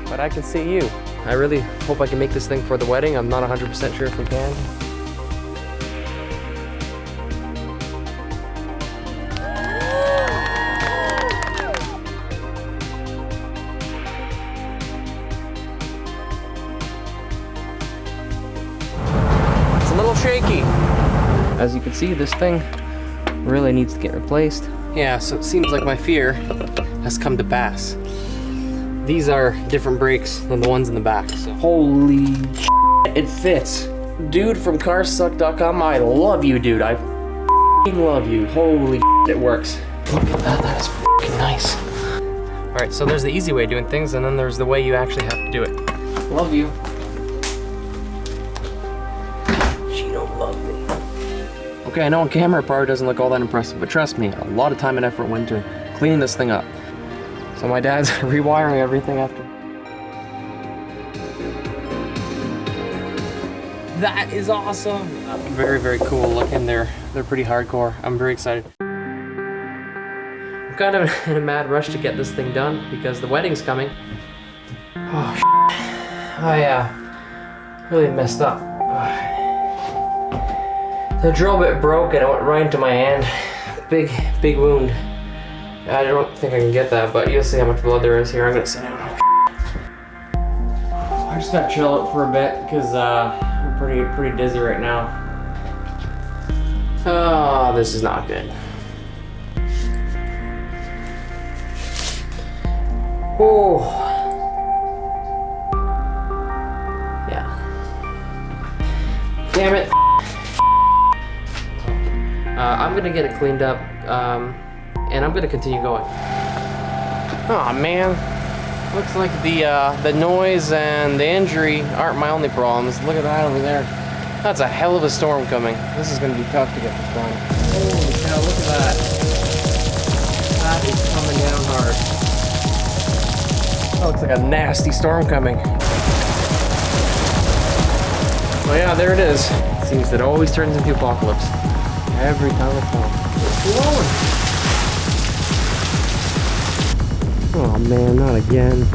but I can see you. I really hope I can make this thing for the wedding. I'm not 100% sure if we can. It's a little shaky. As you can see, this thing really needs to get replaced. Yeah, so it seems like my fear has come to pass. These are different brakes than the ones in the back. So. Holy shit, it fits. Dude from carsuck.com, I love you, dude. I love you. Holy shit, it works. Look at that, that is fucking nice. All right, so there's the easy way of doing things, and then there's the way you actually have to do it. Love you. She don't love me. Okay, I know on camera it probably doesn't look all that impressive, but trust me, a lot of time and effort went into cleaning this thing up. So my dad's rewiring everything after That is awesome. Very, very cool looking. They're pretty hardcore. I'm very excited. I'm kind of in a mad rush to get this thing done because the wedding's coming. Oh, I really messed up. The drill bit broke and it went right into my hand. Big wound. I don't think I can get that, but you'll see how much blood there is here. I'm gonna sit down. I just gotta chill out for a bit because I'm pretty dizzy right now. Oh, this is not good. Oh. Yeah. Damn it. I'm gonna get it cleaned up, and I'm gonna continue going. Oh man. Looks like the noise and the injury aren't my only problems. Look at that over there. That's a hell of a storm coming. This is gonna be tough to get this done. Holy cow, look at that. That is coming down hard. That looks like a nasty storm coming. Well, yeah, there it is. It seems that it always turns into apocalypse. Every time it comes. It's blowing. Oh man, not again.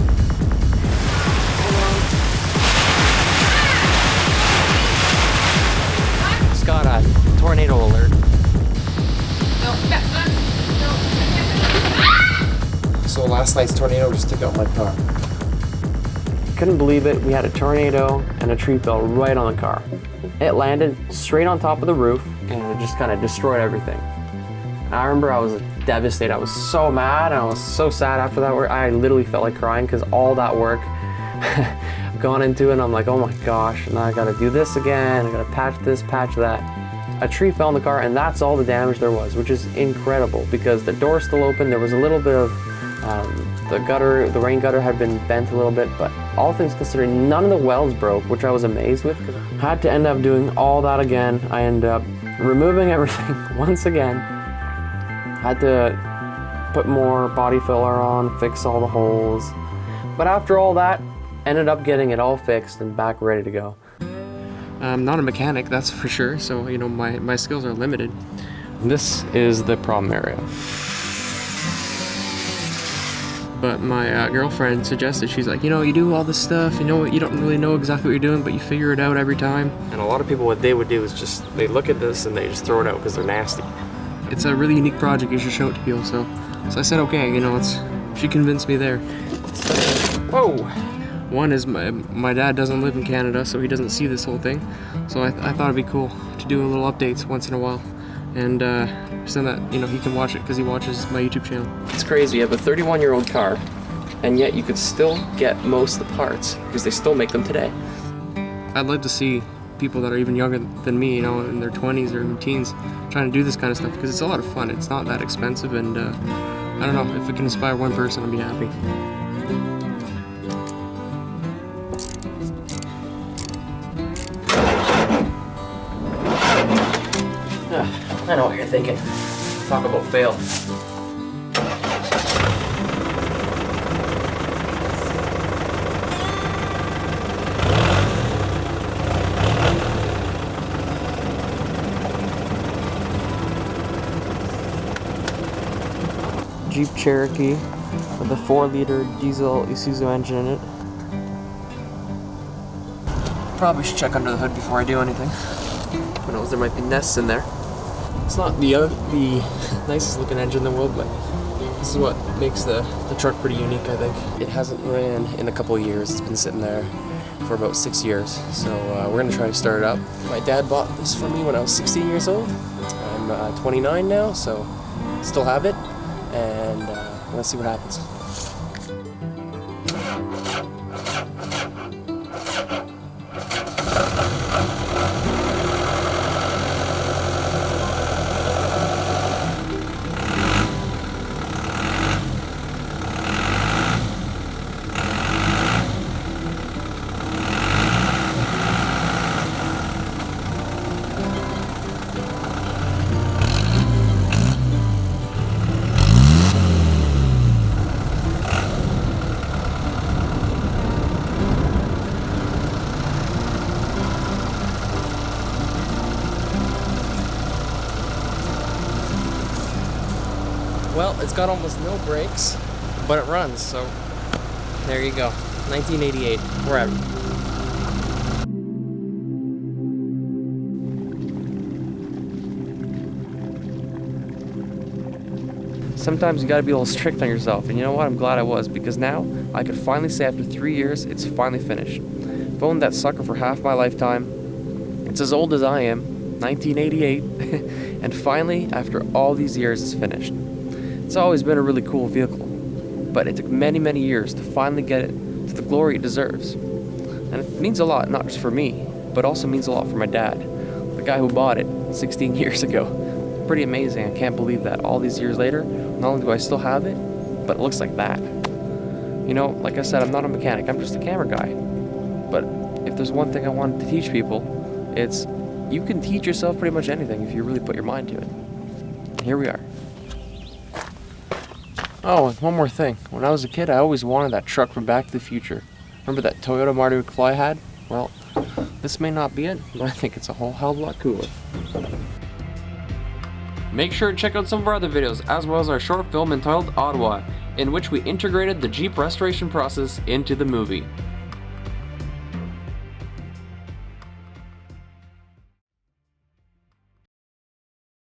Just got a tornado alert. So last night's tornado just took out my car. Couldn't believe it. We had a tornado and a tree fell right on the car. It landed straight on top of the roof and it just kind of destroyed everything. I remember I was devastated. I was so mad and I was so sad after that work. I literally felt like crying because all that work I've gone into it and I'm like, oh my gosh, now I gotta do this again. I gotta patch this, patch that. A tree fell in the car and that's all the damage there was, which is incredible because the door's still open. There was a little bit of the rain gutter had been bent a little bit, but all things considered, none of the welds broke, which I was amazed with. I had to end up doing all that again. I ended up removing everything once again. Had to put more body filler on, fix all the holes. But after all that, ended up getting it all fixed and back ready to go. I'm not a mechanic, that's for sure, so you know my skills are limited. This is the problem area. But my girlfriend suggested, she's like, you know, you do all this stuff, you know, you don't really know exactly what you're doing, but you figure it out every time. And a lot of people, what they would do is just, they look at this and they just throw it out because they're nasty. It's a really unique project, you should show it to people, so I said, okay, you know, she convinced me there. Whoa! One is my dad doesn't live in Canada, so he doesn't see this whole thing. So I thought it'd be cool to do a little updates once in a while. And so that, you know, he can watch it because he watches my YouTube channel. It's crazy, you have a 31-year-old car, and yet you could still get most of the parts because they still make them today. I'd like to see people that are even younger than me, you know, in their 20s or teens, trying to do this kind of stuff because it's a lot of fun. It's not that expensive, and I don't know, if it can inspire one person, I'd be happy. I know what you're thinking. Talk about fail. Jeep Cherokee with a 4-liter diesel Isuzu engine in it. Probably should check under the hood before I do anything. Who knows, there might be nests in there. It's not the nicest looking engine in the world, but this is what makes the truck pretty unique, I think. It hasn't ran in a couple of years. It's been sitting there for about 6 years. So we're gonna try to start it up. My dad bought this for me when I was 16 years old. I'm 29 now, so still have it. And let's see what happens. Well, it's got almost no brakes, but it runs, so there you go. 1988, forever. Sometimes you gotta be a little strict on yourself, and you know what? I'm glad I was, because now I could finally say after 3 years, it's finally finished. I've owned that sucker for half my lifetime. It's as old as I am, 1988, and finally, after all these years, it's finished. It's always been a really cool vehicle, but it took many, many years to finally get it to the glory it deserves. And it means a lot, not just for me, but also means a lot for my dad, the guy who bought it 16 years ago. Pretty amazing. I can't believe that all these years later, not only do I still have it, but it looks like that. You know, like I said, I'm not a mechanic, I'm just a camera guy. But if there's one thing I wanted to teach people, it's you can teach yourself pretty much anything if you really put your mind to it. And here we are. Oh, and one more thing. When I was a kid, I always wanted that truck from Back to the Future. Remember that Toyota Marty McFly had? Well, this may not be it, but I think it's a whole hell of a lot cooler. Make sure to check out some of our other videos, as well as our short film entitled Ottawa, in which we integrated the Jeep restoration process into the movie.